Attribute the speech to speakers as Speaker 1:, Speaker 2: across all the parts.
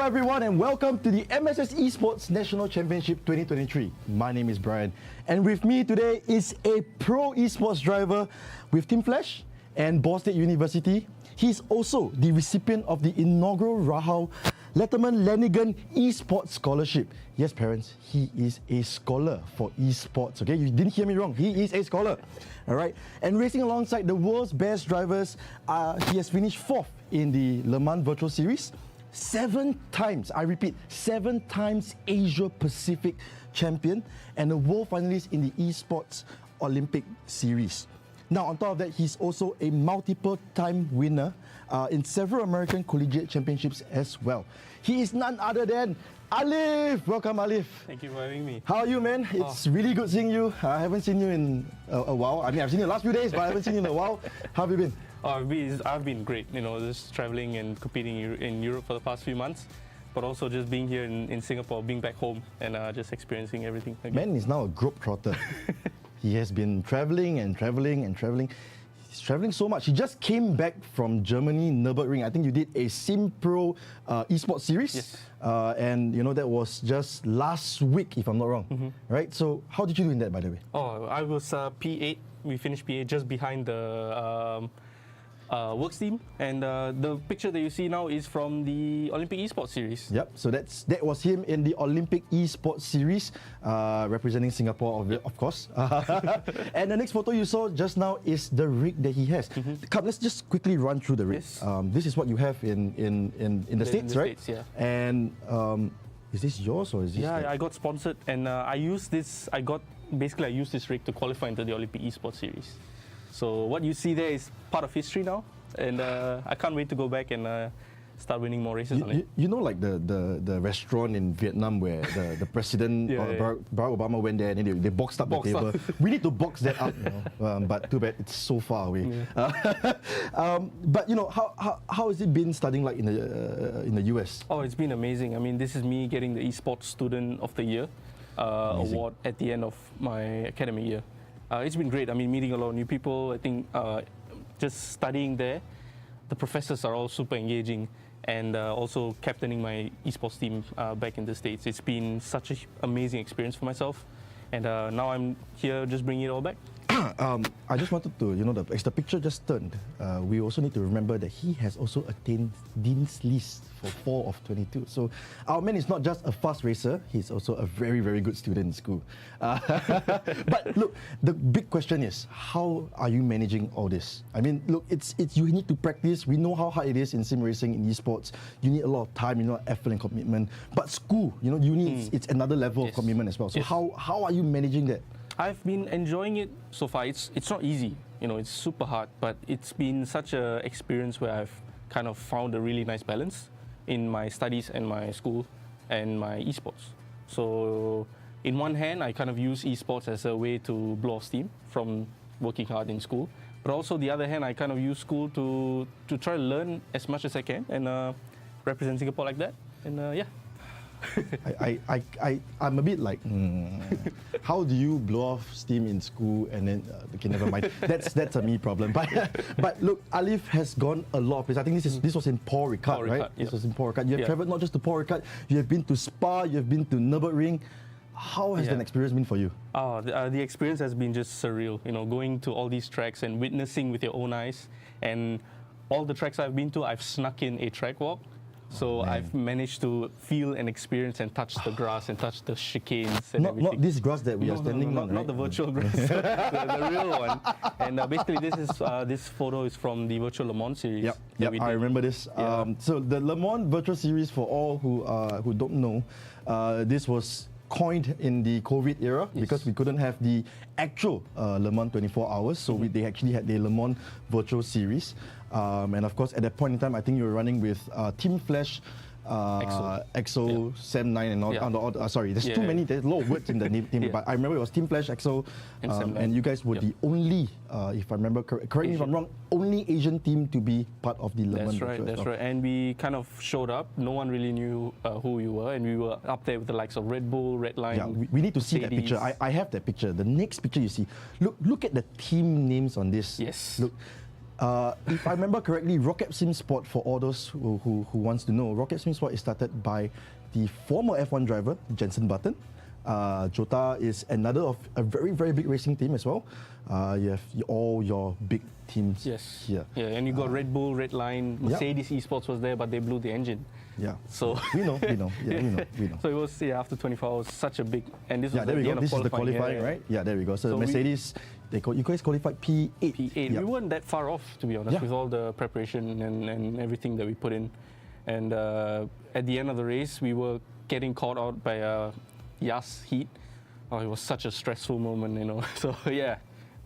Speaker 1: Hello everyone and welcome to the MSS Esports National Championship 2023. My name is Brian and with me today is a pro esports driver with Team Flash and Ball State University. He's also the recipient of the inaugural Rahul Letterman Lanigan Esports Scholarship. Yes, parents, he is a scholar for esports. Okay, you didn't hear me wrong. He is a scholar. All right, and racing alongside the world's best drivers, he has finished 4th in the Le Mans Virtual Series. 7 times, I repeat, 7 times Asia Pacific champion and a world finalist in the Esports Olympic Series. Now, on top of that, he's also a multiple-time winner in several American Collegiate Championships as well. He is none other than Alif. Welcome, Alif.
Speaker 2: Thank you for having me.
Speaker 1: How are you, man? It's really good seeing you. I haven't seen you in a while. I mean, I've seen you the last few days, but I haven't seen you in a while. How have you been?
Speaker 2: I've been great, you know, just traveling and competing in Europe for the past few months, but also just being here in Singapore, being back home and just experiencing everything again.
Speaker 1: Man is now a globetrotter. He has been traveling and traveling and traveling. He's traveling so much. He just came back from Germany, Nürburgring. I think you did a Sim Pro esports series.
Speaker 2: Yes.
Speaker 1: And you know, that was just last week, if I'm not wrong. Right? So how did you do in that, by the way?
Speaker 2: I was P8. We finished P8 just behind the works team, and the picture that you see now is from the Olympic Esports Series.
Speaker 1: Yep, so that was him in the Olympic Esports Series, representing Singapore, of course. And the next photo you saw just now is the rig that he has. Come, let's just quickly run through the rig.
Speaker 2: Yes.
Speaker 1: This is what you have in the States, right?
Speaker 2: States, yeah.
Speaker 1: And is this yours or is this?
Speaker 2: Yeah, I got sponsored, and I used this. I used this rig to qualify into the Olympic Esports Series. So what you see there is part of history now, and I can't wait to go back and start winning more races on it.
Speaker 1: You know, like the restaurant in Vietnam where the president, Barack Obama, went there and then they boxed up the table. We need to box that up, you know? But too bad it's so far away. Yeah. But you know, how has it been studying like in the US?
Speaker 2: Oh, it's been amazing. I mean, this is me getting the Esports Student of the Year award at the end of my academic year. It's been great. I mean, meeting a lot of new people. I think just studying there, the professors are all super engaging, and also captaining my esports team back in the States. It's been such an amazing experience for myself, and now I'm here just bringing it all back.
Speaker 1: I just wanted to, you know, as the picture just turned, we also need to remember that he has also attained Dean's List for 4 of 22. So our man is not just a fast racer, he's also a very, very good student in school. But look, the big question is, how are you managing all this? I mean, look, it's you need to practice. We know how hard it is in sim racing, in esports. You need a lot of time, you know, effort and commitment. But school, you know, it's another level of commitment as well. So how are you managing that?
Speaker 2: I've been enjoying it so far. It's not easy, you know, it's super hard, but it's been such an experience where I've kind of found a really nice balance in my studies and my school and my esports. So in one hand, I kind of use esports as a way to blow off steam from working hard in school, but also the other hand, I kind of use school to try to learn as much as I can and represent Singapore like that, and yeah.
Speaker 1: I'm a bit like, how do you blow off steam in school and then, okay, never mind. That's a me problem. But look, Alif has gone a lot of places. I think this was in Paul Ricard, right?
Speaker 2: Yep.
Speaker 1: This was in Paul Ricard. You have traveled not just to Paul Ricard, you have been to Spa, you have been to Nürburgring. How has that experience been for you?
Speaker 2: The experience has been just surreal. You know, going to all these tracks and witnessing with your own eyes. And all the tracks I've been to, I've snuck in a track walk. So I've managed to feel and experience and touch the grass and touch the chicanes and everything.
Speaker 1: Not this grass that we are standing on, right?
Speaker 2: Not the virtual grass, the real one. And basically, this photo is from the virtual Le Mans series.
Speaker 1: Yep. I remember this. So the Le Mans virtual series, for all who don't know, this was coined in the COVID era because we couldn't have the actual Le Mans 24 hours. So they actually had the Le Mans virtual series. And of course, at that point in time, I think you were running with Team Flash, EXO, Sam9 and all. Sorry, there's too many. There's a lot of words in the name, but I remember it was Team Flash, EXO, and you guys were the only, if I remember correct me if I'm wrong, only Asian team to be part of the Le Mans.
Speaker 2: That's right. And we kind of showed up. No one really knew who we were, and we were up there with the likes of Red Bull, Red Line.
Speaker 1: Yeah, we need to see that picture. I have that picture. The next picture you see, look at the team names on this.
Speaker 2: Yes.
Speaker 1: Look. If I remember correctly, Rocket Sim Sport, for all those who wants to know, Rocket Sim Sport is started by the former F1 driver, Jensen Button. Jota is another of a very, very big racing team as well. You have all your big teams here.
Speaker 2: Yeah, and you got Red Bull, Red Line, Mercedes Esports was there, but they blew the engine.
Speaker 1: Yeah.
Speaker 2: So
Speaker 1: we know. Yeah, we know.
Speaker 2: So it was after 24 hours, such a big, and this was
Speaker 1: there we go.
Speaker 2: end
Speaker 1: This
Speaker 2: of
Speaker 1: is the qualifying,
Speaker 2: yeah.
Speaker 1: right? Yeah, there we go. So Mercedes, you guys qualified P8.
Speaker 2: P8. We weren't that far off, to be honest, with all the preparation and everything that we put in. And at the end of the race, we were getting caught out by Yas heat. Oh, it was such a stressful moment, So yeah,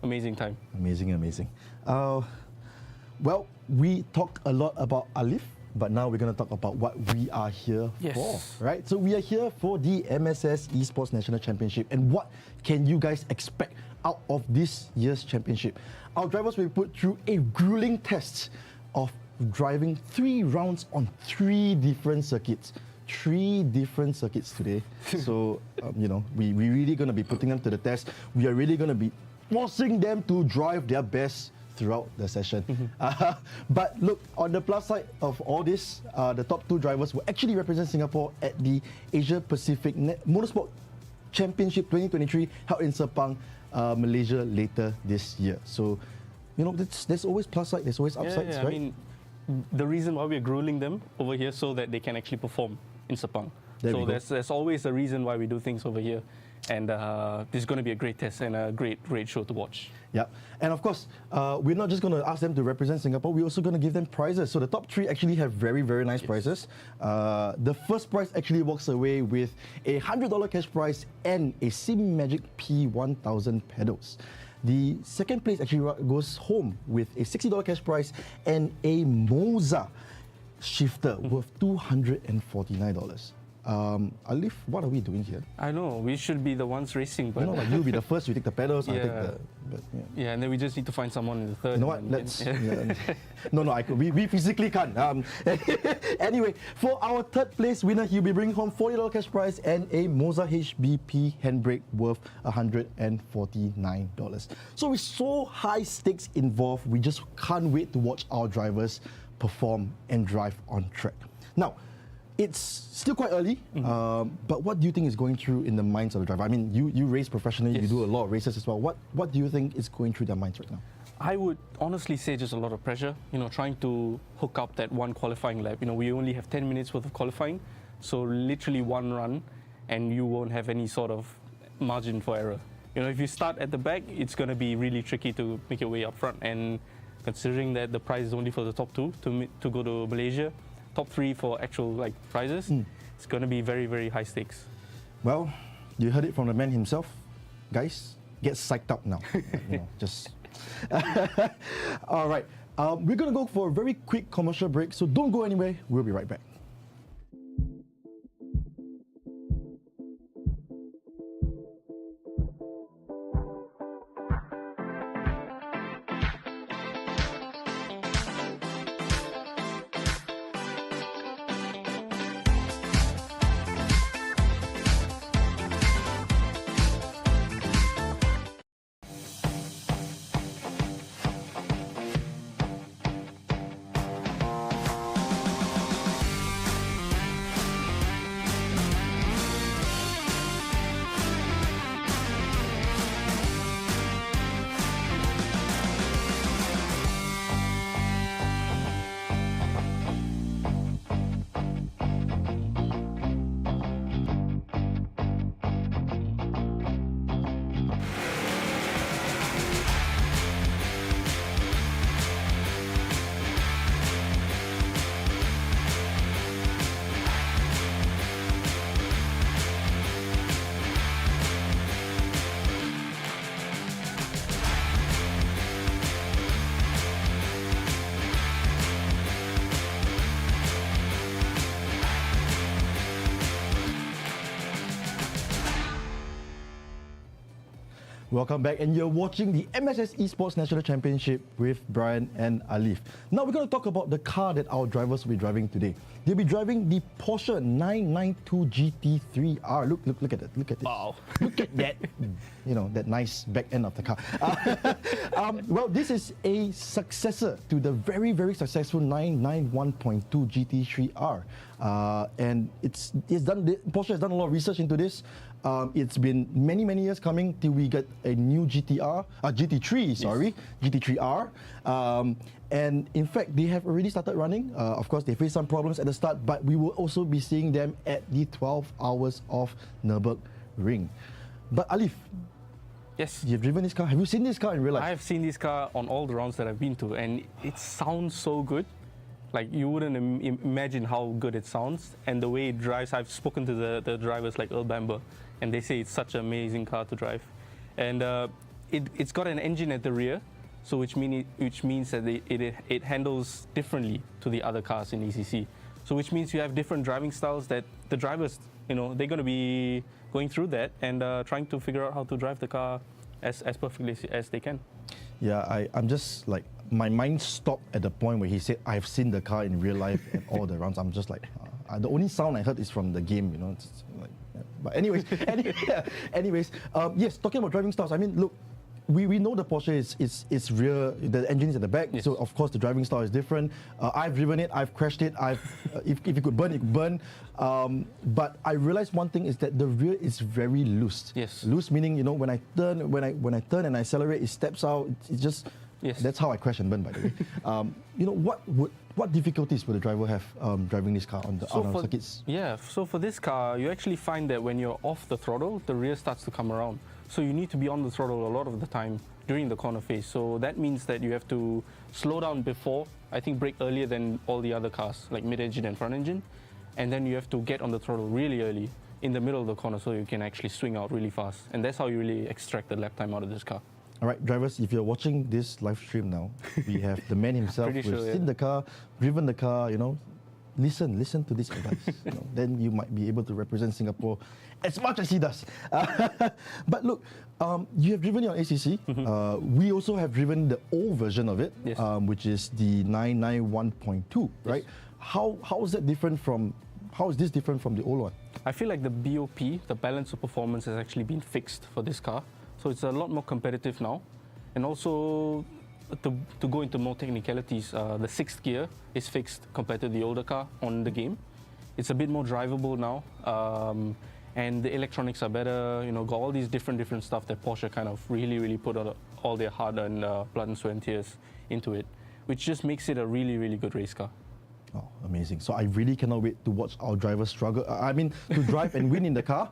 Speaker 2: amazing time.
Speaker 1: Amazing. Well, we talked a lot about Alif, but now we're going to talk about what we are here for, right? So we are here for the MSS Esports National Championship, and what can you guys expect out of this year's championship? Our drivers will be put through a grueling test of driving 3 rounds on 3 different circuits. 3 different circuits today. So, we really going to be putting them to the test. We are really going to be forcing them to drive their best throughout the session. But look, on the plus side of all this, the top 2 drivers will actually represent Singapore at the Asia Pacific Motorsports Championship 2023 held in Sepang, Malaysia later this year. So, there's always plus side, there's always upsides, right?
Speaker 2: I mean, the reason why we're grueling them over here so that they can actually perform in Sepang. So there's always a reason why we do things over here. And this is going to be a great test and a great show to watch.
Speaker 1: Yeah, and of course, we're not just going to ask them to represent Singapore, we're also going to give them prizes. So the top 3 actually have very, very nice prizes. The first prize actually walks away with a $100 cash prize and a Sim Magic P1000 pedals. The second place actually goes home with a $60 cash prize and a Moza shifter worth $249. Alif, what are we doing here?
Speaker 2: I know, we should be the ones racing, but
Speaker 1: you'll be the first, you take the pedals, I take the...
Speaker 2: Yeah, and then we just need to find someone in the third.
Speaker 1: You know what? We physically can't. Anyway, for our third place winner, he'll be bringing home $40 cash prize and a Moza HBP handbrake worth $149. So with so high stakes involved, we just can't wait to watch our drivers perform and drive on track. Now, it's still quite early, but what do you think is going through in the minds of the driver? I mean, you race professionally, you do a lot of races as well. What do you think is going through their minds right now?
Speaker 2: I would honestly say just a lot of pressure, trying to hook up that one qualifying lap. We only have 10 minutes worth of qualifying, so literally one run and you won't have any sort of margin for error. If you start at the back, it's going to be really tricky to make your way up front, and considering that the prize is only for the top 2 to go to Malaysia, top 3 for actual prizes, it's going to be very, very high stakes.
Speaker 1: Well, you heard it from the man himself. Guys, get psyched up now. Just... All right, we're going to go for a very quick commercial break, so don't go anywhere. We'll be right back. Welcome back, and you're watching the MSS Esports National Championship with Brian and Alif. Now we're going to talk about the car that our drivers will be driving today. They'll be driving the Porsche 992 GT3R. Look at it. Look at it.
Speaker 2: Wow.
Speaker 1: Look at that that nice back end of the car. Well, this is a successor to the very, very successful 991.2 GT3R. And Porsche has done a lot of research into this. It's been many, many years coming till we get a new GT3R. And in fact, they have already started running. Of course, they faced some problems at the start, but we will also be seeing them at the 12 hours of Nürburgring. But Alif,
Speaker 2: yes,
Speaker 1: you've driven this car. Have you seen this car in real life?
Speaker 2: I have seen this car on all the rounds that I've been to, and it sounds so good. Like, you wouldn't imagine how good it sounds, and the way it drives. I've spoken to the drivers like Earl Bamber, and they say it's such an amazing car to drive. And it's got an engine at the rear, so which means that it handles differently to the other cars in ECC. So which means you have different driving styles that the drivers, they're going to be going through that and trying to figure out how to drive the car as perfectly as they can.
Speaker 1: Yeah, I'm just like, my mind stopped at the point where he said, I've seen the car in real life at all the rounds. I'm just like, the only sound I heard is from the game, It's like, yeah. But anyways, yes, talking about driving styles, I mean, look, we know the Porsche is rear, the engine is at the back, yes. So of course the driving style is different. I've driven it, I've crashed it, if it could burn, it could burn. But I realized one thing is that the rear is very loose.
Speaker 2: Yes.
Speaker 1: Loose meaning, when I turn and I accelerate, it steps out. It's just, yes. That's how I crash and burn, by the way. What difficulties would the driver have driving this car on circuits?
Speaker 2: Yeah, so for this car, you actually find that when you're off the throttle, the rear starts to come around. So you need to be on the throttle a lot of the time during the corner phase. So that means that you have to slow down before, I think brake earlier than all the other cars, like mid-engine and front engine. And then you have to get on the throttle really early in the middle of the corner so you can actually swing out really fast. And that's how you really extract the lap time out of this car.
Speaker 1: All right, drivers, if you're watching this live stream now, we have the man himself who's seen the car, driven the car, listen to this advice. Then you might be able to represent Singapore as much as he does. But look, you have driven your ACC. Mm-hmm. We also have driven the old version of it, yes. Which is the 991.2, right? Yes. How is this different from the old one? I
Speaker 2: feel like the BOP, the balance of performance, has actually been fixed for this car. So it's a lot more competitive now. And also, to go into more technicalities, the sixth gear is fixed compared to the older car on the game. It's a bit more drivable now. And the electronics are better, got all these different stuff that Porsche kind of really put all their hard-earned blood and sweat and tears into it, which just makes it a really good race car.
Speaker 1: Oh, amazing. So I really cannot wait to watch our drivers struggle. To drive and win in the car.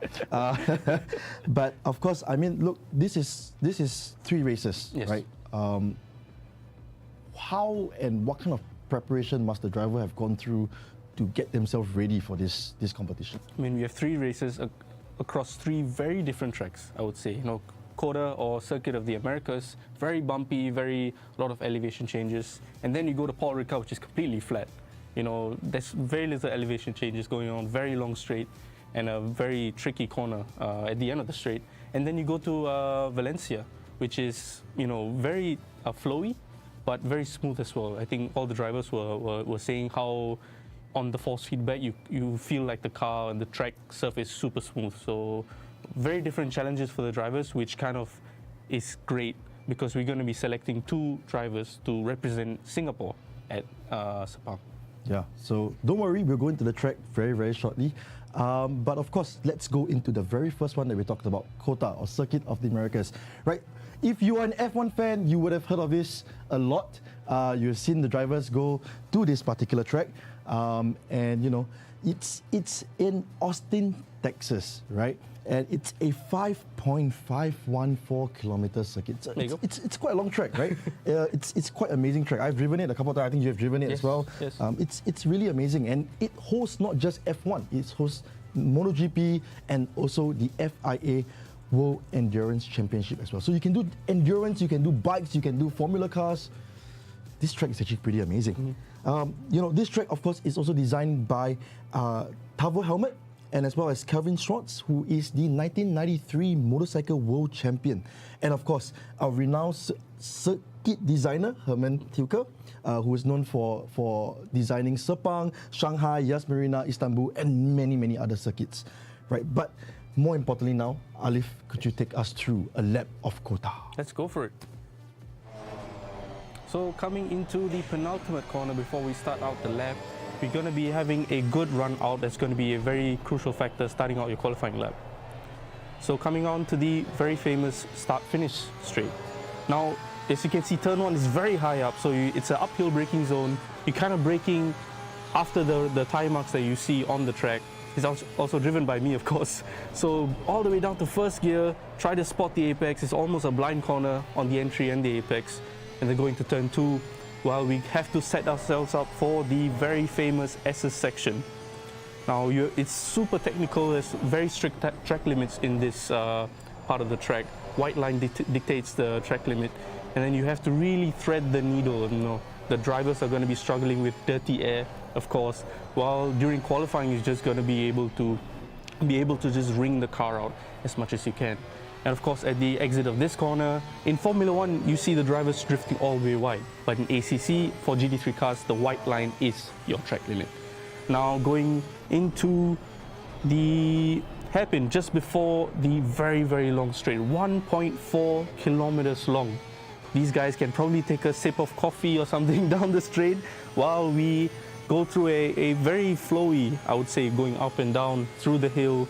Speaker 1: But of course, look, this is 3 races, yes. Right? How and what kind of preparation must the driver have gone through to get themselves ready for this competition?
Speaker 2: We have 3 races across 3 very different tracks, I would say. COTA or Circuit of the Americas, very bumpy, a lot of elevation changes. And then you go to Paul Ricard, which is completely flat. There's very little elevation changes going on, very long straight, and a very tricky corner at the end of the straight. And then you go to Valencia, which is, very flowy, but very smooth as well. I think all the drivers were saying how on the force feedback, you feel like the car and the track surface super smooth. So very different challenges for the drivers, which kind of is great because we're going to be selecting 2 drivers to represent Singapore at Sepang.
Speaker 1: Yeah, so don't worry, we'll go into the track very shortly. But of course, let's go into the very first one that we talked about, COTA or Circuit of the Americas. Right? If you are an F1 fan, you would have heard of this a lot. You've seen the drivers go to this particular track. And it's in Austin, Texas, right? And it's a 5.514 kilometer circuit. So it's quite a long track, right? It's quite an amazing track. I've driven it a couple of times. I think you have driven it as well.
Speaker 2: Yes.
Speaker 1: It's really amazing, and it hosts not just F1. It hosts MotoGP and also the FIA World Endurance Championship as well. So you can do endurance, you can do bikes, you can do Formula cars. This track is actually pretty amazing. Mm-hmm. This track, of course, is also designed by Tavo Helmut, and as well as Kelvin Schwartz, who is the 1993 motorcycle world champion. And of course, our renowned circuit designer, Herman Tilke, who is known for designing Sepang, Shanghai, Yas Marina, Istanbul, and many other circuits. Right? But more importantly now, Alif, could you take us through a lap of Kota?
Speaker 2: Let's go for it. So coming into the penultimate corner before we start out the lap, we're going to be having a good run out. That's going to be a very crucial factor starting out your qualifying lap. So coming on to the very famous start-finish straight. Now, as you can see, turn 1 is very high up, so it's an uphill braking zone. You're kind of braking after the tire marks that you see on the track. It's also driven by me, of course. So all the way down to first gear, try to spot the apex. It's almost a blind corner on the entry and the apex. And then going to turn 2, while we have to set ourselves up for the very famous SS section. Now, it's super technical. There's very strict track limits in this part of the track. White line dictates the track limit. And then you have to really thread the needle. You know, the drivers are going to be struggling with dirty air, of course, while during qualifying you're just going to be able to just wring the car out as much as you can. And of course, at the exit of this corner, in Formula 1 you see the drivers drifting all the way wide, but in ACC for GT3 cars the white line is your track limit. Now going into the hairpin just before the very, very long straight, 1.4 kilometers long. These guys can probably take a sip of coffee or something down the straight while we go through a very flowy, I would say, going up and down through the hill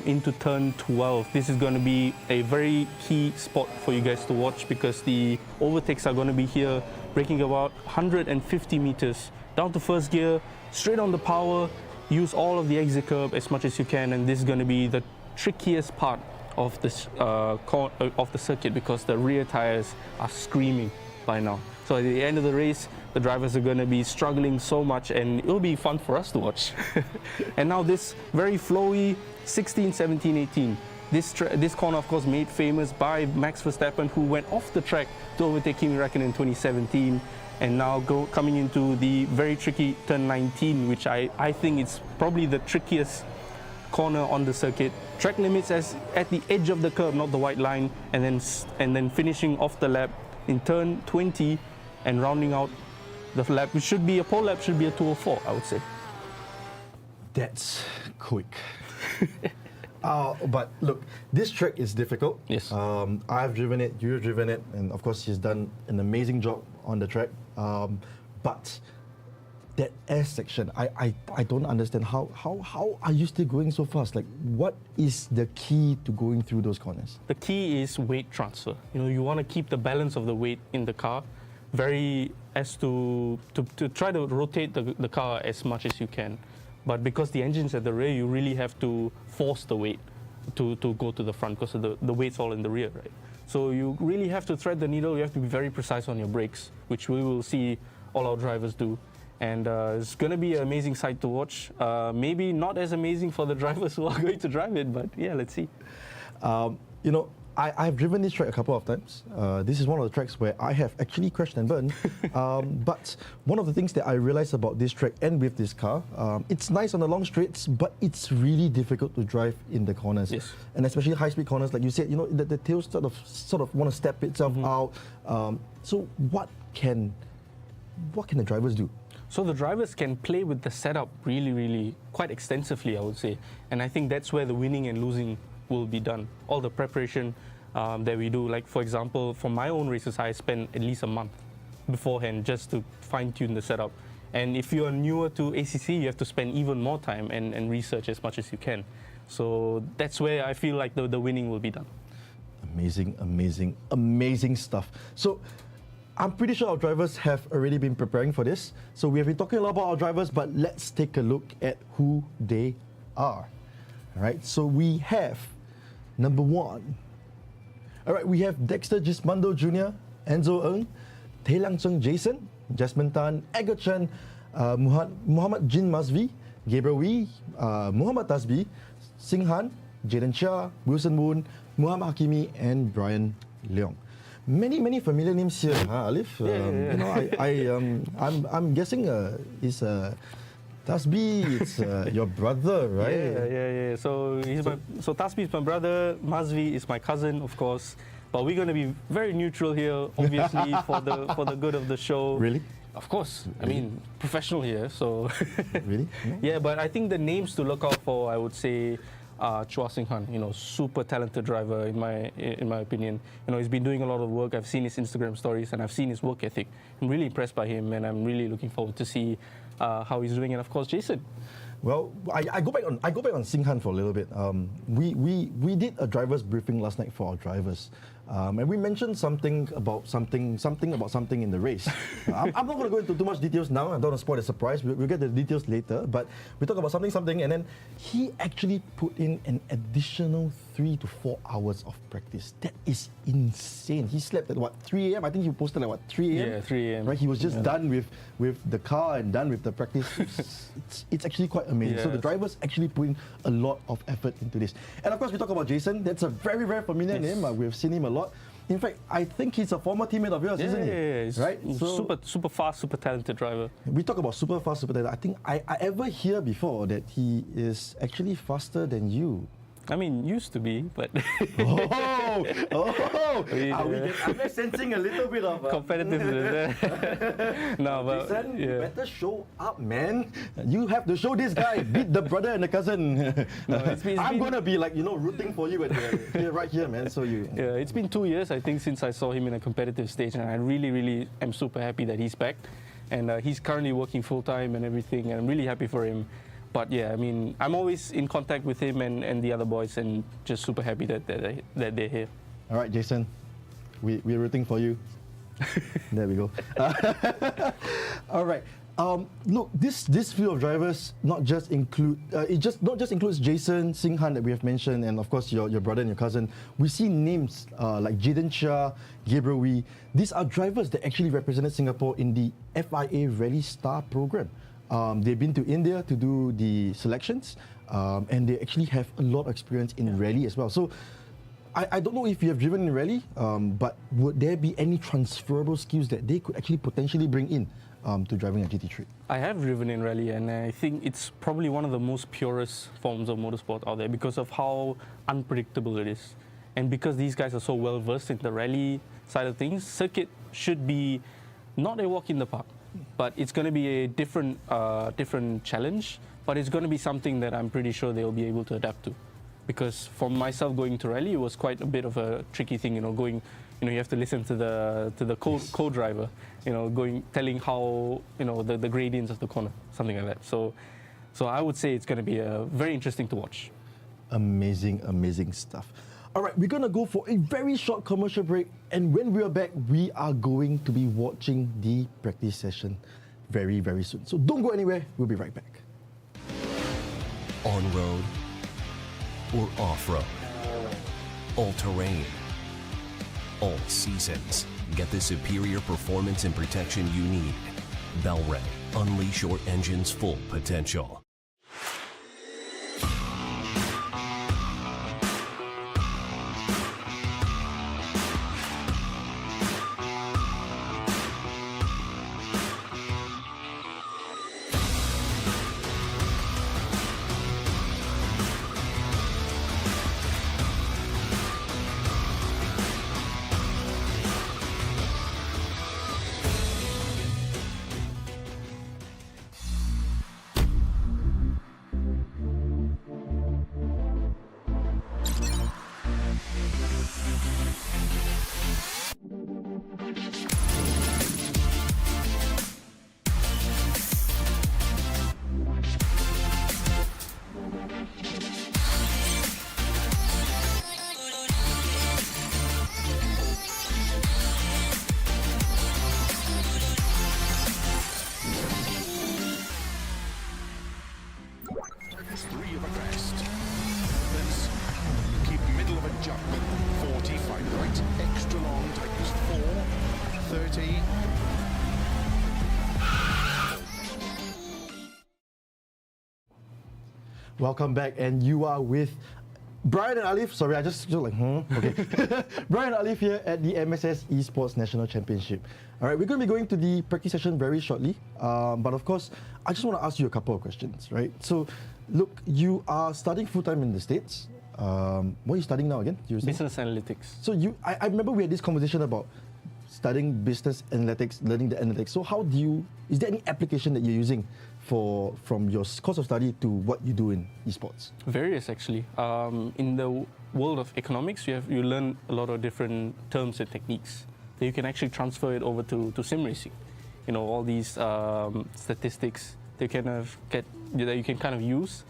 Speaker 2: into turn 12. This is going to be a very key spot for you guys to watch because the overtakes are going to be here, braking about 150 meters down to first gear, straight on the power, use all of the exit curb as much as you can, and this is going to be the trickiest part of this of the circuit because the rear tires are screaming by now. So at the end of the race, the drivers are going to be struggling so much, and it'll be fun for us to watch. And now this very flowy 16, 17, 18. This corner, of course, made famous by Max Verstappen, who went off the track to overtake Kimi Räikkönen in 2017. And now coming into the very tricky turn 19, which I think it's probably the trickiest corner on the circuit. Track limits as at the edge of the curb, not the white line, and then finishing off the lap in turn 20 and rounding out the lap, which should be a pole lap, should be a 2:04, I would say.
Speaker 1: That's quick. But look, this track is difficult.
Speaker 2: Yes.
Speaker 1: I've driven it, you've driven it, and of course he's done an amazing job on the track. But that S section, I don't understand how are you still going so fast? Like, what is the key to going through those corners?
Speaker 2: The key is weight transfer. You know, you want to keep the balance of the weight in the car, to try to rotate the car as much as you can. But because the engine's at the rear, you really have to force the weight to go to the front because the weight's all in the rear, right? So you really have to thread the needle. You have to be very precise on your brakes, which we will see all our drivers do. And it's going to be an amazing sight to watch. Maybe not as amazing for the drivers who are going to drive it, but yeah, let's see.
Speaker 1: You know, I've driven this track a couple of times. This is one of the tracks where I have actually crashed and burned. But one of the things that I realized about this track and with this car, it's nice on the long straights, but it's really difficult to drive in the corners.
Speaker 2: Yes.
Speaker 1: And especially high-speed corners, like you said, you know, the tail sort of want to step itself out. So what can the drivers do?
Speaker 2: So the drivers can play with the setup really quite extensively, I would say. And I think that's where the winning and losing will be done. All the preparation that we do, like for example, for my own races, I spend at least a month beforehand just to fine-tune the setup. And if you are newer to ACC, you have to spend even more time and research as much as you can. So that's where I feel like the winning will be done. Amazing stuff. So I'm pretty sure our drivers have already been preparing for this. So we have been talking a lot about our drivers, but let's take a look at who they are.
Speaker 1: All right, so we have number 1. All right, we have Dexter Gismondo Jr., Enzo Ng, Tae Lang Chung Jason, Jasmine Tan, Edgar Chen, Muhammad Jin Masvi, Gabriel Wee, Muhammad Tasbi, Sing Han, Jaden Chia, Wilson Moon, Muhammad Hakimi, and Brian Leong. Many familiar names here, huh, Alif? You know, I'm guessing it's Tasbi, it's your brother, right?
Speaker 2: Yeah. So Tasbi is my brother. Masvi is my cousin, of course. But we're going to be very neutral here, obviously, for the good of the show.
Speaker 1: Really?
Speaker 2: Of course.
Speaker 1: Really?
Speaker 2: I mean, professional here, so.
Speaker 1: Really? No?
Speaker 2: Yeah, but I think the names to look out for, I would say, Chua Sing Han, super talented driver in my opinion. He's been doing a lot of work. I've seen his Instagram stories and I've seen his work ethic. I'm really impressed by him, and I'm really looking forward to see how he's doing. And of course, Jason.
Speaker 1: Well, I go back on Sing Han for a little bit. We did a drivers briefing last night for our drivers, and we mentioned something about something in the race. I'm not going to go into too much details now. I don't want to spoil the surprise. We'll get the details later. But we talk about something, and then he actually put in an additional 3 to 4 hours of practice. That is insane. He slept at 3 a.m. I think he posted at 3 a.m.
Speaker 2: Yeah, 3 a.m.
Speaker 1: Right, he was just done with the car and done with the practice. It's actually quite amazing.
Speaker 2: Yes.
Speaker 1: So the drivers actually put in a lot of effort into this. And of course, we talk about Jason. That's a very, very familiar name. We've seen him a lot. In fact, I think he's a former teammate of yours, isn't he?
Speaker 2: Yeah, he's
Speaker 1: right. So
Speaker 2: super fast, super talented driver.
Speaker 1: we talk about super fast, super talented. I think I ever hear before that he is actually faster than you.
Speaker 2: I mean, used to be, but
Speaker 1: Oh,
Speaker 2: Yeah.
Speaker 1: I'm sensing a little bit of
Speaker 2: competitiveness. No, but
Speaker 1: Jason, you
Speaker 2: yeah.
Speaker 1: better show up, man. You have to show this guy, beat the brother and the cousin. I'm gonna be rooting for you right here, man. So you.
Speaker 2: Yeah, it's been 2 years, I think, since I saw him in a competitive stage, and I really am super happy that he's back. And he's currently working full time and everything, and I'm really happy for him. But yeah, I mean, I'm always in contact with him and the other boys, and just super happy that they're here.
Speaker 1: All right, Jason, we're rooting for you. There we go. All right. Look, this field of drivers not just includes Jason, Sing Han that we have mentioned, and of course your brother and your cousin. We see names like Jaden Chia, Gabriel Wee. These are drivers that actually represented Singapore in the FIA Rally Star program. They've been to India to do the selections, and they actually have a lot of experience in rally as well. So I don't know if you have driven in rally, but would there be any transferable skills that they could actually potentially bring in to driving a GT3?
Speaker 2: I have driven in rally, and I think it's probably one of the most purest forms of motorsport out there because of how unpredictable it is. And because these guys are so well versed in the rally side of things, circuit should be not a walk in the park. But it's going to be a different challenge, but it's going to be something that I'm pretty sure they'll be able to adapt to. Because for myself, going to rally, it was quite a bit of a tricky thing, you have to listen to the co-driver, telling how, the gradients of the corner, something like that. So I would say it's going to be very interesting to watch.
Speaker 1: Amazing stuff. All right, we're going to go for a very short commercial break, and when we are back, we are going to be watching the practice session very, very soon. So don't go anywhere, we'll be right back.
Speaker 3: On-road or off-road, all-terrain, all seasons. Get the superior performance and protection you need. Bel-Ray, unleash your engine's full potential.
Speaker 4: jump. 40, find right, extra long, tightens 4, 30.
Speaker 1: Welcome back, and you are with Brian and Alif. Sorry, I just like, okay. Brian and Alif here at the MSS Esports National Championship. All right, we're going to be going to the practice session very shortly. But of course, I just want to ask you a couple of questions, right? So, look, you are studying full-time in the States. What are you studying now again?
Speaker 2: Business analytics.
Speaker 1: So I remember we had this conversation about studying business analytics, learning the analytics. So how do you, is there any application that you're using from your course of study to what you do in esports?
Speaker 2: Various, actually. In the world of economics, you learn a lot of different terms and techniques that you can actually transfer it over to sim racing. You know, all these statistics that you can kind of use.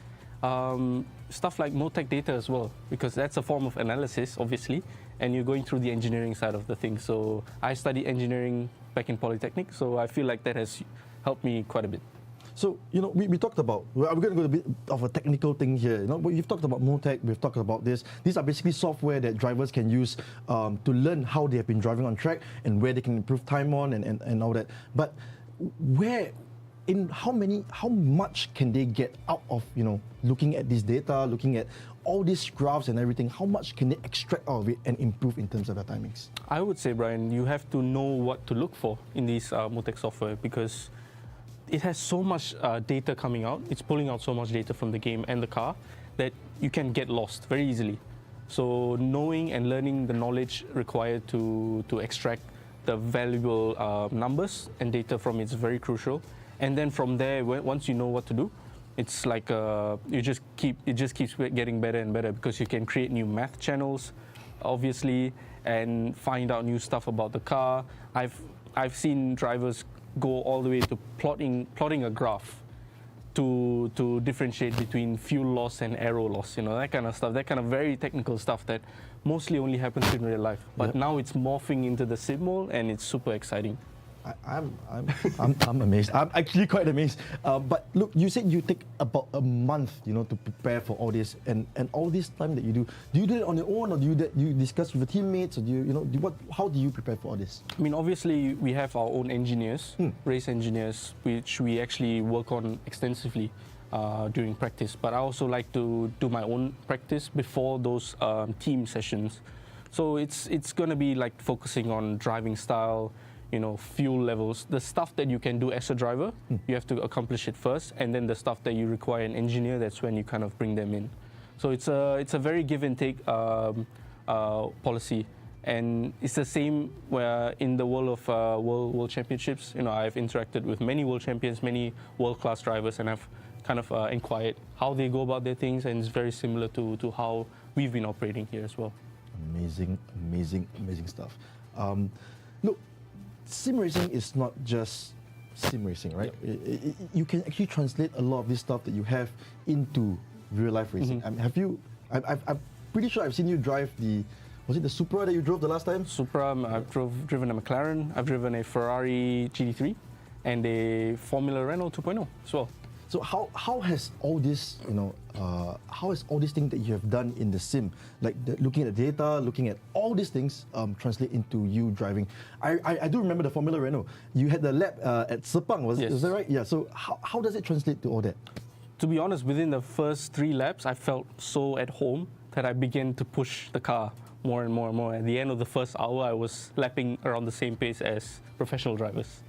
Speaker 2: Stuff like motec data as well, because that's a form of analysis, obviously, and you're going through the engineering side of the thing. So I studied engineering back in Polytechnic, so I feel like that has helped me quite a bit.
Speaker 1: So, you know, we talked about, we're going to go a bit of a technical thing here. You know, we've talked about motec, we've talked about this. These are basically software that drivers can use to learn how they have been driving on track and where they can improve time on and all that. But how much can they get out of, you know, looking at this data, looking at all these graphs and everything? How much can they extract out of it and improve in terms of their timings?
Speaker 2: I would say, Brian, you have to know what to look for in these motec software, because it has so much data coming out. It's pulling out so much data from the game and the car that you can get lost very easily. So knowing and learning the knowledge required to extract the valuable numbers and data from it is very crucial. And then from there, once you know what to do, it's like it just keeps getting better and better, because you can create new math channels, obviously, and find out new stuff about the car. I've seen drivers go all the way to plotting a graph to differentiate between fuel loss and aero loss, you know, that kind of stuff, that kind of very technical stuff that mostly only happens in real life. But now it's morphing into the sim world, and it's super exciting.
Speaker 1: I'm amazed. I'm actually quite amazed. But look, you said you take about a month, you know, to prepare for all this, and all this time that you do you do it on your own, or do you discuss with the teammates, or how do you prepare for all this?
Speaker 2: I mean, obviously we have our own engineers, race engineers, which we actually work on extensively during practice. But I also like to do my own practice before those team sessions. So it's going to be like focusing on driving style, you know, fuel levels, the stuff that you can do as a driver, you have to accomplish it first, and then the stuff that you require an engineer, that's when you kind of bring them in. So it's a very give and take policy, and it's the same where in the world of world championships. You know, I've interacted with many world champions, many world-class drivers, and I've kind of inquired how they go about their things, and it's very similar to how we've been operating here as well.
Speaker 1: Amazing stuff. Look, sim racing is not just sim racing, right? Yep. You can actually translate a lot of this stuff that you have into real life racing. I'm pretty sure I've seen you drive was it the Supra that you drove the last time?
Speaker 2: Supra, I've driven a McLaren, I've driven a Ferrari GT3, and a Formula Renault 2.0 as well.
Speaker 1: So how has all this, you know, how has all these things that you have done in the sim, like looking at the data, looking at all these things, translate into you driving? I do remember the Formula Renault. You had the lap at Sepang, is that right? Yeah. So how does it translate to all that?
Speaker 2: To be honest, within the first 3 laps, I felt so at home that I began to push the car more and more and more. At the end of the first hour, I was lapping around the same pace as professional drivers.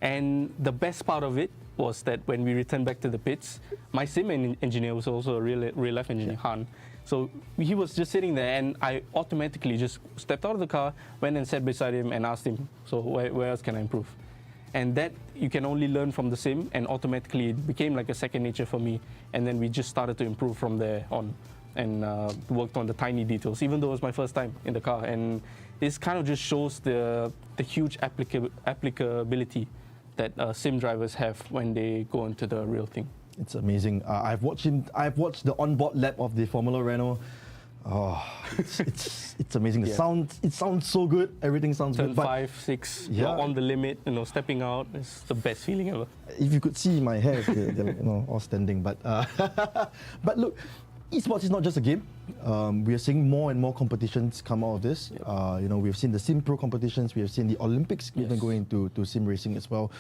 Speaker 2: And the best part of it was that when we returned back to the pits, my sim engineer was also a real life engineer, Han. So he was just sitting there, and I automatically just stepped out of the car, went and sat beside him and asked him, so where else can I improve? And that you can only learn from the sim, and automatically it became like a second nature for me. And then we just started to improve from there on, and worked on the tiny details, even though it was my first time in the car. And this kind of just shows the huge applicability that sim drivers have when they go into the real thing.
Speaker 1: It's amazing. I've watched the onboard lap of the Formula Renault. Oh, it's amazing.
Speaker 2: Yeah.
Speaker 1: It sounds so good. Everything sounds
Speaker 2: Turn
Speaker 1: good. But
Speaker 2: 5, 6, you're on the limit. You know, stepping out is the best feeling ever.
Speaker 1: if you could see my hair, they're you know, all standing. But but look, esports is not just a game. We are seeing more and more competitions come out of this. Yep. You know, we've seen the Sim Pro competitions. We have seen the Olympics even going to sim racing as well.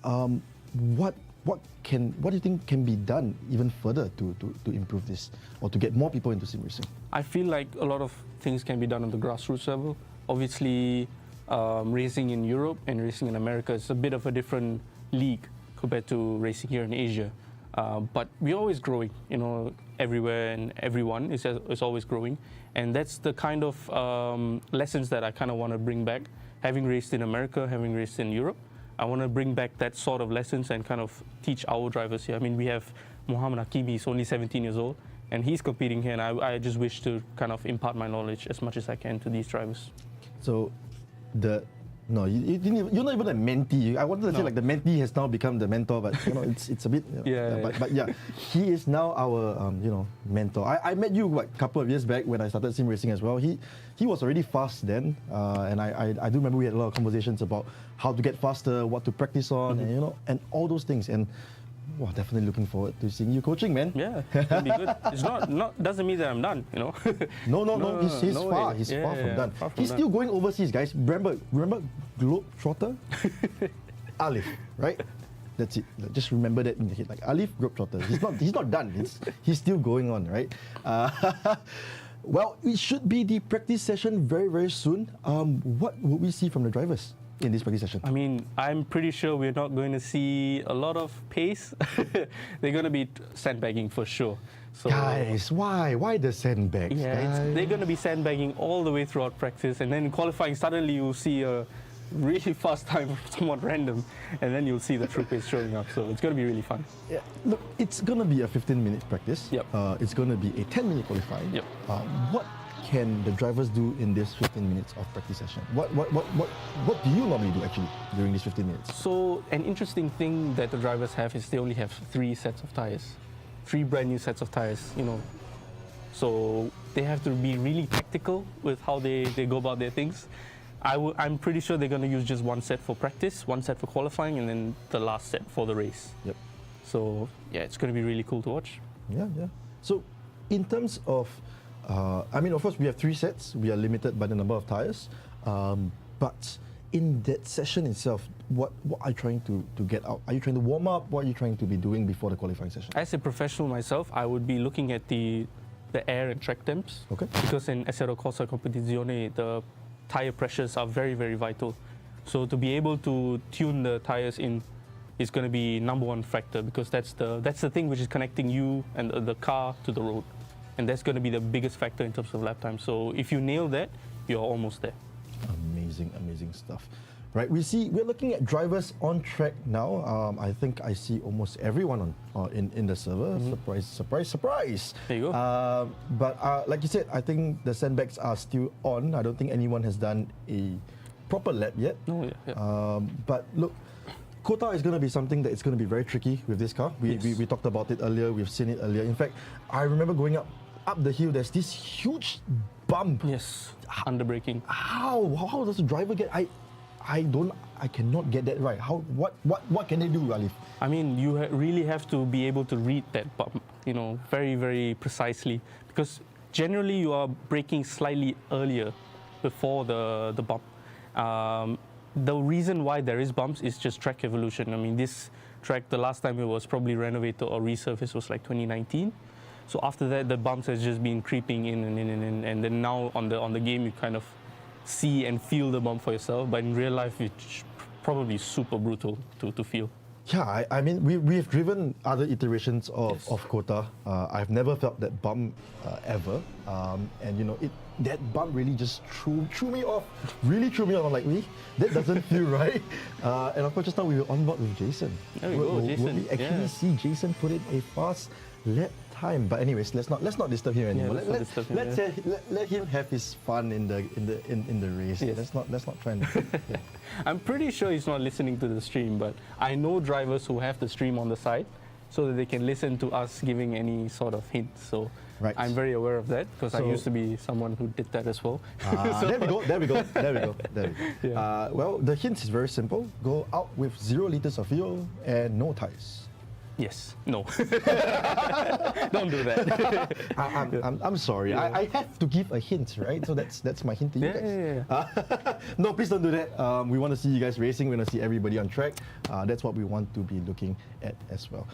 Speaker 1: What do you think can be done even further to improve this, or to get more people into sim racing?
Speaker 2: I feel like a lot of things can be done on the grassroots level. Obviously, racing in Europe and racing in America is a bit of a different league compared to racing here in Asia. But we're always growing, you know, everywhere, and everyone is always growing. And that's the kind of lessons that I kind of want to bring back. Having raced in America, having raced in Europe, I want to bring back that sort of lessons and kind of teach our drivers here. I mean, we have Muhammad Hakim, he's only 17 years old, and he's competing here, and I just wish to kind of impart my knowledge as much as I can to these drivers.
Speaker 1: So, you're not even a mentee. I wanted to say like the mentee has now become the mentor, but it's a bit. But yeah, he is now our mentor. I met you a couple of years back when I started sim racing as well. He was already fast then, and I do remember we had a lot of conversations about how to get faster, what to practice on, and all those things. And wow, definitely looking forward to seeing you coaching, man.
Speaker 2: Yeah, it'll be good. It's not doesn't mean that I'm done,
Speaker 1: No. He's far. He's far from done. He's still going overseas, guys. Remember Globetrotter? Alif, right? That's it. Just remember that in the head. Like Alif Globetrotter. He's not done. He's still going on, right? Well, it should be the practice session very, very soon. What will we see from the drivers in this practice session?
Speaker 2: I mean, I'm pretty sure we're not going to see a lot of pace. They're going to be sandbagging for sure. So,
Speaker 1: guys, why? Why the sandbags?
Speaker 2: Yeah, they're going to be sandbagging all the way throughout practice, and then in qualifying, suddenly you'll see a really fast time from someone random, and then you'll see the true pace showing up. So it's going to be really fun.
Speaker 1: Yeah, look, it's going to be a 15-minute practice.
Speaker 2: Yep.
Speaker 1: It's going to be a 10-minute qualifying.
Speaker 2: Yep.
Speaker 1: What can the drivers do in this 15 minutes of practice session? What do you normally do actually during these 15 minutes?
Speaker 2: So an interesting thing that the drivers have is they only have 3 sets of tires, 3 brand new sets of tires, So they have to be really tactical with how they go about their things. I'm pretty sure they're going to use just 1 set for practice, 1 set for qualifying, and then the last set for the race.
Speaker 1: Yep.
Speaker 2: So yeah, it's going to be really cool to watch.
Speaker 1: Yeah. So in terms of of course, we have 3 sets. We are limited by the number of tires. But in that session itself, what are you trying to get out? Are you trying to warm up? What are you trying to be doing before the qualifying session?
Speaker 2: As a professional myself, I would be looking at the air and track temps.
Speaker 1: Okay.
Speaker 2: Because in Acero Corsa Competizione, the tire pressures are very, very vital. So to be able to tune the tires in is going to be number 1 factor, because that's the thing which is connecting you and the car to the road. And that's going to be the biggest factor in terms of lap time. So if you nail that, you're almost there.
Speaker 1: Amazing stuff. Right, we're looking at drivers on track now. I think I see almost everyone in the server. Surprise.
Speaker 2: There you go.
Speaker 1: But like you said, I think the sandbags are still on. I don't think anyone has done a proper lap yet.
Speaker 2: No, yeah.
Speaker 1: But look, Kota is going to be something that is going to be very tricky with this car. We talked about it earlier. We've seen it earlier. In fact, I remember going up the hill. There's this huge bump.
Speaker 2: Yes, under braking.
Speaker 1: How does the driver get? I cannot get that right. What can they do, Alif?
Speaker 2: I mean, you really have to be able to read that bump, very, very precisely, because generally you are braking slightly earlier before the bump. The reason why there is bumps is just track evolution. I mean, this track, the last time it was probably renovated or resurfaced was like 2019. So after that, the bumps has just been creeping in, and then now on the game you kind of see and feel the bump for yourself. But in real life, it's probably super brutal to feel.
Speaker 1: Yeah, I mean, we've driven other iterations of Kota. I've never felt that bump ever, and that bump really just threw me off. Really threw me off. I'm like, that doesn't feel right. And of course, just now we were on board with Jason.
Speaker 2: There we go, Jason.
Speaker 1: Will we actually see Jason put in a fast lap time? But anyways, let's not disturb him anymore. Let him have his fun in the race.
Speaker 2: Yes.
Speaker 1: Let's not try and. Yeah.
Speaker 2: I'm pretty sure he's not listening to the stream, but I know drivers who have the stream on the side, so that they can listen to us giving any sort of hints. So
Speaker 1: right.
Speaker 2: I'm very aware of that, because I used to be someone who did that as well.
Speaker 1: There we go.
Speaker 2: Yeah.
Speaker 1: Well, the hint is very simple. Go out with 0 liters of fuel and no tires.
Speaker 2: Yes. No. Don't do that.
Speaker 1: I'm sorry.
Speaker 2: Yeah.
Speaker 1: I have to give a hint, right? So that's my hint to you guys.
Speaker 2: Yeah.
Speaker 1: No, please don't do that. We want to see you guys racing. We want to see everybody on track. That's what we want to be looking at as well.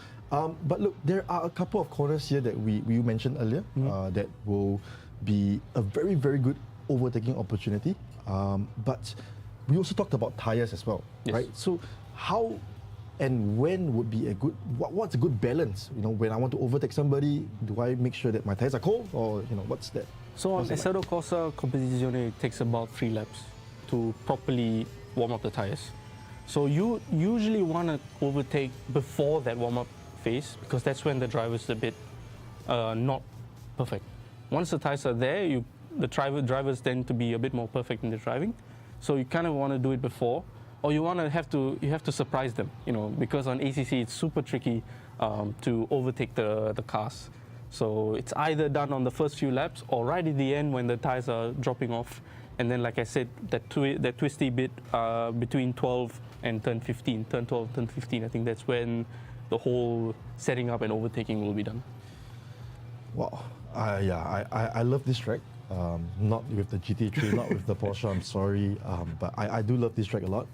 Speaker 1: But look, there are a couple of corners here that we mentioned earlier that will be a very, very good overtaking opportunity. But we also talked about tires as well,
Speaker 2: yes.
Speaker 1: right? So how and when would be a good, what's a good balance? When I want to overtake somebody, do I make sure that my tires are cold, or what's that?
Speaker 2: So on Acero Corsa Competizione, it takes about 3 laps to properly warm up the tires. So you usually want to overtake before that warm-up phase because that's when the driver's a bit not perfect. Once the tires are there, the drivers tend to be a bit more perfect in their driving. So you kind of want to do it before, or you have to surprise them, because on ACC it's super tricky to overtake the cars. So it's either done on the first few laps or right at the end when the tires are dropping off. And then, like I said, that twisty bit between 12 and turn 15, turn 12, turn 15, I think that's when the whole setting up and overtaking will be done.
Speaker 1: Wow. I love this track. Not with the GT3, not with the Porsche, I'm sorry. But I do love this track a lot.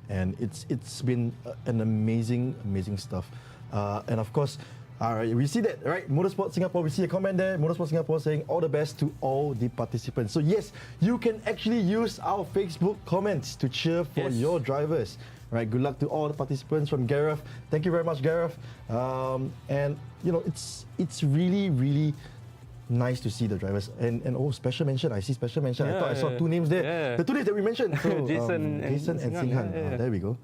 Speaker 1: And it's been an amazing stuff. And of course, we see that, right? Motorsport Singapore, we see a comment there. Motorsport Singapore saying all the best to all the participants. So yes, you can actually use our Facebook comments to cheer for your drivers. Right, good luck to all the participants from Gareth. Thank you very much, Gareth. And it's really nice to see the drivers. And special mention. I see special mention. I thought I saw two names there.
Speaker 2: Yeah.
Speaker 1: The two names that we mentioned. So,
Speaker 2: Jason
Speaker 1: and Singhan.
Speaker 2: Yeah.
Speaker 1: There we go.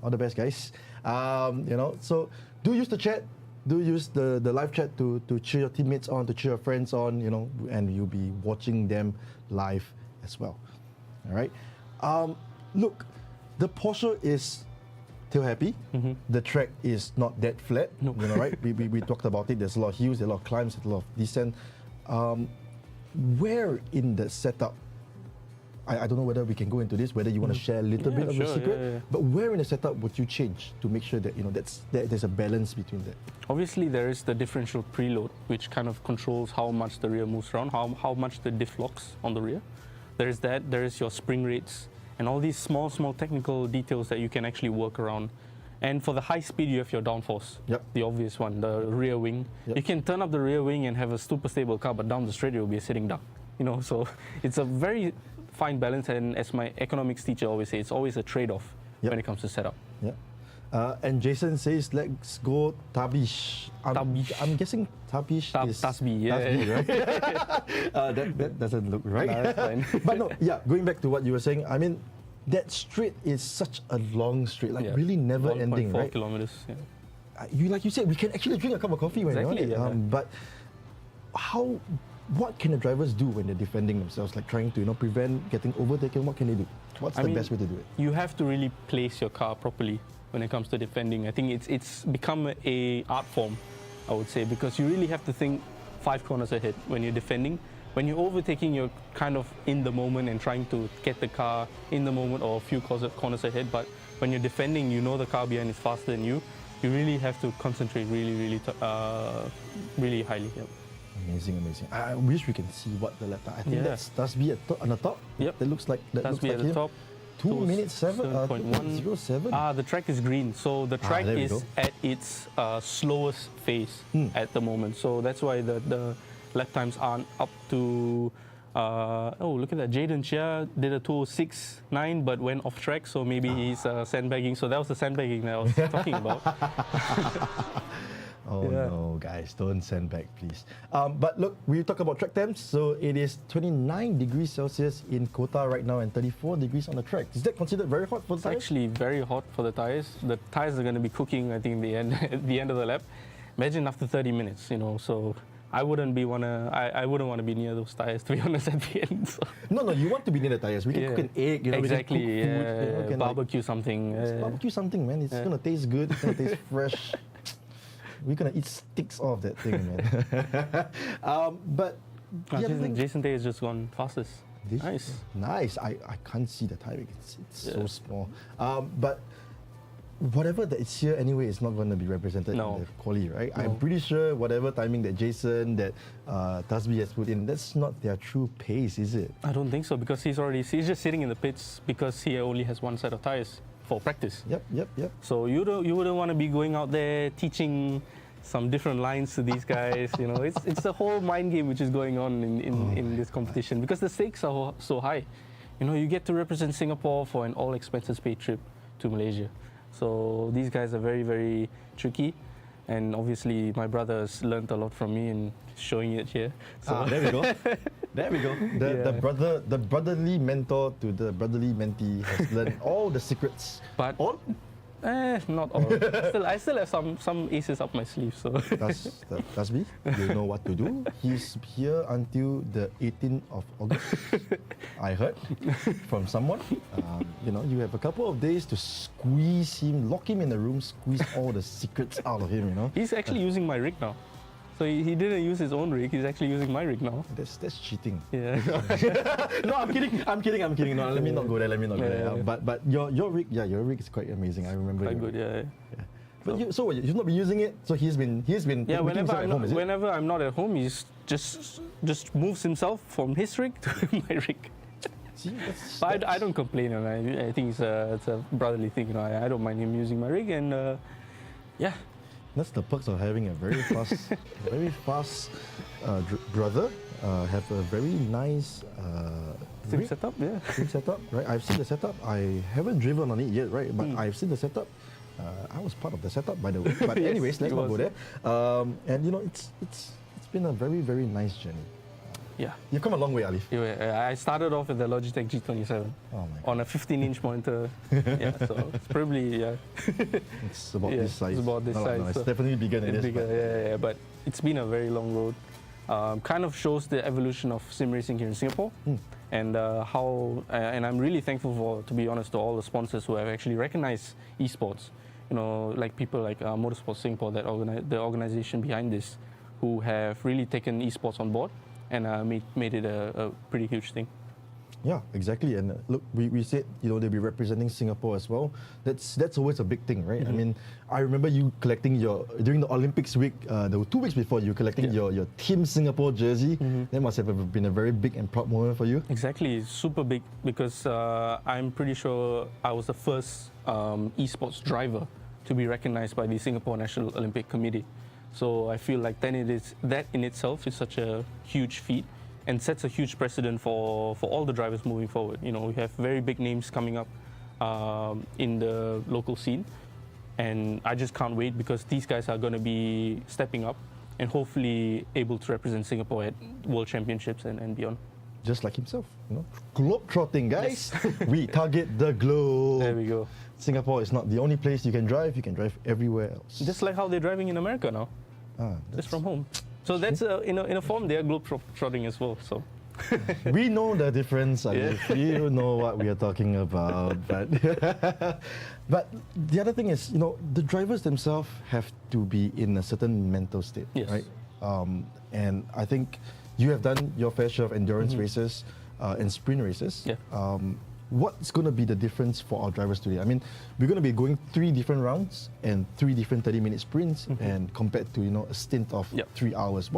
Speaker 1: All the best, guys. So do use the chat. Do use the live chat to cheer your teammates on, to cheer your friends on, and you'll be watching them live as well. All right. Look, the Porsche is still happy. Mm-hmm. The track is not that flat. No. Right? we talked about it. There's a lot of hills, there's a lot of climbs, there's a lot of descent. Where in the setup? I don't know whether we can go into this, whether you want to share a little bit of the secret, but where in the setup would you change to make sure that there's a balance between that?
Speaker 2: Obviously, there is the differential preload, which kind of controls how much the rear moves around, how much the diff locks on the rear. There is that. There is your spring rates, and all these small technical details that you can actually work around. And for the high speed, you have your downforce, the obvious one, the rear wing. Yep. You can turn up the rear wing and have a super stable car, but down the straight it will be a sitting duck. So it's a very fine balance, and as my economics teacher always says, it's always a trade-off when it comes to setup. Yeah.
Speaker 1: And Jason says, let's go Tabish. I'm guessing Tabish is
Speaker 2: Tasbi,
Speaker 1: right? That doesn't look right.
Speaker 2: No, that's fine.
Speaker 1: But no, going back to what you were saying, I mean, that straight is such a long straight, really never ending, right?
Speaker 2: 1.4 kilometers.
Speaker 1: Yeah. Like you said, we can actually drink a cup of coffee when we're on it. But what can the drivers do when they're defending themselves, like trying to prevent getting overtaken? What can they do? What's the best way to do it?
Speaker 2: You have to really place your car properly when it comes to defending. I think it's become a art form, I would say, because you really have to think 5 corners ahead when you're defending. When you're overtaking, you're kind of in the moment and trying to get the car in the moment or a few corners ahead. But when you're defending, the car behind is faster than you. You really have to concentrate really highly. Yep.
Speaker 1: Amazing. I wish we can see what the lap time. I think that's Tasbi on the top.
Speaker 2: Yep.
Speaker 1: That looks like
Speaker 2: Tasbi at the top.
Speaker 1: 2 minutes 7.107.
Speaker 2: The track is green, so the track is at its slowest phase at the moment. So that's why the lap times aren't up to. Look at that! Jaden Chia did a 2:06.9, but went off track, so maybe he's sandbagging. So that was the sandbagging that I was talking about.
Speaker 1: No, guys, don't send back, please. But look, we talk about track temps. So it is 29 degrees Celsius in Kota right now and 34 degrees on the track. Is that considered very hot for the tires?
Speaker 2: It's actually very hot for the tires. The tires are going to be cooking, I think, at the end of the lap. Imagine after 30 minutes, so I wouldn't want to be near those tires, to be honest, at the end. So.
Speaker 1: No, you want to be near the tires. We can cook an egg,
Speaker 2: exactly,
Speaker 1: we can cook food,
Speaker 2: barbecue something.
Speaker 1: Barbecue something, man. It's going to taste good, it's going to taste fresh. We're going to eat sticks off that thing, man. But
Speaker 2: Jason Day has just gone fastest.
Speaker 1: Nice. I can't see the timing. It's so small. But whatever that is here anyway is not going to be represented in the quali, right? No. I'm pretty sure whatever timing that Jason, that Tasbi has put in, that's not their true pace, is it?
Speaker 2: I don't think so, because he's just sitting in the pits because he only has one set of tires for practice.
Speaker 1: Yep.
Speaker 2: So you wouldn't want to be going out there teaching some different lines to these guys. It's the whole mind game which is going on in this competition, because the stakes are so high. You get to represent Singapore for an all expenses paid trip to Malaysia. So these guys are very, very tricky, and obviously my brother has learned a lot from me and showing it here. So
Speaker 1: there we go. There we go. The brotherly mentor to the brotherly mentee has learned all the secrets.
Speaker 2: But
Speaker 1: All?
Speaker 2: not all. I still have some aces up my sleeve. So
Speaker 1: That's me. You know what to do. He's here until the 18th of August. I heard from someone. You have a couple of days to squeeze him, lock him in the room, squeeze all the secrets out of him.
Speaker 2: he's actually using my rig now. So he didn't use his own rig. He's actually using my rig now.
Speaker 1: That's cheating.
Speaker 2: Yeah.
Speaker 1: No, I'm kidding. No, let me not go there.
Speaker 2: Yeah.
Speaker 1: But your rig, your rig is quite amazing. I remember.
Speaker 2: Quite good. Yeah.
Speaker 1: But you've not been using it, so he's been.
Speaker 2: Yeah.
Speaker 1: making himself at home, is it?
Speaker 2: Whenever I'm not at home, he's just moves himself from his rig to my rig.
Speaker 1: See,
Speaker 2: But I don't complain. I think it's a brotherly thing. I don't mind him using my rig, and yeah.
Speaker 1: That's the perks of having a very fast brother. Have a very nice rig
Speaker 2: Setup. Yeah.
Speaker 1: rig setup, right? I've seen the setup. I haven't driven on it yet, right? But I've seen the setup. I was part of the setup, by the way. But
Speaker 2: Yes,
Speaker 1: anyways, let's
Speaker 2: you
Speaker 1: not go
Speaker 2: was.
Speaker 1: there. And it's been a very, very nice journey.
Speaker 2: Yeah.
Speaker 1: You've come a long way, Alif.
Speaker 2: I started off with the Logitech G27
Speaker 1: Oh my God.
Speaker 2: on a 15-inch monitor. Yeah, so it's probably
Speaker 1: It's about this size.
Speaker 2: It's about this
Speaker 1: No,
Speaker 2: size.
Speaker 1: no, it's
Speaker 2: so
Speaker 1: definitely bigger than
Speaker 2: it's
Speaker 1: this.
Speaker 2: bigger,
Speaker 1: but-
Speaker 2: yeah, but it's been a very long road. Kind of shows the evolution of sim racing here in Singapore, and how. And I'm really thankful to be honest, to all the sponsors who have actually recognized esports. Like people like Motorsports Singapore, the organization behind this, who have really taken esports on board and made it a pretty huge thing.
Speaker 1: Yeah, exactly. And look, we said they'll be representing Singapore as well. That's always a big thing, right? I mean, I remember you collecting during the Olympics week. There were 2 weeks before you collecting your Team Singapore jersey. That must have been a very big and proud moment for you.
Speaker 2: Exactly, super big because I'm pretty sure I was the first esports driver to be recognized by the Singapore National Olympic Committee. So I feel like that in itself is such a huge feat and sets a huge precedent for all the drivers moving forward. We have very big names coming up in the local scene, and I just can't wait because these guys are going to be stepping up and hopefully able to represent Singapore at World Championships and beyond.
Speaker 1: Just like himself, globe trotting, guys. We target the globe.
Speaker 2: There we go.
Speaker 1: Singapore is not the only place you can drive. You can drive everywhere else.
Speaker 2: Just like how they're driving in America now, just from home. So that's in a form they are globe trotting as well. So
Speaker 1: We know the difference. We know what we are talking about. But the other thing is, the drivers themselves have to be in a certain mental state,
Speaker 2: Yes.
Speaker 1: right? And I think you have done your fair share of endurance races and sprint races.
Speaker 2: Yeah.
Speaker 1: What's going to be the difference for our drivers today? I mean, we're going to be going 3 different rounds and 3 different 30-minute sprints, and compared to a stint of 3 hours.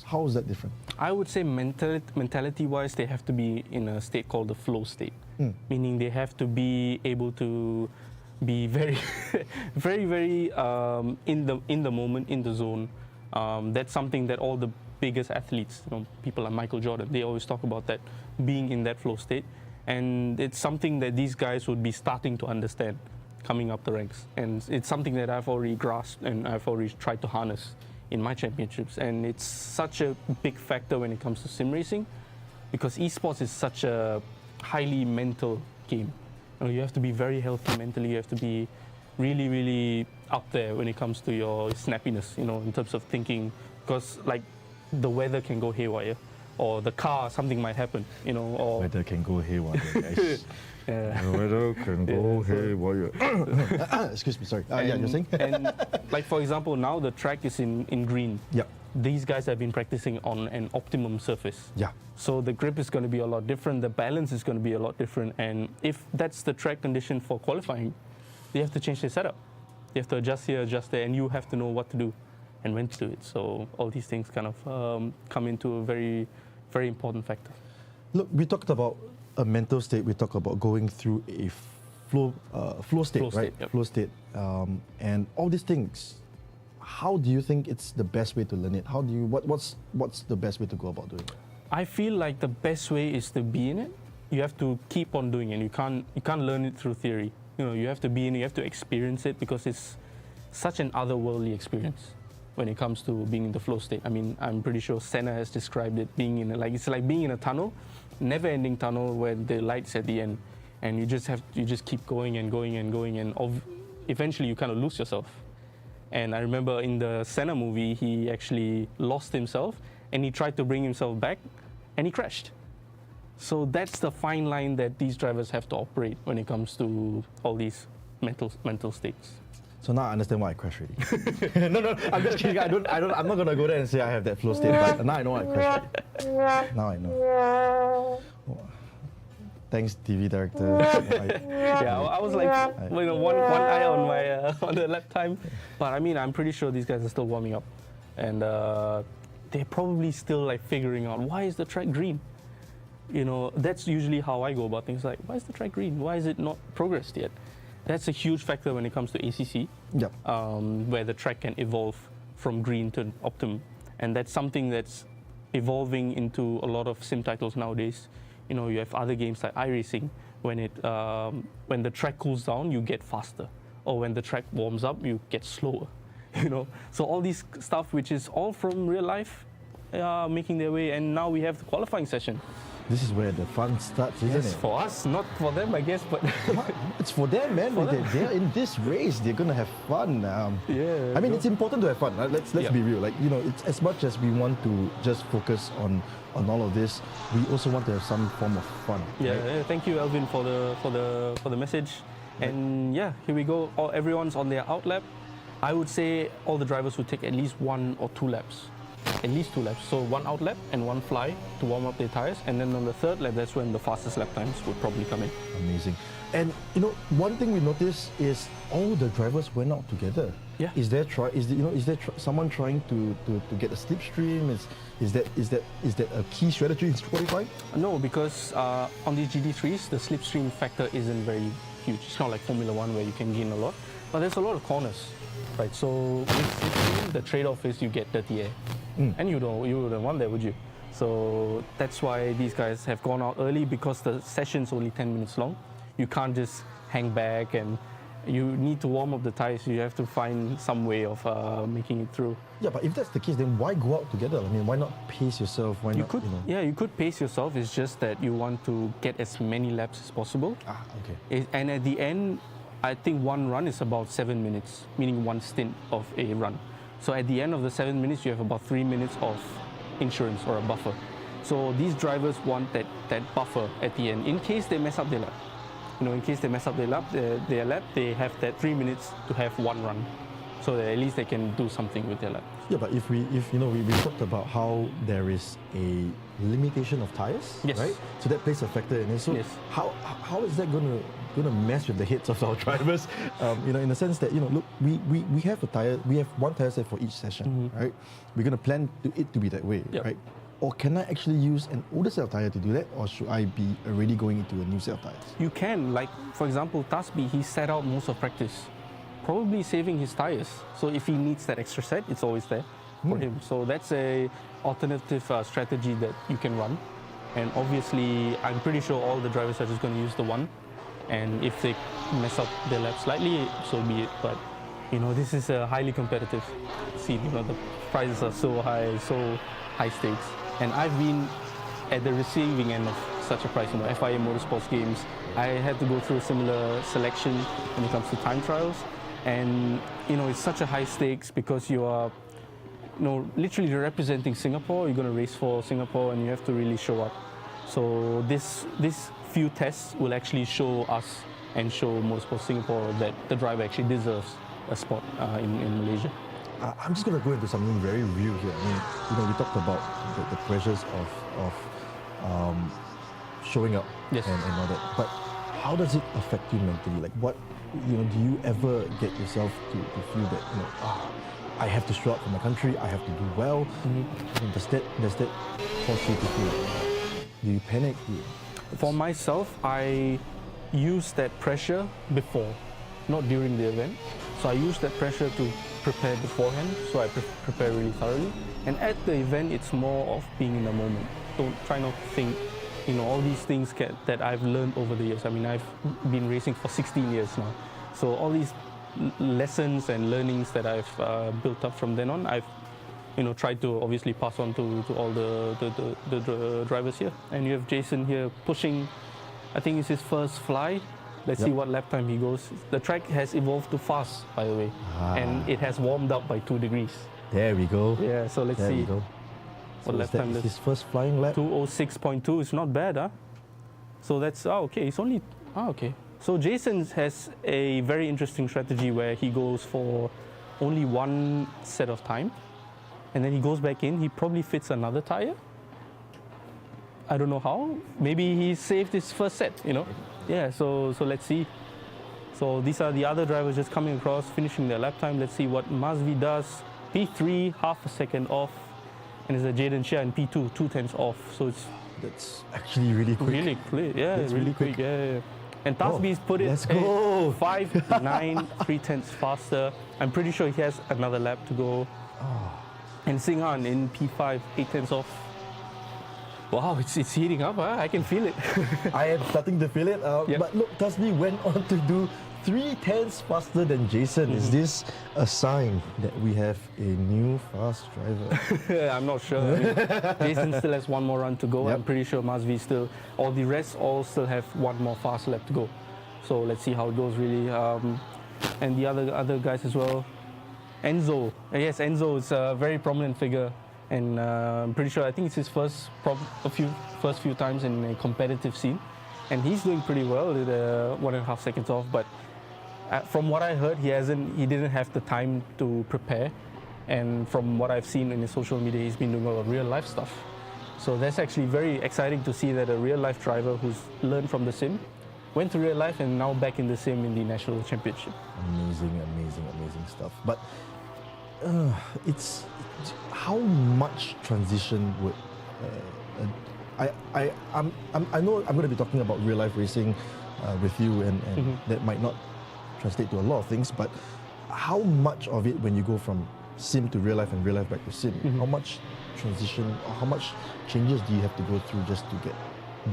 Speaker 1: How is that different?
Speaker 2: I would say mentality-wise, they have to be in a state called the flow state, meaning they have to be able to be very, very, very in the moment, in the zone. That's something that all the biggest athletes, people like Michael Jordan, they always talk about that, being in that flow state. And it's something that these guys would be starting to understand coming up the ranks. And it's something that I've already grasped and I've already tried to harness in my championships. And it's such a big factor when it comes to sim racing, because esports is such a highly mental game. You have to be very healthy mentally. You have to be really, really up there when it comes to your snappiness, in terms of thinking, because like the weather can go haywire. Or the car, something might happen, or
Speaker 1: Weather can go haywire, guys.
Speaker 2: yeah.
Speaker 1: The weather can go haywire. Excuse me, sorry. You're saying?
Speaker 2: And like for example, now the track is in green.
Speaker 1: Yeah.
Speaker 2: These guys have been practicing on an optimum surface.
Speaker 1: Yeah.
Speaker 2: So the grip is going to be a lot different. The balance is going to be a lot different. And if that's the track condition for qualifying, they have to change their setup. They have to adjust here, adjust there, and you have to know what to do and when to do it. So all these things kind of come into a very, very important factor.
Speaker 1: Look, we talked about a mental state. We talked about going through a flow state, right?
Speaker 2: State, yep.
Speaker 1: Flow state, and all these things. How do you think it's the best way to learn it? What's the best way to go about doing it?
Speaker 2: I feel like the best way is to be in it. You have to keep on doing it. You can't learn it through theory. You have to be in it. You have to experience it, because it's such an otherworldly experience. when it comes to being in the flow state. I mean, I'm pretty sure Senna has described it being in it's like being in a tunnel, never-ending tunnel where the light's at the end, and you just keep going and going and going, and eventually you kind of lose yourself. And I remember in the Senna movie, he actually lost himself, and he tried to bring himself back, and he crashed. So that's the fine line that these drivers have to operate when it comes to all these mental states.
Speaker 1: So now I understand why I crashed already. No, I'm just kidding. I'm not gonna go there and say I have that flow state, but now I know I crashed already. Now I know. Oh. Thanks, TV director.
Speaker 2: I was like, one eye on my on the lap time, but I mean, I'm pretty sure these guys are still warming up, and they're probably still like figuring out why is the track green. You know, that's usually how I go about things. Like, why is the track green? Why is it not progressed yet? That's a huge factor when it comes to ACC,
Speaker 1: Yep.
Speaker 2: Where the track can evolve from green to optimum, and that's something that's evolving into a lot of sim titles nowadays. You know, you have other games like iRacing. When the track cools down, you get faster, or when the track warms up, you get slower. You know, so all these stuff, which is all from real life, making their way, and now we have the qualifying session.
Speaker 1: This is where the fun starts, isn't it?
Speaker 2: For us, not for them, I guess, but
Speaker 1: It's for them, man. They're in this race. They're gonna have fun.
Speaker 2: Yeah.
Speaker 1: I mean, it's important to have fun. Let's
Speaker 2: Yeah.
Speaker 1: be real. Like, you know, it's as much as we want to just focus on all of this, we also want to have some form of fun.
Speaker 2: Yeah,
Speaker 1: right?
Speaker 2: yeah, thank you, Elvin, for the message. And yeah, here we go. Everyone's on their out lap. I would say all the drivers would take at least 1 or 2 laps. At least 2 laps. So 1 out lap and 1 fly to warm up their tires. And then on the 3rd lap, that's when the fastest lap times would probably come in.
Speaker 1: Amazing. And you know, one thing we noticed is all the drivers went out together.
Speaker 2: Yeah.
Speaker 1: Is there someone trying to get a slipstream? Is that a key strategy in qualifying?
Speaker 2: No, because on these GT3s, the slipstream factor isn't very huge. It's not like Formula 1 where you can gain a lot. But there's a lot of corners, right? So with slipstream, the trade-off is you get dirty air. And you wouldn't want that, would you? So that's why these guys have gone out early, because the session's only 10 minutes long. You can't just hang back, and you need to warm up the tires. You have to find some way of making it through.
Speaker 1: Yeah, but if that's the case, then why go out together? I mean, why not pace yourself? Why
Speaker 2: You
Speaker 1: not?
Speaker 2: could, you could pace yourself. It's just that you want to get as many laps as possible.
Speaker 1: Okay.
Speaker 2: And at the end, I think one run is about 7 minutes, meaning one stint of a run. So at the end of the 7 minutes, you have about 3 minutes of insurance or a buffer. So these drivers want that buffer at the end in case they mess up their lap. You know, in case they mess up their lap, they have that 3 minutes to have one run, so that at least they can do something with their lap.
Speaker 1: Yeah, but if we talked about how there is a limitation of tires,
Speaker 2: Yes.
Speaker 1: right? So that plays a factor in it. So
Speaker 2: Yes.
Speaker 1: how is that going to mess with the heads of our drivers? You know, in the sense that, you know, look, we have a tire, we have one tire set for each session, right? We're going to plan it to be that way,
Speaker 2: Yep.
Speaker 1: right? Or can I actually use an older set of tire to do that, or should I be already going into a new set of tires?
Speaker 2: You can, like for example, Tasby, he set out most of practice, probably saving his tires. So if he needs that extra set, it's always there for him. So that's a alternative strategy that you can run. And obviously, I'm pretty sure all the drivers are just going to use the one. And if they mess up their lap slightly, so be it. But you know, this is a highly competitive scene. You know, the prizes are so high stakes. And I've been at the receiving end of such a prize. You know, FIA Motorsports Games, I had to go through a similar selection when it comes to time trials. And you know, it's such a high stakes because you are, you know, literally representing Singapore. You're going to race for Singapore, and you have to really show up. So this few tests will actually show us and show Motorsport Singapore that the driver actually deserves a spot in Malaysia.
Speaker 1: I'm just going to go into something very real here. I mean, you know, we talked about the pressures of showing up
Speaker 2: Yes.
Speaker 1: and all that. But how does it affect you mentally? Like, what, you know, do you ever get yourself to feel that, you know, I have to show up for my country, I have to do well? And does that cause you to feel? Do you panic?
Speaker 2: For myself, I use that pressure before, not during the event. So I use that pressure to prepare beforehand, so I prepare really thoroughly. And at the event, it's more of being in the moment. Don't try not to think, you know, all these things that I've learned over the years. I mean, I've been racing for 16 years now. So all these lessons and learnings that I've built up from then on, I've tried to obviously pass on to all the drivers here. And you have Jason here pushing, I think it's his first fly. Let's see what lap time he goes. The track has evolved to fast, by the way, and it has warmed up by 2 degrees.
Speaker 1: There we go.
Speaker 2: Yeah, so let's see what lap time
Speaker 1: is his first flying lap.
Speaker 2: 2:06.2 is not bad, huh? So that's, okay, it's only, okay. So Jason has a very interesting strategy where he goes for only one set of time, and then he goes back in, he probably fits another tire. I don't know how. Maybe he saved his first set, Yeah, so let's see. So these are the other drivers just coming across, finishing their lap time. Let's see what Mazvi does. P3, half a second off. And it's a Jaden Shea in P2, 2/10 off. So
Speaker 1: that's actually really quick.
Speaker 2: Really quick, yeah,
Speaker 1: that's
Speaker 2: really quick. Yeah. And Tasbi's put it
Speaker 1: let's go.
Speaker 2: 5.9, 3/10 faster. I'm pretty sure he has another lap to go. And Singhan in P5, 8/10 off. Wow, it's heating up, huh? I can feel it.
Speaker 1: I am starting to feel it. But look, Tasbi went on to do 3/10 faster than Jason. Is this a sign that we have a new fast driver?
Speaker 2: I'm not sure. I mean, Jason still has one more run to go. I'm pretty sure Mazvi still, all the rest all still have one more fast lap to go. So let's see how it goes really. And the other guys as well. Enzo, yes, Enzo is a very prominent figure. And I'm pretty sure, I think it's his first few times in a competitive scene. And he's doing pretty well with 1.5 seconds off. But from what I heard, he didn't have the time to prepare. And from what I've seen in his social media, he's been doing a lot of real life stuff. So that's actually very exciting to see that a real life driver who's learned from the sim, went to real life and now back in the sim in the National Championship.
Speaker 1: Amazing stuff. But it's how much transition would I know I'm going to be talking about real life racing with you, and that might not translate to a lot of things, but how much of it, when you go from sim to real life and real life back to sim, how much transition or how much changes do you have to go through just to get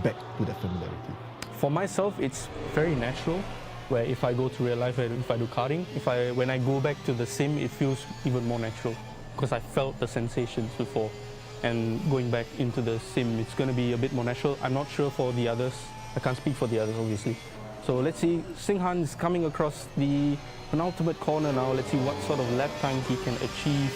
Speaker 1: back to that familiarity?
Speaker 2: For myself, it's very natural. Where if I go to real life, if I do karting, when I go back to the sim, it feels even more natural because I felt the sensations before. And going back into the sim, it's going to be a bit more natural. I'm not sure for the others. I can't speak for the others, obviously. So let's see. Singhan is coming across the penultimate corner now. Let's see what sort of lap time he can achieve.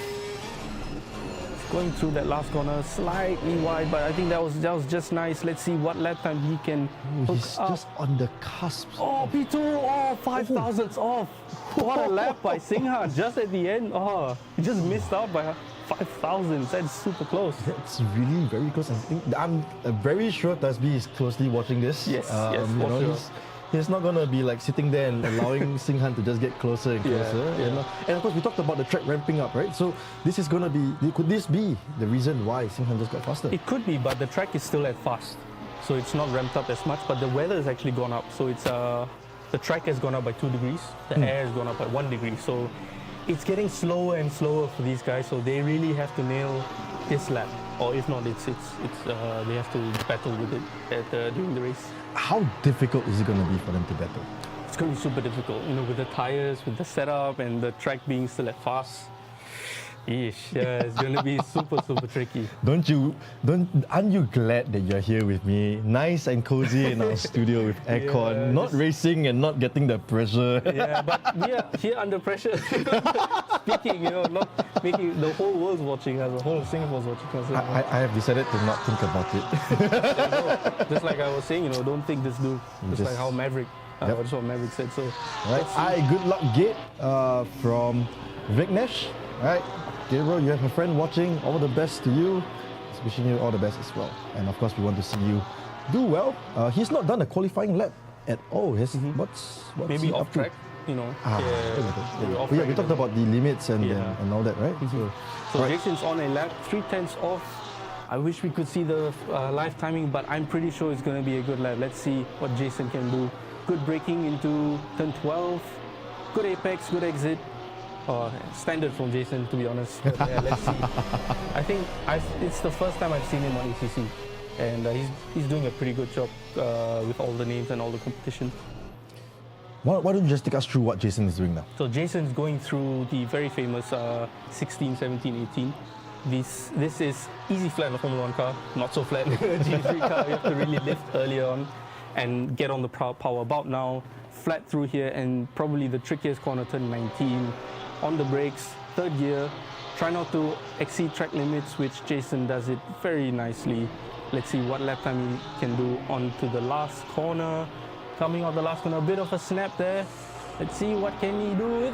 Speaker 2: Going through that last corner, slightly wide, but I think that was just nice. Let's see what lap time he can hook
Speaker 1: He's
Speaker 2: up.
Speaker 1: just on the cusp.
Speaker 2: Oh, P2, 5 thousandths off. What a lap by Singhan just at the end. Oh, he just missed out by 5 thousandths. That's super close.
Speaker 1: That's really very close. I'm very sure Tasbi is closely watching this.
Speaker 2: Yes, for sure.
Speaker 1: He's not going to be like sitting there and allowing Singhan to just get closer and closer. And of course, we talked about the track ramping up, right? So this is going to be, could this be the reason why Singhan just got faster?
Speaker 2: It could be, but the track is still at fast. So it's not ramped up as much, but the weather has actually gone up. So it's the track has gone up by 2 degrees. The air has gone up by 1 degree. So it's getting slower and slower for these guys. So they really have to nail this lap. Or if not, they have to battle with it during the race.
Speaker 1: How difficult is it going to be for them to battle?
Speaker 2: It's going to be super difficult, with the tires, with the setup, and the track being still at fast. Yeah, it's going to be super tricky.
Speaker 1: Aren't you glad that you're here with me? Nice and cozy in our studio with aircon, not racing and not getting the pressure.
Speaker 2: Yeah, but we are here under pressure. Speaking, not making the whole world's watching us, the whole of Singapore's watching us.
Speaker 1: I have decided to not think about it.
Speaker 2: Just like I was saying, don't think this dude. Just like how Maverick, that's what Maverick said. So,
Speaker 1: right. Good luck, Gate, from Vignesh. All right. Gabriel, you have a friend watching. All the best to you. Just wishing you all the best as well. And of course, we want to see you do well. He's not done a qualifying lap at all. What's
Speaker 2: maybe off track?
Speaker 1: We talked about the limits and all that, right?
Speaker 2: So Jason's on a lap, 3/10 off. I wish we could see the live timing, but I'm pretty sure it's going to be a good lap. Let's see what Jason can do. Good braking into turn 12. Good apex, good exit. Standard from Jason, to be honest. But, let's see. I think it's the first time I've seen him on ACC, and he's doing a pretty good job with all the names and all the competition.
Speaker 1: Why don't you just take us through what Jason is doing now?
Speaker 2: So Jason's going through the very famous 16, 17, 18. This is easy flat in a Formula 1 car, not so flat in a GT3 car. You have to really lift early on and get on the power about now. Flat through here, and probably the trickiest corner, turn 19. On the brakes, third gear. Try not to exceed track limits, which Jason does it very nicely. Let's see what lap time he can do onto the last corner. Coming out the last corner, a bit of a snap there. Let's see what can he do. It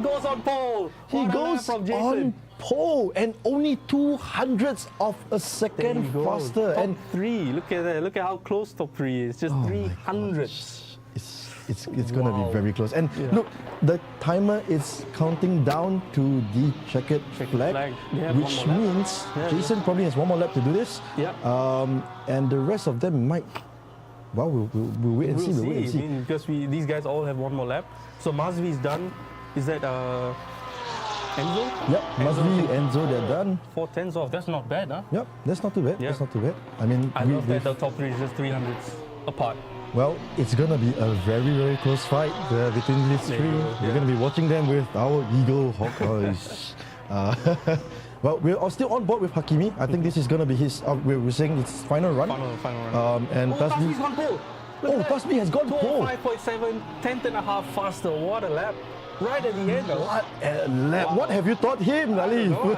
Speaker 2: goes on pole.
Speaker 1: He
Speaker 2: What a lap
Speaker 1: goes
Speaker 2: from Jason.
Speaker 1: on pole and only 200ths of a
Speaker 2: There
Speaker 1: second
Speaker 2: you go.
Speaker 1: faster.
Speaker 2: Top
Speaker 1: And
Speaker 2: three. Look at that. Look at how close top three is. Just
Speaker 1: oh my
Speaker 2: 300.
Speaker 1: gosh. It's gonna
Speaker 2: Wow.
Speaker 1: be very close. And
Speaker 2: Yeah.
Speaker 1: look, the timer is counting down to the checkered flag,
Speaker 2: flag. They have
Speaker 1: which
Speaker 2: one more lap.
Speaker 1: means
Speaker 2: Yeah,
Speaker 1: Jason probably has one more lap to do this.
Speaker 2: Yeah.
Speaker 1: And the rest of them might. Well, we'll wait and see. We'll wait and
Speaker 2: I
Speaker 1: see.
Speaker 2: mean, because these guys all have one more lap. So Mazvi's done. Is that Enzo?
Speaker 1: Yep, Mazvi, Enzo, they're done.
Speaker 2: 4 tenths off. That's not bad, huh?
Speaker 1: Yep, that's not too bad.
Speaker 2: Yeah.
Speaker 1: That's not too bad. I mean,
Speaker 2: I love that the top three is just 300s apart.
Speaker 1: well, it's gonna be a very close fight between these
Speaker 2: There
Speaker 1: three.
Speaker 2: you go,
Speaker 1: We're
Speaker 2: yeah.
Speaker 1: gonna be watching them with our Eagle Hawkeyes. Well, we're all still on board with Hakimi. I think this is gonna be his. We're saying it's final run.
Speaker 2: Final run.
Speaker 1: And
Speaker 2: Tasbi's
Speaker 1: Tasbi.
Speaker 2: gone pole.
Speaker 1: Oh, Tasbi has gone pole.
Speaker 2: 5.7, 10th and a half faster. What a lap. Right at the end, though.
Speaker 1: What a lap!
Speaker 2: Wow.
Speaker 1: What have you taught him, Ali?
Speaker 2: No,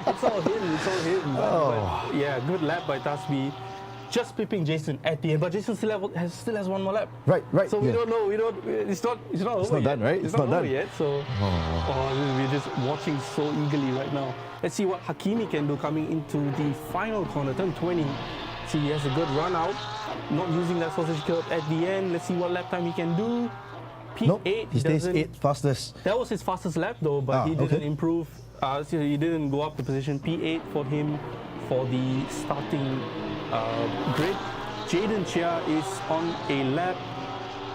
Speaker 2: it's all him. It's all him. But yeah, good lap by Tasbi. Just pipping Jason at the end, but Jason still has one more lap.
Speaker 1: Right.
Speaker 2: So we
Speaker 1: yeah.
Speaker 2: don't know. It's not over
Speaker 1: not
Speaker 2: yet.
Speaker 1: done, right?
Speaker 2: It's
Speaker 1: It's
Speaker 2: not
Speaker 1: not
Speaker 2: over
Speaker 1: done.
Speaker 2: yet. So we're just watching so eagerly right now. Let's see what Hakimi can do coming into the final corner, turn 20. See, he has a good run out, not using that sausage curve at the end. Let's see what lap time he can do. P8.
Speaker 1: Nope, he stays
Speaker 2: doesn't-
Speaker 1: 8th fastest.
Speaker 2: That was his fastest lap though, but he didn't
Speaker 1: okay.
Speaker 2: improve. So he didn't go up the position. P8 for him for the starting grid. Jaden Chia is on a lap.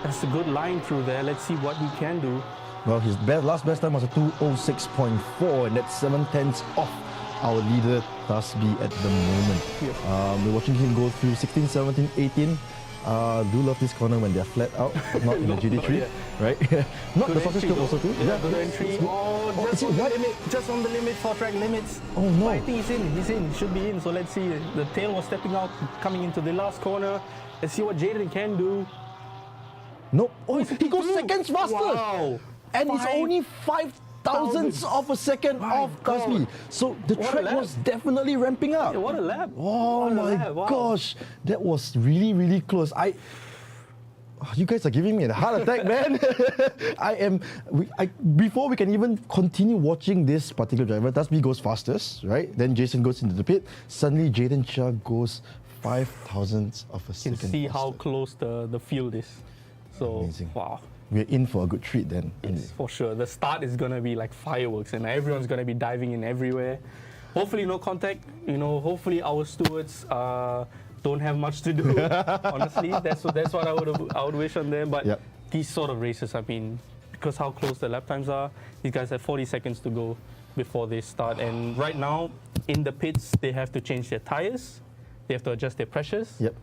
Speaker 2: That's a good line through there. Let's see what he can do.
Speaker 1: Well, his last best time was a 2:06.4, and that's 7 tenths off our leader Tasbi at the moment.
Speaker 2: Yep.
Speaker 1: We're watching him go through 16, 17, 18. Do love this corner when they're flat out, not in the GT3,
Speaker 2: yet.
Speaker 1: right? Not
Speaker 2: Good
Speaker 1: the sausage
Speaker 2: entry
Speaker 1: curve
Speaker 2: though.
Speaker 1: also too.
Speaker 2: Yeah, good entry.
Speaker 1: it's good.
Speaker 2: Oh,
Speaker 1: is
Speaker 2: just
Speaker 1: it
Speaker 2: on the
Speaker 1: right?
Speaker 2: limit. Just on the limit for track limits.
Speaker 1: Oh no!
Speaker 2: But I think he's in. He's in. He should be in. So let's see. The tail was stepping out, coming into the last corner. Let's see what Jaden can do.
Speaker 1: Nope. Oh, he goes seconds faster.
Speaker 2: Wow.
Speaker 1: And it's
Speaker 2: Five
Speaker 1: only 5,000ths of a second
Speaker 2: My
Speaker 1: off Tasbi.
Speaker 2: God.
Speaker 1: So the
Speaker 2: What a
Speaker 1: track
Speaker 2: lap.
Speaker 1: was definitely ramping up.
Speaker 2: Yeah, what a lap.
Speaker 1: Oh
Speaker 2: What a
Speaker 1: my
Speaker 2: lap. Wow.
Speaker 1: gosh, that was really close. You guys are giving me a heart attack, man. Before we can even continue watching this particular driver, Tasbi goes fastest, right? Then Jason goes into the pit. Suddenly, Jaden Chia goes 5,000ths of a
Speaker 2: You
Speaker 1: second
Speaker 2: can see how
Speaker 1: faster.
Speaker 2: close the field is. So,
Speaker 1: Amazing.
Speaker 2: wow.
Speaker 1: We're in for a good treat then.
Speaker 2: For sure. The start is going to be like fireworks and everyone's going to be diving in everywhere. Hopefully no contact. Hopefully our stewards don't have much to do. Honestly, that's what I would wish on them. But
Speaker 1: Yep.
Speaker 2: these sort of races, I mean, because how close the lap times are, these guys have 40 seconds to go before they start. And right now, in the pits, they have to change their tires. They have to adjust their pressures.
Speaker 1: Yep.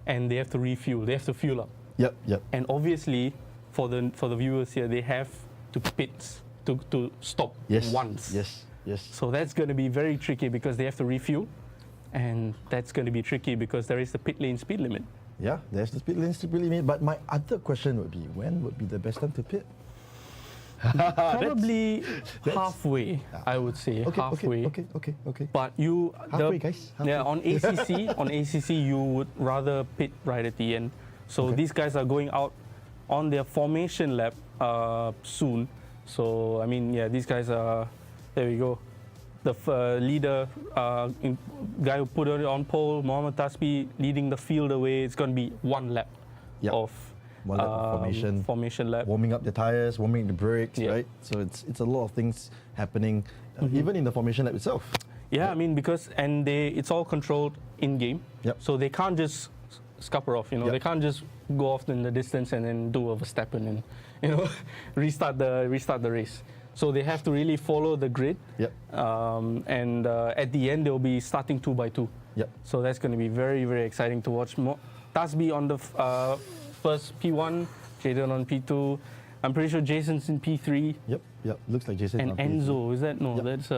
Speaker 2: And they have to refuel. They have to fuel up.
Speaker 1: Yep.
Speaker 2: And obviously, for the viewers here, they have to pit to stop
Speaker 1: Yes.
Speaker 2: once.
Speaker 1: Yes.
Speaker 2: So that's going to be very tricky because they have to refuel, and that's going to be tricky because there is the pit lane speed limit.
Speaker 1: Yeah, there's the speed limit. But my other question would be, when would be the best time to pit?
Speaker 2: Probably halfway, I would say. Halfway.
Speaker 1: Okay.
Speaker 2: But you,
Speaker 1: Halfway, guys. Halfway.
Speaker 2: Yeah, on ACC, you would rather pit right at the end. So these guys are going out on their formation lap soon. So I mean, yeah, these guys are. There we go. The leader, guy who put it on pole, Mohamed Tasbi, leading the field away. It's going to be one lap of
Speaker 1: One lap of
Speaker 2: formation lap.
Speaker 1: warming up the tires, warming the brakes,
Speaker 2: Yeah.
Speaker 1: right? So it's a lot of things happening, even in the formation lap itself.
Speaker 2: Yeah, I mean it's all controlled in game.
Speaker 1: Yep.
Speaker 2: So they can't just scupper off.
Speaker 1: Yep.
Speaker 2: They can't just go off in the distance and then do a Verstappen and restart the race. So they have to really follow the grid.
Speaker 1: Yep.
Speaker 2: And at the end they'll be starting 2 by 2.
Speaker 1: Yep.
Speaker 2: So that's going to be very exciting to watch. Tasbi on the first P1, Jaden on P2. I'm pretty sure Jason's in P3.
Speaker 1: Yep. Looks like Jason.
Speaker 2: And
Speaker 1: on P3.
Speaker 2: Enzo, is that? No,
Speaker 1: Yep.
Speaker 2: that's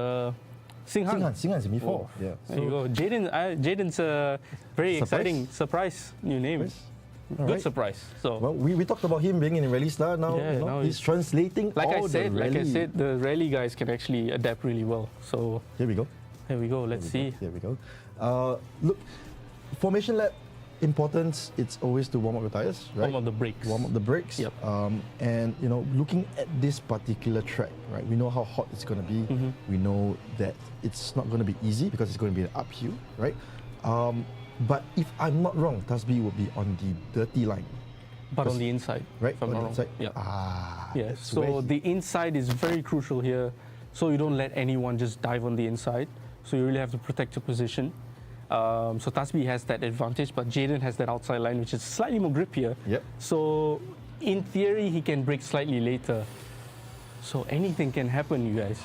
Speaker 2: Singhan.
Speaker 1: Singhan's in P4.
Speaker 2: Oh,
Speaker 1: Yeah.
Speaker 2: There you go. Jaden's a very
Speaker 1: Surprise.
Speaker 2: exciting surprise new name.
Speaker 1: Yes.
Speaker 2: Good
Speaker 1: Alright.
Speaker 2: surprise. So
Speaker 1: Well, we talked about him being in Rally Star. Now,
Speaker 2: Yeah, now
Speaker 1: he's translating
Speaker 2: like
Speaker 1: all
Speaker 2: I said,
Speaker 1: the rally.
Speaker 2: the rally guys can actually adapt really well. So
Speaker 1: Here we go.
Speaker 2: here we go. Let's see.
Speaker 1: Here we go. Look, formation lap importance. It's always to warm up your tires, right?
Speaker 2: Warm up the brakes.
Speaker 1: Warm up the brakes.
Speaker 2: Yep.
Speaker 1: And looking at this particular track, right? We know how hot it's going to be.
Speaker 2: Mm-hmm.
Speaker 1: We know that it's not going to be easy because it's going to be an uphill, right? But if I'm not wrong, Tasbi will be on the dirty line,
Speaker 2: But on the inside,
Speaker 1: right?
Speaker 2: If I'm
Speaker 1: On
Speaker 2: not
Speaker 1: the
Speaker 2: wrong.
Speaker 1: inside.
Speaker 2: Yeah. Yeah.
Speaker 1: That's where
Speaker 2: So
Speaker 1: he-
Speaker 2: the inside is very crucial here. So you don't let anyone just dive on the inside. So you really have to protect your position. So Tasbi has that advantage, but Jaden has that outside line, which is slightly more grippier.
Speaker 1: Yep.
Speaker 2: So in theory, he can brake slightly later. So anything can happen, you guys.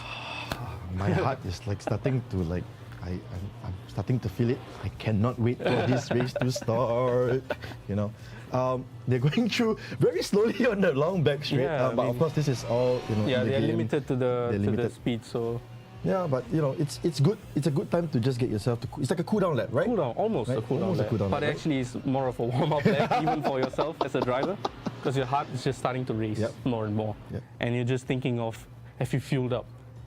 Speaker 1: My heart is like starting to like, I'm starting to feel it. I cannot wait for this race to start. They're going through very slowly on the long back straight.
Speaker 2: Yeah, I
Speaker 1: but of
Speaker 2: mean-
Speaker 1: course, this is all in
Speaker 2: Yeah,
Speaker 1: the
Speaker 2: they're
Speaker 1: game.
Speaker 2: limited to
Speaker 1: They're
Speaker 2: the
Speaker 1: limited.
Speaker 2: speed. So
Speaker 1: Yeah, but it's good. It's a good time to just get yourself to. It's like a cool down lap, right?
Speaker 2: cool down, almost
Speaker 1: Right,
Speaker 2: a cool down
Speaker 1: almost a
Speaker 2: lap.
Speaker 1: cool down
Speaker 2: But
Speaker 1: lap, right?
Speaker 2: actually, it's more of a warm up lap, even for yourself as a driver, because your heart is just starting to race
Speaker 1: Yep.
Speaker 2: more and more,
Speaker 1: Yep.
Speaker 2: and you're just thinking of, have you fueled up?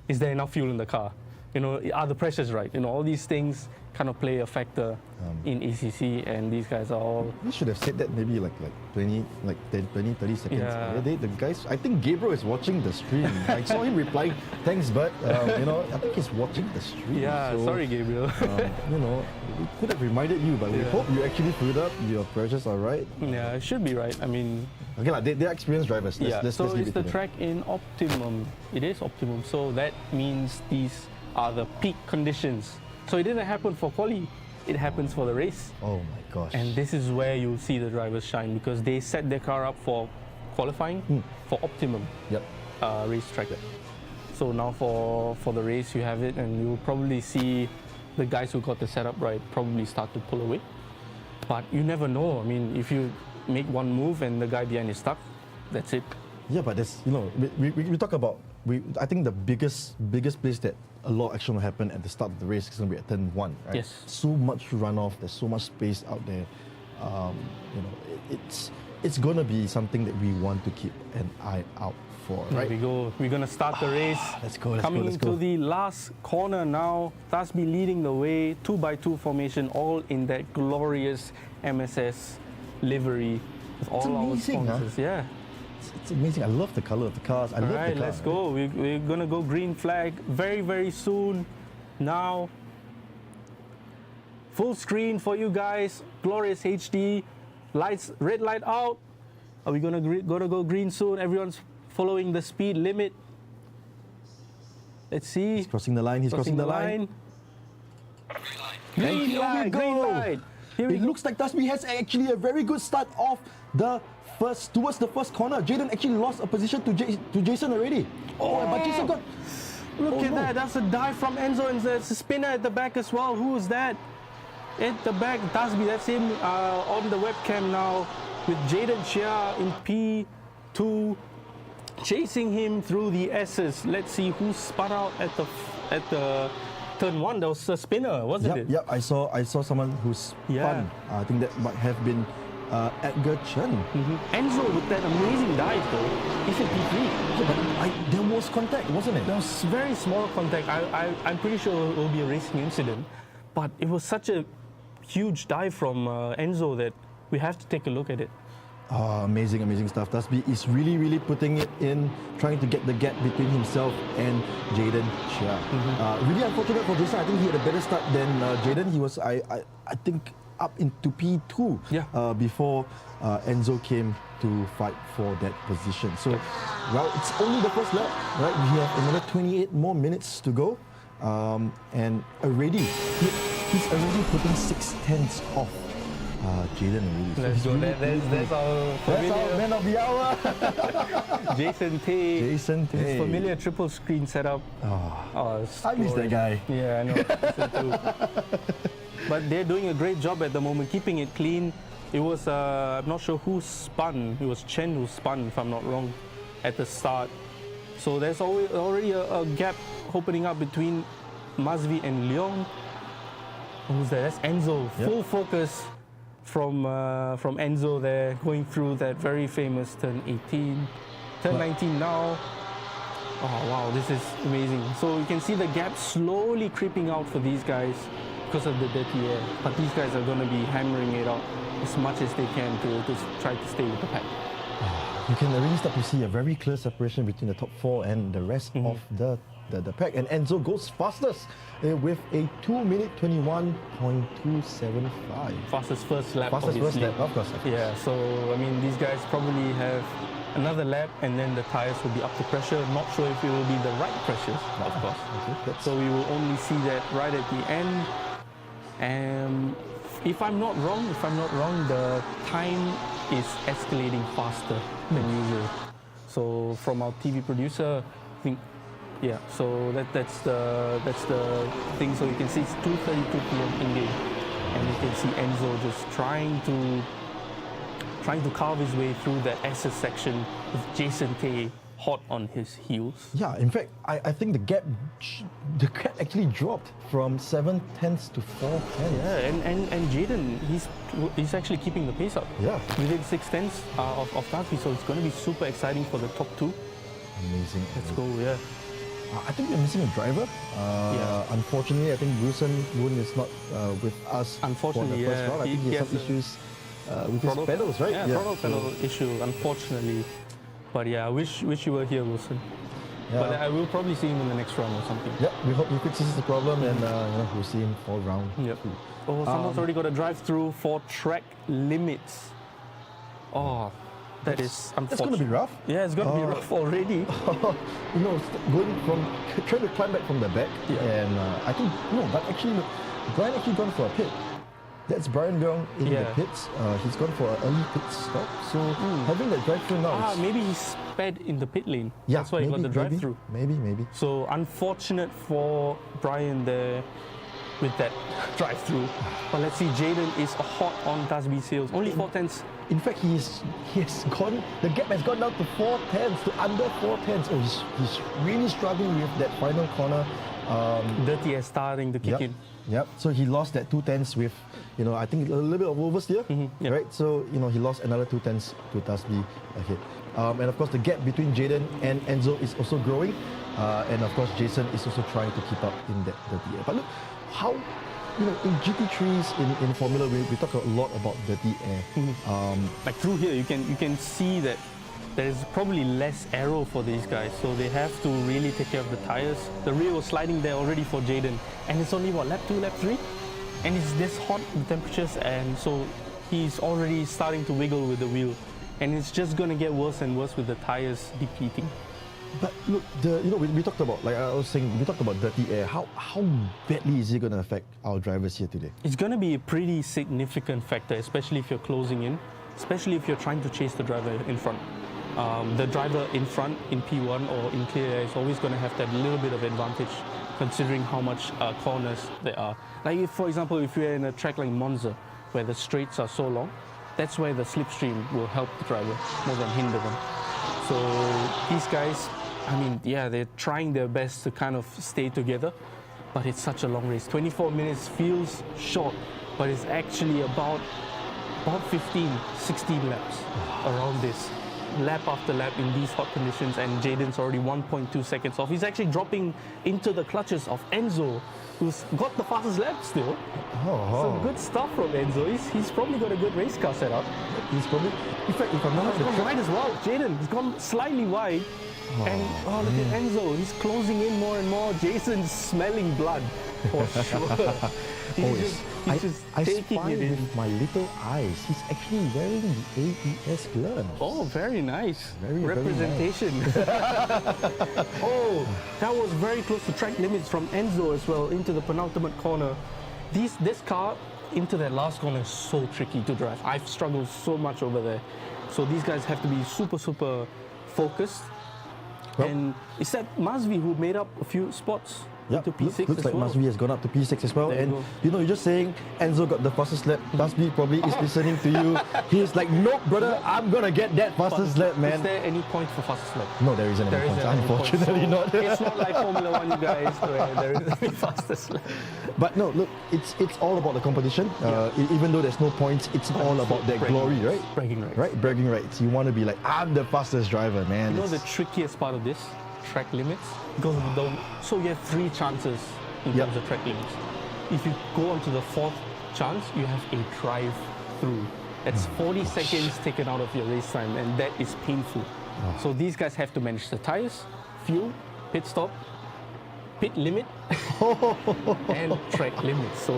Speaker 2: Is there enough fuel in the car? Are the pressures right? All these things kind of play a factor in ACC, and these guys are all.
Speaker 1: We should have said that maybe like 20, 30 seconds.
Speaker 2: Yeah.
Speaker 1: earlier. The guys, I think Gabriel is watching the stream. I saw him replying, "Thanks, bud." I think he's watching the stream.
Speaker 2: Yeah,
Speaker 1: so,
Speaker 2: sorry, Gabriel.
Speaker 1: We could have reminded you, but we
Speaker 2: Yeah.
Speaker 1: hope you actually filled up. Your pressures are right.
Speaker 2: Yeah, it should be right. I mean,
Speaker 1: Okay, they're experienced drivers. Let's
Speaker 2: so
Speaker 1: leave
Speaker 2: it's
Speaker 1: it to
Speaker 2: the
Speaker 1: them.
Speaker 2: track in optimum. It is optimum. So that means these are the peak conditions. So it didn't happen for quali. It happens for the race.
Speaker 1: Oh my gosh.
Speaker 2: And this is where you'll see the drivers shine, because they set their car up for qualifying for optimum
Speaker 1: Yep.
Speaker 2: racetrack. So now for the race you have it, and you'll probably see the guys who got the setup right probably start to pull away. But you never know. I mean, if you make one move and the guy behind is stuck, that's it.
Speaker 1: Yeah, but there's we talk about I think the biggest place that a lot of action will happen at the start of the race is going to be at turn 1, right?
Speaker 2: Yes.
Speaker 1: So much runoff. There's so much space out there. It's going to be something that we want to keep an eye out for,
Speaker 2: There
Speaker 1: right?
Speaker 2: we go. We're gonna start the race.
Speaker 1: Let's go.
Speaker 2: Coming
Speaker 1: let's
Speaker 2: into
Speaker 1: go.
Speaker 2: the last corner now. Tasbi leading the way, 2x2 formation, all in that glorious MSS livery with all our
Speaker 1: amazing, huh?
Speaker 2: sponsors. Yeah.
Speaker 1: It's amazing. I love the color of the cars. I
Speaker 2: All
Speaker 1: love the
Speaker 2: right,
Speaker 1: car.
Speaker 2: let's go. We're gonna go green flag very, very soon. Now, full screen for you guys. Glorious HD. Lights, red light out. Are we gonna go green soon? Everyone's following the speed limit. Let's see.
Speaker 1: He's crossing the line. He's crossing the line.
Speaker 2: Green
Speaker 1: here we
Speaker 2: light, green
Speaker 1: go.
Speaker 2: light. Here we
Speaker 1: It
Speaker 2: go.
Speaker 1: looks like Tasbi has actually a very good start off towards the first corner. Jaden actually lost a position to Jason already. Oh, but Jason got.
Speaker 2: Look
Speaker 1: Oh,
Speaker 2: at
Speaker 1: no.
Speaker 2: that. That's a dive from Enzo, and there's a spinner at the back as well. Who is that? At the back, Tasbi. That's him on the webcam now with Jaden Chia in P2, chasing him through the S's. Let's see who spun out at the turn 1. That was a spinner, wasn't it?
Speaker 1: Yep. I saw someone who's
Speaker 2: Yeah.
Speaker 1: spun. I think that might have been Edgar Chen.
Speaker 2: Enzo with that amazing dive though. He's in P3.
Speaker 1: Yeah, but there was contact, wasn't it?
Speaker 2: There was very small contact. I'm pretty sure it will be a racing incident, but it was such a huge dive from Enzo that we have to take a look at it.
Speaker 1: Amazing stuff. Tasbi is really putting it in, trying to get the gap between himself and Jaden Chia. Really unfortunate for Jason. I think he had a better start than Jaden. He was, I think, up into P2 before Enzo came to fight for that position. So, well, it's only the first lap, right? We have another 28 more minutes to go, and already he's already putting 6/10 off Jaden already.
Speaker 2: Let's
Speaker 1: So
Speaker 2: go.
Speaker 1: he's really
Speaker 2: That's our
Speaker 1: That's our
Speaker 2: familiar
Speaker 1: man of the hour.
Speaker 2: Jason Tay.
Speaker 1: Jason
Speaker 2: His
Speaker 1: Tay.
Speaker 2: familiar triple screen setup. It's
Speaker 1: I miss that
Speaker 2: glorious.
Speaker 1: guy.
Speaker 2: Yeah, I know. Me too. But they're doing a great job at the moment, keeping it clean. It was, I'm not sure who spun. It was Chen who spun, if I'm not wrong, at the start. So there's already a gap opening up between Mazvi and Leong. Who's there? That's Enzo.
Speaker 1: Yep.
Speaker 2: Full focus from Enzo there, going through that very famous turn 18. Turn 19 now. Oh wow, this is amazing. So you can see the gap slowly creeping out for these guys because of the dirty air. But these guys are going to be hammering it out as much as they can to try to stay with the pack.
Speaker 1: You can already start to see a very clear separation between the top 4 and the rest of the pack. And Enzo goes fastest with a 2 minute 21.275.
Speaker 2: Fastest first lap,
Speaker 1: Fastest first
Speaker 2: obviously.
Speaker 1: lap, of course.
Speaker 2: Yeah, so I mean, these guys probably have another lap and then the tires will be up to pressure. Not sure if it will be the right pressures, of course.
Speaker 1: Okay,
Speaker 2: So we will only see that right at the end. And if I'm not wrong, the time is escalating faster than usual. So from our TV producer, I think, yeah. So that's the thing. So you can see it's 2:32 p.m. in game, and you can see Enzo just trying to carve his way through that SS section with Jason Tay hot on his heels.
Speaker 1: Yeah, in fact, I think the gap actually dropped from 7 tenths to 4 tenths.
Speaker 2: Yeah, and Jaden, he's actually keeping the pace up.
Speaker 1: Yeah.
Speaker 2: Within 6 tenths of Tafi, so it's going to be super exciting for the top 2.
Speaker 1: Amazing.
Speaker 2: Let's go, yeah.
Speaker 1: I think we're missing a driver. Unfortunately, I think Wilson Moon is not with us
Speaker 2: Unfortunately,
Speaker 1: for the first
Speaker 2: yeah.
Speaker 1: round. I think he has some issues with his pedals, right?
Speaker 2: Yeah, throttle pedal issue, unfortunately. But yeah, I wish you were here, Wilson.
Speaker 1: Yeah.
Speaker 2: But I will probably see him in the next round or something.
Speaker 1: Yeah, we hope he fixes the problem and we'll see him for round 2.
Speaker 2: Oh, someone's already got a drive-through for track limits. Oh, that is unfortunate.
Speaker 1: It's going to be rough.
Speaker 2: Yeah, it's going to be rough already.
Speaker 1: Trying to climb back from the back.
Speaker 2: Yeah.
Speaker 1: And I think, but actually, look, Brian actually gone for a pit. That's Brian Leong in the pits. He's gone for an early pit stop. So having that drive-through now.
Speaker 2: Maybe he sped in the pit lane.
Speaker 1: Yeah,
Speaker 2: that's why he got the drive-through.
Speaker 1: Maybe.
Speaker 2: So unfortunate for Brian there with that drive-through. But let's see, Jaden is hot on Tasby sales. Only 4 tenths.
Speaker 1: In fact, the gap has gone down to 4 tenths, to under 4 tenths. Oh, he's really struggling with that final corner.
Speaker 2: Dirty air starting to kick in.
Speaker 1: Yep. So he lost that 2 tenths with, I think a little bit of oversteer, right? So, he lost another 2 tenths to Tasby ahead. And of course, the gap between Jaden and Enzo is also growing. And of course, Jason is also trying to keep up in that dirty air. But look, how, in GT3s, in Formula, we talk a lot about dirty air.
Speaker 2: Like through here, you can see that there's probably less aero for these guys, so they have to really take care of the tires. The rear was sliding there already for Jaden, and it's only lap 2, lap 3, and it's this hot, the temperatures, and so he's already starting to wiggle with the wheel, and it's just going to get worse and worse with the tires depleting.
Speaker 1: But look, we talked about, like I was saying, we talked about dirty air. How badly is it going to affect our drivers here today?
Speaker 2: It's going to be a pretty significant factor, especially if you're closing in, especially if you're trying to chase the driver in front. The driver in front in P1 or in clear air is always going to have that little bit of advantage, considering how much corners there are. Like for example, if you're in a track like Monza, where the straights are so long, that's where the slipstream will help the driver more than hinder them. So these guys, they're trying their best to kind of stay together, but it's such a long race. 24 minutes feels short, but it's actually about 15, 16 laps around this. Lap after lap in these hot conditions, and Jaden's already 1.2 seconds off. He's actually dropping into the clutches of Enzo, who's got the fastest lap still. Some good stuff from Enzo. He's probably got a good race car set up.
Speaker 1: He's probably, in fact, if I'm not
Speaker 2: He's gone wide as well. Jaden has gone slightly wide. And look at Enzo. He's closing in more and more. Jason's smelling blood for sure. He's just taking
Speaker 1: spy
Speaker 2: it in.
Speaker 1: with my little eyes. He's actually wearing the AES gloves.
Speaker 2: Oh, very nice.
Speaker 1: Very
Speaker 2: representation. Oh, that was very close to track limits from Enzo as well, into the penultimate corner. This car into that last corner is so tricky to drive. I've struggled so much over there. So these guys have to be super, super focused.
Speaker 1: Well,
Speaker 2: and it's that Mazvi who made up a few spots
Speaker 1: Yep.
Speaker 2: into P6
Speaker 1: Looks
Speaker 2: as
Speaker 1: like
Speaker 2: well.
Speaker 1: Masvi has gone up to P6 as well.
Speaker 2: There you
Speaker 1: And
Speaker 2: go.
Speaker 1: you know, you're just saying Enzo got the fastest lap. Dasby probably is listening to you. He's like, nope, brother, I'm gonna get that fastest lap,
Speaker 2: Is
Speaker 1: man.
Speaker 2: there any point for fastest lap?
Speaker 1: No, there isn't
Speaker 2: There
Speaker 1: any points.
Speaker 2: isn't any point.
Speaker 1: Unfortunately,
Speaker 2: So
Speaker 1: not.
Speaker 2: It's not like Formula One, you guys, where there is any fastest lap.
Speaker 1: But no, look, it's all about the competition. Even though there's no points, it's all about that
Speaker 2: bragging
Speaker 1: glory,
Speaker 2: rights.
Speaker 1: right?
Speaker 2: Bragging rights.
Speaker 1: Right, bragging rights. You want to be like, I'm the fastest driver, man.
Speaker 2: You know the
Speaker 1: It's-
Speaker 2: trickiest part of this? Track limits. Because so you have 3 chances in
Speaker 1: Yep.
Speaker 2: terms of track limits. If you go on to the 4th chance, you have a drive through. That's 40 seconds taken out of your race time, and that is painful. So these guys have to manage the tires, fuel, pit stop, pit limit, and track limits. So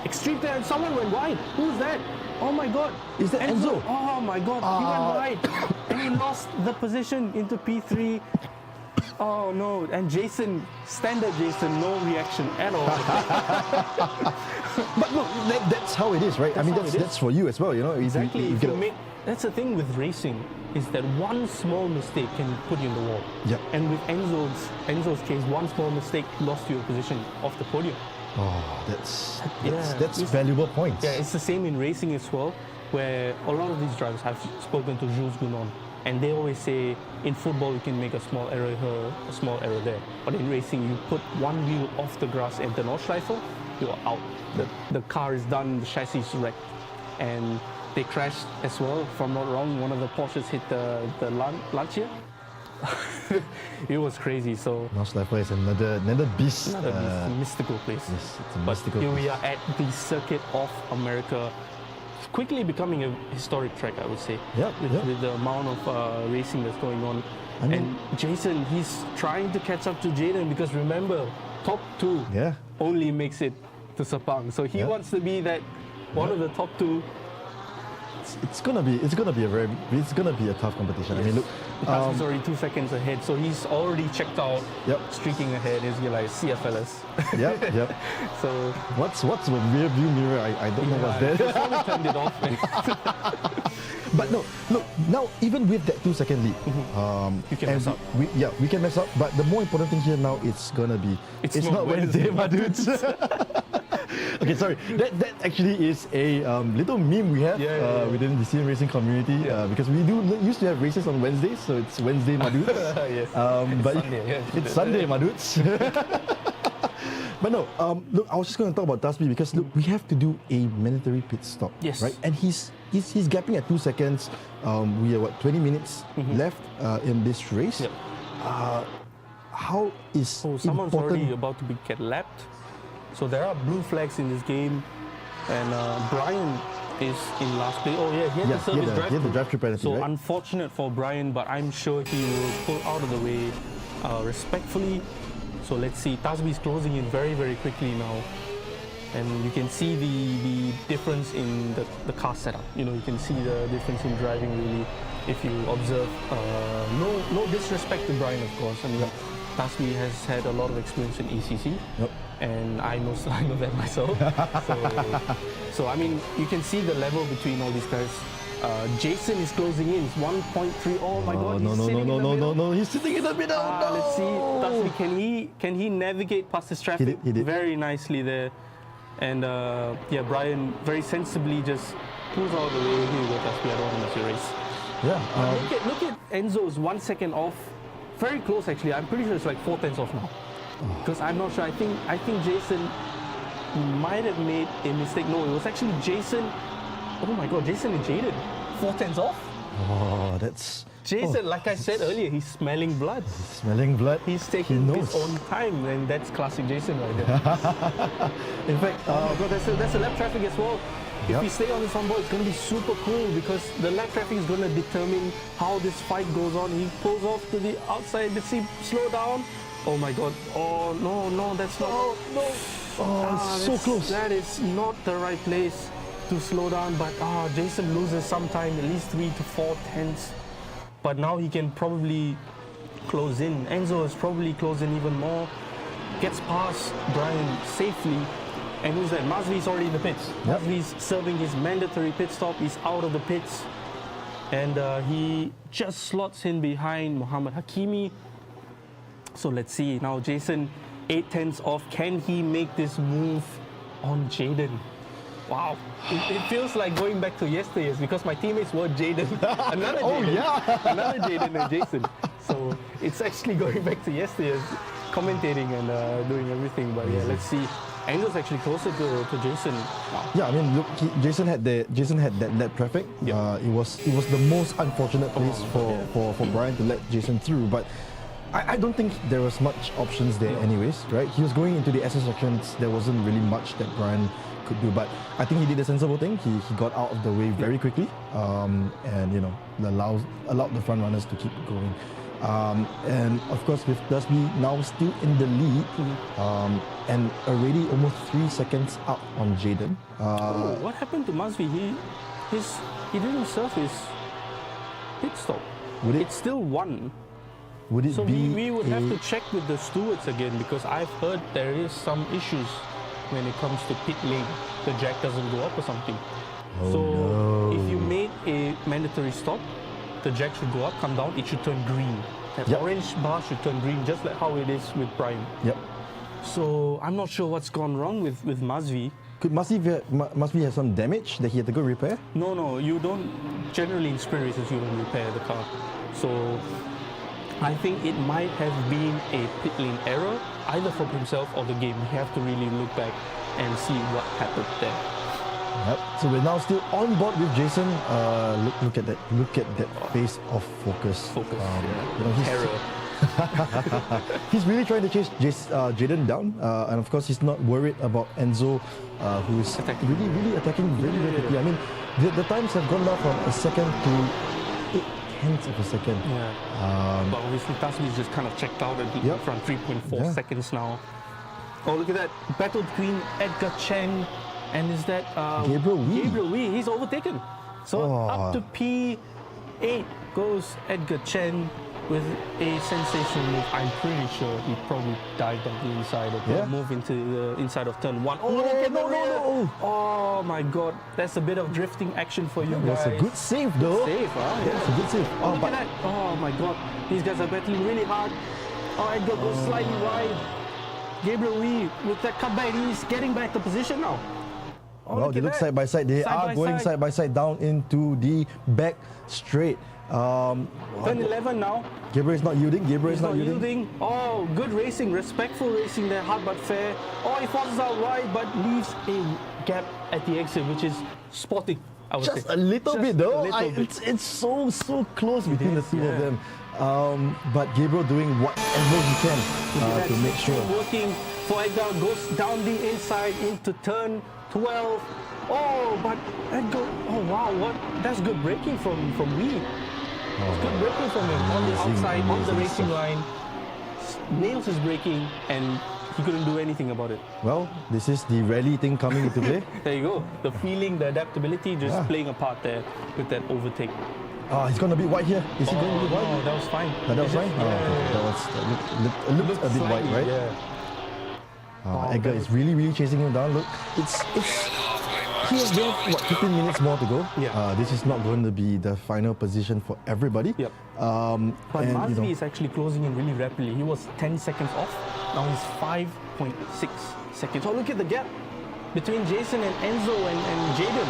Speaker 2: extreme there, and someone went wide. Who's that? Oh my God!
Speaker 1: Is that Enzo?
Speaker 2: Oh my God! He went wide, and he lost the position into P3. Oh no! And Jason, standard Jason, no reaction at all.
Speaker 1: But look, that's how it is, right? I mean,
Speaker 2: how it is.
Speaker 1: that's for you as well, you know.
Speaker 2: Exactly.
Speaker 1: You
Speaker 2: If
Speaker 1: get
Speaker 2: you
Speaker 1: a-
Speaker 2: make, that's the thing with racing, is that one small mistake can put you in the wall.
Speaker 1: Yep.
Speaker 2: And with Enzo's case, one small mistake lost you a position off the podium.
Speaker 1: Oh, that's
Speaker 2: It's-
Speaker 1: valuable points.
Speaker 2: Yeah, it's the same in racing as well, where a lot of these drivers have spoken to Jules Gounon, and they always say, in football you can make a small error here, a small error there, but in racing you put one wheel off the grass and the Nordschleife, you're out. The car is done, the chassis is wrecked, and they crashed as well. If I'm not wrong, one of the Porsches hit the Lancia. It was crazy. So
Speaker 1: Nordschleife is another beast.
Speaker 2: another mystical place.
Speaker 1: Yes, it's a
Speaker 2: But
Speaker 1: mystical
Speaker 2: here
Speaker 1: place.
Speaker 2: we are at the Circuit of America, quickly becoming a historic track, I would say.
Speaker 1: Yep,
Speaker 2: With,
Speaker 1: yep.
Speaker 2: with the amount of racing that's going on.
Speaker 1: I mean-
Speaker 2: And Jason, he's trying to catch up to Jaden because remember, top 2
Speaker 1: Yeah.
Speaker 2: only makes it to Sepang. So he
Speaker 1: Yeah.
Speaker 2: wants to be that one of the top 2.
Speaker 1: It's gonna be a tough competition. I mean, look,
Speaker 2: Because he's already 2 seconds ahead, so he's already checked out,
Speaker 1: Yep.
Speaker 2: streaking ahead. He's like, see ya, fellas.
Speaker 1: yep.
Speaker 2: So
Speaker 1: What's the rear view mirror? I don't know what's there.
Speaker 2: Someone turned it off.
Speaker 1: But no, look, now even with that 2-second lead,
Speaker 2: You can
Speaker 1: and
Speaker 2: mess up.
Speaker 1: we can mess up. But the more important thing here now, it's gonna be
Speaker 2: It's
Speaker 1: not
Speaker 2: not
Speaker 1: Wednesday, my dudes. Okay, sorry. That actually is a little meme we have
Speaker 2: Yeah.
Speaker 1: within the CM racing community because we used to have races on Wednesdays, so it's Wednesday, my dudes.
Speaker 2: Yes.
Speaker 1: But
Speaker 2: Sunday, yeah.
Speaker 1: it's Sunday, my dudes. But no, look, I was just going to talk about Dasby because look, we have to do a mandatory pit stop,
Speaker 2: Yes.
Speaker 1: right? And he's gapping at 2 seconds. We are 20 minutes left in this race.
Speaker 2: Yep.
Speaker 1: How is
Speaker 2: So someone's
Speaker 1: important?
Speaker 2: already about to get lapped. So there are blue flags in this game, and Brian is in last place. Oh yeah, he had
Speaker 1: Yeah,
Speaker 2: the service drive.
Speaker 1: he had the drive-through penalty,
Speaker 2: So
Speaker 1: right?
Speaker 2: unfortunate for Brian, but I'm sure he will pull out of the way respectfully. So let's see. Tasby is closing in very, very quickly now. And you can see the difference in the car setup. You know, you can see the difference in driving really if you observe. No disrespect to Brian, of course. I mean, Tasby has had a lot of experience in ECC.
Speaker 1: Yep.
Speaker 2: And I know that myself. So I mean, you can see the level between all these guys. Jason is closing in. It's 1.3. Oh my God!
Speaker 1: No,
Speaker 2: he's
Speaker 1: no,
Speaker 2: sitting in the middle.
Speaker 1: no! He's sitting in the middle. No.
Speaker 2: Let's see, Tasby, can he navigate past this traffic?
Speaker 1: He did.
Speaker 2: Very nicely there. And yeah, Brian very sensibly just pulls out of the way. Here you go, Tasby. I don't want to miss your race.
Speaker 1: Yeah.
Speaker 2: Look at Enzo's 1 second off. Very close actually. I'm pretty sure it's like 4 tenths off now. Because I'm not sure. I think Jason might have made a mistake. No, it was actually Jason. Oh my God, Jason and Jaden. 4 tenths off.
Speaker 1: Oh, that's
Speaker 2: Jason, like I said earlier, he's smelling blood.
Speaker 1: smelling blood.
Speaker 2: He's taking
Speaker 1: knows.
Speaker 2: his own time, and that's classic Jason right there.
Speaker 1: In fact,
Speaker 2: Oh my God, that's a lap traffic as well. If
Speaker 1: Yep.
Speaker 2: we stay on this one board, it's going to be super cool because the lap traffic is going to determine how this fight goes on. He pulls off to the outside. Let's see, slow down. Oh my God. Oh no, that's not.
Speaker 1: oh, it's so close.
Speaker 2: That is not the right place to slow down. But Jason loses some time, at least 3 to 4 tenths. But now he can probably close in. Enzo is probably closing even more. Gets past Brian safely. And who's that? Masvi's already in the pits.
Speaker 1: Yep.
Speaker 2: Masvi's serving his mandatory pit stop. He's out of the pits. And he just slots in behind Muhammad Hakimi. So let's see. Now Jason 8/10 off. Can he make this move on Jaden? Wow, it feels like going back to yesteryears because my teammates were Jaden, another Jaden, another Jaden and Jason. So it's actually going back to yesteryears, commentating and doing everything. But yeah, let's see. Enzo's actually closer to Jason. Wow.
Speaker 1: Yeah, I mean, look, Jason had that traffic.
Speaker 2: Yeah.
Speaker 1: It was the most unfortunate place for Brian to let Jason through, but I don't think there was much options there anyways, right? He was going into the SS sections. There wasn't really much that Brian could do, but I think he did a sensible thing. He got out of the way very quickly, and you know, allowed the front runners to keep going. And of course, with Dusby now still in the lead, and already almost 3 seconds up on Jaden.
Speaker 2: What happened to Masvi? He didn't serve his pit stop. It's still 1.
Speaker 1: Would it
Speaker 2: So
Speaker 1: be
Speaker 2: we would have to check with the stewards again because I've heard there is some issues when it comes to pit lane. The jack doesn't go up or something. If you made a mandatory stop, the jack should go up, come down, it should turn green. That orange bar should turn green, just like how it is with Prime.
Speaker 1: Yep.
Speaker 2: So I'm not sure what's gone wrong with Masvi.
Speaker 1: Must he have some damage that he had to go repair?
Speaker 2: No, you don't. Generally in sprint races, you don't repair the car. So I think it might have been a pit lane error, either from himself or the game. We have to really look back and see what happened there.
Speaker 1: Yep. So we're now still on board with Jason. Look at that! Look at that face of focus.
Speaker 2: Focus.
Speaker 1: You know,
Speaker 2: Terror.
Speaker 1: he's really trying to chase Jaden down, and of course he's not worried about Enzo, who is really attacking very quickly. I mean, the times have gone down from a second to 8/10 of a second.
Speaker 2: Yeah. But obviously Tasmi's just kind of checked out at from 3.4 seconds now. Oh, look at that. Battle between Edgar Chen and is that
Speaker 1: Gabriel Wee.
Speaker 2: Gabriel Wee. He's overtaken. So up to P8 goes Edgar Chen with a sensational move. I'm pretty sure he probably dived on the inside of the move into the inside of turn 1. Oh, look at no. Oh my god. That's a bit of drifting action for you guys.
Speaker 1: That's a good save though.
Speaker 2: Save, huh?
Speaker 1: It's a good save.
Speaker 2: Oh, look at that. Oh my god. These guys are battling really hard. Oh, Edgar goes slightly wide. Gabriel Wee with that cutback, he's getting back the position now. Oh,
Speaker 1: well, they look side by side. They are going side by side down into the back straight.
Speaker 2: Turn 11 now.
Speaker 1: Gabriel is not yielding.
Speaker 2: He's not yielding. Oh, good racing, respectful racing there, hard but fair. Oh, he forces out wide but leaves a gap at the exit, which is spotting. I would
Speaker 1: Just
Speaker 2: say.
Speaker 1: a little bit though.
Speaker 2: Bit.
Speaker 1: It's so close between the two of them. But Gabriel doing whatever he can to make sure.
Speaker 2: Working for Edgar, goes down the inside into turn 12. Oh, but Edgar, oh wow, that's good braking from Wee. It's good braking from him on the outside, on the racing line. Nails his braking and he couldn't do anything about it.
Speaker 1: Well, this is the rally thing coming into play.
Speaker 2: There you go. The feeling, the adaptability just playing a part there with that overtake.
Speaker 1: He's going to be white here. Is he going to be white?
Speaker 2: No, that was fine.
Speaker 1: That was fine? That looked a bit white, right?
Speaker 2: Yeah.
Speaker 1: Edgar is really chasing him down. Look, he has 15 minutes more to go.
Speaker 2: Yeah.
Speaker 1: This is not going to be the final position for everybody.
Speaker 2: Yep. But Masvi is actually closing in really rapidly. He was 10 seconds off. Now he's 5.6 seconds. Oh, look at the gap between Jason and Enzo and Jaden.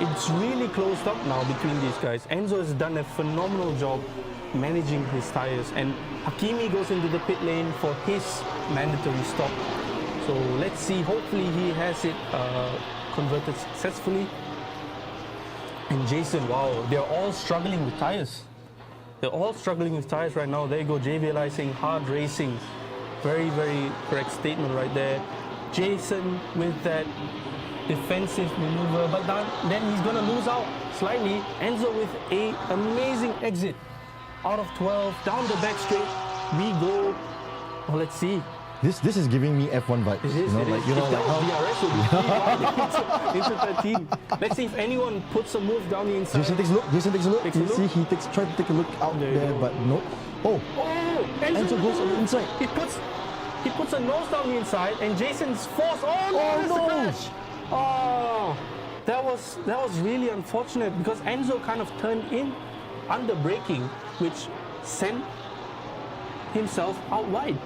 Speaker 2: It's really closed up now between these guys. Enzo has done a phenomenal job managing his tires, and Hakimi goes into the pit lane for his mandatory stop. So let's see, hopefully he has it converted successfully. And Jason, wow, they're all struggling with tires. They're all struggling with tires right now. There you go, JVLI saying hard racing. Very correct statement right there. Jason with that defensive maneuver, but then he's going to lose out slightly. Enzo with a amazing exit out of 12, down the back straight. We go, oh, let's see.
Speaker 1: This is giving me F1 vibes.
Speaker 2: It is,
Speaker 1: like how
Speaker 2: DRS will be into 13. Let's see if anyone puts a move down the inside.
Speaker 1: Jason takes a look. You see, he tried to take a look out there, but no. Oh, Enzo goes on the inside.
Speaker 2: He puts a nose down the inside, and Jason's forced. Oh no! That's the crash. Oh, that was really unfortunate because Enzo kind of turned in under braking, which sent himself out wide.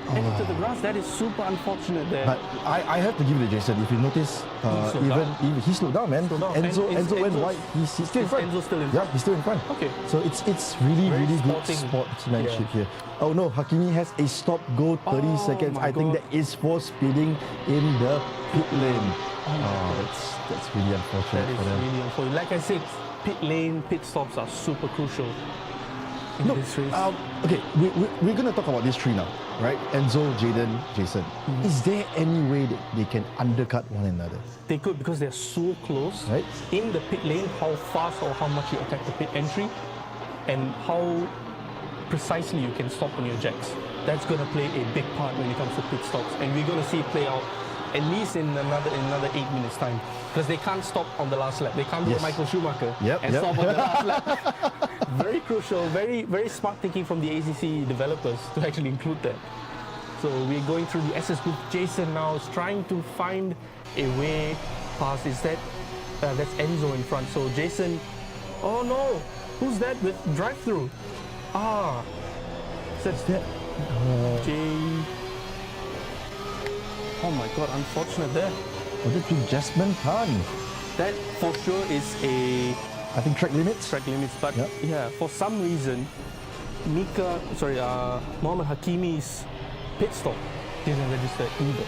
Speaker 2: and into the grass. That is super unfortunate there.
Speaker 1: But I have to give it to Jason. If you notice, even he slowed down, man.
Speaker 2: Slowed down.
Speaker 1: Enzo
Speaker 2: And is
Speaker 1: went
Speaker 2: Enzo's-
Speaker 1: wide. He's still in
Speaker 2: is
Speaker 1: front.
Speaker 2: Enzo still in
Speaker 1: Yeah,
Speaker 2: front?
Speaker 1: he's still in front.
Speaker 2: Okay.
Speaker 1: So it's really
Speaker 2: Very
Speaker 1: good
Speaker 2: sporting.
Speaker 1: sportsmanship
Speaker 2: Yeah.
Speaker 1: here. Oh no, Hakimi has a stop go 30
Speaker 2: Oh
Speaker 1: seconds.
Speaker 2: my
Speaker 1: I think
Speaker 2: God.
Speaker 1: that is for speeding in the pit lane. That's really unfortunate
Speaker 2: That is
Speaker 1: for them.
Speaker 2: really unfortunate. Like I said, pit lane, pit stops are super crucial in
Speaker 1: Look,
Speaker 2: this race.
Speaker 1: okay, we're going to talk about these three now, right? Enzo, Jaden, Jason. Is there any way that they can undercut one another?
Speaker 2: They could, because they're so close.
Speaker 1: Right.
Speaker 2: In the pit lane, how fast or how much you attack the pit entry, and how precisely you can stop on your jacks. That's going to play a big part when it comes to pit stops, and we're going to see it play out at least in another 8 minutes time, because they can't stop on the last lap. They can't do
Speaker 1: Yes.
Speaker 2: a Michael Schumacher
Speaker 1: Yep,
Speaker 2: and
Speaker 1: yep.
Speaker 2: stop on the last lap. Very crucial, very smart thinking from the ACC developers to actually include that. So we're going through the SS group. Jason now is trying to find a way past. Is that that's Enzo in front? So Jason, oh no, who's that with drive-through? That's
Speaker 1: That,
Speaker 2: Jay. Oh my God, unfortunate there.
Speaker 1: that's with Jasmine Khan.
Speaker 2: That for sure is a
Speaker 1: I think track limits.
Speaker 2: track limits, but
Speaker 1: Yep.
Speaker 2: yeah, for some reason, Mohamed Hakimi's pit stop didn't register either.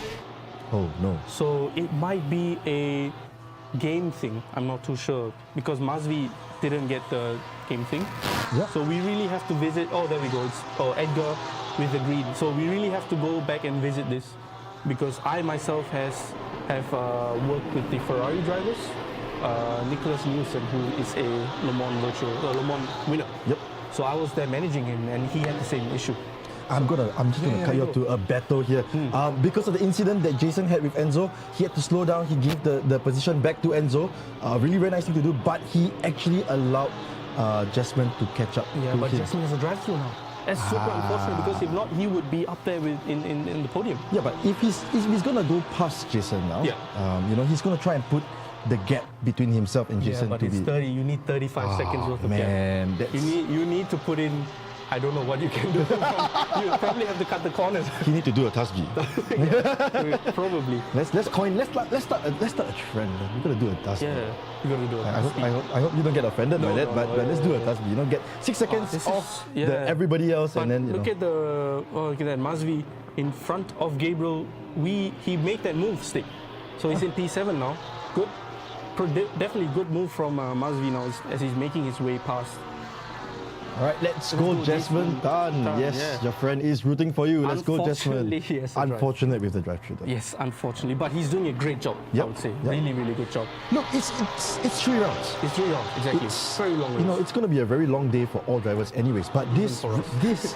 Speaker 1: Oh no.
Speaker 2: So it might be a game thing. I'm not too sure, because Mazvi didn't get the game thing.
Speaker 1: Yeah.
Speaker 2: So we really have to visit. Oh, there we go. It's Edgar with the green. So we really have to go back and visit this, because I myself have worked with the Ferrari drivers. Nicholas Nielsen, who is a Le Mans winner.
Speaker 1: Yep.
Speaker 2: So I was there managing him, and he had the same issue.
Speaker 1: I'm just gonna cut you off to a battle here. Because of the incident that Jason had with Enzo, he had to slow down. He gave the position back to Enzo. Really very nice thing to do, but he actually allowed Jasmine to catch up
Speaker 2: Yeah,
Speaker 1: to
Speaker 2: but
Speaker 1: him.
Speaker 2: Jasmine has a drive-through now. That's super unfortunate, because if not, he would be up there in the podium.
Speaker 1: Yeah, but if he's gonna go past Jason now, he's gonna try and put the gap between himself and Jason
Speaker 2: but
Speaker 1: to
Speaker 2: it's
Speaker 1: be.
Speaker 2: 30. You need 35 seconds worth of gap.
Speaker 1: Man, that's,
Speaker 2: You need to put in. I don't know what you can do. You probably have to cut the corners.
Speaker 1: he need to do a Tasbi.
Speaker 2: Probably.
Speaker 1: Let's start a trend. We gotta do a Tasbi.
Speaker 2: Yeah, you gotta do it.
Speaker 1: I hope you don't get offended by
Speaker 2: No,
Speaker 1: that,
Speaker 2: no,
Speaker 1: but
Speaker 2: no,
Speaker 1: let's do a Tasbi. Get 6 seconds
Speaker 2: this
Speaker 1: off
Speaker 2: is-
Speaker 1: everybody else,
Speaker 2: But
Speaker 1: and then
Speaker 2: look at look at that Mazvi in front of Gabriel. He made that move stick, so he's in P7 now. Good, definitely good move from Mazvi now as he's making his way past.
Speaker 1: All right, let's
Speaker 2: Let's
Speaker 1: go,
Speaker 2: go,
Speaker 1: Jasmine Tan.
Speaker 2: Tan,
Speaker 1: Yes,
Speaker 2: yeah.
Speaker 1: your friend is rooting for you. Let's go, Jasmine.
Speaker 2: Unfortunately, he has a drive.
Speaker 1: Unfortunate with the drive-through, though.
Speaker 2: Yes, unfortunately, but he's doing a great job.
Speaker 1: Yep,
Speaker 2: I would say,
Speaker 1: yep.
Speaker 2: really good job.
Speaker 1: Look, it's 3 rounds.
Speaker 2: It's really long, exactly.
Speaker 1: It's
Speaker 2: very long. race.
Speaker 1: it's going to be a very long day for all drivers, anyways. But this,
Speaker 2: for us.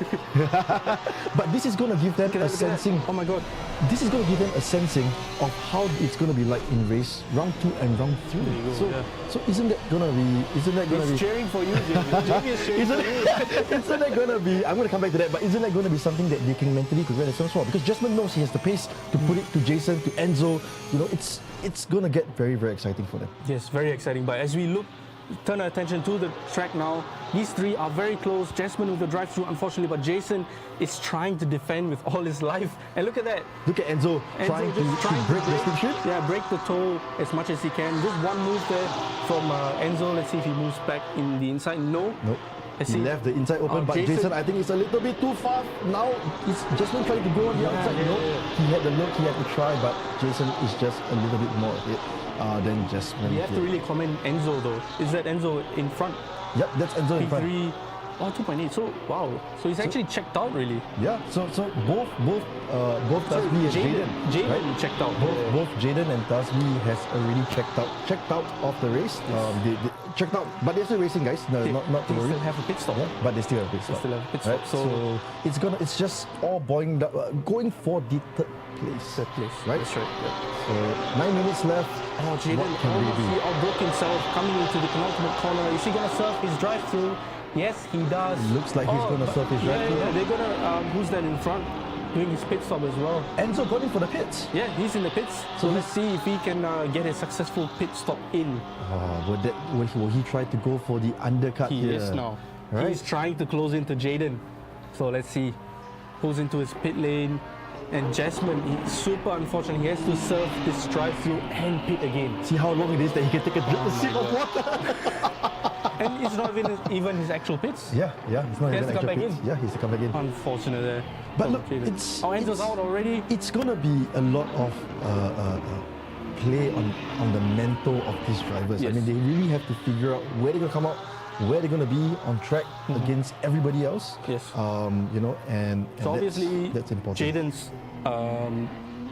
Speaker 1: but this is going to give them
Speaker 2: Look at
Speaker 1: a
Speaker 2: that, look at that.
Speaker 1: sensing.
Speaker 2: Oh my God.
Speaker 1: This is going to give them a sensing of how it's going to be like in race round 2 and round 3.
Speaker 2: There you go,
Speaker 1: so,
Speaker 2: yeah.
Speaker 1: so isn't that going to be?
Speaker 2: He's cheering for you, Jamie. Jamie is cheering
Speaker 1: Isn't
Speaker 2: for you.
Speaker 1: isn't that going to be? I'm going to come back to that. But isn't that going to be something that they can mentally prepare themselves for? Because Jasmine knows he has the pace to put it to Jason, to Enzo. It's going to get very exciting for them.
Speaker 2: Yes, very exciting. But as we turn our attention to the track now, these three are very close. Jasmine with the drive-through, unfortunately, but Jason is trying to defend with all his life. And look at that.
Speaker 1: Look at Enzo trying to break the stick shift.
Speaker 2: Yeah, break the toe as much as he can. Just one move there from Enzo. Let's see if he moves back in the inside. No.
Speaker 1: Nope.
Speaker 2: Let's
Speaker 1: He
Speaker 2: see.
Speaker 1: left the inside open, but Jason, I think, is a little bit too far. Now, it's Jasmine trying to go on the outside. He had the look, he had to try, but Jason is just a little bit more ahead than Jasmine.
Speaker 2: We have to really comment Enzo though. Is that Enzo in front?
Speaker 1: Yep, that's Enzo in front.
Speaker 2: P3. Oh, 2.8. So wow. So he's actually checked out really.
Speaker 1: Yeah, so both Tasbi and Jaden.
Speaker 2: Jaden checked out.
Speaker 1: Both Jaden and Tasbi has already checked out of the race. They checked out, but they're still racing, guys. No, not to
Speaker 2: They
Speaker 1: worry.
Speaker 2: still have a pit stop.
Speaker 1: Yeah, but they still have a pit stop.
Speaker 2: still have a pit
Speaker 1: Right?
Speaker 2: stop, so-
Speaker 1: it's just all boiling down, going for the third place.
Speaker 2: Third place.
Speaker 1: Right?
Speaker 2: That's right. Yeah.
Speaker 1: So 9 minutes left.
Speaker 2: Oh, Jaden
Speaker 1: What can they
Speaker 2: almost
Speaker 1: do?
Speaker 2: he outbroke himself coming into the penultimate corner. Is he going to surf his drive-through? Yes, he does.
Speaker 1: Looks like he's gonna
Speaker 2: but-
Speaker 1: surf his drive-through.
Speaker 2: Yeah, they're going to, who's that in front? Doing his pit stop as well.
Speaker 1: Enzo got in for the pits.
Speaker 2: Yeah, he's in the pits. So let's see if he can get a successful pit stop in.
Speaker 1: Will he try to go for the undercut
Speaker 2: He
Speaker 1: here?
Speaker 2: is now.
Speaker 1: Right?
Speaker 2: He's trying to close into Jaden. So let's see. Pulls into his pit lane. And Jasmine, he's super unfortunate. He has to serve this drive-through and pit again.
Speaker 1: See how long it is that he can take a sip of water.
Speaker 2: And it's not even his actual pits.
Speaker 1: Yeah, it's not
Speaker 2: He has
Speaker 1: even
Speaker 2: to come
Speaker 1: actual
Speaker 2: back
Speaker 1: pits.
Speaker 2: in.
Speaker 1: Yeah, he's to come back in.
Speaker 2: Unfortunate there.
Speaker 1: But
Speaker 2: for
Speaker 1: look,
Speaker 2: Jaden.
Speaker 1: it's
Speaker 2: Enzo's out already.
Speaker 1: It's gonna be a lot of play on the mental of these drivers. I
Speaker 2: Yes.
Speaker 1: mean, they really have to figure out where they're gonna come out, where they're gonna be on track against everybody else.
Speaker 2: Yes.
Speaker 1: You know, and
Speaker 2: So obviously,
Speaker 1: that's important.
Speaker 2: Jaden's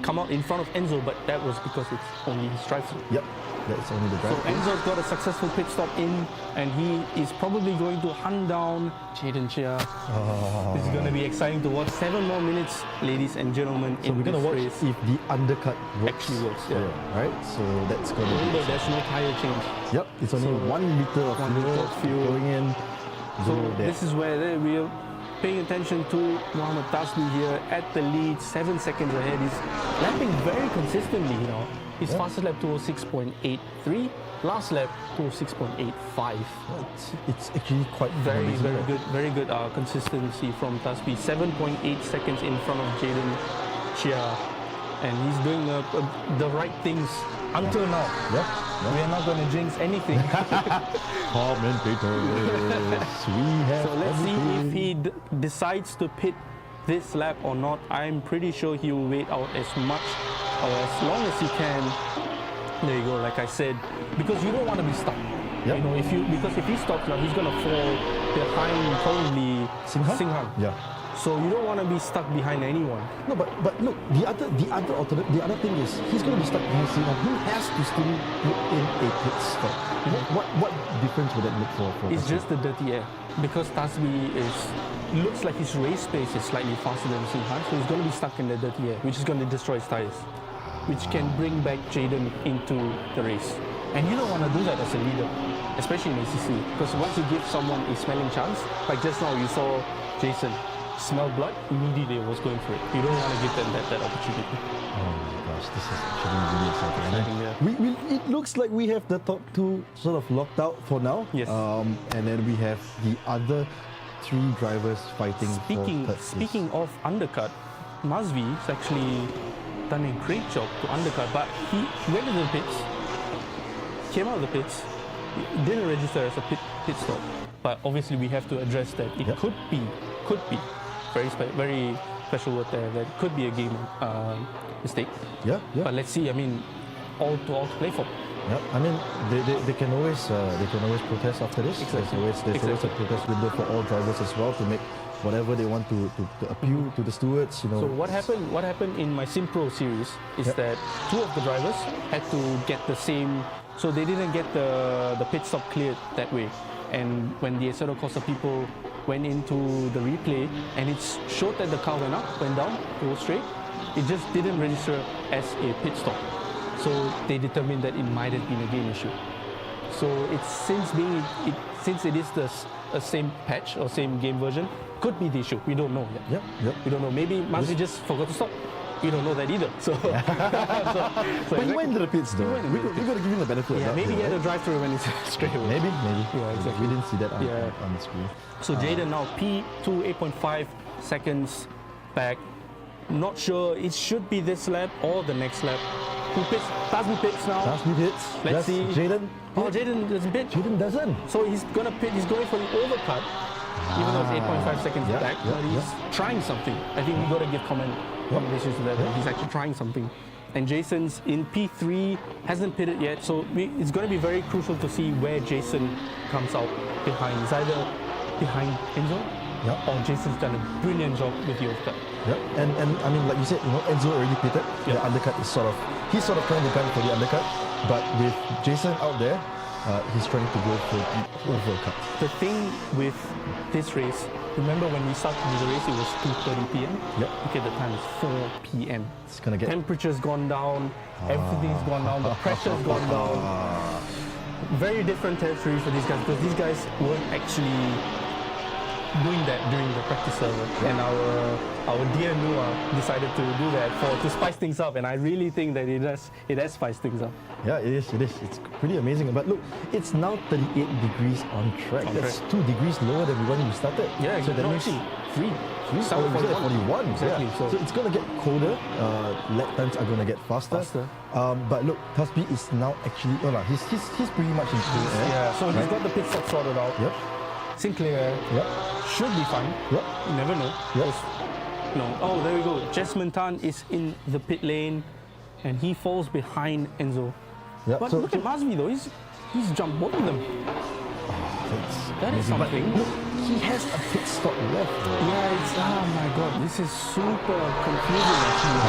Speaker 2: come out in front of Enzo, but that was because it's only his drive-through.
Speaker 1: Yep, that's only the
Speaker 2: So
Speaker 1: drive.
Speaker 2: Enzo's got a successful pit stop in, and he is probably going to hunt down Jaden Chia. This is going to be exciting to watch. 7 more minutes, ladies and gentlemen.
Speaker 1: So we're gonna watch
Speaker 2: race.
Speaker 1: if the undercut works.
Speaker 2: Actually works, yeah.
Speaker 1: Right. So that's gonna be.
Speaker 2: Remember, there's no tire change.
Speaker 1: Yep. It's only
Speaker 2: So
Speaker 1: 1 liter of
Speaker 2: 1 liter of fuel.
Speaker 1: going in.
Speaker 2: So
Speaker 1: zero there.
Speaker 2: this is where we are paying attention to Muhammad Tasmi here at the lead, 7 seconds ahead. He's lapping very consistently, you know. His fastest lap 206.83, last lap 206.85.
Speaker 1: It's actually quite
Speaker 2: Very
Speaker 1: amazing.
Speaker 2: very good consistency from Tasmi. 7.8 seconds in front of Jaden Chia, and he's doing the right things until now.
Speaker 1: Yep.
Speaker 2: We are not going to jinx anything.
Speaker 1: Commentators, we have
Speaker 2: So let's see
Speaker 1: everything.
Speaker 2: if he decides to pit this lap or not. I'm pretty sure he will wait out as much or as long as he can. There you go, like I said, because you don't want to be stuck.
Speaker 1: Yep.
Speaker 2: You know, because if he stops now, he's gonna fall behind probably
Speaker 1: Singhan? Yeah.
Speaker 2: So you don't want to be stuck behind anyone.
Speaker 1: No, but look, the other thing is he's going to be stuck behind Singhan. He has to still put in a pit stop. What difference would that make for?
Speaker 2: It's
Speaker 1: Tasmi?
Speaker 2: just the dirty air because Tasmi looks like his race pace is slightly faster than Singhan, so he's going to be stuck in the dirty air, which is going to destroy his tires, which can bring back Jaden into the race. And you don't want to do that as a leader, especially in ACC, because once you give someone a smelling chance, like just now you saw Jason smell blood, immediately was going for it. You don't want to give them that opportunity.
Speaker 1: Oh my gosh, this is actually really exciting.
Speaker 2: Exciting, yeah.
Speaker 1: It looks like we have the top 2 sort of locked out for now.
Speaker 2: Yes.
Speaker 1: And then we have the other 3 drivers fighting for third place.
Speaker 2: Speaking of undercut, Mazvi has actually done a great job to undercut, but he went into the pits, came out of the pits, didn't register as a pit stop. But obviously we have to address that. It could be very special word there, that could be a game mistake.
Speaker 1: Yeah.
Speaker 2: But let's see. I mean, all to play for.
Speaker 1: Yeah, I mean, they can always protest after this.
Speaker 2: Exactly.
Speaker 1: There's always a protest window for all drivers as well to make whatever they want to appeal to the stewards. You know.
Speaker 2: So what happened in my SimPro series is that 2 of the drivers had to get the same, so they didn't get the pit stop cleared that way. And when the Acero Corsa people went into the replay and it showed that the car went down, go straight, it just didn't register as a pit stop. So they determined that it might have been a game issue. So it's since it is the same patch or same game version, could be the issue. We don't know yet.
Speaker 1: Yep.
Speaker 2: We don't know. Maybe Mazvi just forgot to stop. We don't know that either. So,
Speaker 1: But he went into the pits though. We got to give him the benefit of
Speaker 2: yeah,
Speaker 1: that.
Speaker 2: maybe he had a drive-through when he's straight away.
Speaker 1: Maybe.
Speaker 2: Yeah, exactly.
Speaker 1: We didn't see that
Speaker 2: Yeah.
Speaker 1: on the screen.
Speaker 2: So Jaden now P2 8.5 seconds back. Not sure. It should be this lap or the next lap. Who pits? Tasmi pits now.
Speaker 1: Tasmi hits.
Speaker 2: Let's see.
Speaker 1: Jaden.
Speaker 2: Oh, Jaden doesn't pit.
Speaker 1: Jaden doesn't.
Speaker 2: So he's gonna pit. He's going for the overcut, even though it's 8.5 seconds
Speaker 1: Yeah,
Speaker 2: back.
Speaker 1: yeah,
Speaker 2: But he's trying something. I think we gotta give commendations to that.
Speaker 1: Yeah.
Speaker 2: He's actually trying something. And Jason's in P3, hasn't pitted yet. So it's gonna be very crucial to see where Jason comes out behind. It's either behind Enzo, or Jason's done a brilliant job with the overcut.
Speaker 1: Yeah, and I mean, like you said, you know, Enzo already pitted.
Speaker 2: Yeah.
Speaker 1: The undercut is he's sort of trying to gun for the undercut, but with Jason out there, he's trying to go for the overcut.
Speaker 2: The thing with this race, remember when we started the race, it was 2:30 p.m.
Speaker 1: Yep.
Speaker 2: Okay, the time is 4 p.m.
Speaker 1: It's gonna get
Speaker 2: Temperature's gone down, everything's gone down, the pressure's gone down. Very different territory for these guys because these guys weren't actually doing that during the practice server, and our dear Noah decided to do that to spice things up, and I really think that it has spiced things up.
Speaker 1: Yeah, it is. It's pretty amazing. But look, it's now 38 degrees on track. That's 2 degrees lower than when we started.
Speaker 2: Yeah,
Speaker 1: so that means
Speaker 2: three.
Speaker 1: Oh, 41.
Speaker 2: Exactly.
Speaker 1: Yeah. So it's gonna get colder. Lap times are gonna get faster. But look, Tasby is now actually. Oh no, he's pretty much in clear air.
Speaker 2: Yeah. So he's got the pit stop sorted out.
Speaker 1: Yep.
Speaker 2: Sinclair should be fine.
Speaker 1: Yep.
Speaker 2: You never know.
Speaker 1: Yep.
Speaker 2: No. Oh, there we go. Jasmine Tan is in the pit lane, and he falls behind Enzo.
Speaker 1: Yep.
Speaker 2: But look at Masvi though. He's jumped both of them. That is something.
Speaker 1: But look, he has a pit stop left. Though.
Speaker 2: Yeah, it's oh my god, this is super confusing actually.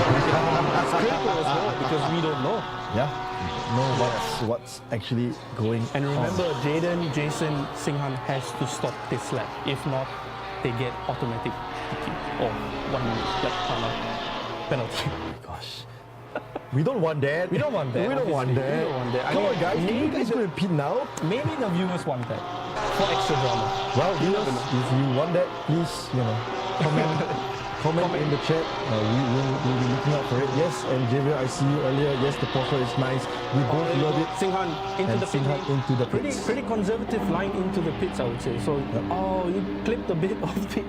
Speaker 2: It's critical as well because we don't know.
Speaker 1: Yeah. Know what's actually going
Speaker 2: And remember,
Speaker 1: on.
Speaker 2: Jaden, Jason, Singhan has to stop this lap. If not, they get automatic DQ or 1 lap penalty.
Speaker 1: Gosh. We don't want that.
Speaker 2: We don't want that.
Speaker 1: We don't want
Speaker 2: obviously.
Speaker 1: that.
Speaker 2: We don't want that.
Speaker 1: Come on, guys. Can you
Speaker 2: maybe
Speaker 1: guys go repeat now?
Speaker 2: maybe the viewers want that for extra drama.
Speaker 1: Well, viewers, if you want that, please, comment in the chat. We'll be looking out for it. Yes, and Javier, I see you earlier. Yes, the posture is nice. We both love it.
Speaker 2: Singhan into
Speaker 1: And
Speaker 2: the pit.
Speaker 1: Singhan into the pits.
Speaker 2: Pretty conservative line into the pits, I would say. So, you clipped a bit of the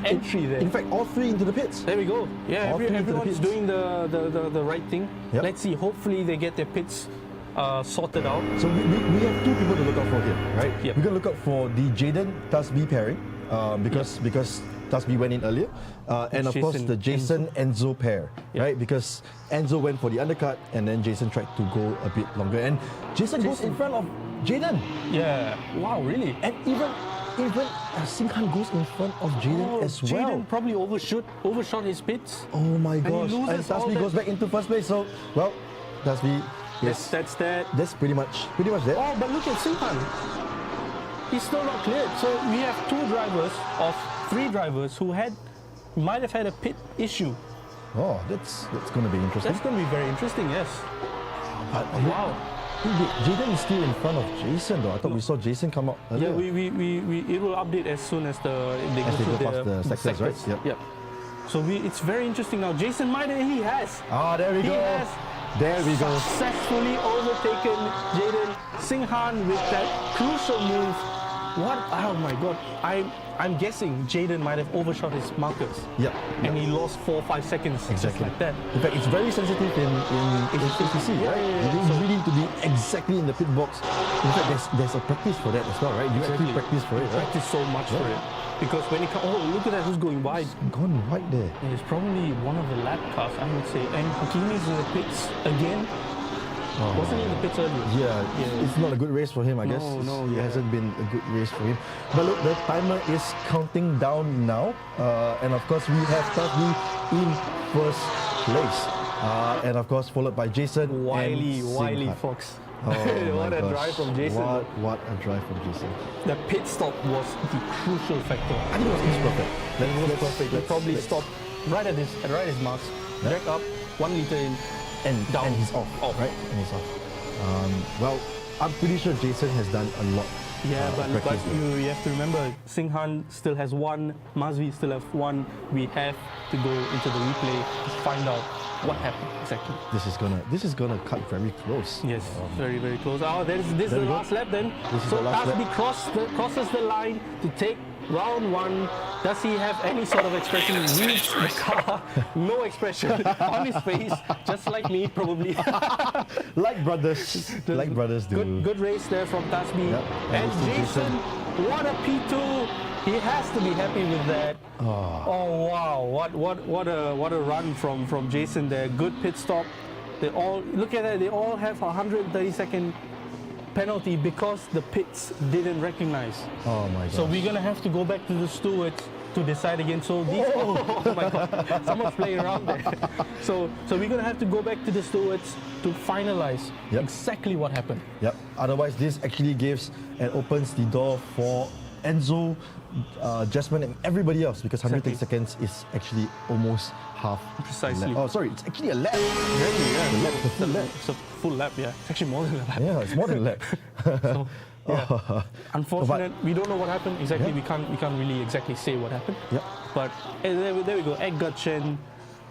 Speaker 2: entry there.
Speaker 1: In fact, all three into the pits.
Speaker 2: There we go. Yeah,
Speaker 1: All three into the
Speaker 2: everyone's
Speaker 1: pits.
Speaker 2: doing the right thing.
Speaker 1: Yep.
Speaker 2: Let's see. Hopefully, they get their pits sorted out.
Speaker 1: So we have two people to look out for here, right?
Speaker 2: Yep.
Speaker 1: We're going to look out for the Jaden Tasby pairing because Tasby went in earlier. And of course,
Speaker 2: Jason,
Speaker 1: the Jason Enzo pair, right? Because Enzo went for the undercut and then Jason tried to go a bit longer. And Jason goes in front of Jaden.
Speaker 2: Yeah. Wow, really?
Speaker 1: And even Singhan goes in front of Jaden as well.
Speaker 2: Jaden probably overshot his pits.
Speaker 1: Oh my gosh.
Speaker 2: he
Speaker 1: And
Speaker 2: loses all
Speaker 1: Tasby
Speaker 2: that-
Speaker 1: goes back into first place. So, well, Tasby, yes,
Speaker 2: That's that.
Speaker 1: that's pretty much that.
Speaker 2: Oh, but look at Singhan. He's still not cleared. So we have 2 drivers of 3 drivers who might have had a pit issue.
Speaker 1: Oh, that's going to be interesting.
Speaker 2: That's going to be very interesting, yes.
Speaker 1: But
Speaker 2: Wow.
Speaker 1: Jaden is still in front of Jason though. I thought we saw Jason come out
Speaker 2: Yeah,
Speaker 1: earlier.
Speaker 2: it will update as soon as they go
Speaker 1: As they
Speaker 2: through
Speaker 1: go past the sectors, right? Yep.
Speaker 2: Yep. So it's very interesting now. Jason he has.
Speaker 1: Ah, there we
Speaker 2: He
Speaker 1: go.
Speaker 2: has
Speaker 1: There we go.
Speaker 2: successfully overtaken Jaden Singhan with that crucial move. What? Oh my God! I'm guessing Jaden might have overshot his markers.
Speaker 1: Yep.
Speaker 2: And he lost 4 or 5 seconds just
Speaker 1: Exactly.
Speaker 2: like that.
Speaker 1: In fact, it's very sensitive in ACC, right? You really need to be exactly in the pit box. In fact, there's a practice for that as well, right? You actually practice for it, right?
Speaker 2: Practice so much for it. Because when it comes, oh, look at that, who's going wide?
Speaker 1: Gone right there.
Speaker 2: It's probably one of the lap cars, I would say. And Hakimi's in the pits again. Wasn't he in the pits earlier?
Speaker 1: Yeah, it's not a good race for him, I guess.
Speaker 2: No,
Speaker 1: It
Speaker 2: yeah.
Speaker 1: hasn't been a good race for him. But look, the timer is counting down now. And of course, we have Tasby in first place. And of course, followed by Jason
Speaker 2: Wiley
Speaker 1: and Singhan.
Speaker 2: Fox.
Speaker 1: Oh
Speaker 2: What
Speaker 1: my
Speaker 2: a
Speaker 1: gosh.
Speaker 2: drive from Jason.
Speaker 1: What a drive from Jason.
Speaker 2: The pit stop was the crucial factor.
Speaker 1: I think it was perfect.
Speaker 2: It was perfect. He probably stopped right at his marks, dragged up, 1 liter in,
Speaker 1: and
Speaker 2: down.
Speaker 1: And he's off, right? And he's off. Well, I'm pretty sure Jason has done a lot.
Speaker 2: Yeah,
Speaker 1: of
Speaker 2: but
Speaker 1: practice there.
Speaker 2: you have to remember, Singhan still has 1, Masvi still have 1. We have to go into the replay to find out what happened exactly.
Speaker 1: This is gonna cut very close.
Speaker 2: Yes, very, very close. Oh, this is the
Speaker 1: we go.
Speaker 2: last lap then.
Speaker 1: This is
Speaker 2: So
Speaker 1: the last
Speaker 2: Tasby crosses the line to take round 1. Does he have any sort of expression? Leaves the car, no expression on his face, just like me probably.
Speaker 1: Like brothers do.
Speaker 2: Good race there from Tasby.
Speaker 1: Yep,
Speaker 2: And
Speaker 1: and
Speaker 2: Jason, what a P2. He has to be happy with that. Oh wow, what a run from Jason there. Good pit stop. They all look at that, they all have a 130-second penalty because the pits didn't recognize.
Speaker 1: Oh my god.
Speaker 2: So we're gonna have to go back to the stewards to decide again. So these, oh my god, someone's playing around there. So we're gonna have to go back to the stewards to finalize exactly what happened.
Speaker 1: Yep. Otherwise, this actually gives and opens the door for Enzo, Jasmine, and everybody else because 130 seconds is actually almost half.
Speaker 2: Precisely.
Speaker 1: A lap. Oh, sorry, it's actually a lap.
Speaker 2: Exactly, yeah.
Speaker 1: The lap, the full lap.
Speaker 2: It's a full lap, yeah. It's actually more than a lap.
Speaker 1: Yeah, it's more than a lap.
Speaker 2: Unfortunate. We don't know what happened exactly.
Speaker 1: Yeah.
Speaker 2: We can't really exactly say what happened.
Speaker 1: Yep.
Speaker 2: But there we go. Edgar Chen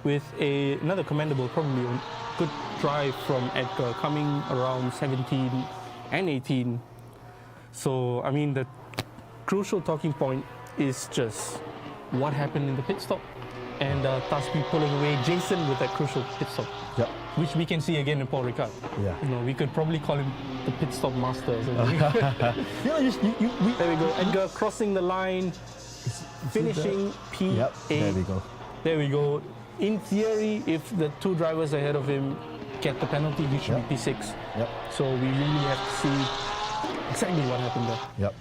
Speaker 2: with another commendable, probably a good drive from Edgar, coming around 17 and 18. So I mean, the crucial talking point is just what happened in the pit stop, and Taspi pulling away Jason with that crucial pit stop.
Speaker 1: Yep.
Speaker 2: Which we can see again in Paul Ricard.
Speaker 1: Yeah.
Speaker 2: You know, we could probably call him the pit stop master or something.
Speaker 1: There
Speaker 2: we go. Edgar crossing the line, finishing P8.
Speaker 1: Yep. There we go.
Speaker 2: There we go. In theory, if the two drivers ahead of him get the penalty, he should be P6.
Speaker 1: Yep.
Speaker 2: So we really have to see exactly what happened there.
Speaker 1: Yep.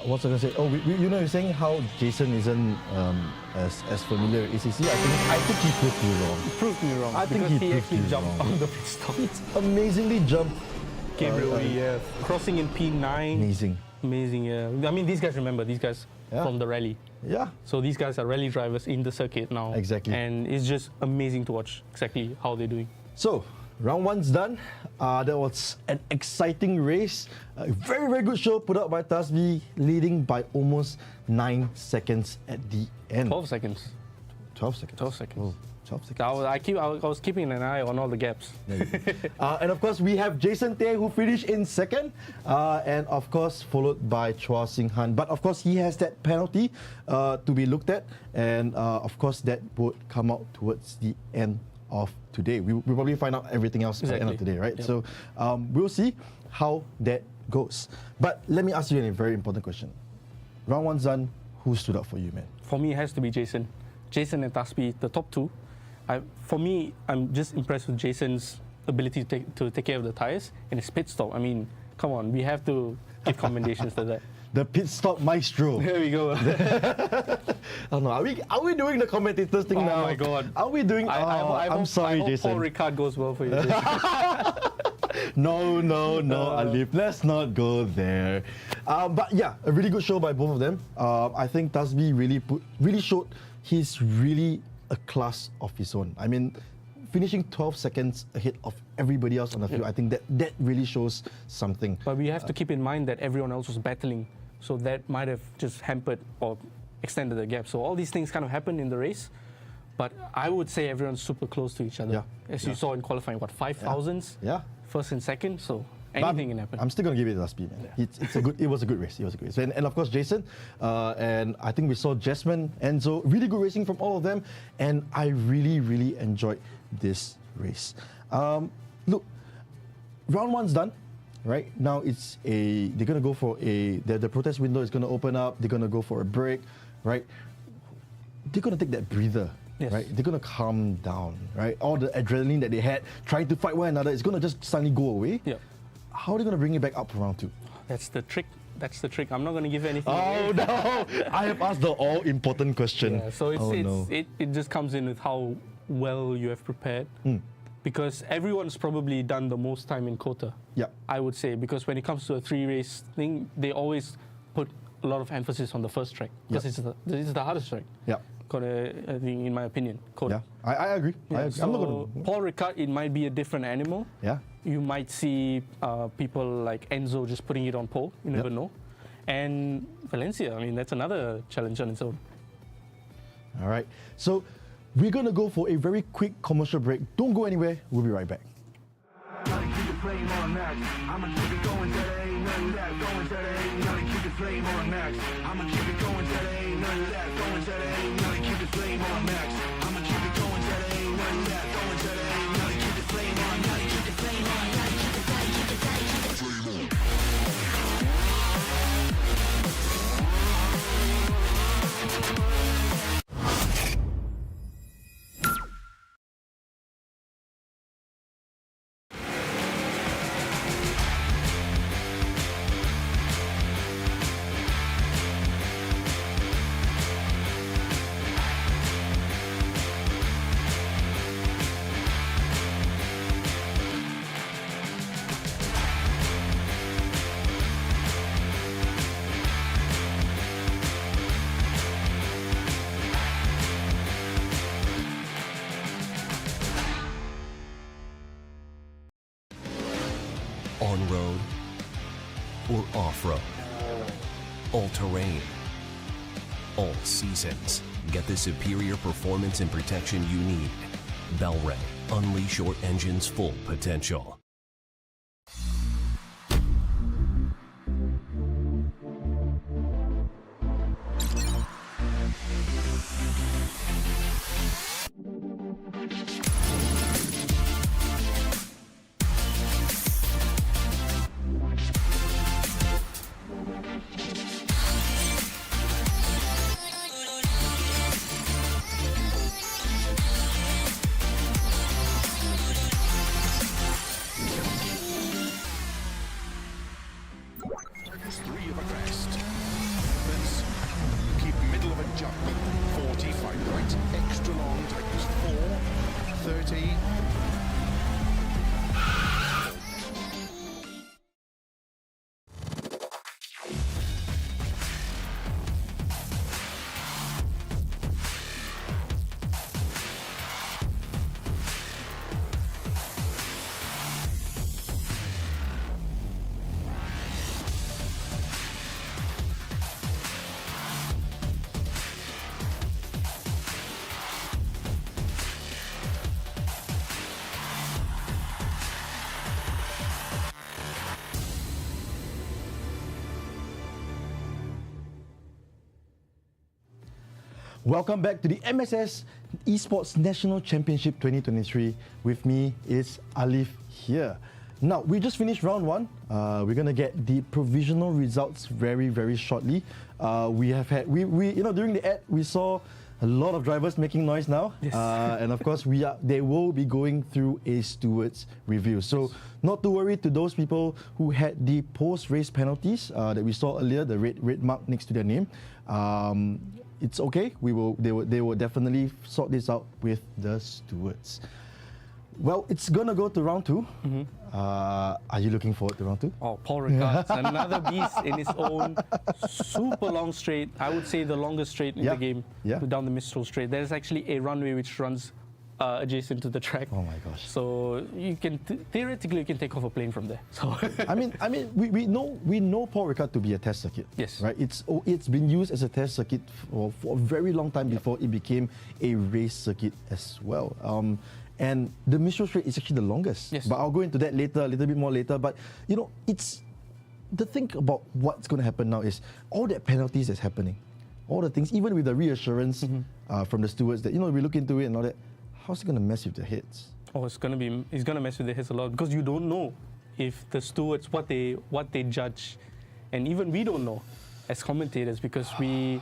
Speaker 1: What's I gonna say? Oh, you're saying how Jason isn't as familiar with ACC. I think he proved you wrong.
Speaker 2: Proved me wrong.
Speaker 1: I think
Speaker 2: because
Speaker 1: he
Speaker 2: he
Speaker 1: proved
Speaker 2: actually
Speaker 1: you
Speaker 2: jumped
Speaker 1: wrong.
Speaker 2: on the pit stop.
Speaker 1: Amazingly jumped.
Speaker 2: Gabriel, crossing in P9.
Speaker 1: Amazing.
Speaker 2: Amazing, yeah. I mean, these guys
Speaker 1: Yeah.
Speaker 2: from the rally.
Speaker 1: Yeah.
Speaker 2: So these guys are rally drivers in the circuit now.
Speaker 1: Exactly.
Speaker 2: And it's just amazing to watch exactly how they're doing.
Speaker 1: So, round one's done. That was an exciting race. A very, very good show put up by Tasbi, leading by almost 9 seconds at the end.
Speaker 2: 12 seconds.
Speaker 1: 12 seconds.
Speaker 2: 12 seconds.
Speaker 1: Oh, 12 seconds.
Speaker 2: I was keeping an eye on all the gaps.
Speaker 1: And of course, we have Jason Tay, who finished in second, and of course, followed by Chua Sing Han. But of course, he has that penalty to be looked at, and of course, that would come out towards the end of today. We'll probably find out everything else by the end of today, right?
Speaker 2: Yep.
Speaker 1: So we'll see how that goes. But let me ask you a very important question. Round one's done. Who stood up for you, man?
Speaker 2: For me, it has to be Jason. Jason and Taspi, the top two. For me, I'm just impressed with Jason's ability to take care of the tires and his pit stop. I mean, come on, we have to give commendations to that.
Speaker 1: The pit stop maestro.
Speaker 2: There we go.
Speaker 1: I don't know. Are we doing the commentators thing now?
Speaker 2: Oh my God.
Speaker 1: Are we doing? I'm sorry,
Speaker 2: I hope
Speaker 1: Jason.
Speaker 2: Paul Ricard goes well for you.
Speaker 1: No, Alif. Let's not go there. But yeah, a really good show by both of them. I think Tasbi really showed he's really a class of his own. I mean, finishing 12 seconds ahead of everybody else on the field, I think that really shows something.
Speaker 2: But we have to keep in mind that everyone else was battling, so that might have just hampered or extended the gap. So all these things kind of happened in the race, but I would say everyone's super close to each other.
Speaker 1: Yeah.
Speaker 2: As you saw in qualifying, 5,000s?
Speaker 1: Yeah.
Speaker 2: First and second, so anything can happen.
Speaker 1: I'm still gonna give it to Tasbi, man. It was a good race. And of course Jason, and I think we saw Jasmine, Enzo, really good racing from all of them, and I really enjoyed this race. Look, round one's done. Right now, they're gonna go for the protest window is gonna open up. They're gonna go for a break, right? They're gonna take that breather.
Speaker 2: Yes.
Speaker 1: Right? They're gonna calm down, right? All the adrenaline that they had trying to fight one another is gonna just suddenly go away.
Speaker 2: Yeah.
Speaker 1: How are they gonna bring it back up for round two?
Speaker 2: That's the trick. I'm not going to give anything
Speaker 1: Oh
Speaker 2: away.
Speaker 1: no! I have asked the all-important question.
Speaker 2: Yeah, so
Speaker 1: no.
Speaker 2: it just comes in with how well you have prepared. Because everyone's probably done the most time in Kota.
Speaker 1: Yeah.
Speaker 2: I would say, because when it comes to a 3-race thing, they always put a lot of emphasis on the first track, because it's the hardest track.
Speaker 1: Yeah.
Speaker 2: Kota, I think, in my opinion, Kota.
Speaker 1: Yeah. I agree. I agree.
Speaker 2: So
Speaker 1: I'm not gonna.
Speaker 2: Paul Ricard, it might be a different animal.
Speaker 1: Yeah.
Speaker 2: You might see people like Enzo just putting it on pole. You never know. And Valencia, I mean, that's another challenge on its own.
Speaker 1: All right. So we're gonna go for a very quick commercial break. Don't go anywhere. We'll be right back.
Speaker 3: or off-road, all-terrain, all seasons. Get the superior performance and protection you need. Bellray, unleash your engine's full potential.
Speaker 4: Three of a crest. Movements. Keep middle of a jump. 45 right. Extra long tightens 4. 30.
Speaker 1: Welcome back to the MSS Esports National Championship 2023. With me is Alif here. Now, we just finished round one. We're gonna get the provisional results very, very shortly. We have had, during the ad, we saw a lot of drivers making noise now.
Speaker 2: Yes.
Speaker 1: And of course, they will be going through a stewards review. So, not to worry to those people who had the post-race penalties that we saw earlier, the red mark next to their name. It's okay. They will definitely sort this out with the stewards. Well, it's gonna go to round two.
Speaker 2: Mm-hmm.
Speaker 1: Are you looking forward to round two?
Speaker 2: Oh, Paul Ricard's another beast in his own. Super long straight. I would say the longest straight in the game.
Speaker 1: Yeah.
Speaker 2: Down the Mistral straight. There's actually a runway which runs adjacent to the track.
Speaker 1: Oh my gosh.
Speaker 2: So you can theoretically you can take off a plane from there. So
Speaker 1: I mean, we know Paul Ricard to be a test circuit.
Speaker 2: Yes.
Speaker 1: Right. It's been used as a test circuit for a very long time before it became a race circuit as well. And the Mistral Straight is actually the longest.
Speaker 2: Yes.
Speaker 1: But I'll go into that later, a little bit more later. But it's the thing about what's going to happen now is all that penalties that's happening, all the things, even with the reassurance from the stewards that we look into it and all that. How's it going to mess with their heads?
Speaker 2: Oh, it's gonna mess with their heads a lot because you don't know if the stewards what they judge, and even we don't know as commentators because we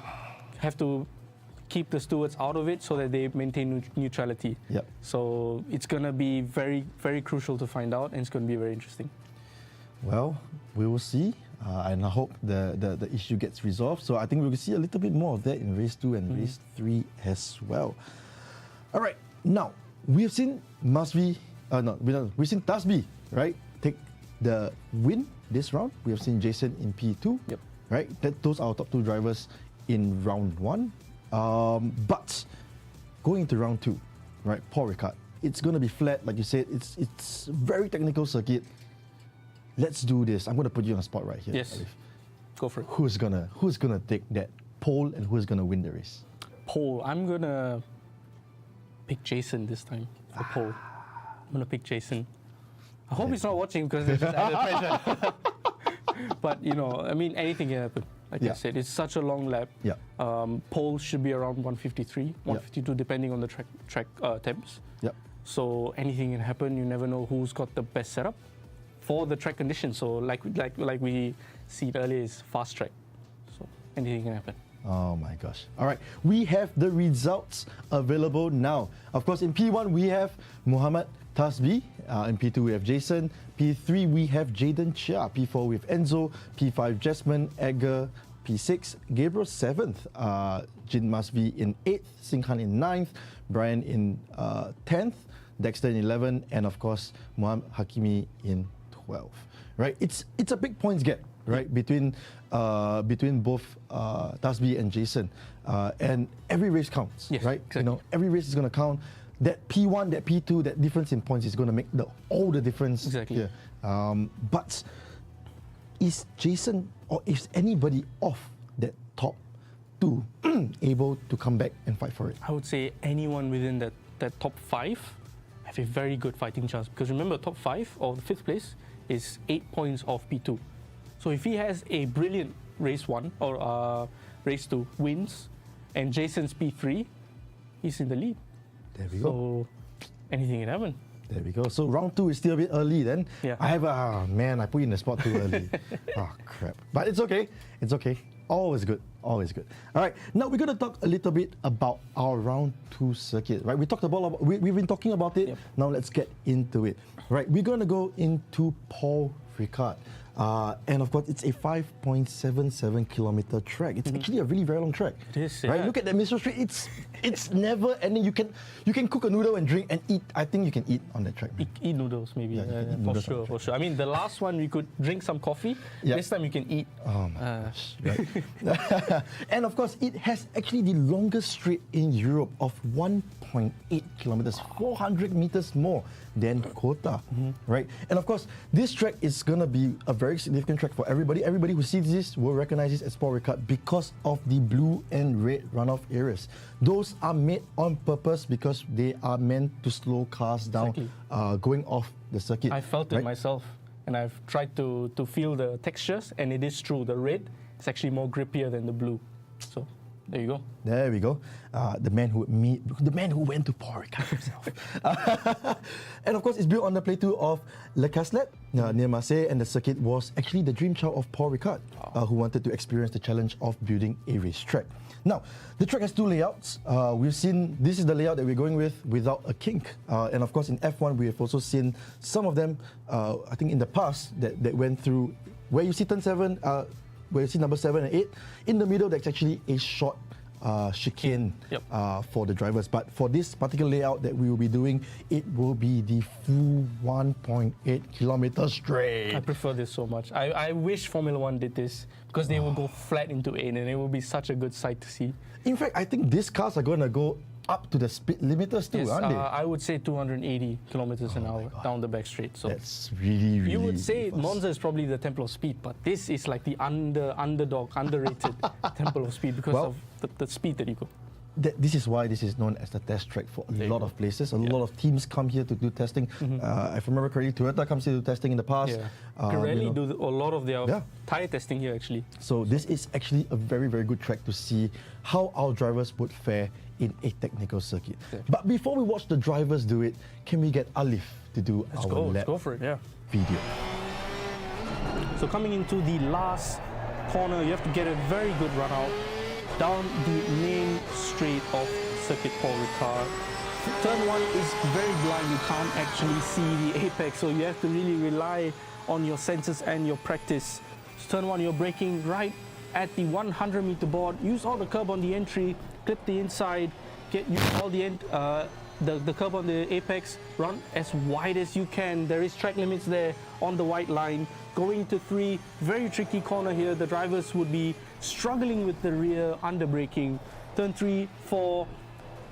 Speaker 2: have to keep the stewards out of it so that they maintain neutrality.
Speaker 1: Yep.
Speaker 2: So it's gonna be very, very crucial to find out, and it's gonna be very interesting.
Speaker 1: Well, we will see, and I hope the issue gets resolved. So I think we will see a little bit more of that in race 2 and race 3 as well. All right. Now, we've seen we've seen Tasby, right, take the win this round. We have seen Jason in P2,
Speaker 2: Yep.
Speaker 1: right? Those are our top two drivers in round 1. But going into round 2, right, Paul Ricard, it's going to be flat, like you said. It's a very technical circuit. Let's do this. I'm going to put you on a spot right here.
Speaker 2: Yes.
Speaker 1: Arif.
Speaker 2: Go for it.
Speaker 1: Who's gonna take that pole and who's gonna win the race?
Speaker 2: Pole. I'm gonna pick Jason this time for pole. I'm gonna pick Jason. I hope he's not watching because there's just added pressure. But anything can happen. Like I said, it's such a long lap.
Speaker 1: Yeah.
Speaker 2: Pole should be around 153, 152, depending on the track temps.
Speaker 1: Yep.
Speaker 2: So anything can happen. You never know who's got the best setup for the track conditions. So like we seen earlier, is fast track. So anything can happen.
Speaker 1: Oh my gosh. All right. We have the results available now. Of course, in P1, we have Muhammad Tasbi. In P2, we have Jason. P3, we have Jaden Chia. P4, we have Enzo. P5, Jasmine Edgar. P6, Gabriel 7th. Jin Masvi in 8th. Singhan in 9th. Brian in 10th. Dexter in 11th. And of course, Muhammad Hakimi in 12th. Right? It's a big points gap. Right, between both Tasbi and Jason, and every race counts.
Speaker 2: Yes,
Speaker 1: right,
Speaker 2: exactly.
Speaker 1: Every race is going to count. That P1, that P2, that difference in points is going to make all the difference.
Speaker 2: Exactly.
Speaker 1: Here. But is Jason or is anybody off that top 2 able to come back and fight for it?
Speaker 2: I would say anyone within that top 5 have a very good fighting chance, because remember, top 5 or the 5th place is 8 points off P2. So if he has a brilliant race 1 or race 2 wins, and Jason's P3, he's in the lead.
Speaker 1: There we go.
Speaker 2: So anything can happen.
Speaker 1: There we go. So round 2 is still a bit early then.
Speaker 2: Yeah.
Speaker 1: I put you in the spot too early. Crap. But it's okay. It's okay. Always good. Always good. All right. Now we're going to talk a little bit about our round 2 circuit. Right. We've been talking about it.
Speaker 2: Yep.
Speaker 1: Now let's get into it. Right. We're going to go into Paul Ricard. And of course, it's a 5.77 kilometer track. It's actually a really very long track.
Speaker 2: It is,
Speaker 1: right?
Speaker 2: yeah.
Speaker 1: Look at that Mr. Street. It's never ending. You can cook a noodle and drink and eat. I think you can eat on that track. Man.
Speaker 2: Eat noodles, maybe.
Speaker 1: Yeah, you can eat
Speaker 2: for
Speaker 1: noodles on
Speaker 2: sure,
Speaker 1: the
Speaker 2: for sure. I mean, the last one we could drink some coffee.
Speaker 1: Yeah.
Speaker 2: This time you can eat.
Speaker 1: Oh my gosh. Right. And of course, it has actually the longest straight in Europe of 1.8 kilometers, 400 meters more than Kota. Right? And of course, this track is going to be a very significant track for everybody. Everybody who sees this will recognize this as Paul Ricard because of the blue and red runoff areas. Those are made on purpose because they are meant to slow cars down going off the circuit.
Speaker 2: I felt it myself, and I've tried to feel the textures, and it is true. The red is actually more grippier than the blue. So there you go.
Speaker 1: There we go. The man who went to Paul Ricard himself. And of course, it's built on the Play 2 of Le Caslet near Marseille, and the circuit was actually the dream child of Paul Ricard, who wanted to experience the challenge of building a racetrack. Now, the track has 2 layouts. We've seen this is the layout that we're going with without a kink. And of course, in F1, we have also seen some of them, I think in the past, that went through where you see turn 7, where you see number 7 and 8. In the middle, that's actually a short chicane for the drivers. But for this particular layout that we will be doing, it will be the full 1.8 kilometers straight.
Speaker 2: I prefer this so much. I wish Formula 1 did this, because they will go flat into 8, and it will be such a good sight to see.
Speaker 1: In fact, I think these cars are going to go up to the speed limiters too,
Speaker 2: Yes,
Speaker 1: aren't they?
Speaker 2: I would say 280 kilometers an hour down the back straight. So
Speaker 1: That's really, really
Speaker 2: you would say
Speaker 1: fast.
Speaker 2: Monza is probably the temple of speed, but this is like the underrated temple of speed because of the speed that you go.
Speaker 1: This is why this is known as the test track for a lot of places. A lot of teams come here to do testing. If I remember correctly, Toyota comes here to do testing in the past.
Speaker 2: Pirelli do a lot of their tyre testing here, actually.
Speaker 1: So this is actually a very, very good track to see how our drivers would fare in a technical circuit. But before we watch the drivers do it, can we get Alif to do
Speaker 2: Let's
Speaker 1: lap
Speaker 2: go for it, yeah.
Speaker 1: video?
Speaker 2: So coming into the last corner, you have to get a very good run out down the main straight of Circuit Paul Ricard. Turn 1 is very blind, you can't actually see the apex, so you have to really rely on your senses and your practice. So turn 1, you're braking right at the 100 meter board, use all the curb on the entry, clip the inside, use all the the curb on the apex, run as wide as you can. There is track limits there on the white line. Going to 3, very tricky corner here. The drivers would be struggling with the rear under braking. Turn 3, 4.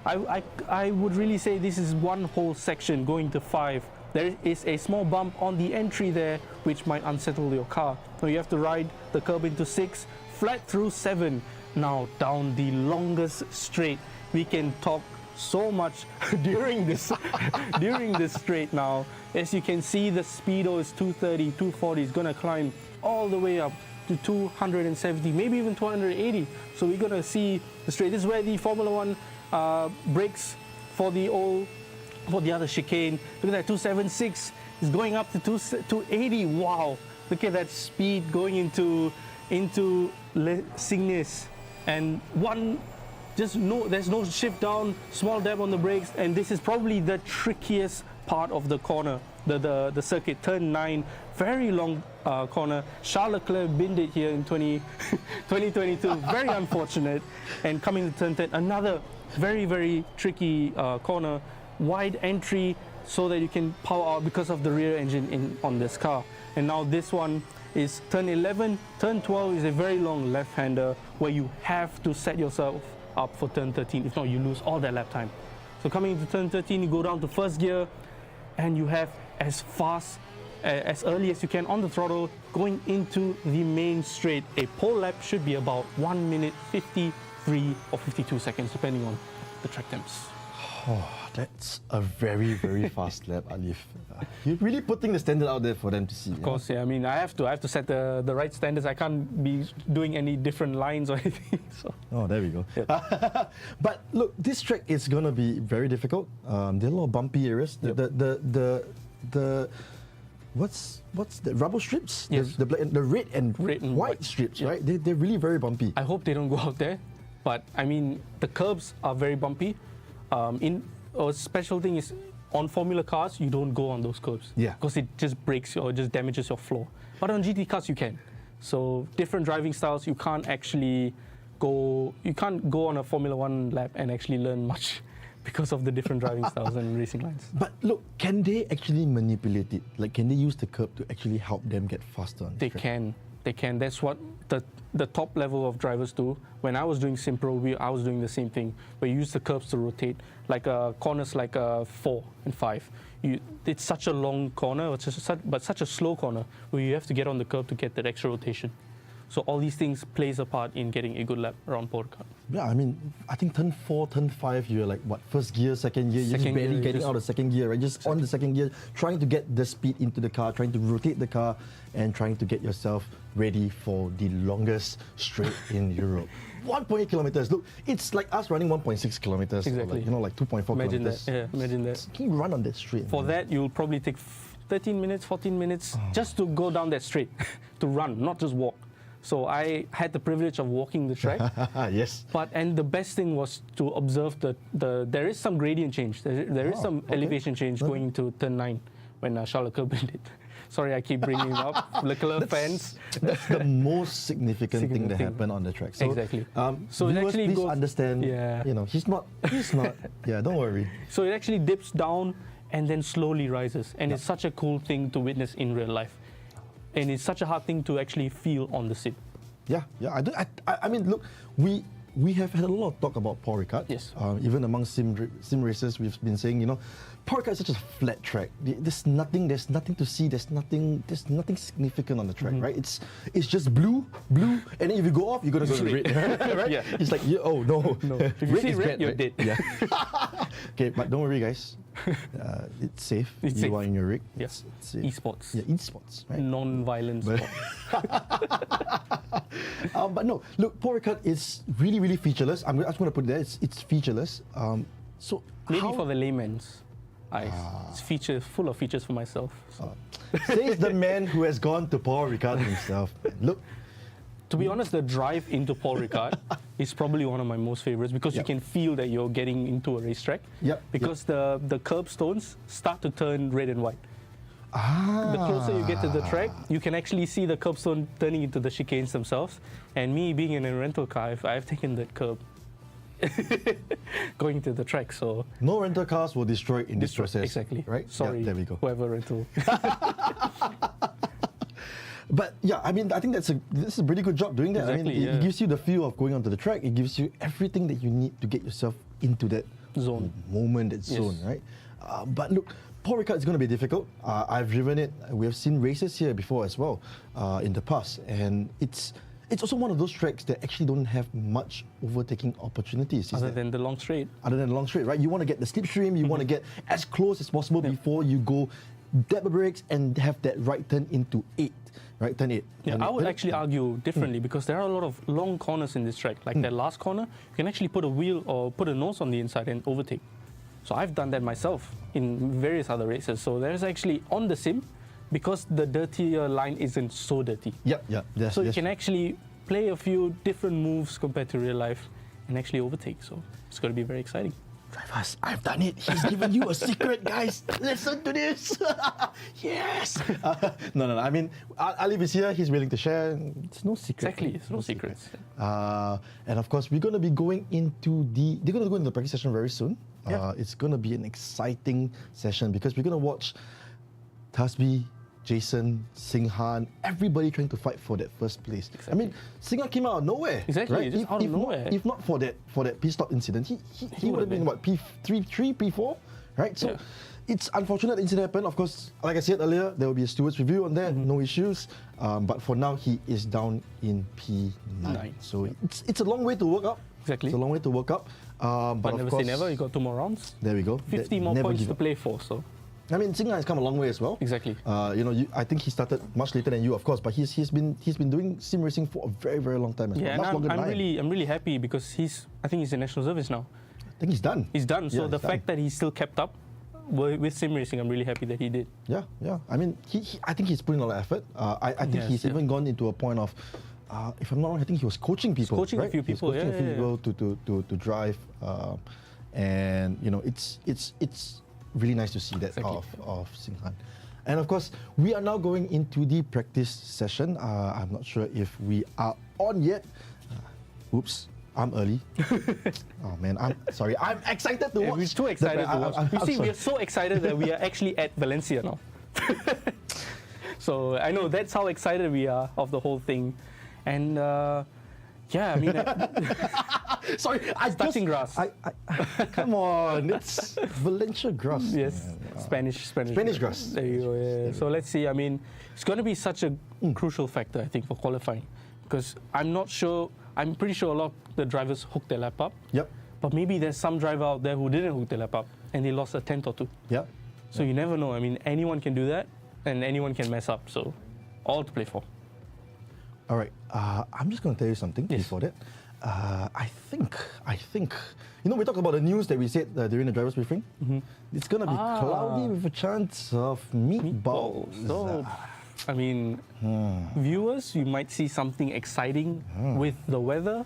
Speaker 2: I would really say this is one whole section going to 5. There is a small bump on the entry there, which might unsettle your car. Now you have to ride the curb into 6, flat through 7. Now down the longest straight. We can talk so much during this straight now. As you can see, the speedo is 230, 240. It's gonna climb all the way up to 270, maybe even 280. So we're gonna see the straight. This is where the Formula 1 brakes for the other chicane. Look at that, 276 is going up to 280. Wow! Look at that speed going into Le Signes, and there's no shift down, small dab on the brakes, and this is probably the trickiest part of the corner, the circuit. Turn 9, very long corner. Charles Leclerc binned it here in 2022. Very unfortunate. And coming to turn 10, another very, very tricky corner. Wide entry so that you can power out because of the rear engine on this car. And now this one is turn 11. Turn 12 is a very long left-hander where you have to set yourself up for turn 13. If not, you lose all that lap time. So coming into turn 13, you go down to first gear, and you have as fast as early as you can on the throttle, going into the main straight. A pole lap should be about 1 minute 53 or 52 seconds, depending on the track temps.
Speaker 1: Oh, that's a very, very fast lap, Alif. You're really putting the standard out there for them to see.
Speaker 2: Of course, yeah. I mean, I have to set the right standards. I can't be doing any different lines or anything. So.
Speaker 1: Oh, there we go.
Speaker 2: Yep.
Speaker 1: But look, this track is gonna be very difficult. There are a lot of bumpy areas.
Speaker 2: Yep.
Speaker 1: The what's the rubble strips?
Speaker 2: Yes.
Speaker 1: The red and white
Speaker 2: white.
Speaker 1: strips,
Speaker 2: Yep.
Speaker 1: right? They're really very bumpy.
Speaker 2: I hope they don't go out there. But I mean, the curbs are very bumpy. A special thing is on Formula cars, you don't go on those curbs.
Speaker 1: Yeah.
Speaker 2: Because it just breaks or just damages your floor. But on GT cars, you can. So different driving styles, you can't go on a Formula One lap and actually learn much because of the different driving styles and racing lines.
Speaker 1: But look, can they actually manipulate it? Like, can they use the curb to actually help them get faster on the
Speaker 2: They
Speaker 1: track?
Speaker 2: can. They can. That's what the top level of drivers do. When I was doing Simpro, I was doing the same thing. Where you use the curbs to rotate, like corners like 4 and 5. It's such a long corner, but such a slow corner where you have to get on the curb to get that extra rotation. So all these things plays a part in getting a good lap around Port Card.
Speaker 1: Yeah, I mean, I think turn 4, turn 5, you're like, what, first gear, second gear, you're just
Speaker 2: Second
Speaker 1: barely
Speaker 2: gear,
Speaker 1: getting
Speaker 2: just-
Speaker 1: out of second gear, right? Just on the second gear, trying to get the speed into the car, trying to rotate the car, and trying to get yourself ready for the longest straight in Europe. 1.8 kilometers. Look, it's like us running 1.6 kilometers.
Speaker 2: Exactly.
Speaker 1: Or like 2.4
Speaker 2: Imagine
Speaker 1: kilometers.
Speaker 2: that. Yeah, imagine that.
Speaker 1: Can you run on that straight?
Speaker 2: For that, you'll probably take 13 minutes, 14 minutes just to go down that straight, to run, not just walk. So I had the privilege of walking the track.
Speaker 1: Yes.
Speaker 2: And the best thing was to observe there is some gradient change. There is some elevation change going into turn 9 when Charles Leclerc did it. Sorry, I keep bringing it up. Leclerc fans.
Speaker 1: That's the most significant thing that
Speaker 2: thing.
Speaker 1: happened on the track. So,
Speaker 2: Exactly.
Speaker 1: So
Speaker 2: it
Speaker 1: viewers,
Speaker 2: actually
Speaker 1: please
Speaker 2: goes-
Speaker 1: understand.
Speaker 2: Yeah.
Speaker 1: You know, he's not. Yeah, don't worry.
Speaker 2: So it actually dips down and then slowly rises. And it's such a cool thing to witness in real life. And it's such a hard thing to actually feel on the sim.
Speaker 1: Yeah. I mean, look, we have had a lot of talk about Paul Ricard.
Speaker 2: Yes.
Speaker 1: Even among sim racers, we've been saying, you know, Paul Ricard is such a flat track. There's nothing to see. There's nothing significant on the track, right? It's just blue, and then if you go off, you're gonna go to red, right?
Speaker 2: Yeah.
Speaker 1: It's like, oh no.
Speaker 2: If you see
Speaker 1: is
Speaker 2: red, you're
Speaker 1: right?
Speaker 2: dead.
Speaker 1: Yeah. Okay, but don't worry, guys. It's safe.
Speaker 2: It's
Speaker 1: you
Speaker 2: safe.
Speaker 1: are in your rig.
Speaker 2: Yes.
Speaker 1: It's safe.
Speaker 2: Esports.
Speaker 1: Yeah, esports, right?
Speaker 2: Non-violent sport.
Speaker 1: But no, look, Paul Ricard is really, really featureless. I'm just going to put it there. It's featureless. So
Speaker 2: Maybe
Speaker 1: how,
Speaker 2: for the layman's eyes. It's full of features for myself. So.
Speaker 1: says the man who has gone to Paul Ricard himself. Look,
Speaker 2: To be honest, the drive into Paul Ricard is probably one of my most favorites because you
Speaker 1: Yep.
Speaker 2: can feel that you're getting into a racetrack.
Speaker 1: Yep,
Speaker 2: Because the curbstones start to turn red and white.
Speaker 1: Ah.
Speaker 2: The closer you get to the track, you can actually see the curbstone turning into the chicanes themselves. And me being in a rental car, I've taken that curb going to the track. So
Speaker 1: No rental cars were destroyed in this process.
Speaker 2: exactly.
Speaker 1: Right?
Speaker 2: Sorry,
Speaker 1: Yeah, there we go.
Speaker 2: whoever rental.
Speaker 1: But yeah, I mean, I think this is a pretty good job doing that. I
Speaker 2: Exactly,
Speaker 1: mean,
Speaker 2: yeah.
Speaker 1: it gives you the feel of going onto the track. It gives you everything that you need to get yourself into that
Speaker 2: Zone.
Speaker 1: moment, that
Speaker 2: Yes.
Speaker 1: zone, right? But look, Paul Ricard is going to be difficult. I've driven it. We have seen races here before as well in the past, and it's also one of those tracks that actually don't have much overtaking opportunities.
Speaker 2: Other than the long straight.
Speaker 1: Other than the long straight, right? You want to get the slipstream, you want to get as close as possible before you go dab the brakes and have that right turn into 8, right? Turn 8.
Speaker 2: Yeah,
Speaker 1: And
Speaker 2: I would
Speaker 1: then-
Speaker 2: actually argue differently because there are a lot of long corners in this track. Like that last corner, you can actually put a wheel or put a nose on the inside and overtake. So I've done that myself in various other races. So there's actually on the sim, because the dirtier line isn't so dirty.
Speaker 1: Yeah. Yes,
Speaker 2: So you
Speaker 1: yes.
Speaker 2: can actually play a few different moves compared to real life and actually overtake. So it's going to be very exciting.
Speaker 1: Drivers, I've done it. He's given you a secret, guys. Listen to this. Yes. No. I mean, Alif is here. He's willing to share. It's no secret.
Speaker 2: Exactly, it's no secrets.
Speaker 1: And of course, we're going to be going into they're going to go into the practice session very soon.
Speaker 2: Yeah.
Speaker 1: It's going to be an exciting session because we're going to watch Tasbi, Jason, Singhan, everybody trying to fight for that first place.
Speaker 2: Exactly.
Speaker 1: I mean, Singhan came out of nowhere.
Speaker 2: Exactly,
Speaker 1: right?
Speaker 2: just out of nowhere.
Speaker 1: If not for that pit stop incident, he would have been what, P3, P4, right? So
Speaker 2: Yeah.
Speaker 1: it's unfortunate incident happened. Of course, like I said earlier, there will be a stewards review on that, no issues. But for now, he is down in P9. So it's a long way to work up.
Speaker 2: Exactly.
Speaker 1: It's a long way to work up.
Speaker 2: But
Speaker 1: of
Speaker 2: never
Speaker 1: course,
Speaker 2: say never. You got 2 more rounds.
Speaker 1: There we go.
Speaker 2: 50 more
Speaker 1: Never
Speaker 2: points
Speaker 1: give
Speaker 2: to
Speaker 1: up.
Speaker 2: play for. So
Speaker 1: I mean, Singha has come a long way as well.
Speaker 2: exactly.
Speaker 1: I think he started much later than you, of course, but he's been doing sim racing for a very, very long time as
Speaker 2: Yeah,
Speaker 1: well. Much longer
Speaker 2: and
Speaker 1: than I am.
Speaker 2: I'm really happy because I think he's in national service now.
Speaker 1: I think he's done.
Speaker 2: He's done. So
Speaker 1: Yeah,
Speaker 2: the
Speaker 1: he's
Speaker 2: fact that he still kept up with sim racing, I'm really happy that he did.
Speaker 1: Yeah. I mean, I think he's putting a lot of effort. I think
Speaker 2: Yes,
Speaker 1: he's even gone into a point of, if I'm not wrong, I think he was coaching people.
Speaker 2: coaching a
Speaker 1: right?
Speaker 2: few
Speaker 1: He was
Speaker 2: people,
Speaker 1: coaching
Speaker 2: yeah,
Speaker 1: a few
Speaker 2: yeah,
Speaker 1: people to drive, and it's really nice to see that
Speaker 2: Exactly.
Speaker 1: of Singhan. And of course, we are now going into the practice session. I'm not sure if we are on yet. Oops. I'm early. Oh man, I'm sorry. I'm excited to
Speaker 2: Yeah,
Speaker 1: watch.
Speaker 2: we're too excited to watch. You see,
Speaker 1: sorry.
Speaker 2: we're so excited that we are actually at Valencia now. So I know that's how excited we are of the whole thing. And yeah, I mean,
Speaker 1: Sorry,
Speaker 2: touching grass.
Speaker 1: Come on, it's Valencia grass.
Speaker 2: yes,
Speaker 1: man.
Speaker 2: Spanish
Speaker 1: grass.
Speaker 2: There you go. Yeah. So let's see. I mean, it's going to be such a crucial factor, I think, for qualifying, because I'm pretty sure a lot of the drivers hooked their lap up.
Speaker 1: Yep.
Speaker 2: But maybe there's some driver out there who didn't hook their lap up and they lost a tenth or two.
Speaker 1: Yep.
Speaker 2: So you never know. I mean, anyone can do that and anyone can mess up. So all to play for.
Speaker 1: All right. I'm just going to tell you something
Speaker 2: Yes.
Speaker 1: before that. I think, we talked about the news that we said during the driver's briefing. It's going to be cloudy with a chance of meatballs.
Speaker 2: So, I mean, viewers, you might see something exciting with the weather.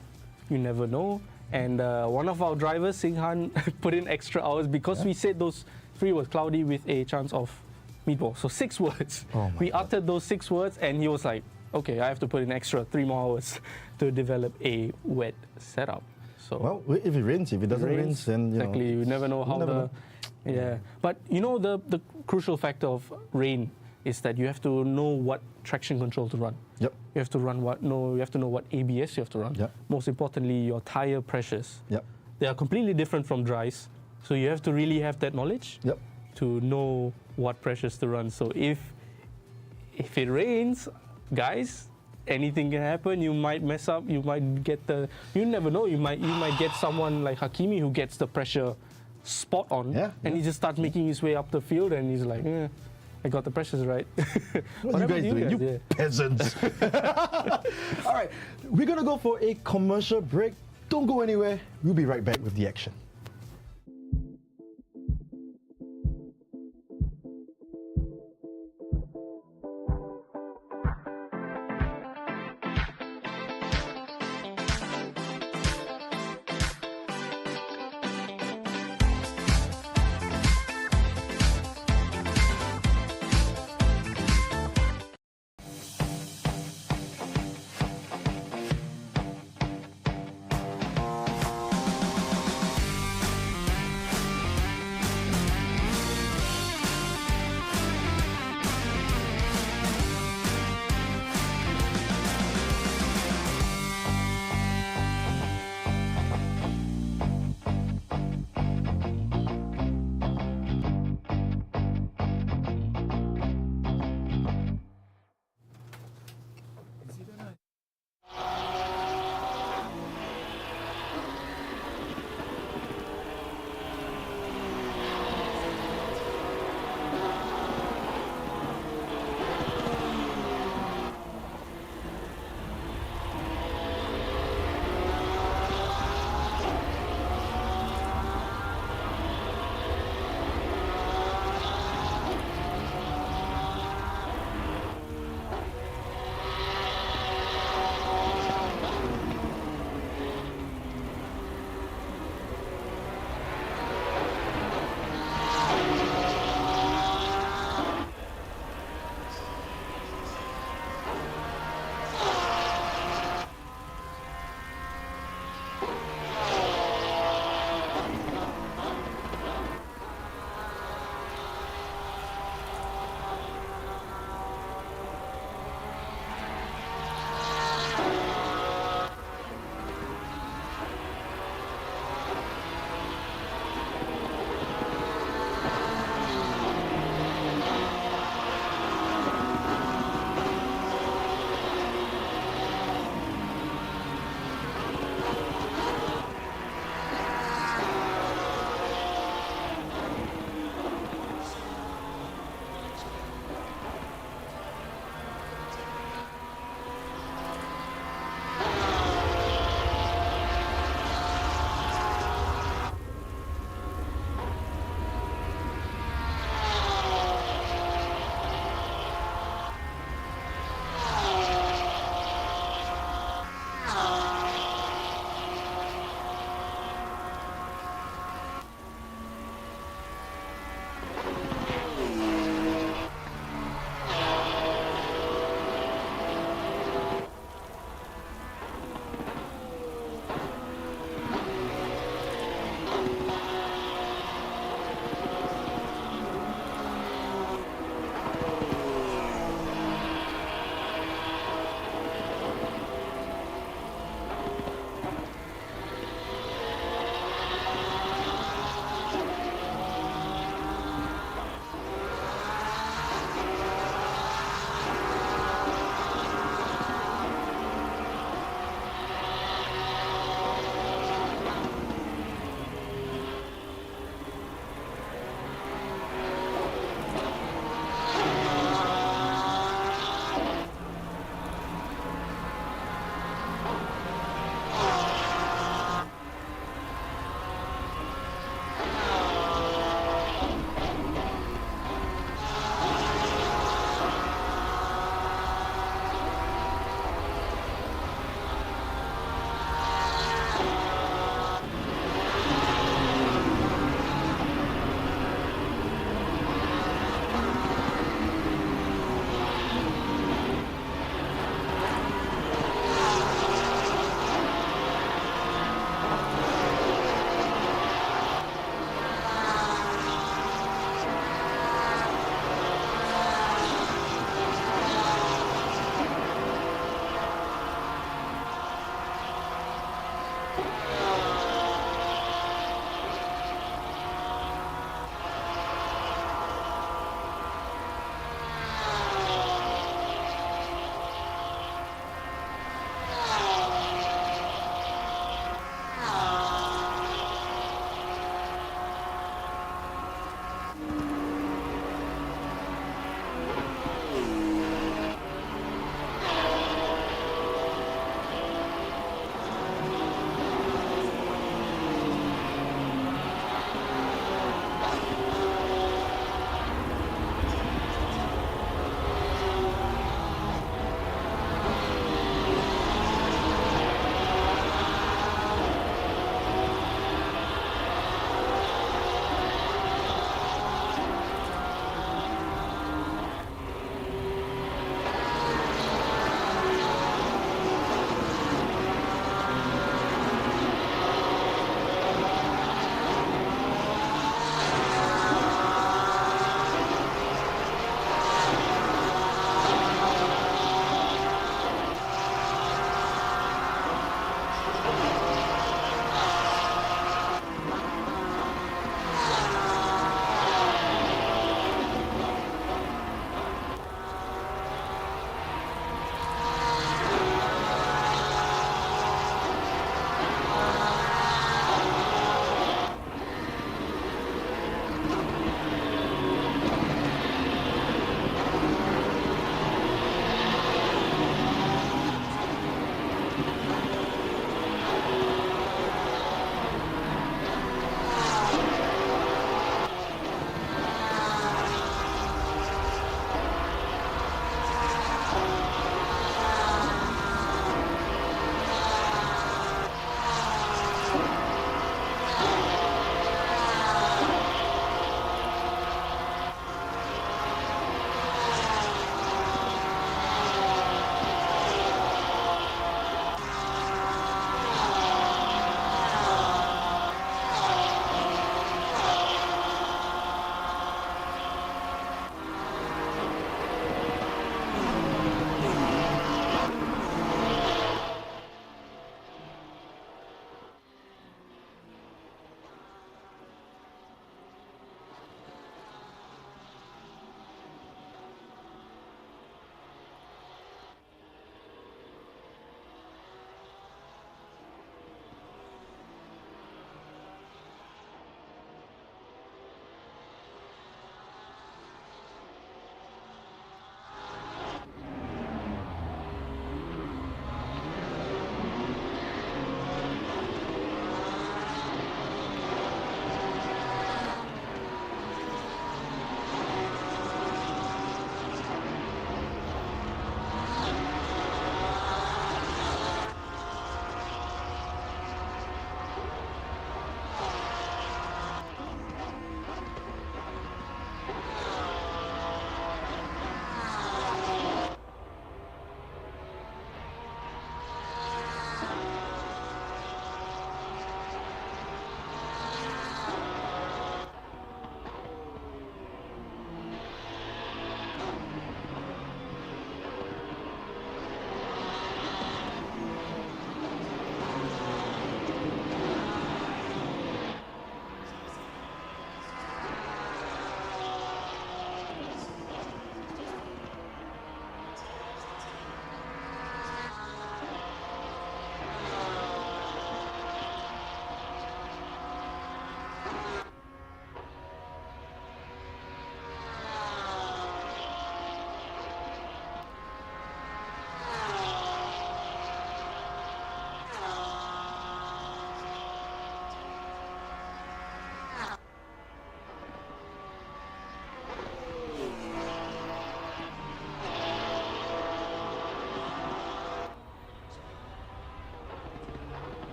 Speaker 2: You never know. And one of our drivers, Singhan, put in extra hours because we said those 3 was cloudy with a chance of meatball. So 6 words.
Speaker 1: Oh my
Speaker 2: we
Speaker 1: God.
Speaker 2: uttered those 6 words and he was like, okay, I have to put in extra 3 more hours to develop a wet setup. So
Speaker 1: Well, if it rains, if it doesn't rain, then
Speaker 2: exactly, you never know how
Speaker 1: never know.
Speaker 2: Yeah, but the crucial factor of rain is that you have to know what traction control to run.
Speaker 1: Yep.
Speaker 2: You have to you have to know what ABS you have to run.
Speaker 1: Yep.
Speaker 2: Most importantly, your tire pressures.
Speaker 1: Yep.
Speaker 2: They are completely different from dries, so you have to really have that knowledge
Speaker 1: Yep.
Speaker 2: to know what pressures to run. So if it rains, guys, anything can happen. You might mess up. You might get you never know. You might get someone like Hakimi who gets the pressure spot on, and he just starts making his way up the field, and he's like, I got the pressures right.
Speaker 1: What are you guys doing? You peasants. All right, we're going to go for a commercial break. Don't go anywhere. We'll be right back with the action.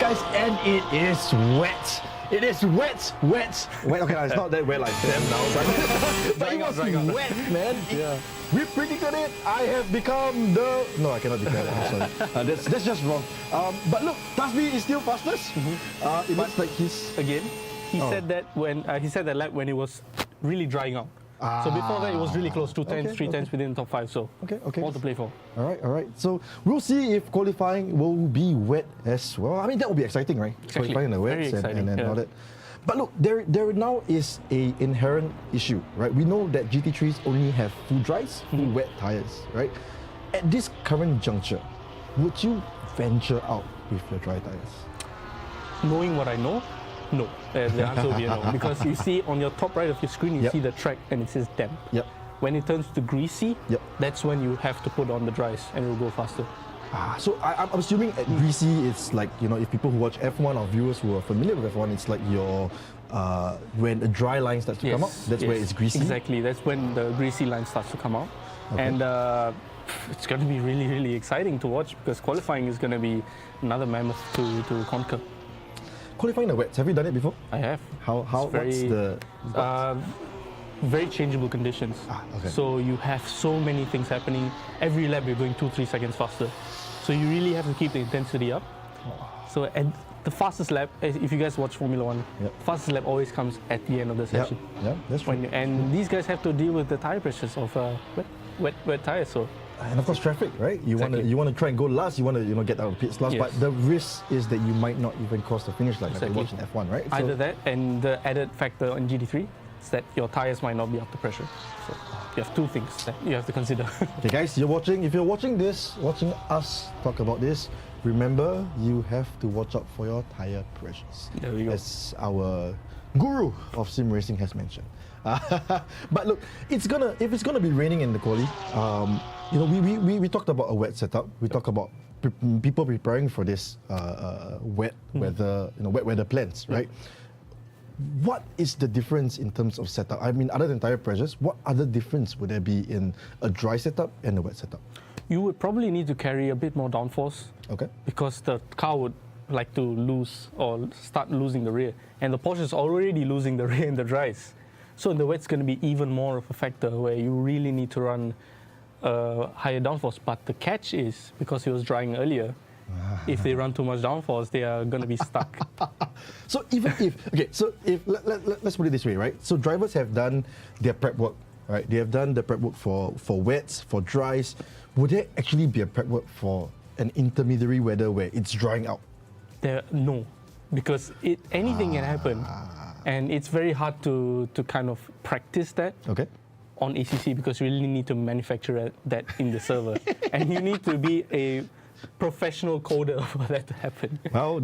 Speaker 1: guys, and it is wet. It is wet. Okay, it's not that wet like them now, but it was wet, man. We predicted it. I have become the... No, I cannot declare that. I'm sorry. That's just wrong. But look, Tasby is still fastest. It looks like he's...
Speaker 2: Again, he said that when he said that lap when it was really drying out. So before that, it was really close, 2 tenths, 3 tenths within the top 5. So all to play for.
Speaker 1: All right. So we'll see if qualifying will be wet as well. I mean, that will be exciting, right?
Speaker 2: Exactly.
Speaker 1: Qualifying the wets and all that. But look, there now is a inherent issue, right? We know that GT3s only have full dries, full wet tires, right? At this current juncture, would you venture out with your dry tires?
Speaker 2: Knowing what I know, no. The answer will be a no. Because you see on your top right of your screen, you see the track and it says damp. When it turns to greasy, that's when you have to put on the dries and it will go faster.
Speaker 1: So I'm assuming at greasy, it's like, you know, if people who watch F1 or viewers who are familiar with F1, it's like your, when the dry line starts to come out, that's where it's greasy.
Speaker 2: Exactly, that's when the greasy line starts to come out. And it's going to be really, really exciting to watch because qualifying is going to be another mammoth to conquer.
Speaker 1: Qualifying the wets, have you done it before?
Speaker 2: I have.
Speaker 1: What's the...
Speaker 2: Very changeable conditions. So you have so many things happening. Every lap you're going 2-3 seconds faster. So you really have to keep the intensity up. So at the fastest lap, if you guys watch Formula 1, fastest lap always comes at the end of the session.
Speaker 1: That's true.
Speaker 2: And these guys have to deal with the tire pressures of wet tires. So.
Speaker 1: And of course, traffic, right? You want to try and go last. You want to get out of pits last. But the risk is that you might not even cross the finish line like you watch in F1, right?
Speaker 2: Either that, and the added factor on GT3 is that your tires might not be up to pressure. So you have two things that you have to consider. Okay, guys, if you're watching us talk about this, remember you have to watch out for your tire pressures. There we go.
Speaker 1: As our guru of sim racing has mentioned. But look, if it's gonna be raining in the quali, you know, we talked about a wet setup. We talked about people preparing for this wet weather, wet weather plans, right? What is the difference in terms of setup? I mean, other than tire pressures, what other difference would there be in a dry setup and a wet setup?
Speaker 2: You would probably need to carry a bit more downforce.
Speaker 1: Okay.
Speaker 2: Because the car would like to lose or start losing the rear, and the Porsche is already losing the rear in the dries. So in the wet, it's going to be even more of a factor where you really need to run higher downforce. But the catch is, because it was drying earlier, if they run too much downforce, they are going to be stuck.
Speaker 1: So let's put it this way, right? So drivers have done their prep work, right? They have done the prep work for wets, for dries. Would there actually be a prep work for an intermediary weather where it's drying out?
Speaker 2: No, because anything can happen. And it's very hard to kind of practice that on ACC because you really need to manufacture that in the server. And you need to be a professional coder for that to happen.
Speaker 1: Well,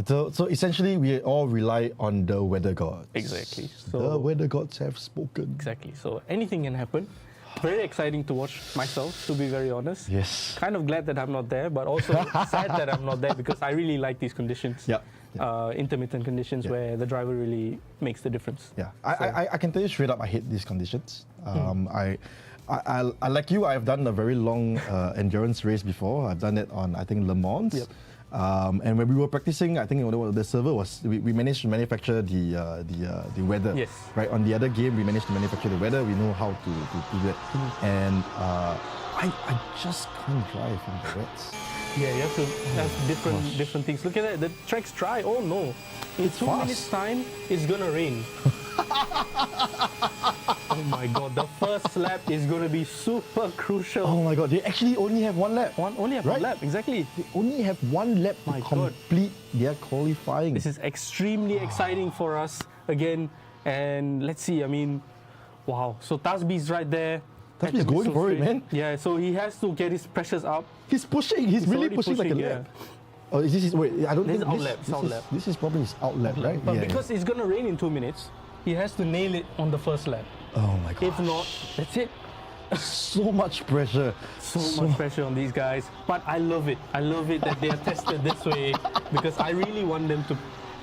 Speaker 1: so essentially we all rely on the weather gods.
Speaker 2: Exactly.
Speaker 1: So the weather gods have spoken.
Speaker 2: Exactly. So anything can happen. Very exciting to watch myself, to be very honest.
Speaker 1: Yes.
Speaker 2: Kind of glad that I'm not there, but also sad that I'm not there because I really like these conditions. Intermittent conditions where the driver really makes the difference.
Speaker 1: I can tell you straight up, I hate these conditions. I like you, I've done a very long endurance race before. I've done it on, I think, Le Mans. And when we were practicing, I think the server was, we managed to manufacture the weather.
Speaker 2: Yes.
Speaker 1: Right, on the other game, we managed to manufacture the weather. We know how to do that. And I just can't drive in the wets.
Speaker 2: Yeah, you have to have different things. Look at that, the track's dry. Oh no. In 2 minutes time, it's gonna rain. Oh my god, the first lap is gonna be super crucial.
Speaker 1: Oh my god, they actually only have one lap.
Speaker 2: One lap, exactly.
Speaker 1: They only have one lap to complete their qualifying.
Speaker 2: This is extremely exciting for us again. And let's see, I mean, wow. So Tasby's right there.
Speaker 1: Tasby's going for it, man.
Speaker 2: Yeah, so he has to get his pressures up.
Speaker 1: He's pushing, he's really pushing like a lap. Oh, is this wait, I don't think this is probably his out lap, right?
Speaker 2: But because it's gonna rain in 2 minutes, he has to nail it on the first lap.
Speaker 1: Oh my god.
Speaker 2: If not, that's it.
Speaker 1: So much pressure.
Speaker 2: So much pressure on these guys. But I love it. I love it that they are tested this way because I really want them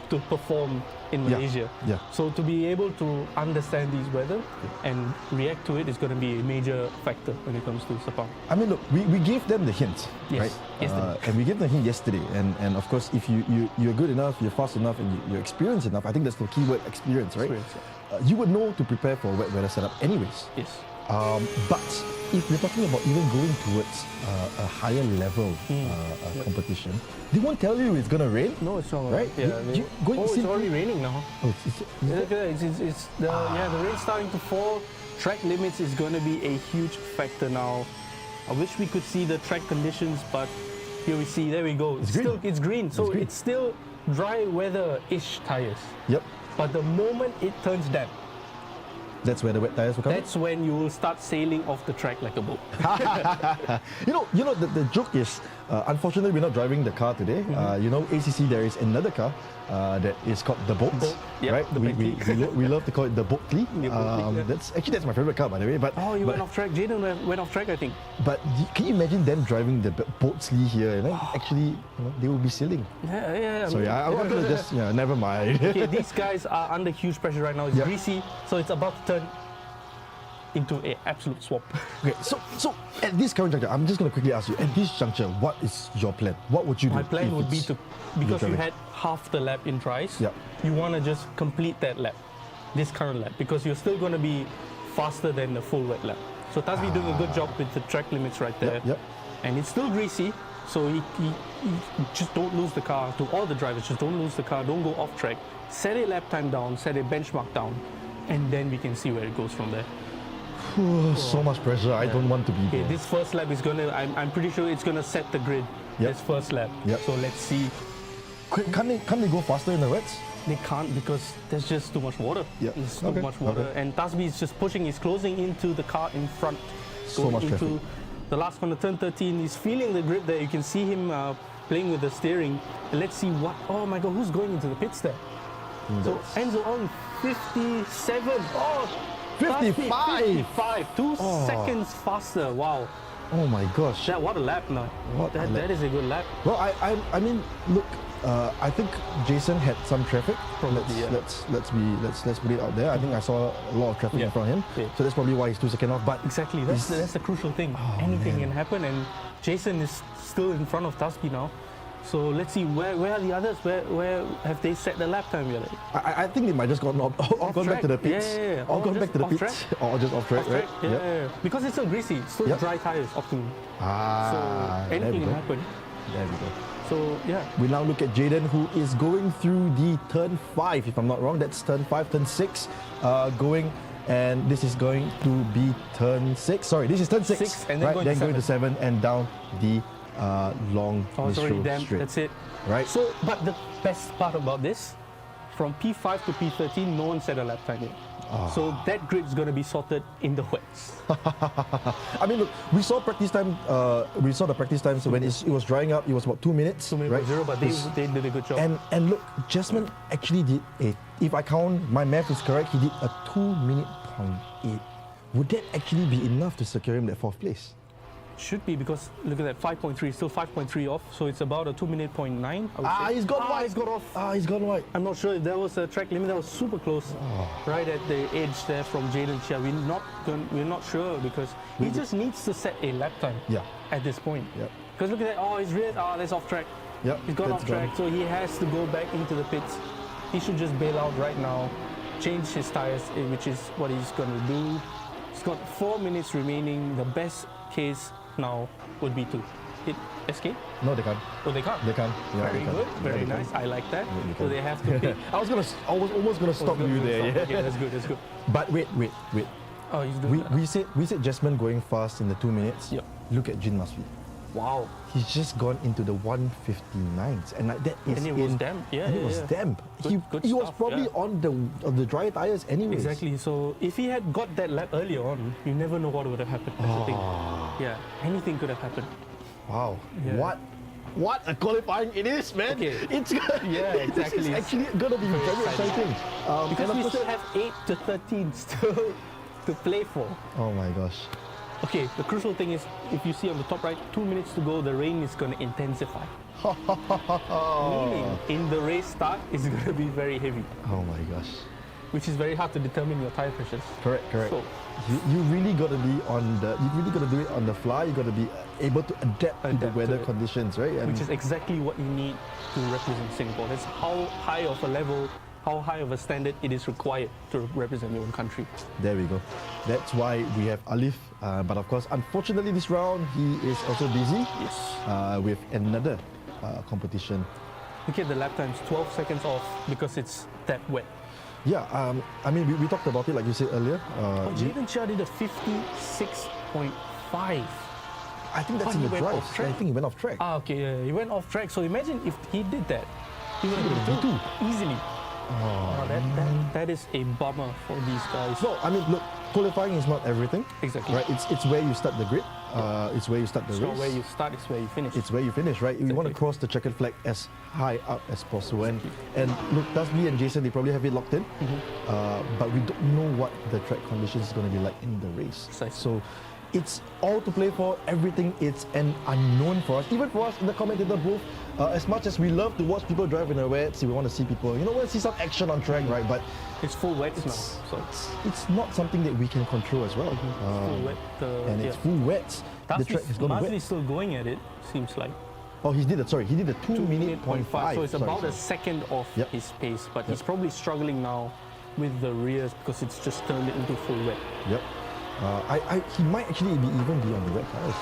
Speaker 2: to to perform in Malaysia.
Speaker 1: Yeah.
Speaker 2: So to be able to understand these weather and react to it is going to be a major factor when it comes to Sepang.
Speaker 1: I mean, look, we gave them the hint,
Speaker 2: Yes,
Speaker 1: right?
Speaker 2: yesterday.
Speaker 1: And we gave them the hint yesterday. And of course, if you're good enough, you're fast enough, and you're experienced enough, I think that's the key word, experience, right?
Speaker 2: Experience,
Speaker 1: You would know to prepare for a wet weather setup anyways.
Speaker 2: Yes.
Speaker 1: But if we're talking about even going towards a higher level competition, they won't tell you it's going to rain.
Speaker 2: No, it's not.
Speaker 1: Right?
Speaker 2: Yeah.
Speaker 1: Going
Speaker 2: It's already raining now.
Speaker 1: Oh,
Speaker 2: It's the rain's starting to fall. Track limits is going to be a huge factor now. I wish we could see the track conditions, but here we see. There we go. It's green. So it's still dry weather-ish tires.
Speaker 1: Yep.
Speaker 2: But the moment it turns damp,
Speaker 1: That's where the wet tires will come.
Speaker 2: that's when you will start sailing off the track like a boat.
Speaker 1: You know, the joke is, unfortunately, we're not driving the car today. ACC, there is another car that is called the Boat,
Speaker 2: Yep,
Speaker 1: right?
Speaker 2: the
Speaker 1: We love to call it the Boatly.
Speaker 2: Yeah.
Speaker 1: That's my favorite car, by the way. But
Speaker 2: Oh, you went off track. Jaden went off track, I think.
Speaker 1: But can you imagine them driving the Boatly here? And then actually, they will be sailing.
Speaker 2: Yeah.
Speaker 1: So I'm gonna just never mind.
Speaker 2: Okay, these guys are under huge pressure right now. It's greasy, so it's about to turn into an absolute swap.
Speaker 1: Okay, so at this current juncture, I'm just gonna quickly ask you. At this juncture, what is your plan? What would you do?
Speaker 2: My plan
Speaker 1: if
Speaker 2: would be
Speaker 1: it's-
Speaker 2: to, because you
Speaker 1: driving?
Speaker 2: had half the lap in tries,
Speaker 1: Yep.
Speaker 2: you want to just complete that lap, this current lap, because you're still going to be faster than the full wet lap. So Tasbi doing a good job with the track limits right there.
Speaker 1: Yep.
Speaker 2: And it's still greasy, so he just don't lose the car. To all the drivers, just don't lose the car, don't go off track. Set a lap time down, set a benchmark down, and then we can see where it goes from there.
Speaker 1: So much pressure. I don't want to be
Speaker 2: Okay,
Speaker 1: there.
Speaker 2: this first lap is gonna, I'm pretty sure it's gonna set the grid.
Speaker 1: Yep.
Speaker 2: This first lap.
Speaker 1: Yep.
Speaker 2: So let's see.
Speaker 1: Can't they go faster in the wets?
Speaker 2: They can't because there's just too much water.
Speaker 1: Yeah.
Speaker 2: There's too
Speaker 1: Okay,
Speaker 2: much water.
Speaker 1: okay.
Speaker 2: And Tasbi is just pushing, he's closing into the car in front.
Speaker 1: So
Speaker 2: Going
Speaker 1: much
Speaker 2: into
Speaker 1: traffic.
Speaker 2: the last corner, turn 13. He's feeling the grip there. You can see him playing with the steering. And let's see what, oh my God, who's going into the pits there? So Enzo on 57. Oh,
Speaker 1: 55.
Speaker 2: 55. 2 seconds faster. Wow.
Speaker 1: Oh my gosh.
Speaker 2: What a lap now.
Speaker 1: What a lap.
Speaker 2: That is a good lap.
Speaker 1: Well, I mean, look, I think Jason had some traffic.
Speaker 2: Probably, yeah.
Speaker 1: Let's put it out there. I think I saw a lot of traffic
Speaker 2: Yeah.
Speaker 1: in front of him.
Speaker 2: Yeah.
Speaker 1: So that's probably why he's 2 seconds off. But
Speaker 2: Exactly, that's the crucial thing. Anything can happen, and Jason is still in front of Tasbi now. So let's see, where are the others? Where have they set the lap time yet?
Speaker 1: I think they might just gone gone back
Speaker 2: track.
Speaker 1: to the pits.
Speaker 2: Yeah.
Speaker 1: Or
Speaker 2: Or
Speaker 1: gone
Speaker 2: just
Speaker 1: back to the
Speaker 2: off
Speaker 1: pits. Or just off track,
Speaker 2: Off track,
Speaker 1: right?
Speaker 2: yeah. Because it's still greasy, still
Speaker 1: Yep.
Speaker 2: dry tires optimum.
Speaker 1: Ah,
Speaker 2: So
Speaker 1: there we
Speaker 2: anything
Speaker 1: go.
Speaker 2: can happen.
Speaker 1: There we go.
Speaker 2: So yeah,
Speaker 1: We now look at Jaden, who is going through the turn 5, if I'm not wrong. That's turn 5, turn 6 going. And this is going to be turn 6. Sorry, this is turn 6.
Speaker 2: Six, and then
Speaker 1: right?
Speaker 2: going to
Speaker 1: Then going to 7 and down the long
Speaker 2: it's already
Speaker 1: Mistral
Speaker 2: damp.
Speaker 1: straight.
Speaker 2: That's it.
Speaker 1: Right?
Speaker 2: So, but the best part about this, from P5 to P13, no one set a lap time yet. So that grid is going to be sorted in the wets.
Speaker 1: I mean, look, we saw practice time. We saw the practice time. So when it was drying up, it was about 2 minutes.
Speaker 2: 2 minutes
Speaker 1: right?
Speaker 2: 0, but they did a good job.
Speaker 1: And look, Jasmine actually did if I count my math is correct, he did a 2-minute .8. Would that actually be enough to secure him that 4th place?
Speaker 2: Should be, because look at that, 5.3, still 5.3 off, so it's about a 2-minute .9. I would say.
Speaker 1: He's gone wide.
Speaker 2: He's got off.
Speaker 1: He's gone wide.
Speaker 2: I'm not sure if there was a track limit that was super close, right at the edge there from Jaden Chia. We're not sure, because he just needs to set a lap time.
Speaker 1: Yeah.
Speaker 2: At this point.
Speaker 1: Yep.
Speaker 2: Because look at that. He's reared. that's off track.
Speaker 1: Yep,
Speaker 2: He's gone
Speaker 1: that's
Speaker 2: off track,
Speaker 1: gone.
Speaker 2: so he has to go back into the pits. He should just bail out right now, change his tires, which is what he's going to do. He's got 4 minutes remaining. The best case now would be to hit escape.
Speaker 1: No, they can't.
Speaker 2: Oh, they can't.
Speaker 1: They can't. Yeah,
Speaker 2: Very
Speaker 1: they can't.
Speaker 2: good.
Speaker 1: Yeah,
Speaker 2: Very
Speaker 1: they
Speaker 2: nice.
Speaker 1: can't.
Speaker 2: I like that.
Speaker 1: Yeah, they
Speaker 2: So
Speaker 1: can't.
Speaker 2: they have to pick.
Speaker 1: I was almost gonna stop you there. Yeah.
Speaker 2: Okay, that's good. That's good.
Speaker 1: But wait.
Speaker 2: Oh, he's doing that.
Speaker 1: We said Jasmine going fast in the 2 minutes.
Speaker 2: Yep.
Speaker 1: Look at Jin Masfi.
Speaker 2: Wow.
Speaker 1: He's just gone into the 159s, and like that is
Speaker 2: And it was damp. Yeah,
Speaker 1: and it
Speaker 2: yeah,
Speaker 1: was
Speaker 2: yeah.
Speaker 1: damp.
Speaker 2: Good
Speaker 1: he was
Speaker 2: stuff,
Speaker 1: probably
Speaker 2: yeah.
Speaker 1: on the dry tires anyways.
Speaker 2: Exactly. So if he had got that lap earlier on, you never know what would have happened. That's the thing. Yeah, anything could have happened.
Speaker 1: Wow.
Speaker 2: Yeah.
Speaker 1: What a qualifying it is, man.
Speaker 2: Okay.
Speaker 1: It's
Speaker 2: Yeah, exactly.
Speaker 1: This is actually gonna be very exciting.
Speaker 2: Because
Speaker 1: and of
Speaker 2: we
Speaker 1: course-
Speaker 2: still have 8 to 13 still to play for.
Speaker 1: Oh my gosh.
Speaker 2: Okay, the crucial thing is, if you see on the top right, 2 minutes to go, the rain is going to intensify. Meaning, in the race start, it's going to be very heavy,
Speaker 1: Oh my gosh.
Speaker 2: which is very hard to determine your tire pressures.
Speaker 1: Correct.
Speaker 2: So,
Speaker 1: You really got to be you really got to do it on the fly. You got to be able to adapt to the
Speaker 2: Adapt to
Speaker 1: weather
Speaker 2: it.
Speaker 1: conditions, right? And
Speaker 2: which is exactly what you need to represent Singapore. That's how high of a level, how high of a standard it is required to represent your own country.
Speaker 1: there we go. That's why we have Alif. But of course, unfortunately, this round he is also busy
Speaker 2: Yes.
Speaker 1: with another competition.
Speaker 2: Look at the lap times, 12 seconds off because it's that wet.
Speaker 1: Yeah, I mean, we talked about it like you said earlier.
Speaker 2: Jaden Chia did a 56.5.
Speaker 1: I think that's
Speaker 2: Oh,
Speaker 1: in
Speaker 2: he
Speaker 1: the
Speaker 2: went
Speaker 1: drive.
Speaker 2: off track?
Speaker 1: I think he went off track.
Speaker 2: Okay, yeah, he went off track. So imagine if he did that, he would have been
Speaker 1: V2.
Speaker 2: easily.
Speaker 1: Oh,
Speaker 2: That is a bummer for these guys.
Speaker 1: No, I mean, look, qualifying is not everything.
Speaker 2: Exactly.
Speaker 1: Right? It's where you start the grid. It's where you start the
Speaker 2: It's
Speaker 1: race.
Speaker 2: not where you start, it's where you finish.
Speaker 1: It's where you finish, right? You want to
Speaker 2: Exactly.
Speaker 1: cross the checkered flag as high up as possible. And look, Tasby and Jason, they probably have it locked in. But we don't know what the track conditions is going to be like in the race.
Speaker 2: Precisely.
Speaker 1: So it's all to play for. Everything it's an unknown for us. Even for us in the commentator booth, as much as we love to watch people drive in the wets, we want to see people, we want to see some action on track, right? But
Speaker 2: It's full wets now. So
Speaker 1: it's not something that we can control as well.
Speaker 2: full wet.
Speaker 1: And it's full wets. The track is going to
Speaker 2: Masli's
Speaker 1: wet.
Speaker 2: still going at it, seems like.
Speaker 1: Oh, he did a 2-minute point 5.
Speaker 2: So it's
Speaker 1: Sorry,
Speaker 2: about
Speaker 1: sorry.
Speaker 2: a second off
Speaker 1: Yep.
Speaker 2: his pace, but he's probably struggling now with the rears because it's just turned it into full wet.
Speaker 1: Yep. He might actually even be on the wet tires.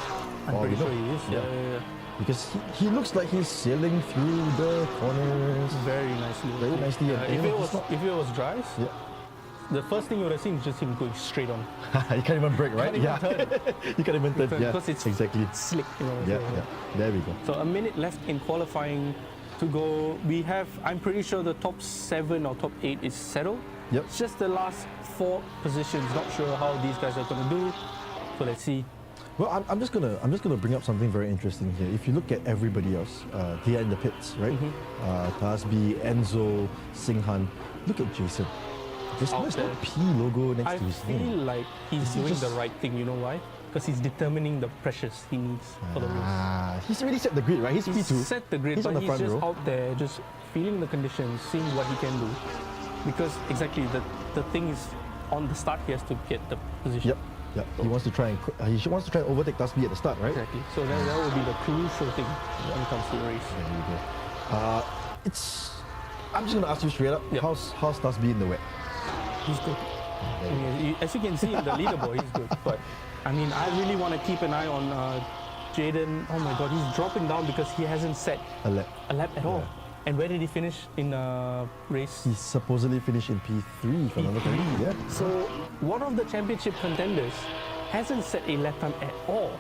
Speaker 2: I'm
Speaker 1: Or,
Speaker 2: pretty
Speaker 1: you know,
Speaker 2: sure he is. Yeah.
Speaker 1: Because he looks like he's sailing through the corners.
Speaker 2: Very nicely.
Speaker 1: Very nicely, and,
Speaker 2: if
Speaker 1: you know,
Speaker 2: it was
Speaker 1: it's not-
Speaker 2: if it was dries,
Speaker 1: Yeah.
Speaker 2: the first thing you would have seen is just him going straight on.
Speaker 1: You can't even brake, right?
Speaker 2: Can't even turn.
Speaker 1: You can't even turn. Yeah,
Speaker 2: Because it's
Speaker 1: exactly.
Speaker 2: slick,
Speaker 1: Yeah. There we go.
Speaker 2: So a minute left in qualifying to go. I'm pretty sure the top 7 or top 8 is settled.
Speaker 1: Yep.
Speaker 2: It's just the last 4 positions. Not sure how these guys are going to do. So let's see.
Speaker 1: Well, I'm just gonna bring up something very interesting here. If you look at everybody else, they are in the pits, right? Tasby, Enzo, Singhan. Look at Jason. There's
Speaker 2: Out
Speaker 1: no
Speaker 2: there.
Speaker 1: P logo next
Speaker 2: I
Speaker 1: to his
Speaker 2: feel
Speaker 1: name.
Speaker 2: like he's
Speaker 1: Is he
Speaker 2: doing
Speaker 1: just-
Speaker 2: the right thing. You know why? Because he's determining the pressures he needs for the race.
Speaker 1: He's already set the grid, right? He's
Speaker 2: He's
Speaker 1: P2.
Speaker 2: set the grid,
Speaker 1: He's on
Speaker 2: but
Speaker 1: the
Speaker 2: he's
Speaker 1: front
Speaker 2: just
Speaker 1: row.
Speaker 2: out there, just feeling the conditions, seeing what he can do. Because exactly the thing is, on the start he has to get the position.
Speaker 1: Yep. Yep. He wants to try and overtake Tasby at the start, right?
Speaker 2: Exactly. So that will be the crucial thing when it comes to the race.
Speaker 1: There you go. I'm just gonna ask you straight up.
Speaker 2: Yep.
Speaker 1: How's Tasby in the wet?
Speaker 2: He's good. I mean, as you can see in the leaderboard, he's good. But I mean, I really want to keep an eye on Jaden. Oh my God, he's dropping down because he hasn't set
Speaker 1: A lap.
Speaker 2: a lap at all. And where did he finish in race?
Speaker 1: He supposedly finished in P3, if I'm not mistaken. Yeah.
Speaker 2: So one of the championship contenders hasn't set a lap time at all.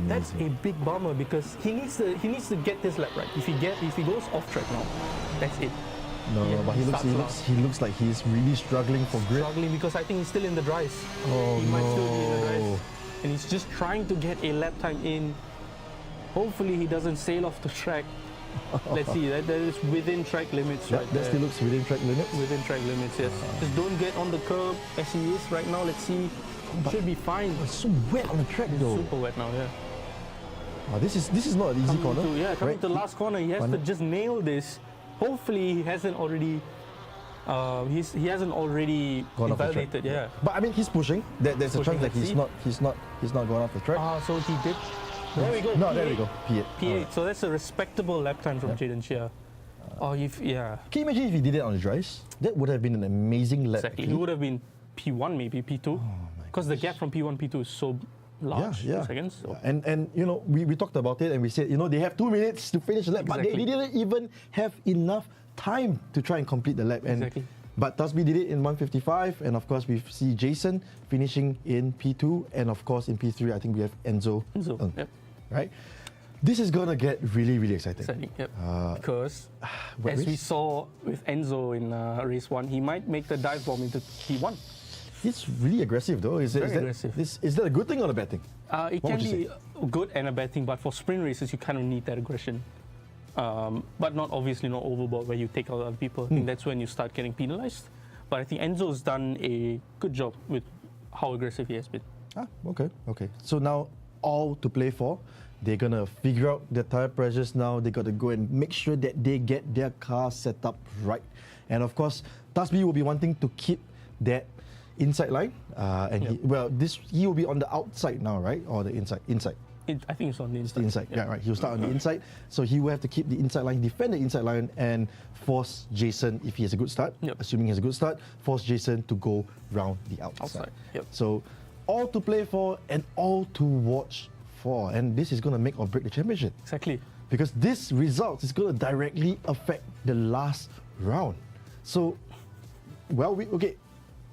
Speaker 2: That's a big bummer because he needs to get this lap right. If he goes off track now, that's it.
Speaker 1: No,
Speaker 2: Yeah,
Speaker 1: but
Speaker 2: he starts
Speaker 1: he looks like he's really struggling for grip.
Speaker 2: Struggling because I think he's still in the dries.
Speaker 1: Oh
Speaker 2: He might still be in the
Speaker 1: no.
Speaker 2: dries. And he's just trying to get a lap time in. Hopefully he doesn't sail off the track. Let's see, that is within track limits
Speaker 1: Yeah,
Speaker 2: right
Speaker 1: that
Speaker 2: there.
Speaker 1: still looks within track limits.
Speaker 2: Within track limits, yes. Just don't get on the curb as he is right now. Let's see. Should be fine.
Speaker 1: It's so wet on the track though.
Speaker 2: Super wet now, yeah.
Speaker 1: This is not an easy corner.
Speaker 2: Coming
Speaker 1: right?
Speaker 2: to the last corner, he has to just nail this. Hopefully he hasn't already he hasn't already
Speaker 1: Gone off the track.
Speaker 2: invalidated, yeah.
Speaker 1: But I mean, he's pushing. There's a
Speaker 2: Pushing,
Speaker 1: chance that
Speaker 2: let's
Speaker 1: he's not going off the track.
Speaker 2: So he did. There we go.
Speaker 1: No,
Speaker 2: P8.
Speaker 1: there we go. P8.
Speaker 2: P8. So that's a respectable lap time from Jaden Chia. Yeah.
Speaker 1: Can you imagine if he did it on the dries? That would have been an amazing lap.
Speaker 2: Exactly.
Speaker 1: actually.
Speaker 2: He would have been P1, maybe P2. Because the gap from P1, P2 is so large. 2 seconds. So.
Speaker 1: And we talked about it and we said, they have 2 minutes to finish the lap, but they
Speaker 2: Exactly.
Speaker 1: didn't even have enough time to try and complete the lap. And
Speaker 2: Exactly.
Speaker 1: But Tasby did it in 1:55, and of course we see Jason finishing in P2, and of course in P3 I think we have Enzo.
Speaker 2: Yep.
Speaker 1: Right? This is gonna get really, really exciting.
Speaker 2: Exciting, yep. Because
Speaker 1: Wet
Speaker 2: as we
Speaker 1: race?
Speaker 2: saw with Enzo in race 1, he might make the dive bomb into P1.
Speaker 1: He's really aggressive though. Is
Speaker 2: Very
Speaker 1: that
Speaker 2: aggressive.
Speaker 1: is that a good thing or a bad thing?
Speaker 2: It
Speaker 1: What
Speaker 2: can
Speaker 1: would you
Speaker 2: be good and a bad thing, but for sprint races, you kind of need that aggression. But not obviously not overboard where you take out other people. I think that's when you start getting penalized. But I think Enzo's done a good job with how aggressive he has been.
Speaker 1: Okay. So now all to play for. They're gonna figure out their tire pressures now. They gotta go and make sure that they get their car set up right. And of course, Tasbi will be wanting to keep that inside line. And he will be on the outside now, right? Or the inside? Inside.
Speaker 2: I think it's on the inside.
Speaker 1: The inside, yeah, right. He'll start on the inside. So he will have to keep the inside line, defend the inside line, and force Jason, if he has a good start, assuming he has a good start, force Jason to go round the outside.
Speaker 2: Yep.
Speaker 1: So all to play for and all to watch for. And this is going to make or break the championship.
Speaker 2: Exactly.
Speaker 1: Because this result is going to directly affect the last round. So, well,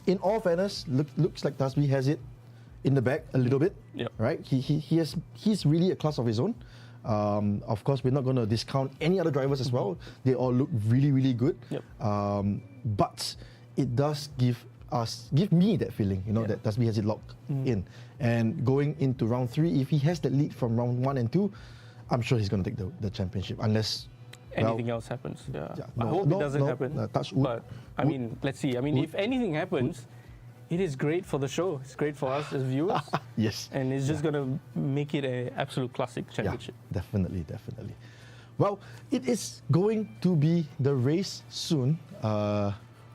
Speaker 1: in all fairness, looks like Tasbi has it in the back a little bit, right? He's really a class of his own. Of course, we're not going to discount any other drivers as well. They all look really, really good. But it does give me that feeling, that Tasbi has it locked in. And going into round 3, if he has that lead from round 1 and 2, I'm sure he's going to take the championship, unless
Speaker 2: anything else happens. I hope it doesn't happen.
Speaker 1: Touch wood.
Speaker 2: But I mean, let's see. I mean, if anything happens, it is great for the show. It's great for us as viewers.
Speaker 1: Yes.
Speaker 2: And it's just going to make it an absolute classic championship.
Speaker 1: Yeah, definitely. Well, it is going to be the race soon.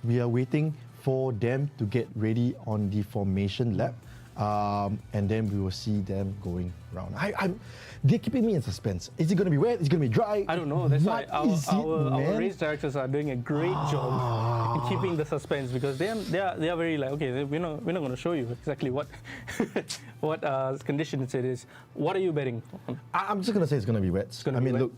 Speaker 1: We are waiting for them to get ready on the formation lap. And then we will see them going round. They're keeping me in suspense. Is it going to be wet? Is it going to be dry?
Speaker 2: I don't know. That's why our race directors are doing a great job in keeping the suspense, because they are very like, okay, we're not going to show you exactly what conditions it is. What are you betting on?
Speaker 1: I'm just going to say it's going to be wet. Look,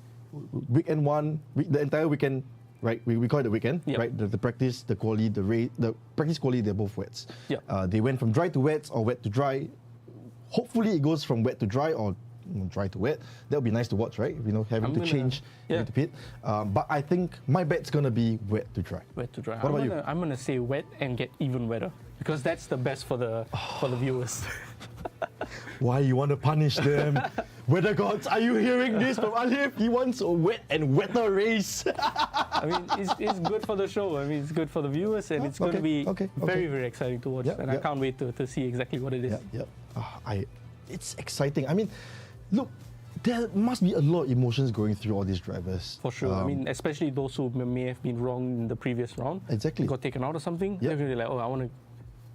Speaker 1: weekend 1, the entire weekend. Right, we call it the weekend, right? The practice, the quali, the practice quali, they're both wets. They went from dry to wet or wet to dry. Hopefully, it goes from wet to dry or dry to wet. That would be nice to watch, right? Having to change into pit. But I think my bet's gonna be wet to dry.
Speaker 2: Wet to dry.
Speaker 1: What about you?
Speaker 2: I'm gonna say wet and get even wetter, because that's the best for the viewers.
Speaker 1: Why you want to punish them? Weather gods, are you hearing this from Alif? He wants a wet and wetter race.
Speaker 2: I mean, it's good for the show. I mean, it's good for the viewers, and it's going to be very, very exciting to watch. I can't wait to see exactly what it is.
Speaker 1: It's exciting. I mean, look, there must be a lot of emotions going through all these drivers.
Speaker 2: For sure. I mean, especially those who may have been wrong in the previous round.
Speaker 1: Exactly.
Speaker 2: Got taken out or something. They're going to be like, oh, I want to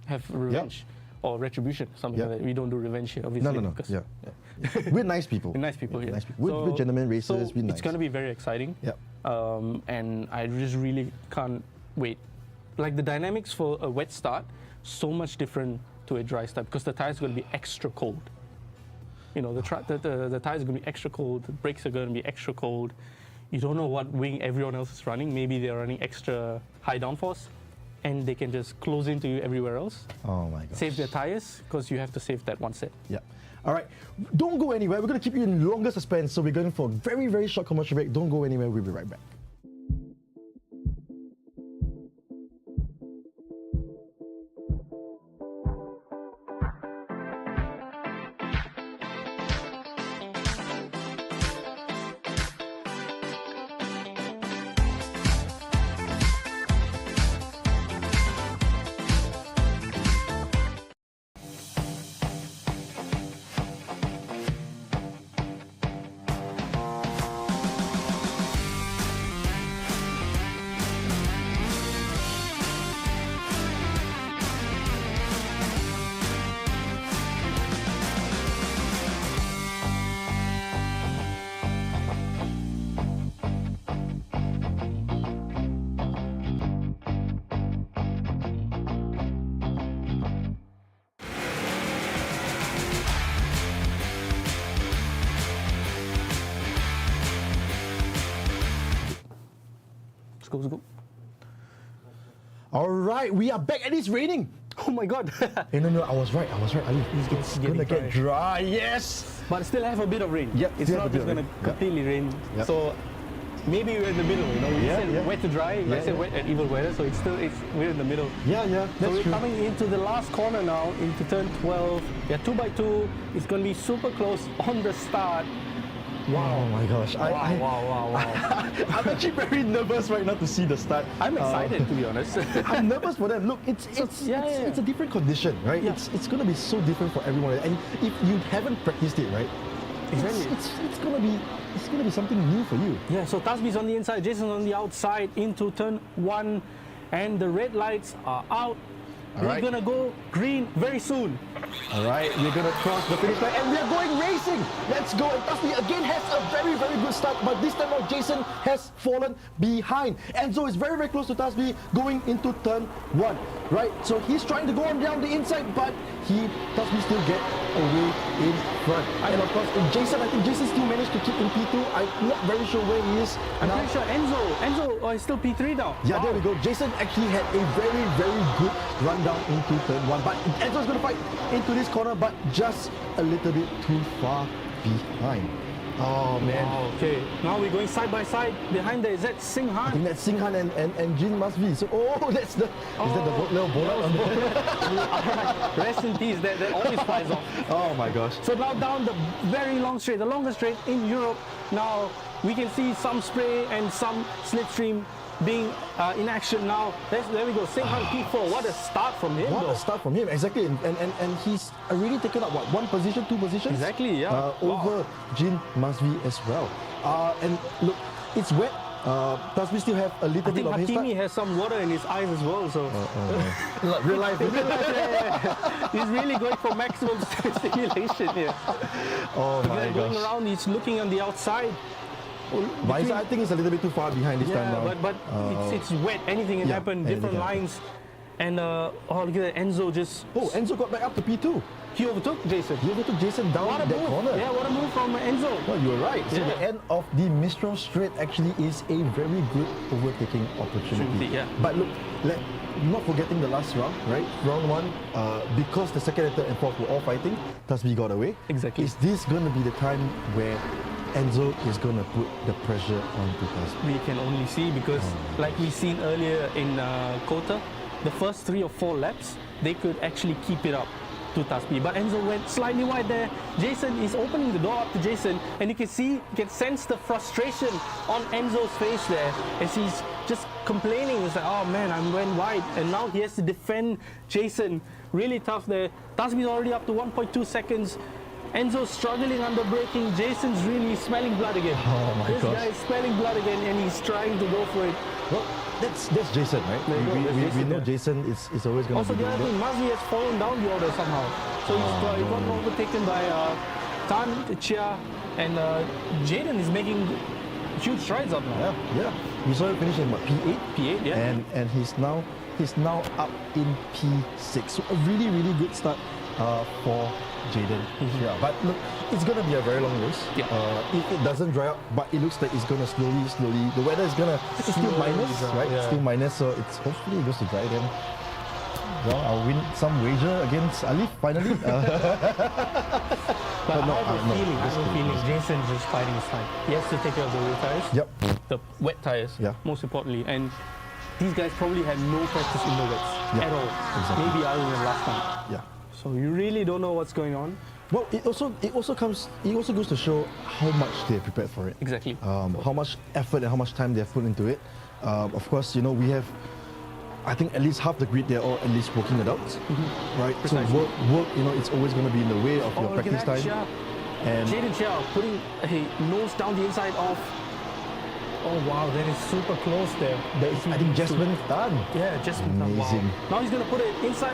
Speaker 2: have revenge. Or retribution, something like that. We don't do revenge here, obviously.
Speaker 1: No. We're nice people.
Speaker 2: We're nice people here.
Speaker 1: We're gentlemen racers. We're nice.
Speaker 2: It's going to be very exciting. And I just really can't wait. Like, the dynamics for a wet start, so much different to a dry start, because the tires are going to be extra cold. The tires are going to be extra cold. The brakes are going to be extra cold. You don't know what wing everyone else is running. Maybe they're running extra high downforce, and they can just close into you everywhere else.
Speaker 1: Oh my gosh.
Speaker 2: Save their tires, because you have to save that one set.
Speaker 1: All right, don't go anywhere. We're going to keep you in longer suspense, so we're going for a very, very short commercial break. Don't go anywhere. We'll be right back.
Speaker 2: Let's go.
Speaker 1: All right, we are back and it's raining.
Speaker 2: Oh my God.
Speaker 1: Hey, no, I was right. Ali. It's going to get dry, yes.
Speaker 2: But still have a bit of rain. It's not just going to completely rain. So maybe we're in the middle, We said wet to dry. I said wet and evil weather, so we're in the middle.
Speaker 1: That's
Speaker 2: so we're
Speaker 1: true.
Speaker 2: coming into the last corner now, into turn 12. 2x2. It's going to be super close on the start.
Speaker 1: Oh my gosh.
Speaker 2: Wow.
Speaker 1: I'm actually very nervous right now to see the start.
Speaker 2: I'm excited, to be honest.
Speaker 1: I'm nervous for them. Look, it's a different condition, right?
Speaker 2: Yeah.
Speaker 1: It's going to be so different for everyone. And if you haven't practiced it, right?
Speaker 2: Exactly.
Speaker 1: It's going to be something new for you.
Speaker 2: Yeah, so Tasbi's on the inside, Jason's on the outside into turn 1, and the red lights are out. We're
Speaker 1: right.
Speaker 2: gonna go green very soon.
Speaker 1: All right, we're going to cross the finish line and we're going racing. Let's go. And Tasbi again has a very, very good start, but this time out, Jason has fallen behind. Enzo is very, very close to Tasbi going into turn 1, right? So he's trying to go on down the inside, but Tasbi still get away in front. And of course, Jason, I think Jason still managed to keep in P2. I'm not very sure where he is.
Speaker 2: I'm
Speaker 1: now.
Speaker 2: pretty sure Enzo is still P3 now.
Speaker 1: Yeah, there we go. Jason actually had a very, very good rundown into turn 1, but Enzo's going to fight into this corner, but just a little bit too far behind. Oh man.
Speaker 2: Wow, okay, now we're going side by side. Behind there, is that Singh
Speaker 1: I
Speaker 2: Han?
Speaker 1: think that's Singh Han and Jin must be. So, is that the little bowler?
Speaker 2: Rest in peace, that always flies off.
Speaker 1: Oh my gosh.
Speaker 2: So now down the very long straight, the longest straight in Europe. Now we can see some spray and some slipstream being in action now. There we go, Singh Han P4. What a start from him
Speaker 1: What
Speaker 2: though.
Speaker 1: a start from him, exactly. And he's already taken up, what, 1 position, 2 positions?
Speaker 2: Exactly, yeah.
Speaker 1: Over Jin Masvi as well. And look, it's wet. Tasbi still have a little
Speaker 2: I
Speaker 1: bit
Speaker 2: think
Speaker 1: of his
Speaker 2: Hakimi has some water in his eyes as well, so
Speaker 1: real life.
Speaker 2: yeah. He's really going for maximum stimulation here.
Speaker 1: Oh my
Speaker 2: Going
Speaker 1: gosh.
Speaker 2: around, he's looking on the outside.
Speaker 1: But I think it's a little bit too far behind this time
Speaker 2: Yeah,
Speaker 1: now.
Speaker 2: but it's wet. Anything can
Speaker 1: yeah,
Speaker 2: happen.
Speaker 1: anything
Speaker 2: Different
Speaker 1: can happen.
Speaker 2: lines. And oh, look at that. Enzo just.
Speaker 1: Oh, Enzo got back up to P2.
Speaker 2: He overtook Jason.
Speaker 1: He overtook Jason down
Speaker 2: What a
Speaker 1: that
Speaker 2: move.
Speaker 1: corner.
Speaker 2: Yeah, what a move from Enzo.
Speaker 1: Well, you were right. So
Speaker 2: Yeah.
Speaker 1: the end of the Mistral Straight actually is a very good overtaking opportunity.
Speaker 2: Yeah.
Speaker 1: But look, not forgetting the last round, right? Round 1, because the second, third, and fourth were all fighting, Tasbi got away.
Speaker 2: Exactly.
Speaker 1: Is this going to be the time where Enzo is going to put the pressure on Tasbi?
Speaker 2: We can only see because, like we seen earlier in Kota, the first 3 or 4 laps, they could actually keep it up to Tasbi. But Enzo went slightly wide there. Jason is opening the door up to Jason, and you can sense the frustration on Enzo's face there as he's just complaining. He's like, oh man, I went wide, and now he has to defend Jason. Really tough there. Tasbi's already up to 1.2 seconds. Enzo's struggling under braking. Jason's really smelling blood again.
Speaker 1: Oh my
Speaker 2: This
Speaker 1: gosh.
Speaker 2: guy is smelling blood again, and he's trying to go for it.
Speaker 1: Well, that's Jason, right?
Speaker 2: There you go, that's
Speaker 1: We
Speaker 2: Jason,
Speaker 1: know
Speaker 2: yeah.
Speaker 1: Jason is always going to
Speaker 2: Also,
Speaker 1: be
Speaker 2: the other
Speaker 1: doing
Speaker 2: thing, Mazvi has fallen down the order somehow. So he got overtaken by Tan, Chia, and Jaden is making huge strides up now.
Speaker 1: Yeah. We saw him finish in what, P8?
Speaker 2: P8, yeah.
Speaker 1: And he's now up in P6. So a really, really good start for Jaden. Yeah, but look, it's gonna be a very long race.
Speaker 2: Yeah.
Speaker 1: If it doesn't dry up, but it looks like it's gonna slowly. The weather is gonna still
Speaker 2: Slowly
Speaker 1: minus,
Speaker 2: dry,
Speaker 1: right?
Speaker 2: yeah.
Speaker 1: Still minus, so it's hopefully it goes to dry again. Well, I'll win some wager against Alif finally.
Speaker 2: But
Speaker 1: no,
Speaker 2: I have
Speaker 1: no,
Speaker 2: a feeling,
Speaker 1: just kidding.
Speaker 2: Jason's just fighting his time. He has to take care of the rear tires,
Speaker 1: Yep.
Speaker 2: the wet tires,
Speaker 1: Yeah.
Speaker 2: most importantly. And these guys probably had no practice in the wets
Speaker 1: Yeah,
Speaker 2: at all.
Speaker 1: exactly.
Speaker 2: Maybe other than last time.
Speaker 1: Yeah.
Speaker 2: So you really don't know what's going on.
Speaker 1: Well, it also goes to show how much they prepared for it.
Speaker 2: Exactly.
Speaker 1: How much effort and how much time they have put into it. Of course, you know, we have, I think at least half the grid, they're all at least working it out, right?
Speaker 2: Precisely.
Speaker 1: So work, you know, it's always going to be in the way of your
Speaker 2: look at
Speaker 1: practice
Speaker 2: that,
Speaker 1: time.
Speaker 2: Chia.
Speaker 1: And
Speaker 2: Jaden Chia putting a nose down the inside of. Oh wow, that is super close there.
Speaker 1: there is, I think Jasmine done.
Speaker 2: Yeah, Jasmine Tan.
Speaker 1: Amazing.
Speaker 2: Wow. Now he's gonna put it inside,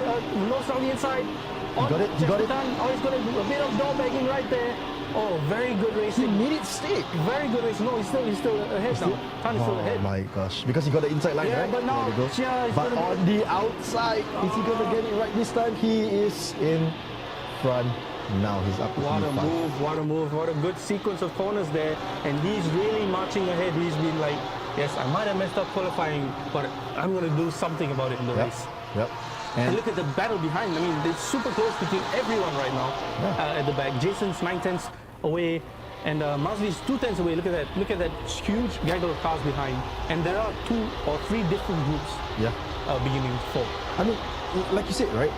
Speaker 2: nose down the inside.
Speaker 1: He got it, he got it.
Speaker 2: Oh, he's gonna do a bit of door bagging right there. Oh, very good
Speaker 1: He
Speaker 2: racing.
Speaker 1: made it stick.
Speaker 2: Very good racing. No, he's still ahead now. Tan is still
Speaker 1: Oh
Speaker 2: ahead.
Speaker 1: my gosh, because he got the inside line,
Speaker 2: Yeah,
Speaker 1: right?
Speaker 2: but now
Speaker 1: There we go.
Speaker 2: Chia is
Speaker 1: But
Speaker 2: gonna
Speaker 1: on the outside, is he going to get it right this time? He is in front now. He's up to
Speaker 2: What a
Speaker 1: P5.
Speaker 2: move, what a move, what a good sequence of corners there. And he's really marching ahead. He's been like, yes, I might have messed up qualifying, but I'm going to do something about it in the
Speaker 1: Yep.
Speaker 2: race.
Speaker 1: Yep.
Speaker 2: And
Speaker 1: And
Speaker 2: look at the battle behind. I mean, they're super close between everyone right now at the back. Jason's 9/10 away, and Mazvi's 2/10 away. Look at that. Look at that huge gaggle of cars behind. And there are 2 or 3 different groups.
Speaker 1: yeah.
Speaker 2: beginning four.
Speaker 1: I mean, like you said, right?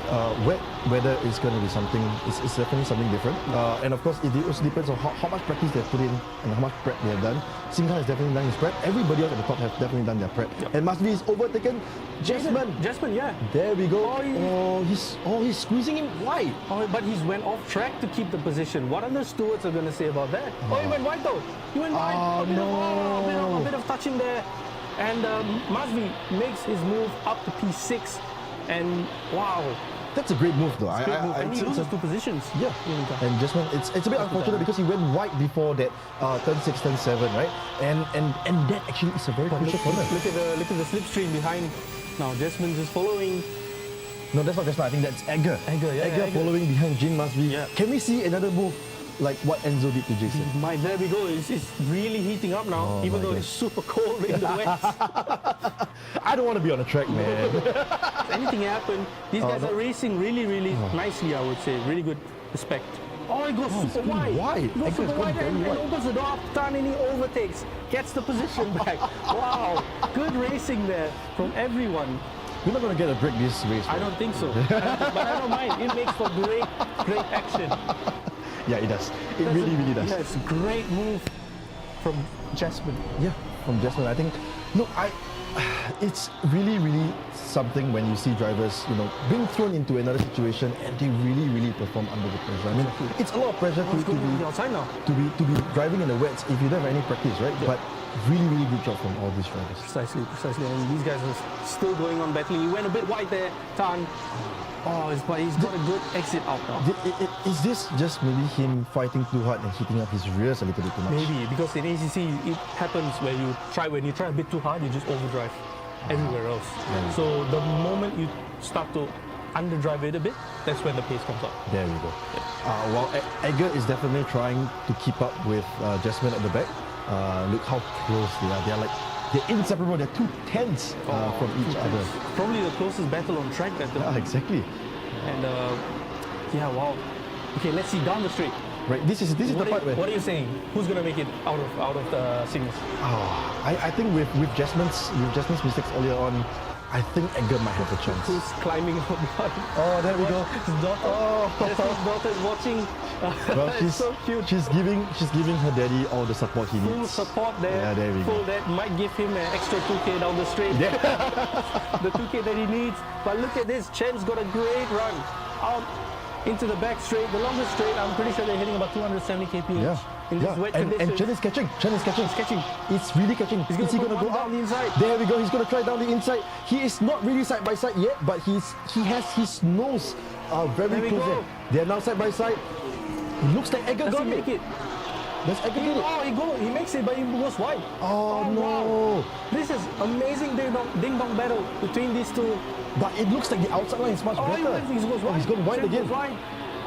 Speaker 1: Wet weather is going to be something. It's definitely something different. And of course, it also depends on how much practice they've put in and how much prep they have done. Simka has definitely done his prep. Everybody else at the top have definitely done their prep.
Speaker 2: Yep.
Speaker 1: And Masvi is overtaken.
Speaker 2: Jasmine, yeah.
Speaker 1: There we go.
Speaker 2: Oh,
Speaker 1: He's squeezing him wide.
Speaker 2: Oh, but he's went off track to keep the position. What are the stewards are going to say about that? Oh, he went wide though. He went wide.
Speaker 1: Oh,
Speaker 2: A bit of touching there. And Masvi makes his move up to P6. And wow.
Speaker 1: That's a great move though.
Speaker 2: Great move. And he
Speaker 1: it's
Speaker 2: loses
Speaker 1: a-
Speaker 2: 2 positions.
Speaker 1: Yeah, and Jasmine, it's a bit unfortunate because he went wide before that turn 6, turn 7, right? And that actually is a very
Speaker 2: But
Speaker 1: crucial corner.
Speaker 2: look at the slipstream behind. Now Jasmine just following.
Speaker 1: No, that's not Jasmine. I think that's Edgar.
Speaker 2: Edgar.
Speaker 1: Following behind Jin Masvi.
Speaker 2: Yeah.
Speaker 1: Can we see another move like what Enzo did to Jason?
Speaker 2: There we go. It's really heating up now,
Speaker 1: Oh
Speaker 2: even
Speaker 1: my
Speaker 2: though
Speaker 1: God.
Speaker 2: it's super cold in the west.
Speaker 1: I don't want to be on the track, man.
Speaker 2: If anything happened, these guys
Speaker 1: no.
Speaker 2: are racing really nicely, I would say. Really good respect. Oh, he goes
Speaker 1: it's
Speaker 2: super
Speaker 1: going
Speaker 2: wide.
Speaker 1: wide.
Speaker 2: He goes
Speaker 1: Edgar's
Speaker 2: super
Speaker 1: going
Speaker 2: wide
Speaker 1: very
Speaker 2: and
Speaker 1: wide.
Speaker 2: opens the door up, turn and he overtakes. Gets the position back. Wow. Good racing there from everyone.
Speaker 1: We're not going to get a break this race.
Speaker 2: I
Speaker 1: right?
Speaker 2: don't think so. But I don't mind. It makes for great action.
Speaker 1: Yeah, it does. It really does.
Speaker 2: Yeah, it's a great move from Jasmine.
Speaker 1: Yeah, from Jasmine. I think, it's really something when you see drivers, being thrown into another situation and they really perform under the pressure. I mean, it's a lot of pressure
Speaker 2: What's going on on the outside now?
Speaker 1: to be driving in the wets if you don't have any practice, right? But really good job from all these drivers.
Speaker 2: Precisely. And these guys are still going on battling. He went a bit wide there, Tan. Oh, but he's got a good exit out now.
Speaker 1: Is this just maybe him fighting too hard and hitting up his rears a little bit too much?
Speaker 2: Maybe, because in ACC, it happens when you try a bit too hard, you just overdrive everywhere else. So the moment you start to underdrive it a bit, that's when the pace comes up.
Speaker 1: There we go. Well, Edgar is definitely trying to keep up with Jasmine at the back. Look how close they are. They're inseparable. They're 2 tenths from each other.
Speaker 2: Probably the closest battle on track at the
Speaker 1: Yeah,
Speaker 2: moment.
Speaker 1: exactly.
Speaker 2: And wow. Okay, let's see down the straight.
Speaker 1: Right. This is the part where
Speaker 2: What are you saying? Who's gonna make it out of the singles?
Speaker 1: I think with Jasmine's mistakes earlier on, I think Edgar might have a chance.
Speaker 2: Who's climbing up behind?
Speaker 1: Oh, there we go.
Speaker 2: His daughter. Jasmine's daughter is watching.
Speaker 1: Well,
Speaker 2: It's so cute.
Speaker 1: She's giving her daddy all the support he
Speaker 2: Full
Speaker 1: needs.
Speaker 2: support there.
Speaker 1: Yeah, there we go.
Speaker 2: Full that might give him an extra 2K down the straight.
Speaker 1: Yeah.
Speaker 2: The 2K that he needs. But look at this. Chen's got a great run out into the back straight. The longest straight, I'm pretty sure they're hitting about 270 kph
Speaker 1: Yeah.
Speaker 2: in this wet
Speaker 1: and
Speaker 2: condition.
Speaker 1: Chen is catching.
Speaker 2: He's catching.
Speaker 1: It's really catching.
Speaker 2: He's gonna
Speaker 1: is he
Speaker 2: put
Speaker 1: going to
Speaker 2: one
Speaker 1: go
Speaker 2: down
Speaker 1: up?
Speaker 2: the inside.
Speaker 1: There we go. He's going to try down the inside. He is not really side by side yet, but he has his nose very
Speaker 2: There we
Speaker 1: close
Speaker 2: go.
Speaker 1: there. They're now side by side. It looks like Edgar
Speaker 2: Does
Speaker 1: got
Speaker 2: he make it?
Speaker 1: Does Edgar get it?
Speaker 2: He makes it, but he goes wide.
Speaker 1: Oh, no.
Speaker 2: Wow. This is amazing ding dong battle between these two.
Speaker 1: But it looks like the outside line is much
Speaker 2: Oh,
Speaker 1: better.
Speaker 2: he goes wide.
Speaker 1: He's gone wide
Speaker 2: Chen
Speaker 1: again.
Speaker 2: goes wide.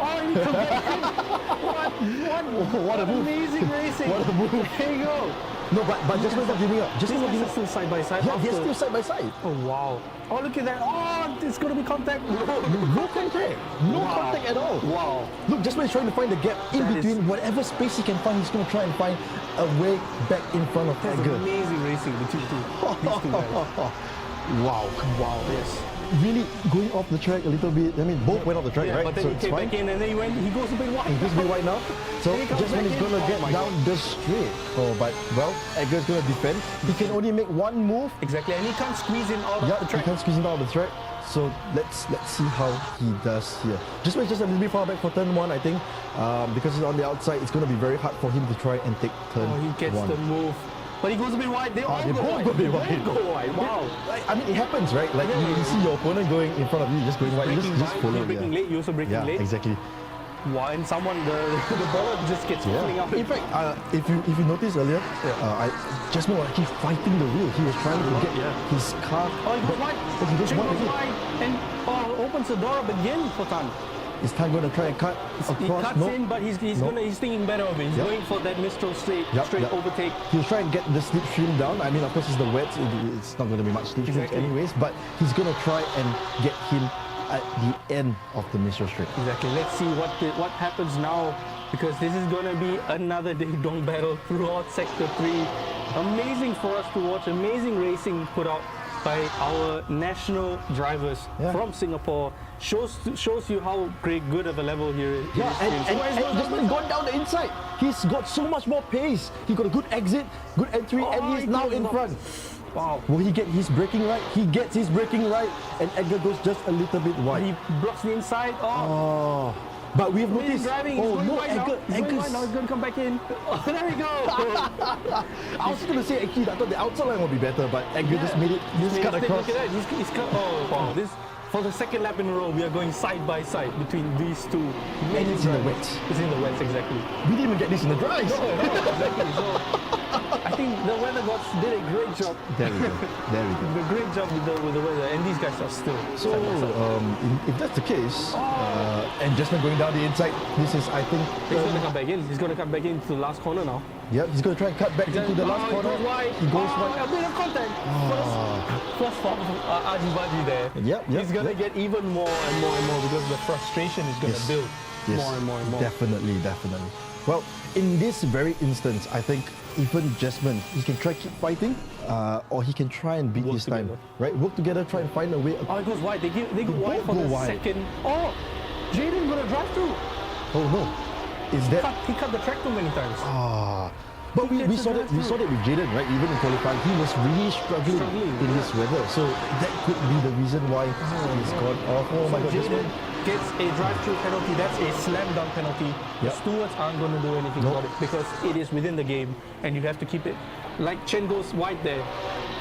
Speaker 2: Oh, he can get in. What
Speaker 1: a move.
Speaker 2: amazing racing.
Speaker 1: What a move.
Speaker 2: There you go.
Speaker 1: No, but Jasmine's not giving up.
Speaker 2: These
Speaker 1: Jasmine's not
Speaker 2: guys
Speaker 1: giving
Speaker 2: are
Speaker 1: up.
Speaker 2: still side by side.
Speaker 1: Yeah, they're
Speaker 2: after-
Speaker 1: still side by side.
Speaker 2: Oh, wow. Oh, look at that. Oh, it's going to be contact.
Speaker 1: No contact. No
Speaker 2: Wow.
Speaker 1: contact at all.
Speaker 2: Wow.
Speaker 1: Look, Jasmine is trying to find the gap in
Speaker 2: That is-
Speaker 1: between whatever space he can find. He's going to try and find a way back in front of
Speaker 2: That's
Speaker 1: Edgar.
Speaker 2: amazing racing between these two guys.
Speaker 1: Wow.
Speaker 2: Wow, yes.
Speaker 1: Really going off the track a little bit. I mean, both went off the track,
Speaker 2: Yeah,
Speaker 1: right?
Speaker 2: but then
Speaker 1: So
Speaker 2: he
Speaker 1: it's
Speaker 2: came
Speaker 1: fine.
Speaker 2: back in and then he goes a bit wide.
Speaker 1: Just be wide now. So
Speaker 2: Here he comes
Speaker 1: Jasmine
Speaker 2: back
Speaker 1: is
Speaker 2: in.
Speaker 1: going to
Speaker 2: Oh
Speaker 1: get
Speaker 2: my
Speaker 1: down the straight. Oh, but, well, Edgar's going to defend. He can only make one move.
Speaker 2: Exactly, and he can't squeeze in out of
Speaker 1: Yeah,
Speaker 2: the
Speaker 1: he
Speaker 2: track.
Speaker 1: can't squeeze him out of the track. So let's see how he does here. Just a little bit far back for turn 1, I think. Because he's on the outside, it's going to be very hard for him to try and take turn
Speaker 2: Oh, he gets
Speaker 1: 1.
Speaker 2: the move. But he goes a bit wide. They all
Speaker 1: they
Speaker 2: go
Speaker 1: both
Speaker 2: wide.
Speaker 1: go a bit
Speaker 2: They
Speaker 1: wide.
Speaker 2: both go wide. Wow.
Speaker 1: I mean, it happens, right? Like you see your opponent going in front of you, just going wide. You
Speaker 2: Breaking
Speaker 1: just
Speaker 2: wide,
Speaker 1: follow.
Speaker 2: you're breaking late. You're also breaking
Speaker 1: Yeah,
Speaker 2: late.
Speaker 1: exactly.
Speaker 2: Wow, and the baller just gets falling out.
Speaker 1: In fact, if you noticed earlier, Jasmine was actually fighting the wheel. He was trying to get his car.
Speaker 2: Oh, he goes wide.
Speaker 1: Oh, he goes
Speaker 2: Chen
Speaker 1: wide
Speaker 2: goes
Speaker 1: again.
Speaker 2: wide and opens the door up again for Tan.
Speaker 1: Is Tan going to try and cut
Speaker 2: He
Speaker 1: across?
Speaker 2: cuts in, but he's thinking better of it. He's
Speaker 1: Yep.
Speaker 2: going for that Mistral straight
Speaker 1: Yep.
Speaker 2: overtake.
Speaker 1: He'll try and get the slipstream down. I mean, of course, it's the wet. It's not going to be much slipstream
Speaker 2: Exactly.
Speaker 1: anyways. But he's going to try and get him at the end of the Mistral straight.
Speaker 2: Exactly. Let's see what happens now, because this is going to be another ding dong battle throughout Sector 3. Amazing for us to watch. Amazing racing put out by our national drivers
Speaker 1: Yeah.
Speaker 2: from Singapore shows you how good of a level here is.
Speaker 1: Yeah, and Jasmine gone down the inside. He's got so much more pace. He got a good exit, good entry, and he's now in front.
Speaker 2: Wow.
Speaker 1: Will he get his braking right? He gets his braking right, and Edgar goes just a little bit wide.
Speaker 2: He blocks the inside.
Speaker 1: Oh, but we've
Speaker 2: He's
Speaker 1: noticed.
Speaker 2: driving. He's
Speaker 1: Oh
Speaker 2: going
Speaker 1: no,
Speaker 2: wide now. He's going wide now. He's going to come back in. Oh, there we go.
Speaker 1: I was going to say actually I thought the outside line would be better, but Edgar just made it. Just cut across.
Speaker 2: Look at that. He's cut. Oh, wow. This for the second lap in a row, we are going side by side between these two.
Speaker 1: And it's in the wets.
Speaker 2: It's in the wets, exactly.
Speaker 1: We didn't even get this in the dries.
Speaker 2: No, exactly. So I think the weather gods did a great job.
Speaker 1: There we go. There we go.
Speaker 2: A great job with the weather, and these guys are still.
Speaker 1: So,
Speaker 2: side by side.
Speaker 1: if that's the case, and Jasmine going down the inside, this is, I think,
Speaker 2: He's going to come back in. He's going to come back into the last corner now.
Speaker 1: yeah, he's going to try and cut back into the last corner.
Speaker 2: He goes wide.
Speaker 1: He goes wide.
Speaker 2: A bit of contact. First from Ajibaji there.
Speaker 1: Yep,
Speaker 2: He's going to get even more and more and more because the frustration is going to build more and more and more.
Speaker 1: Definitely, definitely. Well, in this very instance, I think even Jasmine, he can try keep fighting, or he can try and beat
Speaker 2: Work
Speaker 1: this time.
Speaker 2: together.
Speaker 1: Right? Work together, try and find a way.
Speaker 2: Oh, it goes wide. They go wide
Speaker 1: both
Speaker 2: for
Speaker 1: go
Speaker 2: the
Speaker 1: wide.
Speaker 2: second. Oh, Jaden going to drive through.
Speaker 1: Oh no. Is that...
Speaker 2: He cut the track too many times.
Speaker 1: But
Speaker 2: He
Speaker 1: we
Speaker 2: gets
Speaker 1: saw
Speaker 2: to
Speaker 1: that
Speaker 2: drive
Speaker 1: we saw that with Jaden, right? Even in qualifying, he was really struggling in this weather. So that could be the reason why he's gone off. Oh my God,
Speaker 2: Jaden
Speaker 1: Jasmine.
Speaker 2: gets a drive-through penalty. That's a slam dunk penalty. The
Speaker 1: Yep.
Speaker 2: stewards aren't going to do anything
Speaker 1: Nope.
Speaker 2: about it because it is within the game and you have to keep it. Like Chen goes wide there.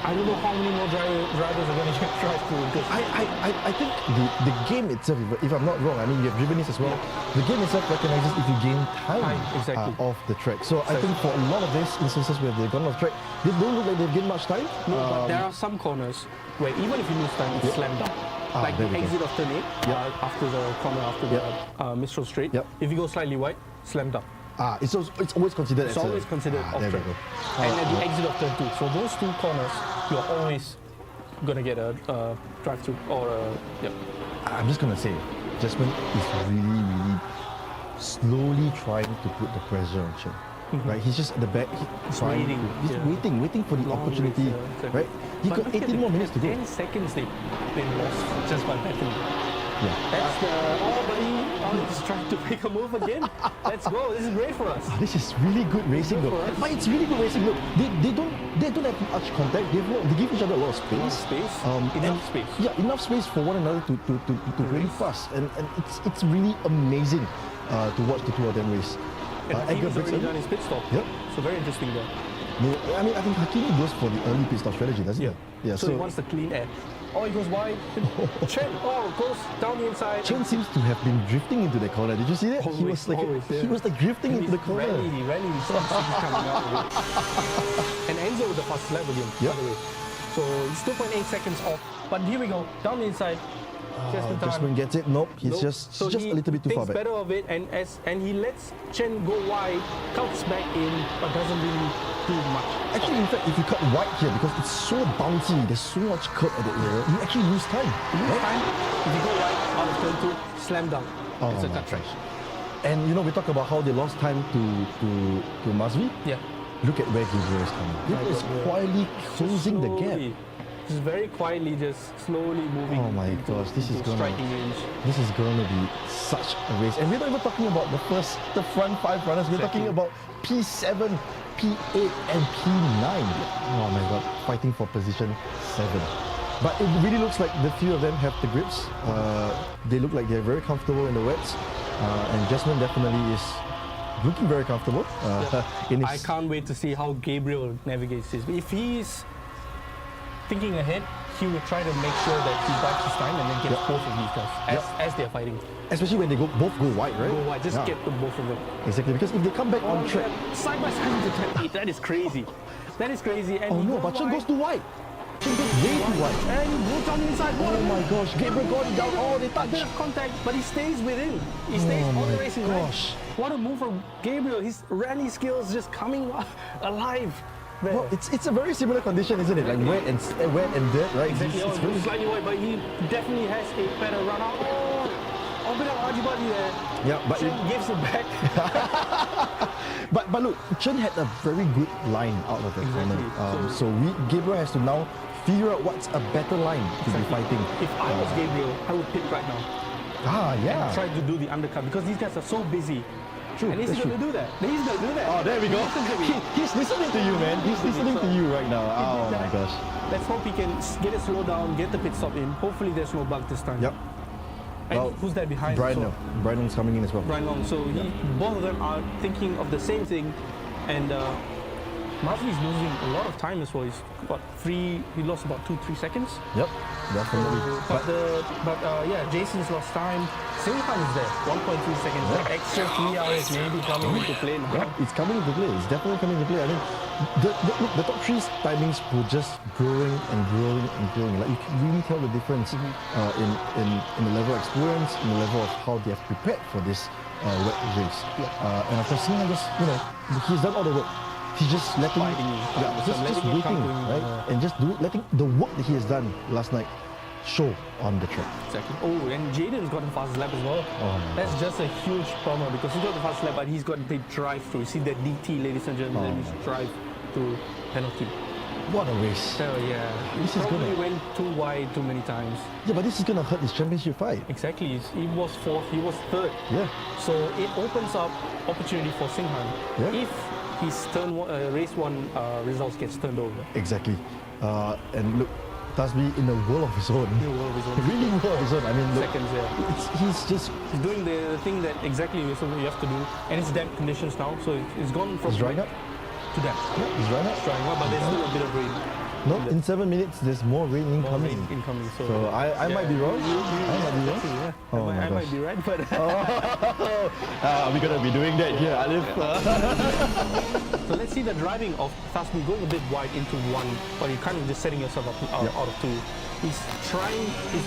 Speaker 2: I don't know how many more drivers are going to get drive-through because
Speaker 1: I think the game itself, if I'm not wrong, I mean, you've driven this as well, the game itself recognizes if you gain time
Speaker 2: exactly.
Speaker 1: off the track. So I think for a lot of these instances where they've gone off track, they don't look like they've gained much time.
Speaker 2: no, but there are some corners where even if you lose time, it's slam dunk. Like the
Speaker 1: there we go.
Speaker 2: exit of turn 8 after the corner, after the Mistral straight.
Speaker 1: Yep.
Speaker 2: If you go slightly wide, slam dunk.
Speaker 1: It's always considered
Speaker 2: It's
Speaker 1: as
Speaker 2: always considered off
Speaker 1: there we
Speaker 2: track.
Speaker 1: go.
Speaker 2: And at the exit of turn 2. So those two corners, you're always going to get a drive-through or a... Yep.
Speaker 1: I'm just going to say, Jasmine is really, really slowly trying to put the pressure on Chen. Right, he's just at the back. He's
Speaker 2: waiting,
Speaker 1: waiting for the
Speaker 2: Long
Speaker 1: opportunity.
Speaker 2: race, exactly.
Speaker 1: Right, he
Speaker 2: But
Speaker 1: got
Speaker 2: look at
Speaker 1: 18 more minutes to go.
Speaker 2: 10 seconds they lost just by batting.
Speaker 1: Yeah.
Speaker 2: That's the... Oh, buddy. Oh, he's trying to make a move again. Let's go. This is great for us.
Speaker 1: This is really good racing though.
Speaker 2: for us.
Speaker 1: But it's really good racing. Look, they don't have much contact. They give each other a lot of space.
Speaker 2: Space.
Speaker 1: And-
Speaker 2: Enough space.
Speaker 1: Yeah, enough space for one another to really fast. And it's really amazing to watch the two of them race.
Speaker 2: And
Speaker 1: Edgar
Speaker 2: Hakimi's
Speaker 1: breaks
Speaker 2: already
Speaker 1: in.
Speaker 2: done his pit stop.
Speaker 1: Yep.
Speaker 2: So very interesting there.
Speaker 1: I mean, I think Hakimi goes for the early pit stop strategy, doesn't he? Yeah.
Speaker 2: So he wants the clean air. Oh, he goes wide. Chen, goes down the inside.
Speaker 1: Chen seems to have been drifting into the corner. Did you see that? he was like he was like drifting into the corner.
Speaker 2: He he's coming out of it. And Enzo with the fast lap again,
Speaker 1: Yep.
Speaker 2: by the way. So it's 2.8 seconds off. But here we go, down the inside. Just in time.
Speaker 1: Jasmine gets it. Nope, he's
Speaker 2: Nope.
Speaker 1: just
Speaker 2: So
Speaker 1: a
Speaker 2: he
Speaker 1: little bit too far
Speaker 2: thinks
Speaker 1: back.
Speaker 2: better of it, and he lets Chen go wide, comes back in, but doesn't really do much.
Speaker 1: Actually, in fact, if you cut wide here, because it's so bouncy, there's so much curve at the area, you actually lose time.
Speaker 2: Lose time. If you go wide out of turn 2, slam dunk. It's a
Speaker 1: my
Speaker 2: cut track.
Speaker 1: gosh. And you know, we talk about how they lost time to Masvi.
Speaker 2: Yeah.
Speaker 1: Look at where Gabriel is coming. Gabriel is quietly closing the gap.
Speaker 2: Just very quietly, just slowly moving.
Speaker 1: Oh my gosh, this is
Speaker 2: into
Speaker 1: gonna-
Speaker 2: striking range.
Speaker 1: This is going to be such a race. And we're not even talking about the front 5 runners. We're talking about P7, P8 and P9. Oh my God, fighting for position 7. But it really looks like the few of them have the grips. They look like they're very comfortable in the wets. And Jasmine definitely is looking very comfortable. In his,
Speaker 2: I can't wait to see how Gabriel navigates this. If he's thinking ahead, he will try to make sure that he buys his time and then gets both of these guys as they're fighting.
Speaker 1: especially when they both go wide, right?
Speaker 2: Go wide, just
Speaker 1: Yeah.
Speaker 2: get the both of them.
Speaker 1: Exactly, because if they come back on track.
Speaker 2: Side by side into turn 8, that is crazy. That is crazy. And
Speaker 1: Oh
Speaker 2: he
Speaker 1: no, but Chen
Speaker 2: wide,
Speaker 1: goes too wide. Chen goes way too wide.
Speaker 2: and he goes down the inside. What
Speaker 1: Oh my gosh, Gabriel going down. Oh, they
Speaker 2: a bit
Speaker 1: touch.
Speaker 2: of contact, but he stays within. He stays
Speaker 1: Oh
Speaker 2: on the
Speaker 1: my
Speaker 2: racing line.
Speaker 1: gosh.
Speaker 2: What a move from Gabriel. His rally skills just coming alive. There.
Speaker 1: Well, it's a very similar condition, isn't it? Like wet and dirt, right?
Speaker 2: Exactly.
Speaker 1: It's
Speaker 2: Oh,
Speaker 1: very-
Speaker 2: slightly wide, but he definitely has a better run out. Oh, a bit of Ajibadi there.
Speaker 1: Yeah, but
Speaker 2: Chen gives it back.
Speaker 1: but look, Chen had a very good line out of the
Speaker 2: Exactly.
Speaker 1: corner. So Gabriel has to now figure out what's a better line to be fighting.
Speaker 2: If I was Gabriel, I would pit right now.
Speaker 1: Yeah.
Speaker 2: And try to do the undercut because these guys are so busy.
Speaker 1: True,
Speaker 2: And he's
Speaker 1: that's
Speaker 2: going to
Speaker 1: true.
Speaker 2: do that. He's going to do that.
Speaker 1: Oh, there we go.
Speaker 2: Listen to me.
Speaker 1: He's listening to you, man. He's listening to you right now. Oh my gosh.
Speaker 2: Let's hope he can get a slow down, get the pit stop in. Hopefully there's no bug this time.
Speaker 1: Yep.
Speaker 2: And
Speaker 1: Well,
Speaker 2: who's that behind?
Speaker 1: Brian,
Speaker 2: So,
Speaker 1: Brian Long's coming in as well.
Speaker 2: Brian Long. So both of them are thinking of the same thing. And Mazli's losing a lot of time as well. He lost about 2-3 seconds.
Speaker 1: Yep, definitely.
Speaker 2: But Jason's lost time. Singhan is there, 1.3 seconds.
Speaker 1: Yeah.
Speaker 2: The extra 3 hours maybe coming into play now.
Speaker 1: Yeah, it's coming into play. It's definitely coming into play. I mean, the top three's timings were just growing and growing and growing. Like you can really tell the difference in the level of experience, in the level of how they have prepared for this wet race. And of course, Singhan just, he's done all the work. He's just letting, just waiting, right? And just letting the work that he has done last night show on the track.
Speaker 2: Exactly. Oh, and Jaden's got the fastest lap as well.
Speaker 1: Oh my
Speaker 2: That's just a huge bummer because he's got the fastest lap, but he's got the drive through. See that DT, ladies and gentlemen, his drive through penalty.
Speaker 1: What a race.
Speaker 2: So yeah,
Speaker 1: This
Speaker 2: he
Speaker 1: is
Speaker 2: probably
Speaker 1: gonna-
Speaker 2: went too wide too many times.
Speaker 1: Yeah, but this is going to hurt his championship fight.
Speaker 2: Exactly. He was fourth, he was third.
Speaker 1: Yeah.
Speaker 2: So it opens up opportunity for Singhan
Speaker 1: Yeah.
Speaker 2: if his race one results gets turned over.
Speaker 1: Exactly. And look, Tasbi in a world of his own.
Speaker 2: The world is on
Speaker 1: Really world of his own. I mean, look,
Speaker 2: seconds there.
Speaker 1: he's just
Speaker 2: He's doing the thing that exactly you have to do, and it's damp conditions now, so it's gone from
Speaker 1: he's drying up.
Speaker 2: to damp.
Speaker 1: Yeah, he's drying up.
Speaker 2: It's drying up, but there's still a bit of rain.
Speaker 1: No, in 7 minutes, there's more rain
Speaker 2: More
Speaker 1: incoming.
Speaker 2: rain incoming. So
Speaker 1: I might be wrong. I might be wrong.
Speaker 2: Yeah.
Speaker 1: Oh my
Speaker 2: I might
Speaker 1: gosh.
Speaker 2: be right, but
Speaker 1: Are we gonna be doing that here, Alif?
Speaker 2: so let's see the driving of Tasmi going a bit wide into one, but you're kind of just setting yourself up out of two. He's trying his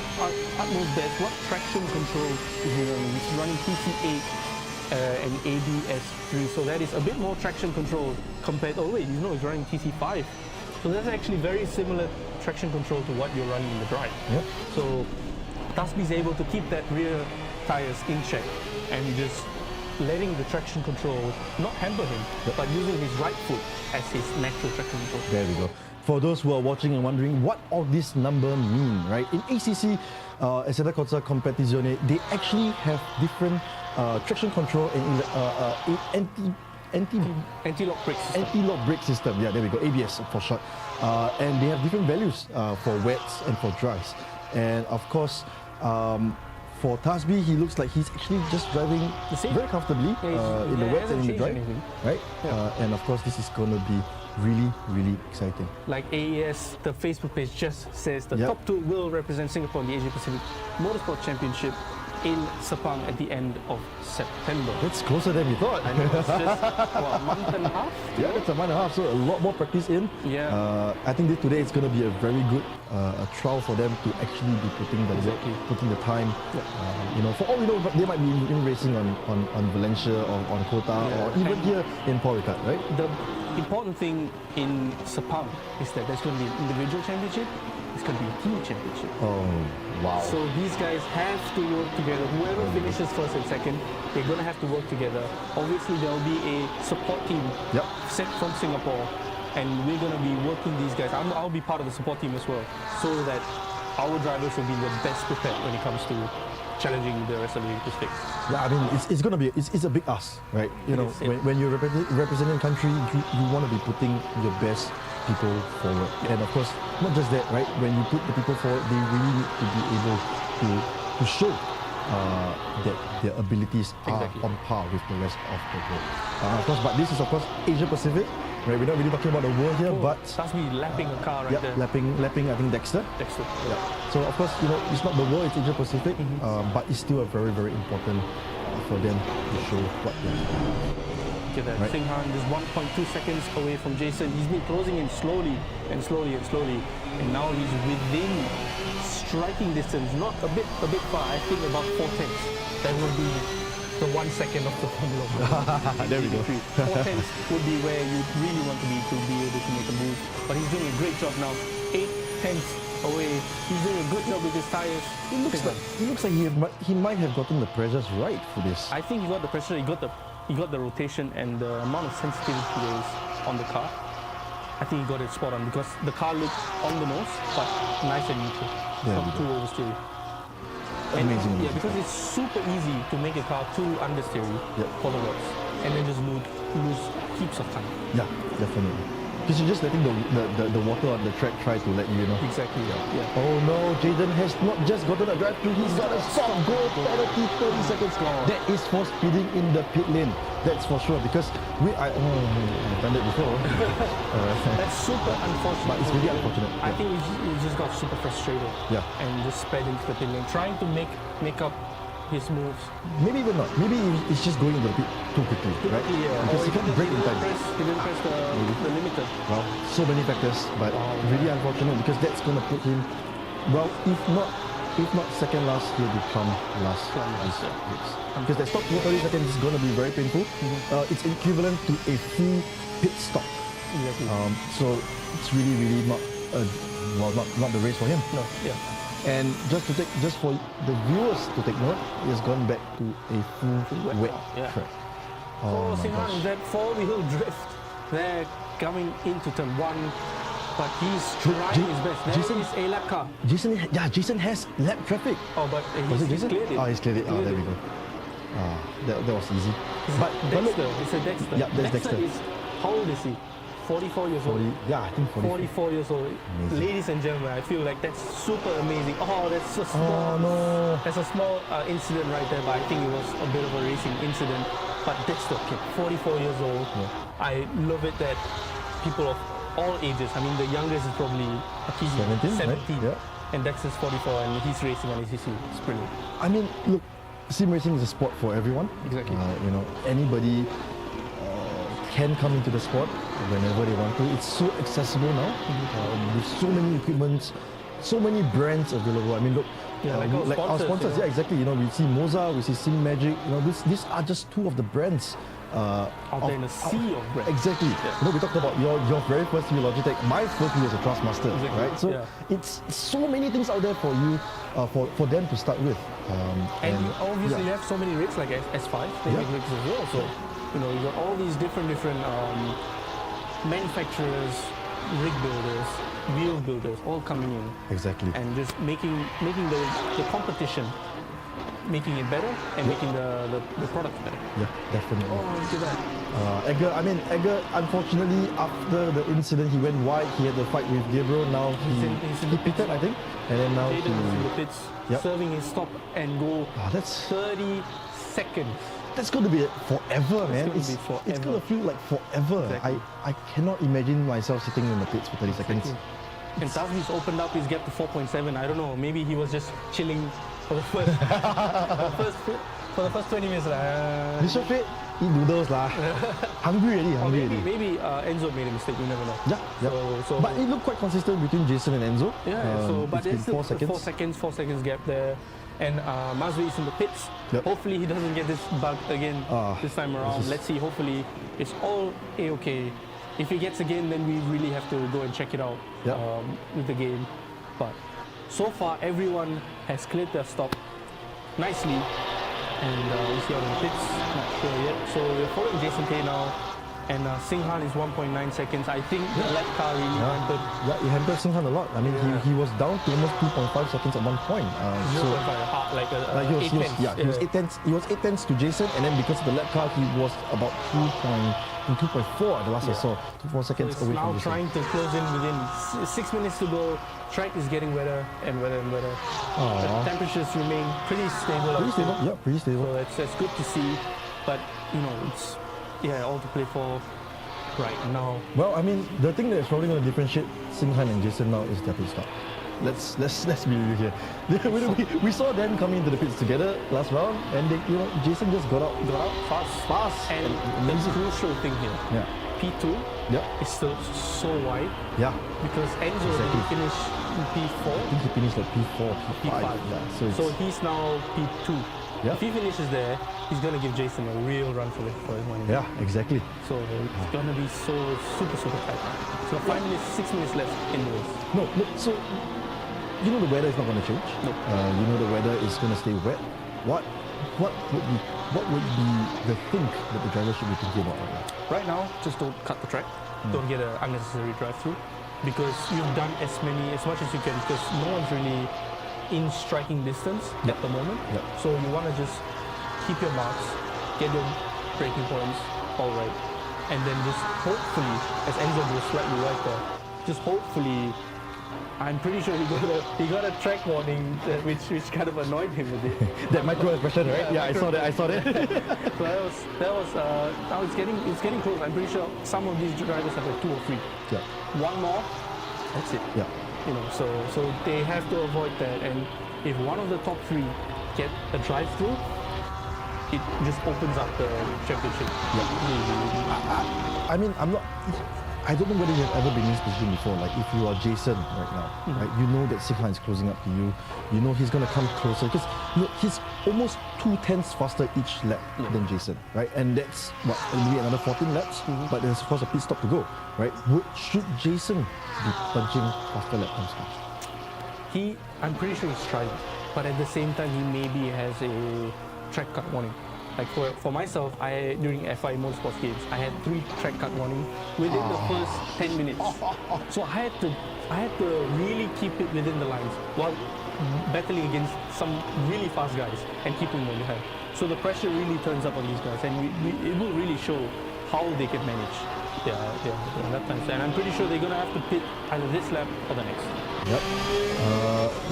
Speaker 2: utmost best. What traction control is he running? He's running TC8 and ABS3, so that is a bit more traction control compared. Oh wait, he's running TC5. So that's actually very similar traction control to what you're running in the drive.
Speaker 1: Yep.
Speaker 2: So Tasbi is able to keep that rear tires in check and just letting the traction control not hamper him, but using his right foot as his natural traction control.
Speaker 1: There we go. For those who are watching and wondering what all this number mean, right? In ACC, Asia Corsa Competizione, they actually have different traction control and
Speaker 2: Anti-lock brake system.
Speaker 1: anti-lock brake system. Yeah, there we go. ABS for short. And they have different values for wets and for dries. And of course, for Tasbi, he looks like he's actually just driving
Speaker 2: The same.
Speaker 1: very comfortably in the
Speaker 2: he
Speaker 1: wets and in
Speaker 2: hasn't
Speaker 1: the dry,
Speaker 2: changed anything.
Speaker 1: right? And of course, this is going to be really, really exciting.
Speaker 2: Like AES, the Facebook page just says the
Speaker 1: Yep.
Speaker 2: top two will represent Singapore in the Asia Pacific Motorsports Championship in Sepang at the end of September.
Speaker 1: That's closer than we thought.
Speaker 2: I know, it's just a month and a half.
Speaker 1: Yeah, that's a month and a half, so a lot more practice in.
Speaker 2: Yeah.
Speaker 1: I think today it's going to be a very good trial for them to actually be putting the work,
Speaker 2: Exactly.
Speaker 1: putting the time. For all we know, they might be in racing on Valencia or on Kota or even here in Paul Ricard, right?
Speaker 2: The important thing in Sepang is that there's going to be an individual championship, it's going to be a team championship.
Speaker 1: Oh, wow.
Speaker 2: So these guys have to work together. Whoever finishes first and second, they're going to have to work together. Obviously, there will be a support team
Speaker 1: Yep.
Speaker 2: set from Singapore, and we're going to be working these guys. I'll be part of the support team as well, so that our drivers will be the best prepared when it comes to challenging the rest of the Asia Pacific.
Speaker 1: Yeah, I mean, it's going to be, it's a big ask, right?
Speaker 2: It is, yeah.
Speaker 1: When you're representing a country, you want to be putting your best people forward. And of course, not just that, right? When you put the people forward, they really need to be able to show that their abilities
Speaker 2: Exactly.
Speaker 1: are on par with the rest of the world. Of course, but this is of course Asia Pacific, right? We're not really talking about the world here, but
Speaker 2: That's me lapping a car right there.
Speaker 1: lapping I think Dexter.
Speaker 2: Dexter.
Speaker 1: Yeah. So of course, it's not the world, it's Asia Pacific, but it's still a very, very important for them to show what they're doing.
Speaker 2: Look at that.
Speaker 1: Right.
Speaker 2: Singhan is 1.2 seconds away from Jason. He's been closing in slowly and slowly and slowly, and now he's within striking distance. Not a bit far. I think about 4 tenths. That would be the 1 second of the Formula 1.
Speaker 1: There we go.
Speaker 2: 4 tenths would be where you really want to be able to make a move. But he's doing a great job now. 8 tenths away. He's doing a good job with his tires.
Speaker 1: It looks like he might have gotten the pressures right for this.
Speaker 2: I think he got the pressure, he got the rotation and the amount of sensitivity there is on the car. I think he got it spot on because the car looked on the nose, but nice and neutral.
Speaker 1: Yeah.
Speaker 2: Not too oversteery.
Speaker 1: Amazing.
Speaker 2: Yeah, because it's super easy to make a car too understeery
Speaker 1: Yep.
Speaker 2: for the roads, and then just lose heaps of time.
Speaker 1: Yeah, definitely. Because you're just letting the water on the track try to let you know.
Speaker 2: Exactly. Yeah.
Speaker 1: Oh no, Jaden has not just gotten a drive through, he's got a stop go penalty 30 seconds. That is for speeding in the pit lane. That's for sure because I've done that before.
Speaker 2: That's super unfortunate.
Speaker 1: But it's really unfortunate.
Speaker 2: I think he just got super frustrated.
Speaker 1: Yeah.
Speaker 2: And just sped into the pit lane, trying to make up his moves.
Speaker 1: Maybe even not. Maybe it's just going into the pit too quickly, right?
Speaker 2: Yeah.
Speaker 1: Because he can't break in time.
Speaker 2: He didn't press the limiter.
Speaker 1: Well, so many factors, but really unfortunate because that's going to put him, well, if not second last, he'll become last. Because that stop for 30 seconds is going to be very painful. It's equivalent to a full pit stop.
Speaker 2: Exactly.
Speaker 1: So it's really not not the race for him.
Speaker 2: No. Yeah.
Speaker 1: And just for the viewers to take note, he has gone back to a full wet
Speaker 2: Yeah.
Speaker 1: track.
Speaker 2: Oh,
Speaker 1: my
Speaker 2: Singhan,
Speaker 1: gosh.
Speaker 2: that four-wheel drift there coming into turn one, but he's trying his best. There
Speaker 1: Jason-
Speaker 2: is a lap car.
Speaker 1: Jason has lap traffic.
Speaker 2: Oh, but
Speaker 1: Was it
Speaker 2: he's
Speaker 1: Jason?
Speaker 2: cleared it.
Speaker 1: Oh, he's cleared it. Oh, there we go. That was easy. But look,
Speaker 2: Dexter, it's a Dexter.
Speaker 1: Yeah, that's Dexter.
Speaker 2: Is, how old is he? 44 years old.
Speaker 1: 40, yeah, I think 40.
Speaker 2: 44 years old.
Speaker 1: Amazing.
Speaker 2: Ladies and gentlemen, I feel like that's super amazing. Oh, that's a small,
Speaker 1: Oh no.
Speaker 2: that's a small incident right there, but I think it was a bit of a racing incident. But Dexter, kid, 44 years old.
Speaker 1: Yeah.
Speaker 2: I love it that people of all ages, I mean, the youngest is probably Akiji,
Speaker 1: 17, right? Yeah.
Speaker 2: and Dexter's 44, and he's racing on ACC. It's brilliant.
Speaker 1: I mean, look, sim racing is a sport for everyone.
Speaker 2: Exactly.
Speaker 1: Anybody can come into the sport whenever they want to. It's so accessible now with so many equipments, so many brands available. I mean, look,
Speaker 2: Yeah, like our
Speaker 1: our
Speaker 2: sponsors,
Speaker 1: sponsors. Yeah, exactly. We see Moza, we see Sim Magic. These are just two of the brands.
Speaker 2: Out there in a sea of brands.
Speaker 1: Exactly. We talked about your very first wheel Logitech. My first wheel was a Trustmaster,
Speaker 2: Exactly.
Speaker 1: right? So
Speaker 2: Yeah.
Speaker 1: it's so many things out there for you, for them to start with.
Speaker 2: And you obviously
Speaker 1: yeah.
Speaker 2: have so many rigs like S5, they
Speaker 1: Yeah.
Speaker 2: make rigs as well. So, you got all these different manufacturers, rig builders, wheel builders, all coming in
Speaker 1: Exactly.
Speaker 2: and just making the competition, making it better and making the product better.
Speaker 1: Yeah, definitely.
Speaker 2: Oh, look at that.
Speaker 1: Edgar, unfortunately, after the incident, he went wide. He had the fight with Gabriel. Now
Speaker 2: He's in
Speaker 1: he
Speaker 2: the
Speaker 1: pitted, I think. And then now
Speaker 2: Jaden is in the
Speaker 1: he...
Speaker 2: pits,
Speaker 1: Yep.
Speaker 2: serving his stop and go
Speaker 1: That's
Speaker 2: 30 seconds.
Speaker 1: going to be forever, man.
Speaker 2: gonna be
Speaker 1: It's
Speaker 2: forever.
Speaker 1: going to feel like forever.
Speaker 2: Exactly.
Speaker 1: I cannot imagine myself sitting in the pits for 30 seconds.
Speaker 2: And Tazmi's opened up his gap to 4.7. I don't know. Maybe he was just chilling for the first for the first 20 minutes.
Speaker 1: This your fit? Eat noodles lah. Hungry already.
Speaker 2: Maybe Enzo made a mistake. You never know.
Speaker 1: Yeah.
Speaker 2: So,
Speaker 1: But it looked quite consistent between Jason and Enzo.
Speaker 2: but
Speaker 1: it's
Speaker 2: there's
Speaker 1: been
Speaker 2: still
Speaker 1: 4 seconds.
Speaker 2: 4 seconds gap there. And Mazui is in the pits.
Speaker 1: Yep.
Speaker 2: Hopefully he doesn't get this bug again this time around.
Speaker 1: is-
Speaker 2: Let's see. Hopefully it's all a-okay. If he gets again, then we really have to go and check it out
Speaker 1: Yep.
Speaker 2: with the game. But so far, everyone has cleared their stop nicely. And we see out in the pits, not sure yet. So we're following Jason Tay now. And Singhan is 1.9 seconds. I think the lap car really hampered.
Speaker 1: Yeah, he hampered Singhan a lot. I mean, he was down to almost 2.5 seconds at one point.
Speaker 2: 0.5, like
Speaker 1: he was,
Speaker 2: 8
Speaker 1: he was,
Speaker 2: tenths.
Speaker 1: yeah, he was 8 tenths. He was 8 tenths to Jason, and then because of the lap car, he was about 2.4 at the last I saw. 2.4 seconds
Speaker 2: It's
Speaker 1: away
Speaker 2: now
Speaker 1: from Jason.
Speaker 2: trying to close in within 6 minutes to go. Track is getting wetter and wetter and wetter. The temperatures remain pretty stable.
Speaker 1: Pretty stable. Yeah, pretty stable.
Speaker 2: So that's good to see. But it's all to play for right now.
Speaker 1: Well, I mean, the thing that's probably going to differentiate Singhan and Jason now is their pit stop. Let's be real here. we saw them coming into the pits together last round, and Jason just got out fast.
Speaker 2: And the crucial thing here,
Speaker 1: Yeah.
Speaker 2: P2
Speaker 1: Yeah.
Speaker 2: is still so wide
Speaker 1: Yeah.
Speaker 2: because Enzo
Speaker 1: Exactly.
Speaker 2: didn't finish in P4.
Speaker 1: I think he finished at P4, P5.
Speaker 2: P5.
Speaker 1: Yeah.
Speaker 2: So he's now P2.
Speaker 1: Yeah.
Speaker 2: If he finishes there, he's going to give Jason a real run for his money.
Speaker 1: Yeah, exactly.
Speaker 2: So it's going to be so super tight. So 5 minutes, 6 minutes left in the race.
Speaker 1: No, so the weather is not going to change.
Speaker 2: No.
Speaker 1: The weather is going to stay wet. What what would be the thing that the driver should be thinking about right now?
Speaker 2: Right now, just don't cut the track. Don't get an unnecessary drive-through, because you've done as much as you can, because no one's really in striking distance at the moment.
Speaker 1: Yep.
Speaker 2: So you want to just keep your marks, get your braking points all right, and then just hopefully, as Enzo was slightly right there, just hopefully, I'm pretty sure he got a track warning, which kind of annoyed him a bit.
Speaker 1: That micro expression, right? Yeah, I saw that.
Speaker 2: So that was now it's getting close. I'm pretty sure some of these drivers have like 2 or 3.
Speaker 1: Yeah.
Speaker 2: One more, that's it.
Speaker 1: Yeah.
Speaker 2: You know, so they have to avoid that. And if one of the top 3 get a drive-through, it just opens up the championship.
Speaker 1: I mean, I don't know whether you have ever been in this position before. Like, if you are Jason right now, right, you know that Sepang is closing up to you. You know he's going to come closer, because he's almost 2/10 faster each lap than Jason, right? And that's what, maybe another 14 laps. But there's of course a pit stop to go, right? Should Jason be punching faster lap times?
Speaker 2: I'm pretty sure he's trying, but at the same time, he maybe has a track cut warning. Like for myself, during FI Motorsports games, I had 3 track cut warning within the first 10 minutes. So I had to really keep it within the lines while battling against some really fast guys and keeping them behind. So the pressure really turns up on these guys, and it will really show how they can manage their lap times. And I'm pretty sure they're gonna have to pit either this lap or the next.
Speaker 1: Yep.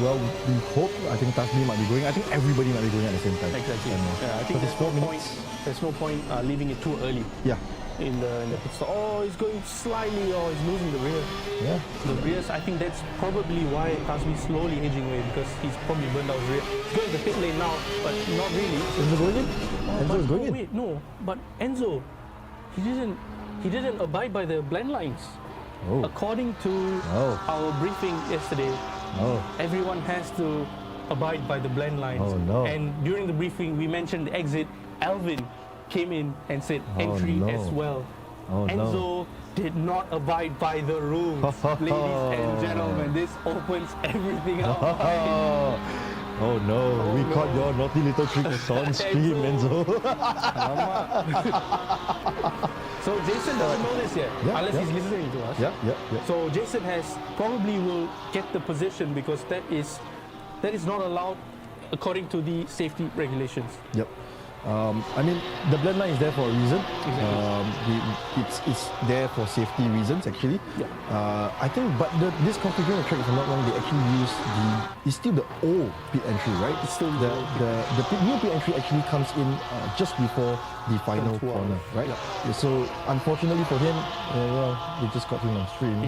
Speaker 1: Well, we hope. I think Tasmi might be going. I think everybody might be going at the same time.
Speaker 2: Exactly.
Speaker 1: And,
Speaker 2: I think
Speaker 1: it's 4 minutes.
Speaker 2: There's no point leaving it too early.
Speaker 1: Yeah.
Speaker 2: In the pit stop. Oh, he's going slightly. Oh, he's losing the rear.
Speaker 1: Yeah.
Speaker 2: The rears. I think that's probably why Tasmi's slowly edging away, because he's probably burned out his rear. He's going to the pit lane now, but not really.
Speaker 1: Enzo going in? Enzo is going in.
Speaker 2: Wait, no. But Enzo, he didn't abide by the blend lines.
Speaker 1: Oh.
Speaker 2: According to our briefing yesterday, everyone has to abide by the blend lines.
Speaker 1: Oh, no.
Speaker 2: And during the briefing, we mentioned the exit. Alvin came in and said entry as well. Enzo did not abide by the rules. Ladies and gentlemen, this opens everything up.
Speaker 1: Oh no, we caught your naughty little tricks on stream, Enzo.
Speaker 2: So Jason doesn't know this yet, unless he's listening to us.
Speaker 1: Yeah.
Speaker 2: So Jason probably will get the position, because that is not allowed according to the safety regulations.
Speaker 1: Yep. I mean, the blend line is there for a reason. It's there for safety reasons, actually.
Speaker 2: Yeah.
Speaker 1: I think, but this configuration track, if I'm not wrong, they actually use it's still the old pit entry, right? It's still the new pit entry actually comes in just before the final corner, right? Yeah. So unfortunately for him, we just got him on stream.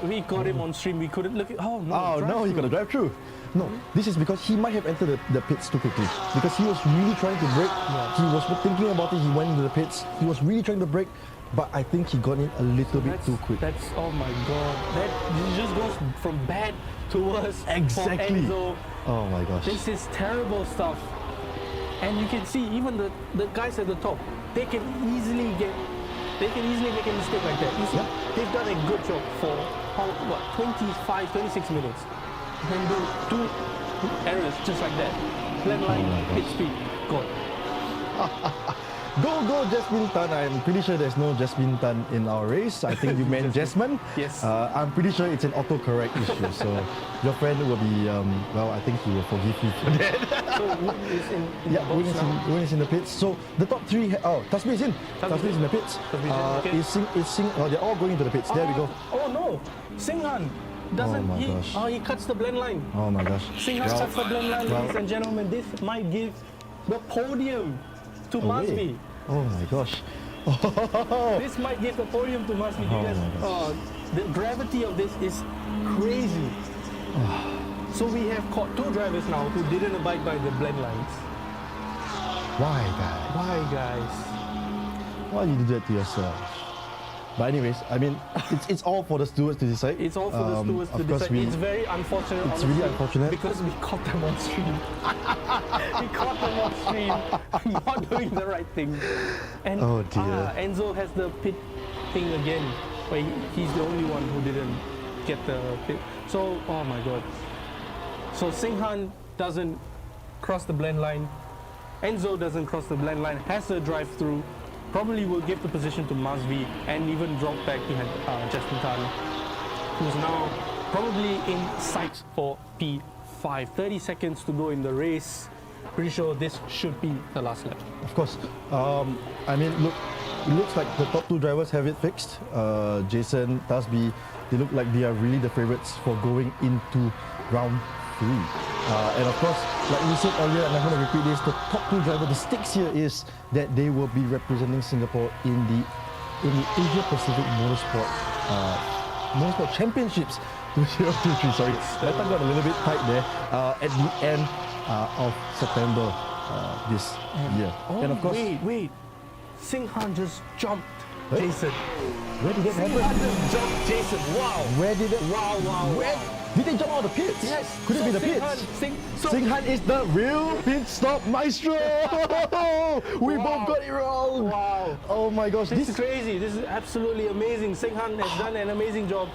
Speaker 2: We got him on stream. We couldn't look at. Oh no!
Speaker 1: He got to drive through. No, this is because he might have entered the pits too quickly, because he was really trying to brake. He was thinking about it. He went into the pits. He was really trying to brake, but I think he got in a little bit too quick.
Speaker 2: Oh my God! That just goes from bad to worse.
Speaker 1: Exactly.
Speaker 2: For Enzo.
Speaker 1: Oh my gosh!
Speaker 2: This is terrible stuff. And you can see even the guys at the top, they can easily make a mistake like that. You see, they've done a good job for 25, 26 minutes. And do 2 errors just like that. Blend line, hit speed, gone.
Speaker 1: Go, Jasmine Tan. I'm pretty sure there's no Jasmine Tan in our race. I think you meant Jasmine.
Speaker 2: Yes.
Speaker 1: I'm pretty sure it's an autocorrect issue. So your friend will be, I think he will forgive you for that.
Speaker 2: So Woon is in the box now.
Speaker 1: Woon is in the pits. So the top 3, Tasmi is in. Tasmi is in the pits. They're all going into the pits. There we go.
Speaker 2: Oh no, Singhan doesn't. He cuts the blend line.
Speaker 1: Oh my gosh.
Speaker 2: Singhan cuts the blend line, ladies and gentlemen. This might give the podium to Masvi.
Speaker 1: Oh my gosh.
Speaker 2: This might give the podium to Masvi, because the gravity of this is crazy. So we have caught 2 drivers now who didn't abide by the blend lines.
Speaker 1: Why, guys?
Speaker 2: Why, guys?
Speaker 1: Why you do that to yourself? But anyways, I mean, it's all for the stewards to decide.
Speaker 2: It's all for the stewards to decide. It's very unfortunate.
Speaker 1: It's really unfortunate.
Speaker 2: Because we caught them on stream. We caught them on stream, not doing the right thing. And
Speaker 1: oh dear.
Speaker 2: Enzo has the pit thing again, where he's the only one who didn't get the pit. So, oh my God. So Singhan doesn't cross the blend line. Enzo doesn't cross the blend line, has a drive through, probably will give the position to Masvi and even drop back behind Jasmine Tan, who's now probably in sight for P5. 30 seconds to go in the race. Pretty sure this should be the last lap.
Speaker 1: Of course. I mean, look, it looks like the top two drivers have it fixed. Jason, Tasby, they look like they are really the favorites for going into round 3. And of course, like we said earlier, and I'm going to repeat this, the top two driver, the stakes here is that they will be representing Singapore in the Asia Pacific Motorsport Championships 2023. Sorry, my tongue got a little bit tight there. At the end of September this year.
Speaker 2: Oh,
Speaker 1: and of course,
Speaker 2: wait. Singhan just jumped
Speaker 1: Hey?
Speaker 2: Jason.
Speaker 1: where did that
Speaker 2: Singhan
Speaker 1: happen?
Speaker 2: just jumped Jason. Wow.
Speaker 1: Where did it?
Speaker 2: Wow.
Speaker 1: Where did they jump out of the pits?
Speaker 2: Yes.
Speaker 1: Could it be the
Speaker 2: Singhan,
Speaker 1: pits? Singhan is the real pit stop maestro. We both got it wrong.
Speaker 2: Wow.
Speaker 1: Oh my gosh,
Speaker 2: This is crazy. This is absolutely amazing. Singhan has done an amazing job.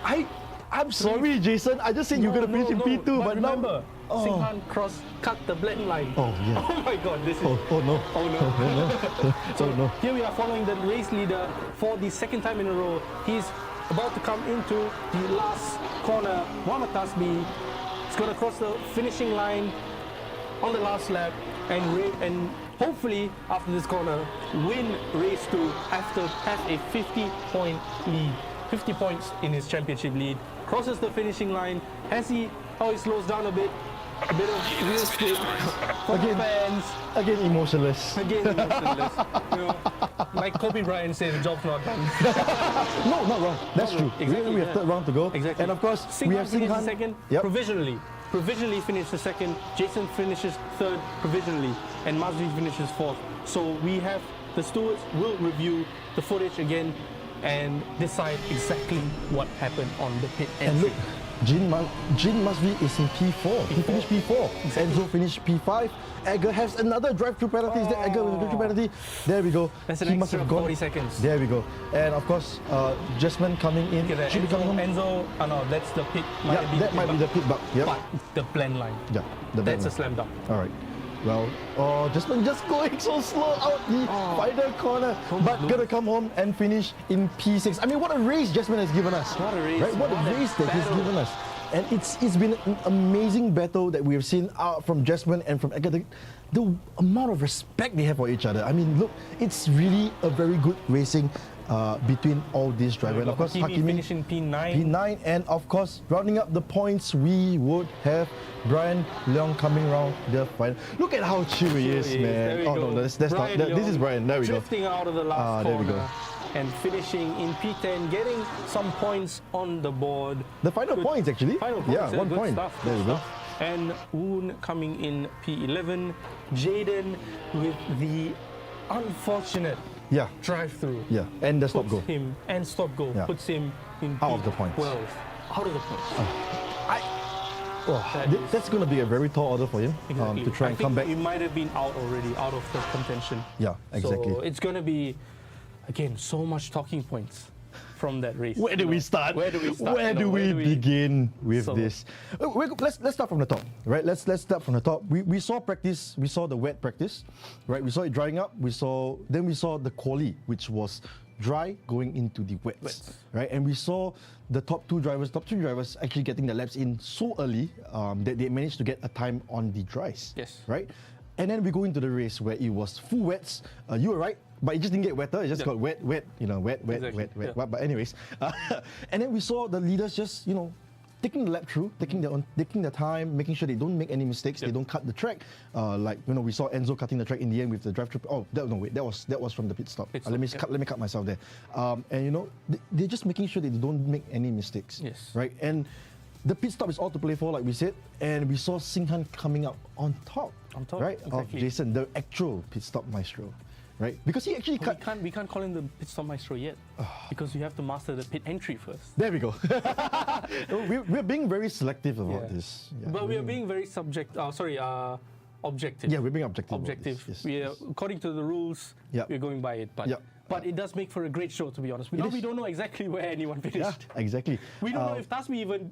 Speaker 1: I'm sorry, Jason. I just said you're gonna finish in P2, but now.
Speaker 2: remember, Singhan cut the blend line.
Speaker 1: Oh yeah.
Speaker 2: Oh my God, this is.
Speaker 1: Oh no.
Speaker 2: Oh no.
Speaker 1: Oh no.
Speaker 2: Here we are following the race leader for the second time in a row. He's about to come into the last corner. Muhammad Tasbi is going to cross the finishing line on the last lap and hopefully after this corner win race 2 after have a 50-point lead. 50 points in his championship lead. Crosses the finishing line. Has he? Oh, he slows down a bit. A bit of wheel spin for the fans.
Speaker 1: Again, emotionless.
Speaker 2: Again, emotionless. You know, like Kobe Bryant said, the job's not done.
Speaker 1: No, not wrong. That's true.
Speaker 2: Exactly,
Speaker 1: We have third round to go.
Speaker 2: Exactly.
Speaker 1: And of course, we have
Speaker 2: finished
Speaker 1: Singhan.
Speaker 2: second
Speaker 1: Yep.
Speaker 2: provisionally finished the second. Jason finishes third provisionally, and Mazvi finishes fourth. So we have the stewards will review the footage again and decide exactly what happened on the pit entry.
Speaker 1: And look, Jin Masvi is in P4. He finished P4. Enzo finished P5. Edgar has another drive-through penalty. Is that Edgar with a drive-through penalty? There we go.
Speaker 2: That's an
Speaker 1: He must
Speaker 2: extra
Speaker 1: have gone.
Speaker 2: 40 seconds.
Speaker 1: There we go. And of course, Jasmine coming in.
Speaker 2: Look at that.
Speaker 1: Should be coming home.
Speaker 2: Enzo, no, that's the pit.
Speaker 1: Yeah, that might be the pit bug. Yeah.
Speaker 2: But the blend line.
Speaker 1: Yeah, the
Speaker 2: That's a
Speaker 1: back
Speaker 2: slam dunk.
Speaker 1: line. All right. Well, Jasmine just going so slow out the final corner, but gonna come home and finish in P6. I mean, what a race Jasmine has given us.
Speaker 2: What a race.
Speaker 1: Right? What a race that he's
Speaker 2: battle.
Speaker 1: given us. And it's been an amazing battle that we have seen out from Jasmine and from Edgar. The amount of respect they have for each other. I mean, look, it's really a very good racing between all these drivers. And of course,
Speaker 2: Hakimi
Speaker 1: Hakimi
Speaker 2: finishing P9.
Speaker 1: P9, and of course, rounding up the points, we would have Brian Leong coming round the final. Look at how chill he is, man.
Speaker 2: There we
Speaker 1: Oh
Speaker 2: go.
Speaker 1: no, that's not.
Speaker 2: Brian
Speaker 1: This is
Speaker 2: Leong
Speaker 1: Brian. There we go.
Speaker 2: drifting out of the last
Speaker 1: there we
Speaker 2: corner
Speaker 1: go.
Speaker 2: and finishing in P10, getting some points on the board.
Speaker 1: The final
Speaker 2: Good.
Speaker 1: points, actually.
Speaker 2: Final points,
Speaker 1: Yeah, 1
Speaker 2: good
Speaker 1: point.
Speaker 2: Stuff,
Speaker 1: There
Speaker 2: good
Speaker 1: we go.
Speaker 2: stuff. And Woon coming in P11. Jaden with the unfortunate
Speaker 1: Yeah,
Speaker 2: drive-through.
Speaker 1: yeah, and the stop
Speaker 2: Puts
Speaker 1: goal.
Speaker 2: him and stop goal
Speaker 1: Yeah.
Speaker 2: puts him in
Speaker 1: Out of the points.
Speaker 2: P12. Out of the points.
Speaker 1: That's going to be a very tall order for him
Speaker 2: Exactly.
Speaker 1: to try and come back.
Speaker 2: He might have been out already, out of the contention.
Speaker 1: Yeah, exactly.
Speaker 2: So it's going to be, again, so much talking points from that race.
Speaker 1: Where do we start?
Speaker 2: Where do we start?
Speaker 1: Where do we begin with this? Let's start from the top, right? Let's start from the top. We saw practice. We saw the wet practice, right? We saw it drying up. Then we saw the quali, which was dry going into the wets, right? And we saw the top three drivers actually getting their laps in so early that they managed to get a time on the dries.
Speaker 2: Yes.
Speaker 1: Right? And then we go into the race where it was full wets. You were right, but it just didn't get wetter. It just got wet, wet.
Speaker 2: Exactly.
Speaker 1: Wet.
Speaker 2: Yeah.
Speaker 1: But anyways, and then we saw the leaders just, taking the lap through, taking their time, making sure they don't make any mistakes, they don't cut the track. We saw Enzo cutting the track in the end with the drive-through. Oh, that was from the pit stop. Let me cut myself there. They're just making sure that they don't make any mistakes.
Speaker 2: Yes.
Speaker 1: Right. And the pit stop is all to play for, like we said, and we saw Singhan coming up on top. Right,
Speaker 2: exactly.
Speaker 1: of Jason, the actual pit stop maestro. Right, because he actually cut.
Speaker 2: We can't call him the pit stop maestro yet, because you have to master the pit entry first.
Speaker 1: There we go. We're being very selective about this. Yeah,
Speaker 2: But we are being very objective.
Speaker 1: Yeah, we're being objective. about
Speaker 2: Objective.
Speaker 1: this. Yes,
Speaker 2: We are,
Speaker 1: yes.
Speaker 2: according to the rules,
Speaker 1: Yeah.
Speaker 2: we're going by it. But
Speaker 1: Yeah.
Speaker 2: but it does make for a great show, to be honest.
Speaker 1: It
Speaker 2: Now
Speaker 1: is.
Speaker 2: we don't know exactly where anyone finished.
Speaker 1: Yeah, exactly.
Speaker 2: We don't know if Tasmi even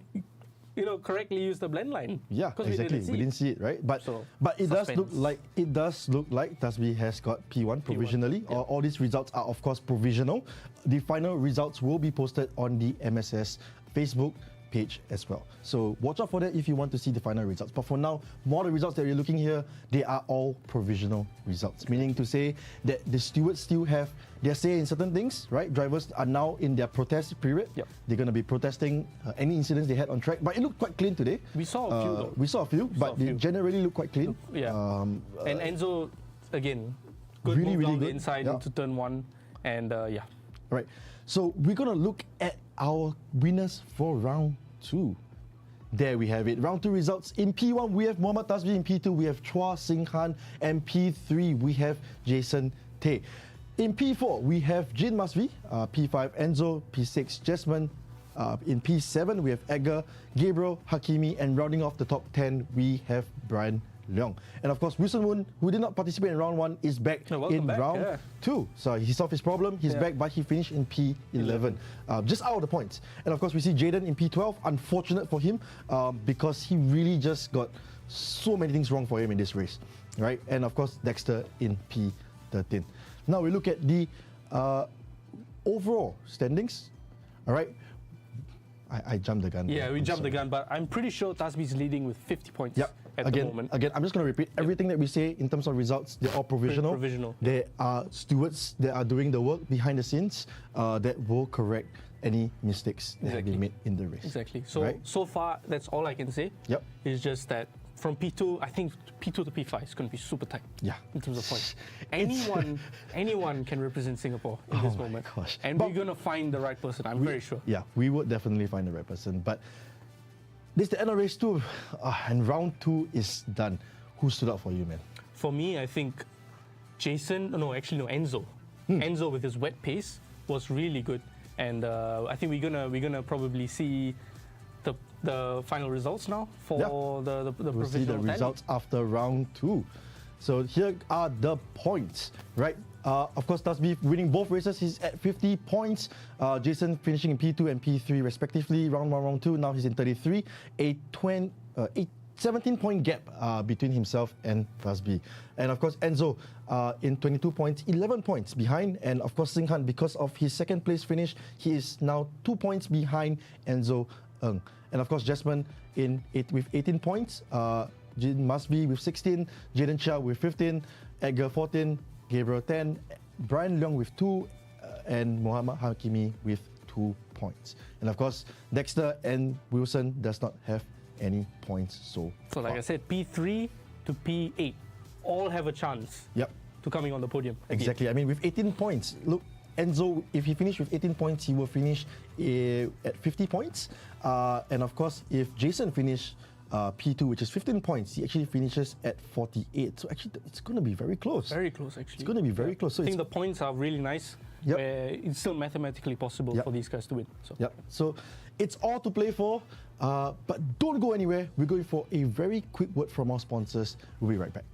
Speaker 2: correctly use the blend line.
Speaker 1: Yeah,
Speaker 2: 'Cause
Speaker 1: exactly. We didn't see it, right? But
Speaker 2: So,
Speaker 1: it does look
Speaker 2: suspense.
Speaker 1: like Tasbih has got P1 provisionally. All these results are of course provisional. The final results will be posted on the MSS Facebook page as well. So watch out for that if you want to see the final results. But for now, more the results that you're looking here, they are all provisional results. Meaning to say that the stewards still have their say in certain things, right? Drivers are now in their protest period.
Speaker 2: Yep.
Speaker 1: They're going to be protesting any incidents they had on track. But it looked quite clean today.
Speaker 2: We saw a few though.
Speaker 1: We saw a few, but they generally look quite clean.
Speaker 2: Yeah. And Enzo, again, good
Speaker 1: really,
Speaker 2: move
Speaker 1: really
Speaker 2: down the
Speaker 1: good.
Speaker 2: inside
Speaker 1: Yeah.
Speaker 2: into turn 1. And yeah.
Speaker 1: Right. So we're going to look at our winners for round 2. There we have it. Round 2 results. In P1, we have Muhammad Tasbih. In P2, we have Chua Sing Han. And P3, we have Jason Tay. In P4, we have Jin Masvi. P5, Enzo. P6, Jasmine. In P7, we have Edgar, Gabriel, Hakimi. And rounding off the top 10, we have Brian Leong. And of course, Wilson Woon, who did not participate in round 1, is back in round 2. So he solved his problem, he's back, but he finished in P11, just out of the points. And of course, we see Jaden in P12, unfortunate for him, because he really just got so many things wrong for him in this race, right? And of course, Dexter in P13. Now we look at the overall standings, all right? I jumped the gun.
Speaker 2: Yeah, we jumped the gun, but I'm pretty sure Tasbih's leading with 50 points
Speaker 1: Yep.
Speaker 2: at the moment.
Speaker 1: Again, I'm just going to repeat everything that we say in terms of results. They're all provisional.
Speaker 2: Provisional.
Speaker 1: There are stewards that are doing the work behind the scenes that will correct any mistakes that have been made in the race.
Speaker 2: Exactly. So
Speaker 1: Right?
Speaker 2: so far, that's all I can say.
Speaker 1: Yep.
Speaker 2: It's just that from P2, I think P2 to P5 is going to be super tight.
Speaker 1: Yeah.
Speaker 2: In terms of points. Anyone can represent Singapore in this moment.
Speaker 1: Gosh.
Speaker 2: And we're going to find the right person, I'm very sure.
Speaker 1: Yeah, we would definitely find the right person. But this is the end of race 2, and round 2 is done. Who stood out for you, man?
Speaker 2: For me, I think Enzo. Enzo with his wet pace was really good. And I think we're gonna probably see the final results now for the
Speaker 1: We'll see the
Speaker 2: provisional
Speaker 1: results after round 2. So here are the points, right? Of course, Tasbih winning both races, he's at 50 points. Jason finishing in P2 and P3 respectively, round 1, round 2. Now he's in 33. A 17-point gap between himself and Tasbih. And of course, Enzo in 22 points, 11 points behind. And of course, Singhan, because of his second place finish, he is now 2 points behind Enzo Ng. And of course, Jasmine with 18 points. Jin Masvi with 16, Jaden Chia with 15, Edgar 14, Gabriel 10, Brian Leong with 2, and Muhammad Hakimi with 2 points. And of course, Dexter and Wilson does not have any points so
Speaker 2: So like
Speaker 1: far.
Speaker 2: I said, P3 to P8 all have a chance to coming on the podium. again.
Speaker 1: Exactly. I mean, with 18 points, look, Enzo, if he finished with 18 points, he will finish at 50 points. And of course, if Jason finished P2, which is 15 points, he actually finishes at 48. So actually, it's going to be very close.
Speaker 2: Very close, actually.
Speaker 1: It's going to be very close. So
Speaker 2: I think the points are really nice.
Speaker 1: Yep.
Speaker 2: Where it's still mathematically possible for these guys to win. So.
Speaker 1: Yep. So it's all to play for. But don't go anywhere. We're going for a very quick word from our sponsors. We'll be right back.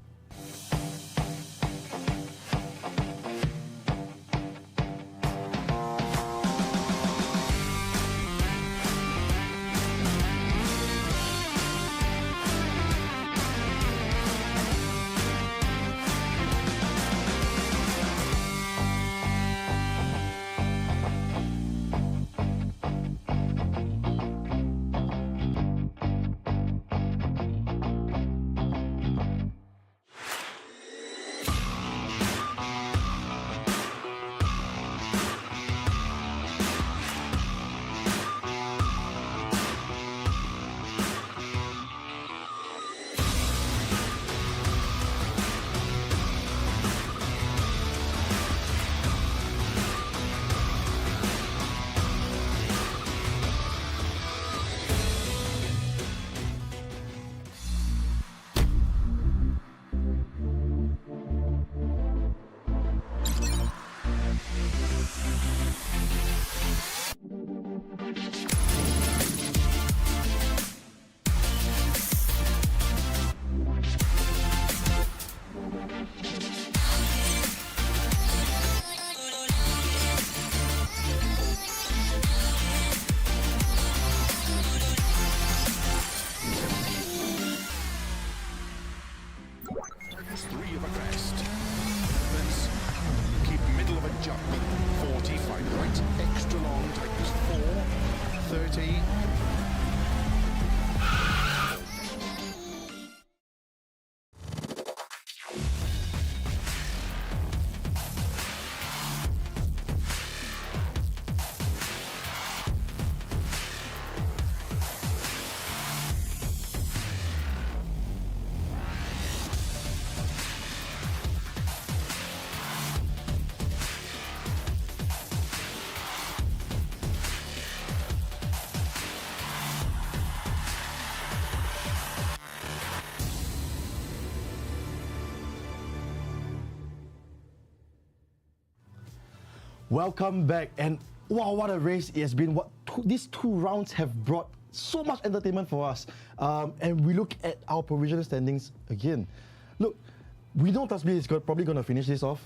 Speaker 4: 30.
Speaker 1: Welcome back, and wow, what a race it has been. These 2 rounds have brought so much entertainment for us. And we look at our provisional standings again. Look, we know Tasbi is probably going to finish this off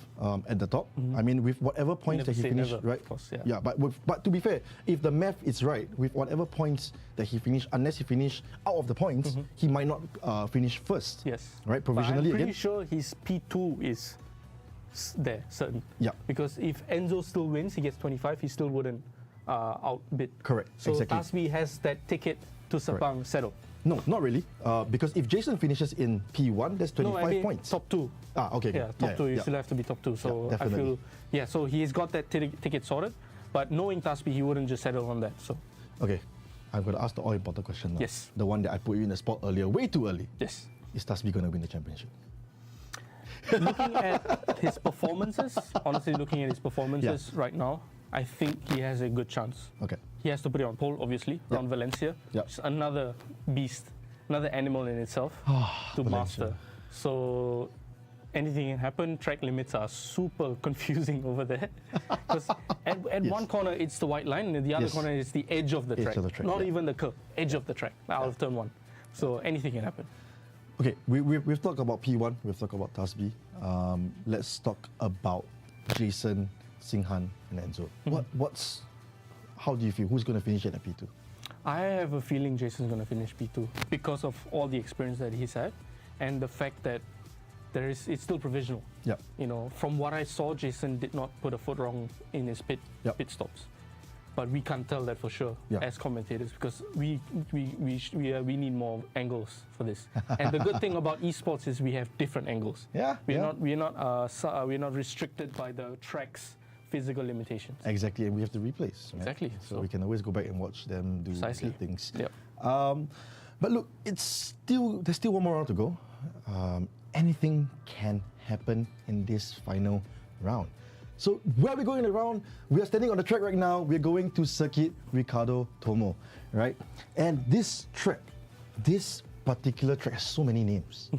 Speaker 1: at the top. I mean, with whatever points that he finished, right?
Speaker 2: Of course, yeah.
Speaker 1: Yeah, but to be fair, if the math is right, with whatever points that he finished, unless he finished out of the points, he might not finish first.
Speaker 2: Yes.
Speaker 1: Right, provisionally
Speaker 2: but I'm pretty
Speaker 1: again.
Speaker 2: sure his P2 is there, certain.
Speaker 1: Yeah.
Speaker 2: Because if Enzo still wins, he gets 25, he still wouldn't outbid.
Speaker 1: Correct,
Speaker 2: So
Speaker 1: exactly.
Speaker 2: Tasbi has that ticket to Sepang settled.
Speaker 1: No, not really. Because if Jason finishes in P1, that's 25
Speaker 2: No, I mean
Speaker 1: points.
Speaker 2: top 2.
Speaker 1: Okay.
Speaker 2: Yeah, top 2, you still have to be top 2. So I
Speaker 1: definitely.
Speaker 2: feel, so he's got that ticket sorted. But knowing Tasbi, he wouldn't just settle on that. So
Speaker 1: Okay, I'm going to ask the all important question now.
Speaker 2: Yes.
Speaker 1: The one that I put you in the spot earlier, way too early.
Speaker 2: yes.
Speaker 1: Is Tasbi going to win the championship?
Speaker 2: Looking at his performances, honestly, looking at his performances right now, I think he has a good chance.
Speaker 1: Okay.
Speaker 2: He has to put it on pole, obviously, around Valencia.
Speaker 1: Yep.
Speaker 2: It's another beast, another animal in itself to
Speaker 1: Valencia.
Speaker 2: master. So anything can happen. Track limits are super confusing over there. Because at one corner it's the white line, and the other corner is the edge of the track. Not even the curve, edge of the track, out of turn 1. So anything can happen.
Speaker 1: Okay, we've talked about P1, we've talked about Tasbi. Let's talk about Jason, Singhan, and Enzo. How do you feel? Who's going to finish at P2?
Speaker 2: I have a feeling Jason's going to finish P2 because of all the experience that he's had and the fact that it's still provisional.
Speaker 1: Yeah.
Speaker 2: You know, from what I saw, Jason did not put a foot wrong in his pit stops. But we can't tell that for sure as commentators because we need more angles for this. And the good thing about esports is we have different angles. We're not restricted by the track's physical limitations.
Speaker 1: Exactly, and we have the replays. Right?
Speaker 2: Exactly.
Speaker 1: So we can always go back and watch them do
Speaker 2: Precisely.
Speaker 1: things.
Speaker 2: Yep.
Speaker 1: But look, there's still one more round to go. Anything can happen in this final round. So where are we going around? We are standing on the track right now. We're going to Circuit Ricardo Tomo, right? And this particular track has so many names.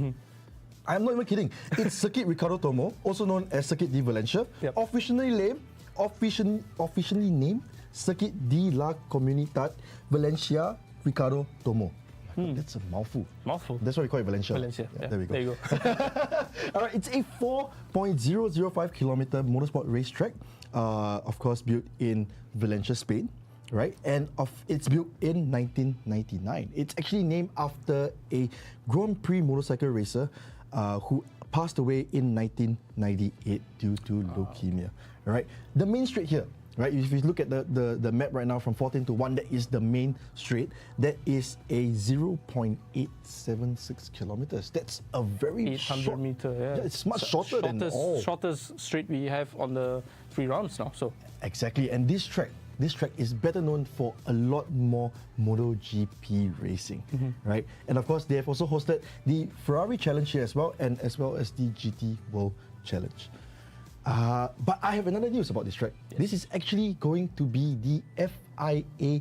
Speaker 1: I'm not even kidding. It's Circuit Ricardo Tomo, also known as Circuit de Valencia, officially named Circuit de la Comunidad Valencia Ricardo Tomo. That's a mouthful. That's why we call it Valencia.
Speaker 2: Yeah,
Speaker 1: there we go.
Speaker 2: There you go.
Speaker 1: All right, it's a 4.005 kilometer motorsport racetrack, of course, built in Valencia, Spain, right? And it's built in 1999. It's actually named after a Grand Prix motorcycle racer who passed away in 1998 due to leukemia. All right, the main straight here. Right, if you look at the map right now from 14 to 1, that is the main straight. That is a 0.876 kilometers. That's a very
Speaker 2: 800
Speaker 1: short
Speaker 2: meter. Yeah,
Speaker 1: it's much shorter than all.
Speaker 2: Shortest straight we have on the 3 rounds now. So
Speaker 1: exactly, and this track is better known for a lot more MotoGP racing, right? And of course, they have also hosted the Ferrari Challenge here as well, and as well as the GT World Challenge. But I have another news about this track. This is actually going to be the FIA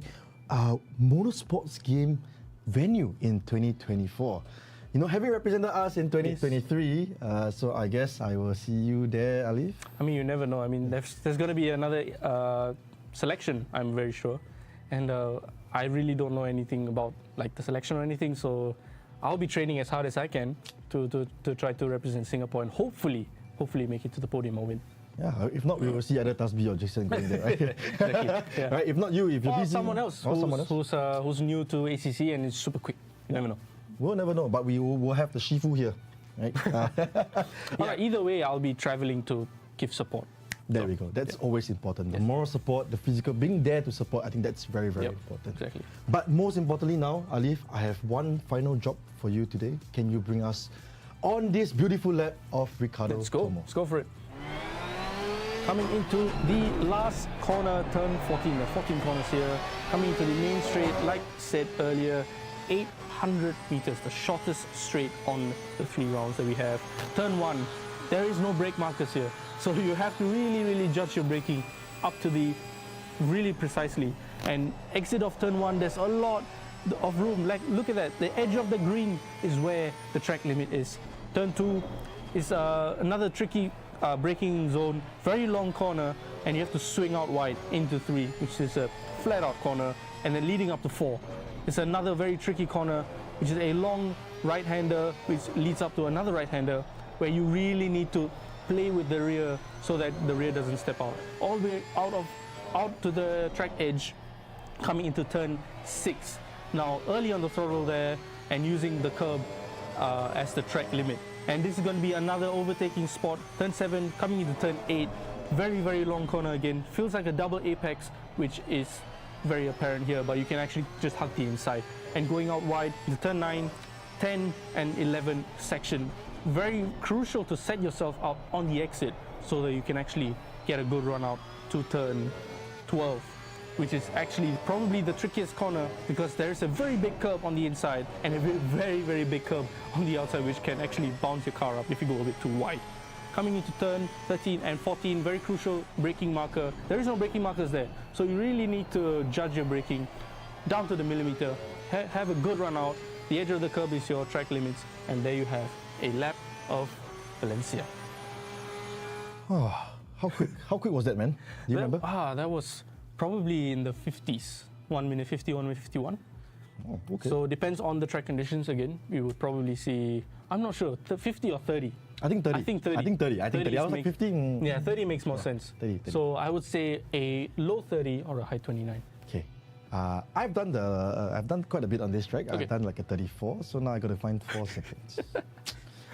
Speaker 1: motorsports game venue in 2024. You know, having represented us in 2023, so I guess I will see you there, Alif.
Speaker 2: I mean, you never know. I mean, there's going to be another selection, I'm very sure. And I really don't know anything about like the selection or anything, so I'll be training as hard as I can to try to represent Singapore and hopefully make it to the podium or win.
Speaker 1: Yeah, if not, we will see either Tasbi or Jason going there, right?
Speaker 2: Exactly. Yeah.
Speaker 1: Right, if not you, if you're
Speaker 2: or
Speaker 1: busy,
Speaker 2: someone else who's new to ACC and is super quick. You never know.
Speaker 1: We'll never know, but we will have the Shifu here, right?
Speaker 2: Yeah, either way, I'll be traveling to give support.
Speaker 1: There we go. That's always important. The moral support, the physical, being there to support, I think that's very, very important.
Speaker 2: Exactly.
Speaker 1: But most importantly now, Alif, I have one final job for you today. Can you bring us on this beautiful lap of Ricardo
Speaker 2: Let's go.
Speaker 1: Tomo?
Speaker 2: Let's go for it. Coming into the last corner, turn 14, the 14 corners here. Coming into the main straight, like said earlier, 800 meters, the shortest straight on the 3 rounds that we have. Turn 1, there is no brake markers here. So you have to really judge your braking up to the really precisely. And exit of turn 1, there's a lot of room. Like, look at that, the edge of the green is where the track limit is. Turn 2 is another tricky braking zone, very long corner, and you have to swing out wide into 3, which is a flat out corner, and then leading up to 4. It's another very tricky corner, which is a long right-hander, which leads up to another right-hander, where you really need to play with the rear so that the rear doesn't step out. All the way out to the track edge, coming into turn 6. Now, early on the throttle there, and using the curb as the track limit. And this is going to be another overtaking spot. Turn 7, coming into turn 8. Very long corner again. Feels like a double apex, which is very apparent here, but you can actually just hug the inside. And going out wide into turn 9, 10 and 11 section. Very crucial to set yourself up on the exit so that you can actually get a good run out to turn 12, which is actually probably the trickiest corner because there's a very big curb on the inside and a very big curb on the outside, which can actually bounce your car up if you go a bit too wide. Coming into turn 13 and 14, very crucial braking marker. There is no braking markers there, so you really need to judge your braking down to the millimeter. Have a good run out. The edge of the curb is your track limits, and there you have a lap of Valencia.
Speaker 1: Oh, how quick was that, man? Do you remember?
Speaker 2: That was probably in the 50s. 1 minute 50, 1 minute 51.
Speaker 1: Oh, okay.
Speaker 2: So depends on the track conditions again. We would probably see, I'm not sure, 50 or 30.
Speaker 1: I think 30.
Speaker 2: I think 30.
Speaker 1: I think 30. I was like 50.
Speaker 2: Yeah, 30 makes more sense.
Speaker 1: 30.
Speaker 2: So I would say a low 30 or a high 29.
Speaker 1: Okay. I've done quite a bit on this track.
Speaker 2: Okay.
Speaker 1: I've done like a 34, so now I got to find 4 seconds.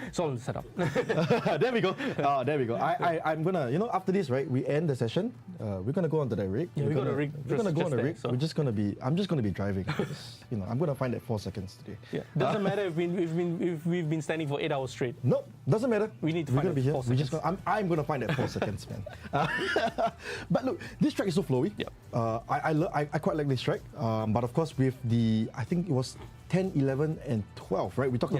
Speaker 2: It's all in the setup.
Speaker 1: There we go. There we go. I'm gonna, after this, right? We end the session. We're gonna go onto the rig.
Speaker 2: Yeah, we're gonna
Speaker 1: go on the rig.
Speaker 2: So.
Speaker 1: I'm just gonna be driving. I'm gonna find that 4 seconds today.
Speaker 2: Yeah. Doesn't matter if we've been standing for 8 hours straight.
Speaker 1: Nope, doesn't matter.
Speaker 2: We need to
Speaker 1: We're
Speaker 2: find
Speaker 1: gonna be here.
Speaker 2: 4
Speaker 1: We
Speaker 2: seconds.
Speaker 1: I'm gonna find that 4 seconds, man. But look, this track is so flowy.
Speaker 2: Yep.
Speaker 1: I quite like this track. But of course, with the, I think it was 10, 11, and 12, right? We talked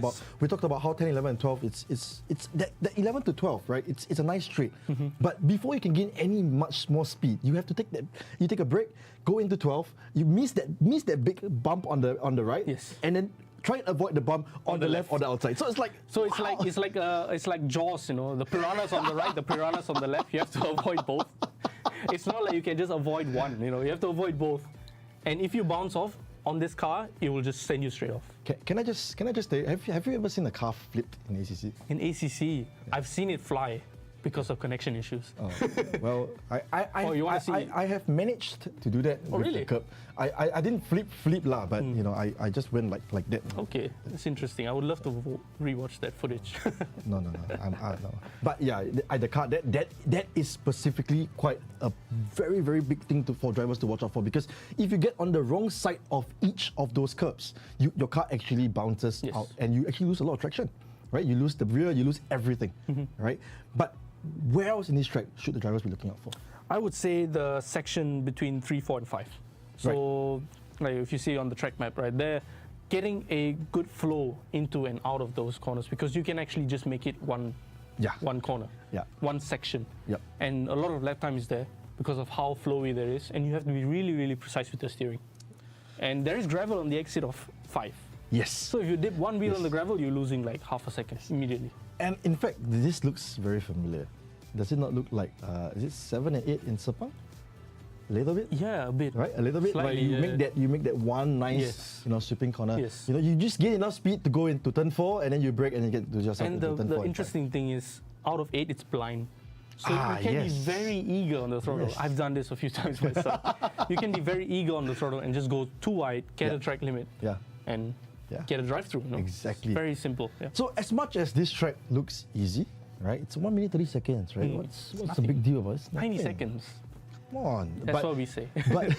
Speaker 1: about how 10, 11, and 12. It's that 11 to 12, right? It's a nice straight.
Speaker 2: Mm-hmm.
Speaker 1: But before you can gain any much more speed, you have to take that. You take a break, go into 12. You miss that big bump on the right.
Speaker 2: Yes.
Speaker 1: And then try and avoid the bump on the left or the outside. So it's like
Speaker 2: it's like Jaws, the piranhas on the right, the piranhas on the left. You have to avoid both. It's not like you can just avoid one. You have to avoid both. And if you bounce off on this car, it will just send you straight off.
Speaker 1: Can I just say, have you ever seen a car flipped in ACC?
Speaker 2: In ACC, I've seen it fly because of connection issues.
Speaker 1: Oh, well,
Speaker 2: you wanna see?
Speaker 1: I have managed to do that with
Speaker 2: really?
Speaker 1: the curb. I didn't flip lah, but I just went like that.
Speaker 2: Okay, that's interesting. I would love to rewatch that footage.
Speaker 1: No. No. But yeah, the car that is specifically quite a very big thing for drivers to watch out for, because if you get on the wrong side of each of those curbs, your car actually bounces out and you actually lose a lot of traction, right? You lose the rear, you lose everything, right? But where else in this track should the drivers be looking out for?
Speaker 2: I would say the section between 3, 4, and 5. So, like if you see on the track map right there, getting a good flow into and out of those corners, because you can actually just make it one corner, one section.
Speaker 1: Yep.
Speaker 2: And a lot of lap time is there because of how flowy there is, and you have to be really precise with the steering. And there is gravel on the exit of 5.
Speaker 1: Yes.
Speaker 2: So if you dip one wheel on the gravel, you're losing like half a second immediately.
Speaker 1: And in fact, this looks very familiar. Does it not look like, is it 7 and 8 in Sepang? A little bit?
Speaker 2: Yeah, a bit.
Speaker 1: Right, a little bit.
Speaker 2: Slightly,
Speaker 1: Like you make that one nice, sweeping corner.
Speaker 2: Yes.
Speaker 1: You just gain enough speed to go into turn 4, and then you brake and you get to yourself
Speaker 2: And
Speaker 1: into turn 4.
Speaker 2: the interesting thing is, out of 8, it's blind. So you can
Speaker 1: yes.
Speaker 2: be very eager on the throttle.
Speaker 1: Yes.
Speaker 2: I've done this a few times myself. You can be very eager on the throttle and just go too wide, get a track limit, and get a drive-through.
Speaker 1: Exactly.
Speaker 2: It's very simple. Yeah.
Speaker 1: So as much as this track looks easy, right? It's 1 minute 30 seconds, right? What's the
Speaker 2: nothing.
Speaker 1: big deal about it? It's
Speaker 2: 90
Speaker 1: nothing.
Speaker 2: seconds.
Speaker 1: Come on.
Speaker 2: That's what we say.
Speaker 1: but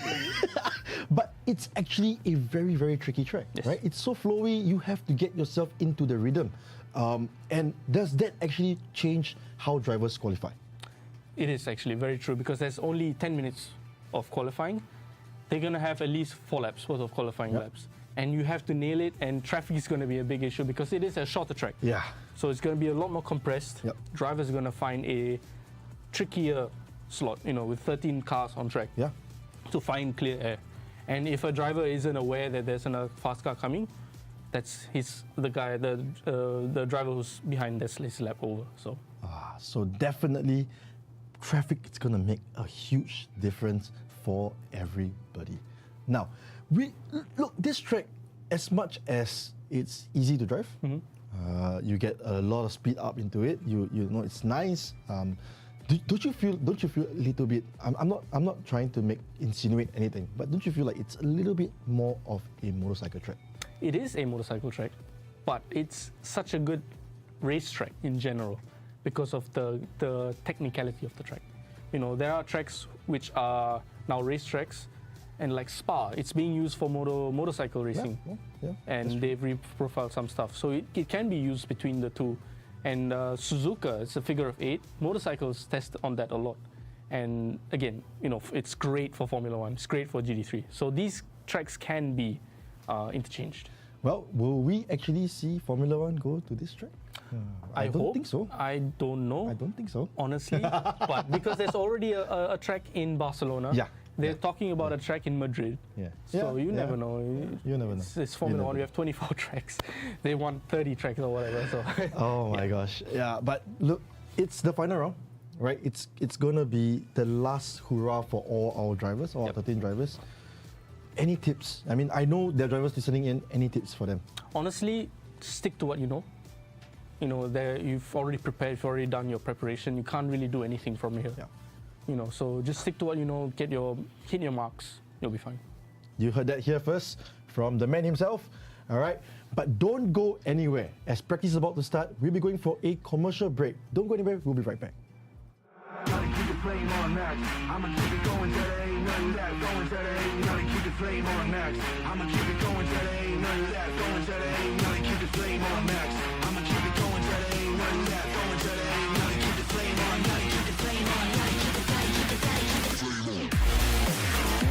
Speaker 1: but it's actually a very, very tricky track,
Speaker 2: Yes.
Speaker 1: right? It's so flowy, you have to get yourself into the rhythm. And does that actually change how drivers qualify?
Speaker 2: It is actually very true because there's only 10 minutes of qualifying. They're going to have at least 4 laps worth of qualifying laps. And you have to nail it, and traffic is going to be a big issue because it is a shorter track.
Speaker 1: Yeah.
Speaker 2: So it's going to be a lot more compressed.
Speaker 1: Yep.
Speaker 2: Drivers are going to find a trickier slot, with 13 cars on track
Speaker 1: Yeah.
Speaker 2: to find clear air. And if a driver isn't aware that there's a fast car coming, that's the driver who's behind that's his lap over.
Speaker 1: So definitely, traffic is going to make a huge difference for everybody. Now, look, this track, as much as it's easy to drive, you get a lot of speed up into it. You know it's nice. Don't you feel a little bit? I'm not trying to insinuate anything, but don't you feel like it's a little bit more of a motorcycle track?
Speaker 2: It is a motorcycle track, but it's such a good racetrack in general because of the technicality of the track. There are tracks which are now racetracks, and like Spa, it's being used for motorcycle racing, and they've reprofiled some stuff. So it can be used between the two. And Suzuka, it's a figure of 8. Motorcycles test on that a lot. And again, it's great for Formula 1. It's great for GT3. So these tracks can be interchanged.
Speaker 1: Well, will we actually see Formula 1 go to this track? I don't think so.
Speaker 2: I don't know.
Speaker 1: I don't think so.
Speaker 2: Honestly. But because there's already a track in Barcelona.
Speaker 1: Yeah.
Speaker 2: They're talking about a track in Madrid.
Speaker 1: Yeah.
Speaker 2: So you never know.
Speaker 1: You never know.
Speaker 2: It's Formula 1. We have 24 tracks. They want 30 tracks or whatever. So.
Speaker 1: Oh my gosh. Yeah, but look, it's the final round, right? It's gonna be the last hurrah for all our drivers, all 13 drivers. Any tips? I mean, I know there are drivers listening in. Any tips for them?
Speaker 2: Honestly, stick to what you know. You've already prepared, you've already done your preparation. You can't really do anything from here.
Speaker 1: Yeah.
Speaker 2: So just stick to what you know. Hit your marks. You'll be fine.
Speaker 1: You heard that here first from the man himself. All right, but don't go anywhere. As practice is about to start, we'll be going for a commercial break. Don't go anywhere. We'll be right back.
Speaker 5: Gotta keep the flame on max. I'ma keep it going till there ain't none of that. Going till there ain't none. Keep the flame on max. I'ma keep it going till there ain't none of that. Going till there ain't none. Keep the flame on max. I'ma keep it going till there ain't none of that. Going till there ain't none. Keep the flame on. Keep the flame on. Keep the flame. Keep the flame. Keep the flame on.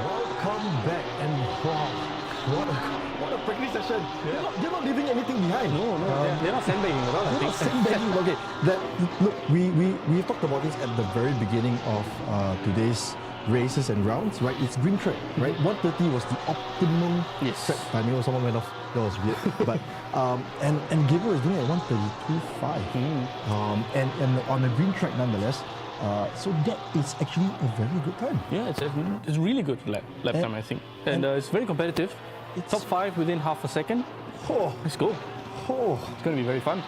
Speaker 1: Welcome back, and wow, what a practice session. They're not leaving anything behind.
Speaker 2: No, they're not sandbagging at all, I
Speaker 1: They're
Speaker 2: think.
Speaker 1: not sandbagging. Okay, look, we talked about this at the very beginning of today's races and rounds, right? It's green track, right? 1:30 was the optimum
Speaker 2: Yes.
Speaker 1: track timing. Oh, someone went off. That was weird. But and Gabriel is doing at 1:32.5. And on a green track nonetheless. So that is actually a very good time.
Speaker 2: Yeah, it's really good lap time, I think. And it's very competitive. Top 5 within half a second.
Speaker 1: Oh,
Speaker 2: Let's go.
Speaker 1: oh.
Speaker 2: It's going to be very fun.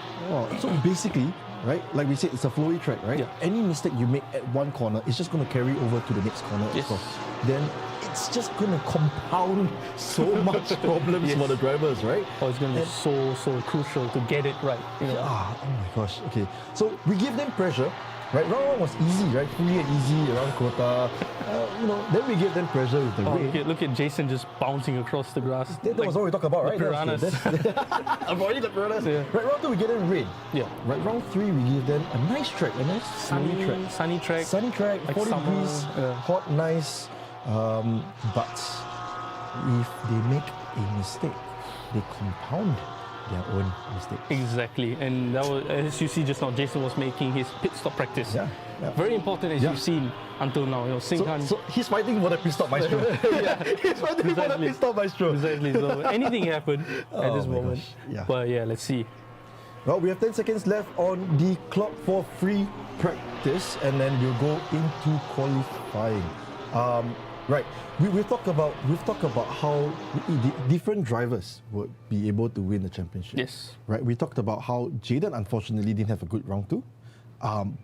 Speaker 1: So basically, right, like we said, it's a flowy track, right?
Speaker 2: Yeah.
Speaker 1: Any mistake you make at one corner, it's just going to carry over to the next corner
Speaker 2: Yes.
Speaker 1: as well. Then it's just going to compound so much problems for the drivers, right?
Speaker 2: Oh, it's going to be so crucial to get it right. You know?
Speaker 1: Oh my gosh. Okay. So we give them pressure. Right, round 1 was easy, right? Free and easy around quota. Then we give them pressure with the rain.
Speaker 2: Look at Jason just bouncing across the grass.
Speaker 1: That was what we talked about, right?
Speaker 2: piranhas.
Speaker 1: Avoiding the piranhas.
Speaker 2: Yeah.
Speaker 1: Right, round 2 we give them rain.
Speaker 2: Yeah.
Speaker 1: Right, round 3 we give them a nice track, a nice sunny track.
Speaker 2: Sunny track.
Speaker 1: Sunny track,
Speaker 2: Like
Speaker 1: 40
Speaker 2: summer,
Speaker 1: degrees,
Speaker 2: yeah.
Speaker 1: hot, nice. But if they make a mistake, they compound their own mistake.
Speaker 2: Exactly. And that was, as you see just now, Jason was making his pit stop practice.
Speaker 1: Yeah.
Speaker 2: Very important, as
Speaker 1: Yeah.
Speaker 2: you've seen until now. You know, Singhan.
Speaker 1: So he's fighting for the pit stop maestro. He's fighting for the
Speaker 2: Exactly.
Speaker 1: pit stop maestro.
Speaker 2: Exactly. So anything happened at this
Speaker 1: my
Speaker 2: moment.
Speaker 1: gosh, yeah.
Speaker 2: But yeah, let's see.
Speaker 1: Well, we have 10 seconds left on the clock for free practice, and then we'll go into qualifying. Right, we've talked about how the different drivers would be able to win the championship.
Speaker 2: Yes.
Speaker 1: Right, we talked about how Jaden unfortunately didn't have a good round 2,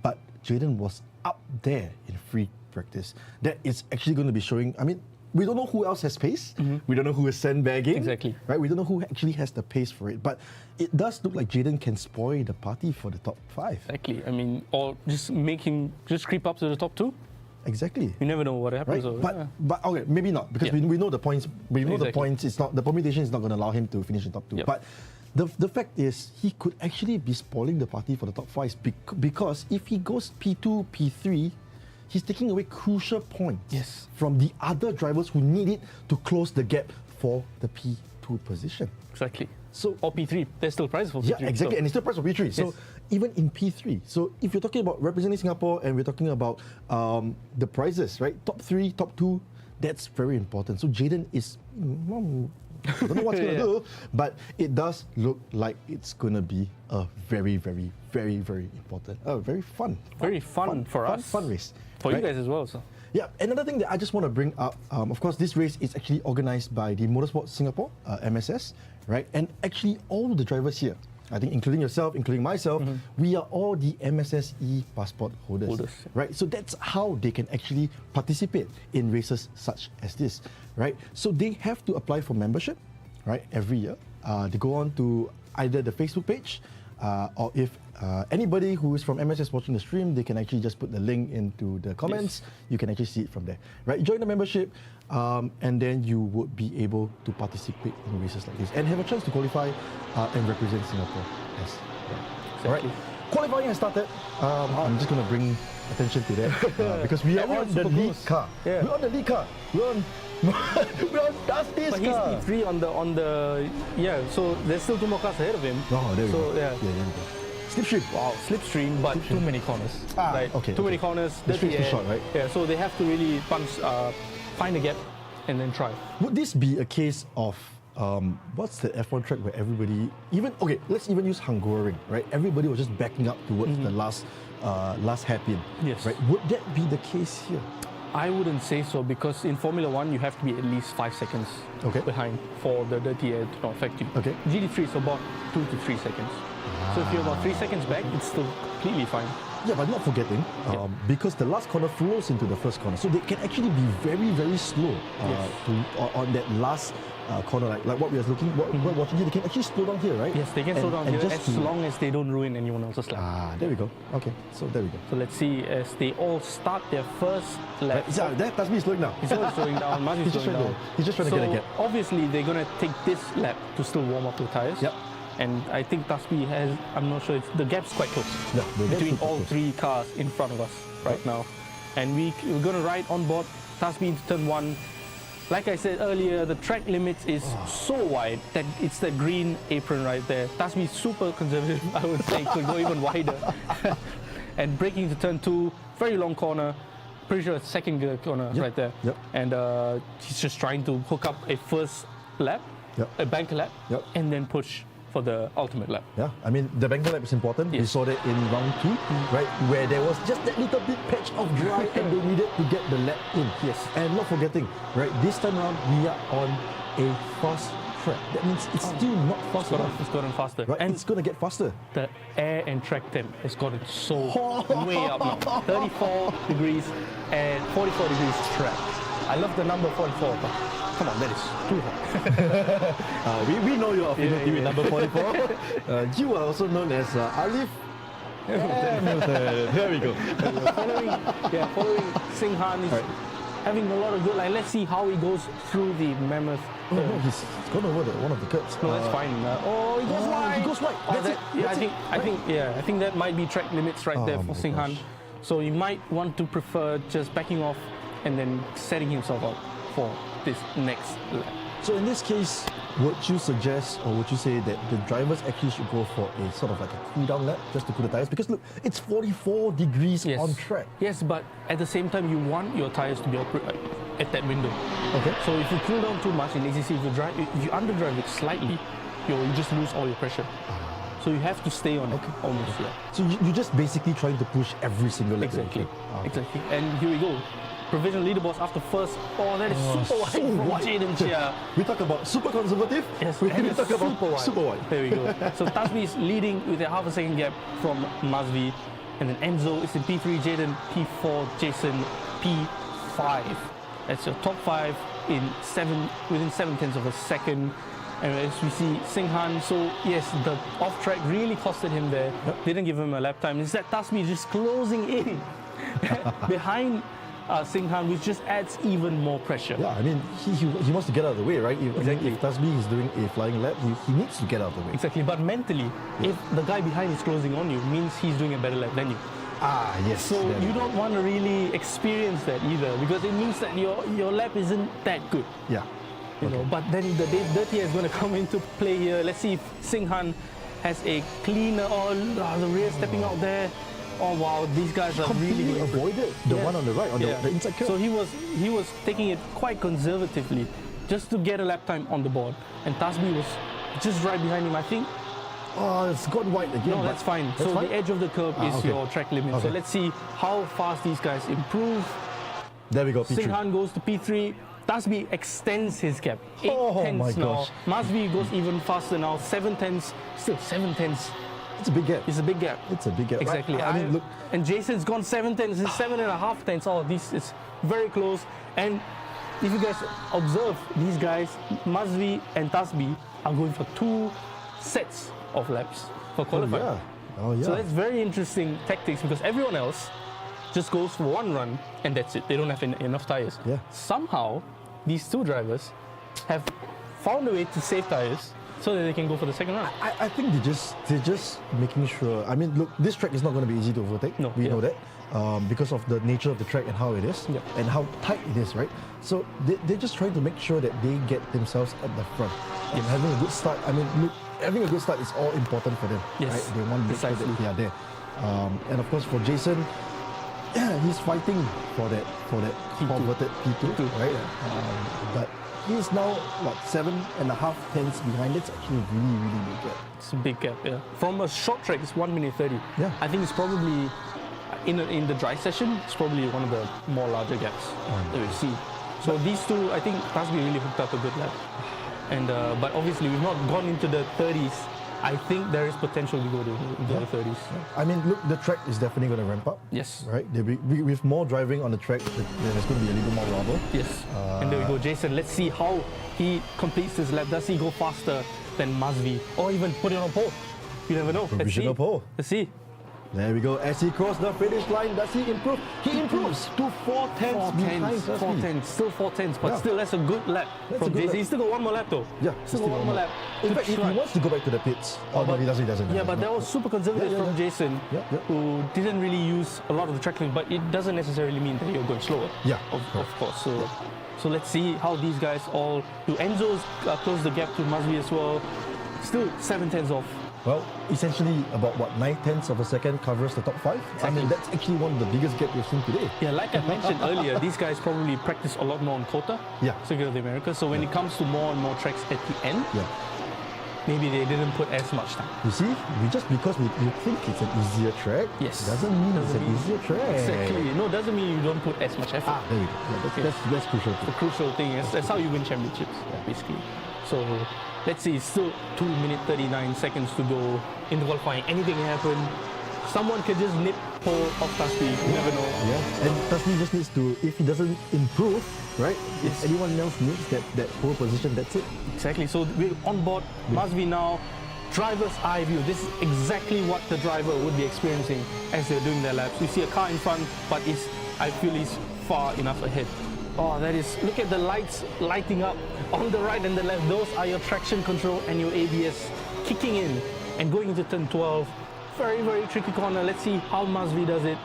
Speaker 1: but Jaden was up there in free practice. That is actually going to be showing. I mean, we don't know who else has pace. We don't know who is sandbagging.
Speaker 2: Exactly.
Speaker 1: Right, we don't know who actually has the pace for it, but it does look like Jaden can spoil the party for the top 5.
Speaker 2: Exactly. I mean, or just make him just creep up to the top 2.
Speaker 1: Exactly.
Speaker 2: You never know what
Speaker 1: Right,
Speaker 2: happens. So, yeah.
Speaker 1: but okay, maybe not, because
Speaker 2: Yeah.
Speaker 1: we know the points. We know the
Speaker 2: Exactly.
Speaker 1: points. It's not the permutation is not going to allow him to finish in top 2.
Speaker 2: Yep.
Speaker 1: But the fact is, he could actually be spoiling the party for the top 5 because if he goes P2, P3, he's taking away crucial points
Speaker 2: Yes.
Speaker 1: from the other drivers who need it to close the gap for the P2 position.
Speaker 2: Exactly.
Speaker 1: So
Speaker 2: Or P3. There's still prizes for P3.
Speaker 1: yeah, exactly,
Speaker 2: So,
Speaker 1: and it's still price for P3. So
Speaker 2: Yes.
Speaker 1: even in P3, so if you're talking about representing Singapore and we're talking about the prizes, right? Top 3, top 2, that's very important. So Jaden is, I don't know what's going to
Speaker 2: Yeah.
Speaker 1: do, but it does look like it's going to be a very, very, very, very important, very fun.
Speaker 2: Very fun for us.
Speaker 1: Fun race.
Speaker 2: For
Speaker 1: right?
Speaker 2: you guys as well. So.
Speaker 1: Yeah, another thing that I just want to bring up, of course, this race is actually organized by the Motorsports Singapore, MSS, right? And actually, all the drivers here I think including yourself, including myself, we are all the MSS passport holders. Right? So that's how they can actually participate in races such as this, right? So they have to apply for membership, right, every year. They go on to either the Facebook page, or if anybody who is from MSS watching the stream, they can actually just put the link into the comments. You can actually see it from there, right? Join the membership, and then you would be able to participate in races like this and have a chance to qualify and represent Singapore. Yes. All right. Qualifying has started. I'm just going to bring attention to that because we are on the lead car.
Speaker 2: Yeah.
Speaker 1: We're on the lead car. We're on Dusty's
Speaker 2: But he's
Speaker 1: car.
Speaker 2: P3 on the so there's still 2 more cars ahead of him.
Speaker 1: Oh, there we
Speaker 2: So,
Speaker 1: go.
Speaker 2: yeah.
Speaker 1: There we go. Slipstream.
Speaker 2: Wow, slipstream, but too many corners. Right?
Speaker 1: okay,
Speaker 2: Too many
Speaker 1: okay.
Speaker 2: corners.
Speaker 1: The street's too
Speaker 2: dirty air.
Speaker 1: short, right?
Speaker 2: Yeah, so they have to really find a gap and then try.
Speaker 1: Would this be a case of what's the F1 track where everybody let's even use Hungaroring, right? Everybody was just backing up towards the last hairpin.
Speaker 2: Yes.
Speaker 1: Right? Would that be the case here?
Speaker 2: I wouldn't say so because in Formula 1 you have to be at least 5 seconds behind for the dirty air to not affect you.
Speaker 1: Okay.
Speaker 2: GT3 is about 2 to 3 seconds. So if you're about 3 seconds back, it's still completely fine.
Speaker 1: Yeah, but not forgetting, because the last corner flows into the first corner, so they can actually be very, very slow on that last corner, like what we're watching here. They can actually slow down here, right?
Speaker 2: Yes, they can slow down
Speaker 1: and
Speaker 2: here
Speaker 1: just
Speaker 2: as long as they don't ruin anyone else's lap.
Speaker 1: there we go. Okay, so there we go.
Speaker 2: So let's see as they all start their first lap.
Speaker 1: That's me slowing down.
Speaker 2: He's always slowing down, must be slowing down.
Speaker 1: He's just trying to get a gap.
Speaker 2: Obviously they're going to take this lap to still warm up the tyres.
Speaker 1: Yep.
Speaker 2: And I think Tasby has, I'm not sure, the gap's quite close
Speaker 1: Yeah, the gap's
Speaker 2: between
Speaker 1: super
Speaker 2: all
Speaker 1: close.
Speaker 2: 3 cars in front of us right now. And we're going to ride on board Tasby into turn 1. Like I said earlier, the track limit is so wide that it's the green apron right there. Tasby is super conservative, I would say, could go even wider. And braking to turn 2, very long corner. Pretty sure it's second gear corner right there.
Speaker 1: Yep.
Speaker 2: And he's just trying to hook up a first lap, a banker lap, and then push for the ultimate lap.
Speaker 1: Yeah, I mean, the banker lap is important. We
Speaker 2: Yes.
Speaker 1: saw that in round 2, right, where there was just that little bit patch of dry and they needed to get the lap in.
Speaker 2: Yes.
Speaker 1: And not forgetting, right, this time around, we are on a fast track. That means it's still not fast enough.
Speaker 2: It's gotten faster.
Speaker 1: Right,
Speaker 2: And
Speaker 1: it's going to get faster.
Speaker 2: the air and track temp has gotten so way up now. 34 degrees and 44 degrees track. I love the number 44, but come on, that is too hot.
Speaker 1: We know your affinity with
Speaker 2: yeah.
Speaker 1: number 44. You are also known as Alif Hamilton. There we go.
Speaker 2: Following Singh Han is having a lot of good. Like, let's see how he goes through the mammoth.
Speaker 1: Oh, no, he's gone over one of the curbs.
Speaker 2: No, that's fine. He goes wide.
Speaker 1: He goes wide.
Speaker 2: Oh,
Speaker 1: That's it. That's it.
Speaker 2: I think that might be track limits right there
Speaker 1: Oh
Speaker 2: for
Speaker 1: my
Speaker 2: Singh Han.
Speaker 1: gosh.
Speaker 2: So you might want to prefer just backing off and then setting himself up for this next lap.
Speaker 1: So in this case, would you suggest or would you say that the drivers actually should go for a sort of like a cool down lap just to cool the tires? Because look, it's 44 degrees on track.
Speaker 2: Yes, but at the same time, you want your tires to be at that window.
Speaker 1: Okay.
Speaker 2: So if you cool down too much in ACC, if you underdrive it slightly, you just lose all your pressure. So you have to stay on it almost. Yeah.
Speaker 1: So you're just basically trying to push every single lap.
Speaker 2: Exactly. Exactly. And here we go. Provisional leaderboards after first. Oh, that is super wide from Jaden Chia.
Speaker 1: We talk about super conservative.
Speaker 2: Yes,
Speaker 1: we
Speaker 2: and it's
Speaker 1: talk about
Speaker 2: super wide.
Speaker 1: super wide.
Speaker 2: There we go. So Tasby is leading with a half a second gap from Mazvi. And then Enzo is in P3, Jaden P4, Jason P5. That's your top 5 within 7/10 of a second. And as we see Singh Han, so yes, the off track really costed him there. Didn't give him a lap time. Instead, Tasby is just closing in behind Singh Han, which just adds even more pressure.
Speaker 1: Yeah, I mean, he wants to get out of the way, right?
Speaker 2: Exactly.
Speaker 1: If Tasby is doing a flying lap, he needs to get out of the way.
Speaker 2: Exactly, but mentally, if the guy behind is closing on you, means he's doing a better lap than you.
Speaker 1: Yes.
Speaker 2: So you don't want to really experience that either, because it means that your lap isn't that good.
Speaker 1: Yeah.
Speaker 2: You know, but then the dirty air is going to come into play here. Let's see if Singh Han has a cleaner, the rear stepping out there. Oh wow, these guys are really
Speaker 1: Completely avoided the one on the right, on the inside curve.
Speaker 2: So he was taking it quite conservatively, just to get a lap time on the board. And Tasby was just right behind him, I think.
Speaker 1: Oh, it's gone wide again.
Speaker 2: No, that's fine.
Speaker 1: That's
Speaker 2: so
Speaker 1: fine?
Speaker 2: the edge of the curb is
Speaker 1: okay.
Speaker 2: your track limit. So
Speaker 1: Okay.
Speaker 2: let's see how fast these guys improve.
Speaker 1: There we go, P3.
Speaker 2: Singh Han goes to P3. Tasby extends his gap. 8
Speaker 1: Oh
Speaker 2: tenths
Speaker 1: my
Speaker 2: now.
Speaker 1: gosh.
Speaker 2: Masvi goes even faster now. 7 tenths. Still 7 tenths.
Speaker 1: It's a big gap.
Speaker 2: It's a big gap.
Speaker 1: It's a big gap.
Speaker 2: Exactly.
Speaker 1: I mean, look.
Speaker 2: And Jason's gone 7 tenths. It's 7.5 tenths. Oh, this is very close. And if you guys observe, these guys, Masvi and Tasby, are going for 2 sets of laps for qualifying.
Speaker 1: Oh yeah.
Speaker 2: So that's very interesting tactics because everyone else just goes for 1 run and that's it. They don't have enough tires.
Speaker 1: Yeah.
Speaker 2: Somehow, these 2 drivers have found a way to save tires so that they can go for the second run.
Speaker 1: I think they're just making sure. I mean, look, this track is not going to be easy to overtake.
Speaker 2: No,
Speaker 1: we
Speaker 2: yeah.
Speaker 1: know that because of the nature of the track and how it is
Speaker 2: Yeah.
Speaker 1: and how tight it is, right? So they're just trying to make sure that they get themselves at the front and having a good start. I mean, look, having a good start is all important for them.
Speaker 2: Yes,
Speaker 1: right? They want to make sure
Speaker 2: precisely.
Speaker 1: that they are there. And of course, for Jason, he's fighting for that
Speaker 2: P2.
Speaker 1: converted P2,
Speaker 2: P2,
Speaker 1: right?
Speaker 2: yeah.
Speaker 1: But he's now 7.5 tenths behind. That's actually really, really big gap.
Speaker 2: It's a big gap, yeah. From a short track, it's 1 minute 30.
Speaker 1: Yeah.
Speaker 2: I think it's probably, in the dry session, it's probably one of the more larger gaps that we've seen. So these 2, I think Tasby really hooked up a good lap. And but obviously we've not gone into the 30s. I think there is potential to go into the 30s.
Speaker 1: I mean, look, the track is definitely going to ramp up.
Speaker 2: Yes.
Speaker 1: Right? With more driving on the track, there's going to be a little more rubber.
Speaker 2: Yes. And there we go, Jason. Let's see how he completes his lap. Does he go faster than Masvi? Or even put it on pole? You never know. Let's see.
Speaker 1: Provisional pole.
Speaker 2: Let's see.
Speaker 1: There we go. As he crossed the finish line, does he improve? He improves to 4 tenths behind
Speaker 2: Four
Speaker 1: Tasby.
Speaker 2: tenths, still 4 tenths, but
Speaker 1: Yeah.
Speaker 2: still that's a good lap
Speaker 1: That's
Speaker 2: from
Speaker 1: a good
Speaker 2: Jason.
Speaker 1: lap.
Speaker 2: He's still got 1 more lap though.
Speaker 1: Yeah,
Speaker 2: still got 1 more lap.
Speaker 1: In
Speaker 2: to
Speaker 1: fact, if he
Speaker 2: try.
Speaker 1: wants to go back to the pits, no, he doesn't.
Speaker 2: Yeah, but that was super conservative
Speaker 1: Yeah, yeah,
Speaker 2: from
Speaker 1: yeah.
Speaker 2: Jason,
Speaker 1: Yeah, yeah.
Speaker 2: who didn't really use a lot of the track limits, but it doesn't necessarily mean that you're going slower.
Speaker 1: Yeah,
Speaker 2: of course. So let's see how these guys all do. Enzo's closed the gap to Masvi as well. Still 7 tenths off.
Speaker 1: Well, essentially about 9 tenths of a second covers the top 5. I mean, that's actually one of the biggest gaps we've seen today.
Speaker 2: Yeah, like I mentioned earlier, these guys probably practice a lot more on Kota,
Speaker 1: Yeah.
Speaker 2: Circuit of the Americas. So when it comes to more and more tracks at the end,
Speaker 1: Yeah.
Speaker 2: maybe they didn't put as much time.
Speaker 1: You see, just because we think it's an easier track,
Speaker 2: Yes.
Speaker 1: doesn't mean it's an easier track.
Speaker 2: Exactly. No, doesn't mean you don't put as much effort.
Speaker 1: There we go. Yeah, that's crucial.
Speaker 2: The crucial thing is that's how you win championships, basically. So let's see, it's still 2 minutes 39 seconds to go into qualifying. Anything can happen. Someone could just nip pole off Tasby. You never know.
Speaker 1: Yeah, and Tasby just needs to, if he doesn't improve, right?
Speaker 2: Yes.
Speaker 1: If anyone else needs that pole position, that's it.
Speaker 2: Exactly. So we're on board. Masvi now. Driver's eye view. This is exactly what the driver would be experiencing as they're doing their laps. You see a car in front, but I feel he's far enough ahead. Oh, that is, look at the lights lighting up on the right and the left. Those are your traction control and your ABS kicking in and going into turn 12. Very, very tricky corner. Let's see how Masvi does it.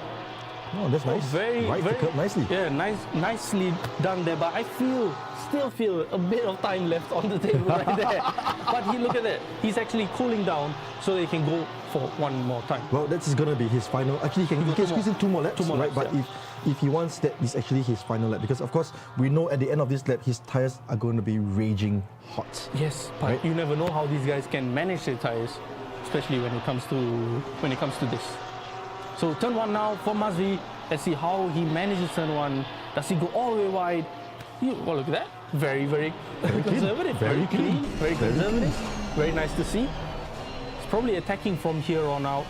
Speaker 1: Oh, that's nice.
Speaker 2: Very,
Speaker 1: right
Speaker 2: very
Speaker 1: to curb nicely.
Speaker 2: Yeah, nicely done there. But I still feel a bit of time left on the table right there. But look at that. He's actually cooling down so they can go for 1 more time.
Speaker 1: Well, that's going to be his final. Actually, he can squeeze in 2 more laps,
Speaker 2: 2 more
Speaker 1: right?
Speaker 2: laps,
Speaker 1: But
Speaker 2: yeah.
Speaker 1: if he wants that, it's actually his final lap. Because, of course, we know at the end of this lap, his tires are going to be raging hot.
Speaker 2: Yes, but
Speaker 1: Right.
Speaker 2: you never know how these guys can manage their tires, especially when it comes to this. So turn 1 now for Masvi. Let's see how he manages turn 1. Does he go all the way wide? Well, look at that. Very, very conservative.
Speaker 1: Very clean.
Speaker 2: Very
Speaker 1: Very
Speaker 2: conservative. Very nice to see. It's probably attacking from here on out.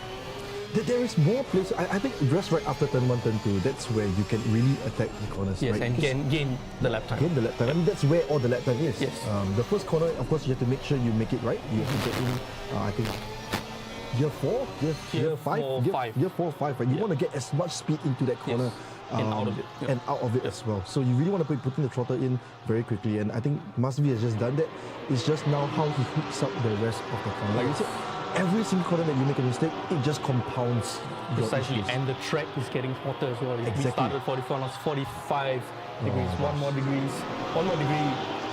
Speaker 1: There is more place. I think just right after turn 1, turn 2, that's where you can really attack the corners.
Speaker 2: Yes,
Speaker 1: right?
Speaker 2: and
Speaker 1: Because
Speaker 2: gain the lap time.
Speaker 1: Gain the lap time. I mean, that's where all the lap time is.
Speaker 2: Yes.
Speaker 1: The first corner, of course, you have to make sure you make it right. You have to get in, I think, year 4, year 5,
Speaker 2: four, five.
Speaker 1: year 4, 5, right? You
Speaker 2: Yeah.
Speaker 1: want to get as much speed into that corner.
Speaker 2: Yes. And out of it. Yeah.
Speaker 1: And out of it as well. So you really want to be putting the throttle in very quickly. And I think Masvi has just done that. It's just now how he hooks up the rest of the corner. Like you said, every single corner that you make a mistake, it just compounds your
Speaker 2: Precisely,
Speaker 1: issues.
Speaker 2: and the track is getting hotter as well. We
Speaker 1: Exactly.
Speaker 2: started at 44, now it's 45 degrees.
Speaker 1: my
Speaker 2: 1 more degree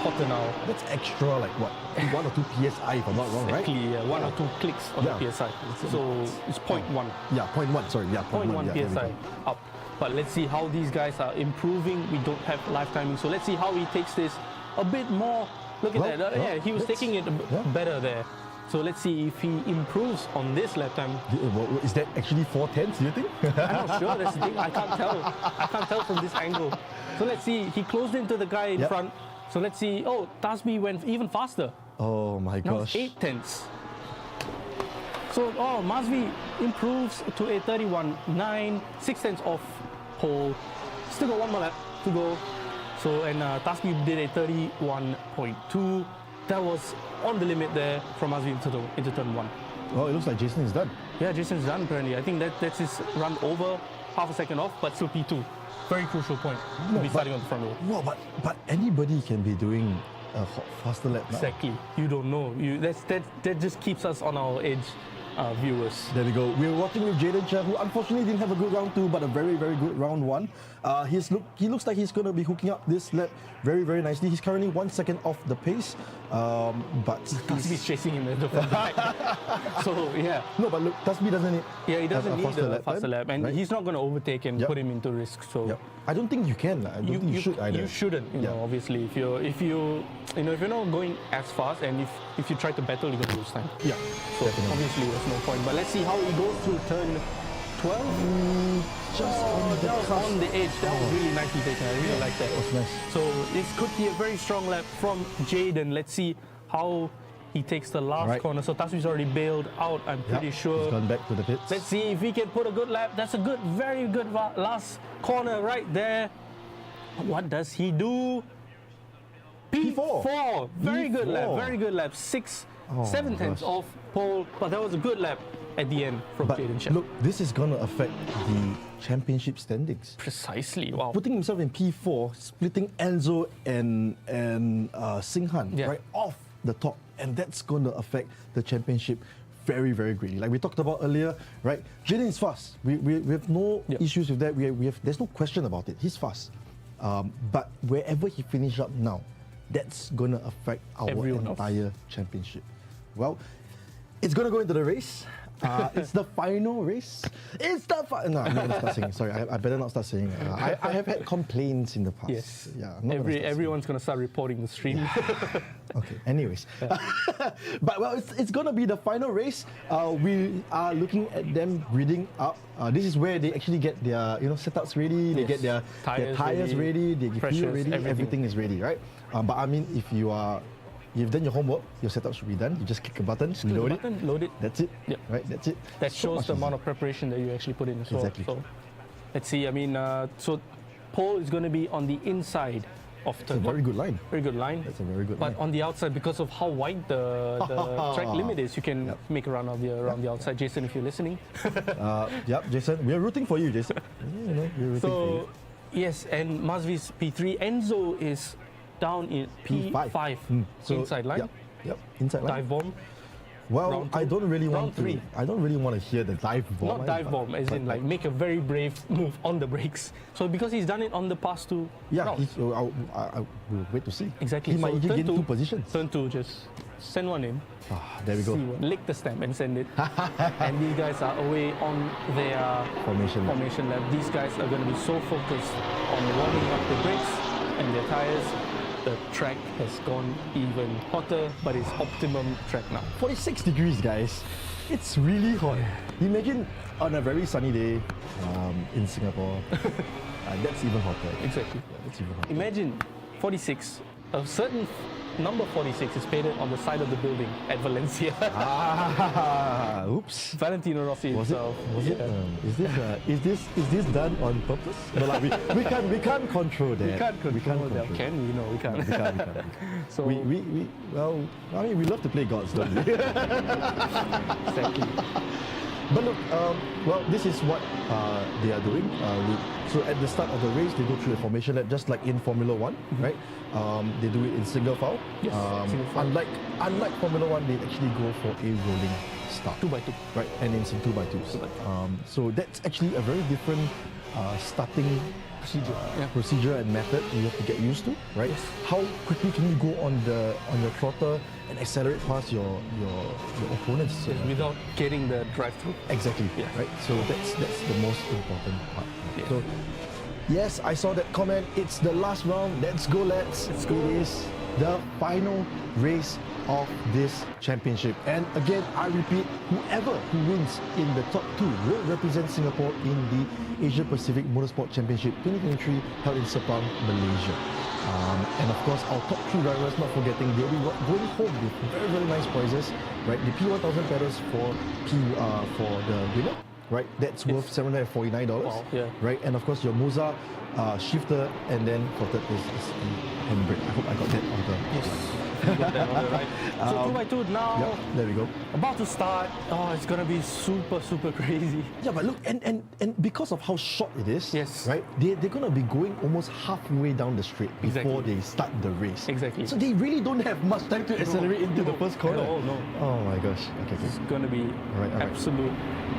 Speaker 2: hotter now.
Speaker 1: That's extra, like what, 1 or 2 PSI if I'm not wrong, right?
Speaker 2: Exactly, 1 or 2 clicks on
Speaker 1: Yeah.
Speaker 2: the PSI. So it's 0.1.
Speaker 1: Yeah, 0.1, sorry. Yeah,
Speaker 2: 0.1
Speaker 1: yeah, there we
Speaker 2: PSI
Speaker 1: go.
Speaker 2: up. But let's see how these guys are improving. We don't have live timing, so let's see how he takes this a bit more. Look at
Speaker 1: Well,
Speaker 2: that. Yeah, he was
Speaker 1: let's-
Speaker 2: taking it
Speaker 1: yeah.
Speaker 2: better there. So let's see if he improves on this lap time.
Speaker 1: Is that actually 4/10? Do you think?
Speaker 2: I'm not sure. That's the thing. I can't tell. I can't tell from this angle. So let's see. He closed into the guy in
Speaker 1: Yep.
Speaker 2: front. So let's see. Oh, Tasby went even faster.
Speaker 1: Oh my
Speaker 2: Now
Speaker 1: gosh.
Speaker 2: it's 8/10. So Masvi improves to a 31.9, 6/10 off pole. Still got one more lap to go. So and Tasby did a 31.2. That was on the limit there from Masvi into turn 1.
Speaker 1: Oh, it looks like Jason is done.
Speaker 2: Yeah, Jason's done apparently. I think that's his run over, half a second off, but still P2. Very crucial point to be starting on the front row.
Speaker 1: Well, but anybody can be doing a faster lap now.
Speaker 2: Exactly. You don't know. That just keeps us on our edge, viewers.
Speaker 1: There we go. We're watching with Jaden Chia, who unfortunately didn't have a good round 2, but a very, very good round 1. He looks like he's going to be hooking up this lap very, very nicely. He's currently 1 second off the pace, but
Speaker 2: Tasby's chasing him at the front back. So yeah.
Speaker 1: No, but look, Tasby doesn't need.
Speaker 2: Yeah, he doesn't
Speaker 1: a
Speaker 2: need a faster
Speaker 1: time,
Speaker 2: lap, and
Speaker 1: right?
Speaker 2: he's not going to overtake and
Speaker 1: Yep.
Speaker 2: put him into risk. So
Speaker 1: Yep. I don't think you can. I don't think you should either.
Speaker 2: You shouldn't. You know, obviously, if you're not going as fast, and if you try to battle, you're going to lose time.
Speaker 1: Yeah,
Speaker 2: So
Speaker 1: definitely.
Speaker 2: obviously, there's no point. But let's see how he goes through turn 12.
Speaker 1: Just on the
Speaker 2: That was
Speaker 1: cusp.
Speaker 2: on the edge. That was really nicely taken. I really like that.
Speaker 1: That was nice.
Speaker 2: So this could be a very strong lap from Jaden. Let's see how he takes the last
Speaker 1: Right.
Speaker 2: corner. So Tasby's already bailed out, I'm pretty
Speaker 1: He's
Speaker 2: sure.
Speaker 1: gone back to the pits.
Speaker 2: Let's see if he can put a good lap. That's a good, very good last corner right there. What does he do? P4. Very good lap.
Speaker 1: P4.
Speaker 2: Very good lap. 7/10 off pole. But that was a good lap at the end from
Speaker 1: But
Speaker 2: Jaden Chia.
Speaker 1: look, this is going to affect the championship standings.
Speaker 2: Precisely. Wow.
Speaker 1: Putting himself in P4, splitting Enzo and Singhan
Speaker 2: Yeah.
Speaker 1: right off the top, and that's going to affect the championship very, very greatly. Like we talked about earlier, right? Jaden is fast. We have no
Speaker 2: Yep.
Speaker 1: issues with that. There's no question about it. He's fast. But wherever he finishes up now, that's going to affect our
Speaker 2: Everyone else.
Speaker 1: entire championship. Well, it's going to go into the race. It's the final race. No, I'm not going to start singing. Sorry, I better not start singing. I have had complaints in the past.
Speaker 2: Yes.
Speaker 1: Yeah. I'm not gonna start singing.
Speaker 2: Everyone's going to start reporting the stream.
Speaker 1: Okay. Anyways, but well, it's gonna be the final race. We are looking at them reading up. This is where they actually get their setups ready. They
Speaker 2: Yes.
Speaker 1: get their tires ready. They get fuel
Speaker 2: Pressures,
Speaker 1: ready. Everything is ready, right? But I mean, if you've done your homework, your setup should be done. You just click a button, load it.
Speaker 2: Load it.
Speaker 1: That's it.
Speaker 2: Yep.
Speaker 1: Right. That's it.
Speaker 2: That
Speaker 1: So
Speaker 2: shows
Speaker 1: much
Speaker 2: the
Speaker 1: easier.
Speaker 2: amount of preparation that you actually put in as well.
Speaker 1: Exactly.
Speaker 2: So let's see. I mean, so pole is going to be on the inside of
Speaker 1: It's a
Speaker 2: turn
Speaker 1: very
Speaker 2: one.
Speaker 1: good line.
Speaker 2: Very good line.
Speaker 1: That's a very good
Speaker 2: But
Speaker 1: line.
Speaker 2: on the outside, because of how wide the track limit is, you can
Speaker 1: Yep.
Speaker 2: make a run around the outside. Jason, if you're listening.
Speaker 1: Yep, Jason. We are rooting for you, Jason. We're rooting for you.
Speaker 2: So yes, and Masvi's P3. Enzo is down in P5
Speaker 1: So,
Speaker 2: inside line.
Speaker 1: Yep. Inside line.
Speaker 2: Dive bomb.
Speaker 1: Well,
Speaker 2: round
Speaker 1: I
Speaker 2: two.
Speaker 1: don't really
Speaker 2: Round
Speaker 1: want to.
Speaker 2: three.
Speaker 1: I don't really want to hear the dive bomb.
Speaker 2: Not dive bomb, as in like make a very brave move on the brakes. So because he's done it on the past two rounds.
Speaker 1: I'll we'll wait to see.
Speaker 2: Exactly.
Speaker 1: He might
Speaker 2: So
Speaker 1: even
Speaker 2: turn
Speaker 1: gain
Speaker 2: two-
Speaker 1: 2 positions.
Speaker 2: Turn 2, just send one in.
Speaker 1: There we go.
Speaker 2: See one, lick the stamp and send it. And these guys are away on their
Speaker 1: Formation lap.
Speaker 2: lap. These guys are going to be so focused on warming up the brakes and their tires. The track has gone even hotter, but it's optimum track now.
Speaker 1: 46 degrees, guys. It's really hot. Imagine on a very sunny day in Singapore. That's even hotter.
Speaker 2: Exactly.
Speaker 1: Yeah, that's even hotter.
Speaker 2: Imagine 46, a certain number 46 is painted on the side of the building at Valencia.
Speaker 1: Oops.
Speaker 2: Valentino Rossi
Speaker 1: Was it?
Speaker 2: himself.
Speaker 1: Was it? Is this done on purpose? No, like, we can't control that.
Speaker 2: We can't control that.
Speaker 1: control
Speaker 2: Can we? No, we can't.
Speaker 1: We can't.
Speaker 2: So
Speaker 1: Well, I mean, we love to play gods, don't we?
Speaker 2: exactly.
Speaker 1: But look, well, this is what they are doing. So at the start of the race, they go through a formation lap, just like in Formula One, right? They do it in single file.
Speaker 2: Yes, single file.
Speaker 1: Unlike Formula One, they actually go for a rolling start.
Speaker 2: 2x2.
Speaker 1: Right, and in some 2x2s. So that's actually a very different starting procedure and method you have to get used to, right?
Speaker 2: Yes.
Speaker 1: How quickly can you go on your throttle and accelerate past your opponents?
Speaker 2: Without getting the drive-through.
Speaker 1: Exactly.
Speaker 2: Yes.
Speaker 1: Right. So that's the most important part.
Speaker 2: Yeah.
Speaker 1: So yes, I saw that comment. It's the last round. Let's go, lads.
Speaker 2: Let's go.
Speaker 1: It is the final race of this championship. And again, I repeat, whoever who wins in the top 2 will represent Singapore in the Asia Pacific Motorsports Championship 2023 held in Sepang, Malaysia. And of course, our top 3 drivers, not forgetting, they'll be going home with very, very nice prizes, right? The P1000 pedals for the winner, right? That's worth $749,
Speaker 2: Wow, yeah.
Speaker 1: right? And of course, your Moza shifter, and then for third is the handbrake. I hope I got that on the
Speaker 2: You got that on the right. So 2x2 now.
Speaker 1: Yeah, there we go.
Speaker 2: About to start. Oh, it's gonna be super, super crazy.
Speaker 1: Yeah, but look, and because of how short it is,
Speaker 2: Yes.
Speaker 1: right? They're gonna be going almost halfway down the straight before
Speaker 2: Exactly.
Speaker 1: they start the race.
Speaker 2: Exactly.
Speaker 1: So they really don't have much time to accelerate into the first corner.
Speaker 2: No.
Speaker 1: Oh my gosh. Okay.
Speaker 2: It's gonna be
Speaker 1: Alright.
Speaker 2: absolute.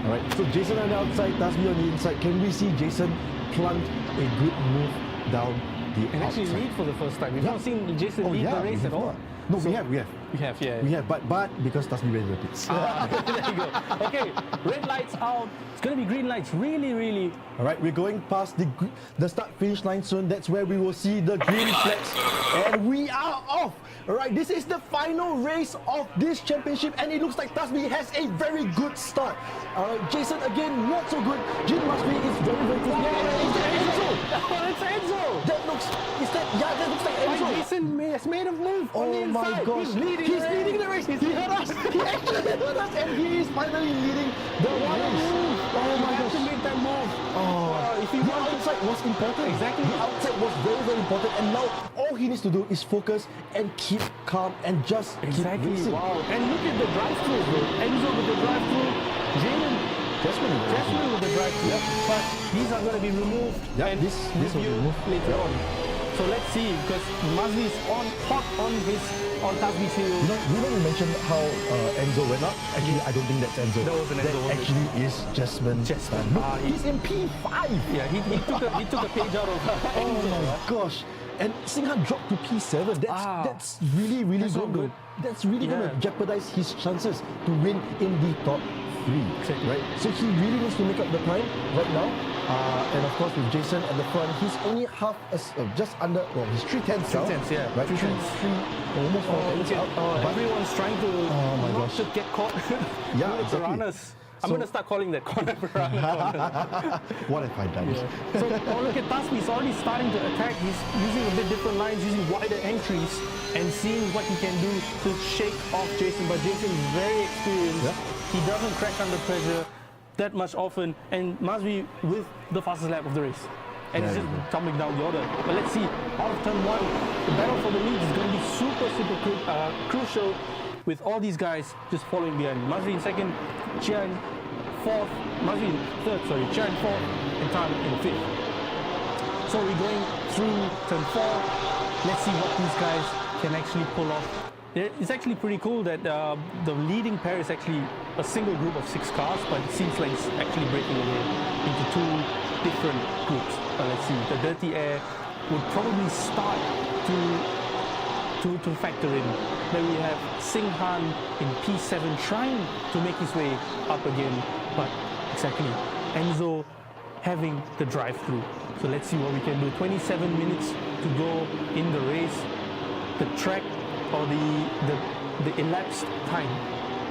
Speaker 1: All right. So Jason on the outside, Tasmi on the inside. Can we see Jason plant a good move down the
Speaker 2: And
Speaker 1: outside?
Speaker 2: actually lead for the first time. We've
Speaker 1: Yeah.
Speaker 2: not seen Jason lead the race
Speaker 1: we
Speaker 2: at
Speaker 1: have
Speaker 2: all.
Speaker 1: not. No, we have.
Speaker 2: We have, yeah.
Speaker 1: We have, but because Tasmi went to the pits.
Speaker 2: There you go. Okay, red lights out. It's gonna be green lights. Really, really.
Speaker 1: All right, we're going past the start-finish line soon. That's where we will see the green flags, and we are off. All right, this is the final race of this championship, and it looks like Tasmi has a very good start. All right, Jason again not so good. Jin Masri is very, very good. Is that Enzo?
Speaker 2: Oh, it's Enzo.
Speaker 1: That looks like Enzo.
Speaker 2: Jason has made a move on the
Speaker 1: Oh my
Speaker 2: inside.
Speaker 1: gosh,
Speaker 2: He's leading.
Speaker 1: He's leading the race. He heard us. He actually heard us, and he is finally leading the race. Oh my
Speaker 2: You have
Speaker 1: gosh.
Speaker 2: to make that move. If you
Speaker 1: The
Speaker 2: want to.
Speaker 1: outside was important.
Speaker 2: Exactly.
Speaker 1: The outside was very, very important. And now all he needs to do is focus and keep calm and just
Speaker 2: Exactly.
Speaker 1: keep racing.
Speaker 2: Wow. And look at the drive-through, bro. Enzo with the drive-through. Jasmine with the drive-through. But these are going to be removed.
Speaker 1: Yeah,
Speaker 2: and
Speaker 1: this will be
Speaker 2: reviewed
Speaker 1: removed.
Speaker 2: later on. So let's see, because Mazli is hot on Tasmi's heels.
Speaker 1: You know we mentioned how Enzo went up? Actually, I don't think that's Enzo.
Speaker 2: That wasn't Enzo, was it?
Speaker 1: actually is Jasmine. Look, he's in P5.
Speaker 2: Yeah, he took a page out of
Speaker 1: Oh
Speaker 2: Enzo.
Speaker 1: my gosh. And Singha dropped to P7. That's really, really
Speaker 2: That's so
Speaker 1: good.
Speaker 2: good.
Speaker 1: That's really going
Speaker 2: Yeah.
Speaker 1: to jeopardize his chances to win in the top 3.
Speaker 2: Exactly.
Speaker 1: Right? So he really needs to make up the time right now. And of course, with Jason at the front, he's only just under, he's 3/10 now.
Speaker 2: 3/10, yeah.
Speaker 1: Right?
Speaker 2: 3/10.
Speaker 1: Almost 4/10 out. But-
Speaker 2: Everyone's trying to
Speaker 1: my
Speaker 2: not
Speaker 1: gosh.
Speaker 2: to get caught.
Speaker 1: Yeah,
Speaker 2: Corner
Speaker 1: exactly.
Speaker 2: piranhas. I'm
Speaker 1: So-
Speaker 2: going to start calling that corner piranha corner.
Speaker 1: What have I done?
Speaker 2: So, look at Tasmi. He's already starting to attack. He's using a bit different lines, using wider entries, and seeing what he can do to shake off Jason. But Jason is very experienced.
Speaker 1: Yeah.
Speaker 2: He doesn't crack under pressure that much often. And Mazvi with the fastest lap of the race. And
Speaker 1: There
Speaker 2: he's
Speaker 1: you
Speaker 2: just tumbling down the order. But let's see, out of turn 1, the battle for the lead is going to be super, super crucial with all these guys just following behind. Mazvi in second, Chian fourth, Mazvi in third, Chian fourth, and Tan in fifth. So we're going through turn 4. Let's see what these guys can actually pull off. It's actually pretty cool that the leading pair is actually a single group of 6 cars, but it seems like it's actually breaking away into 2 different groups. Let's see, the Dirty Air would probably start to factor in. Then we have Sing Han in P7 trying to make his way up again, but exactly, Enzo having the drive-through. So let's see what we can do. 27 minutes to go in the race. The track or the elapsed time,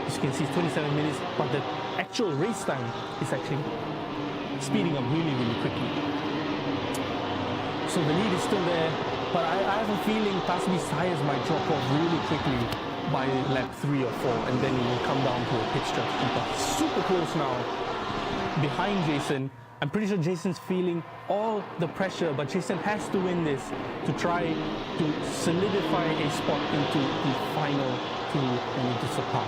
Speaker 2: as you can see, is 27 minutes, but the actual race time is actually speeding up really, really quickly. So the lead is still there, but I have a feeling Tasmi's tires might drop off really quickly by lap 3 or 4, and then it will come down to a pit strategy. But super close now, behind Jason. I'm pretty sure Jason's feeling all the pressure, but Jason has to win this to try to solidify a spot into the final 2 and into Sepang.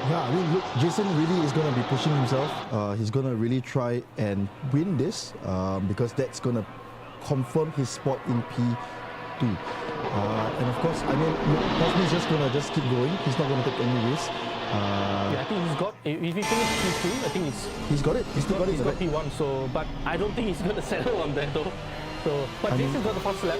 Speaker 1: Yeah, I mean, look, Jason really is going to be pushing himself. He's going to really try and win this because that's going to confirm his spot in P2. And of course, I mean, Tasmi's just going to keep going. He's not going to take any risk.
Speaker 2: Yeah, I think he's got, if he finished P2, I think
Speaker 1: He's got it. He's still got it.
Speaker 2: he's got P1, so, but I don't think he's going to settle on that though. So, but Jason's got the fastest lap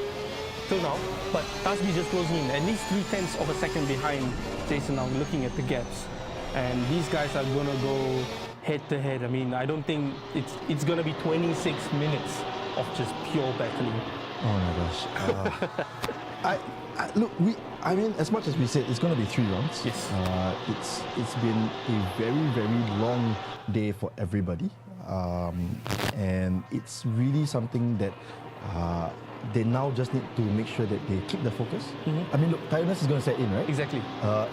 Speaker 2: till now, but Tasmi just closing in, at least 0.3 of a second behind Jason now, looking at the gaps. And these guys are going to go head to head. I mean, I don't think it's going to be 26 minutes of just pure battling.
Speaker 1: Oh my gosh. look, I mean, as much as we said, it's going to be 3 rounds.
Speaker 2: Yes.
Speaker 1: It's been a very, very long day for everybody. And it's really something that they now just need to make sure that they keep the focus. I mean, look, tiredness is going to set in, right?
Speaker 2: Exactly.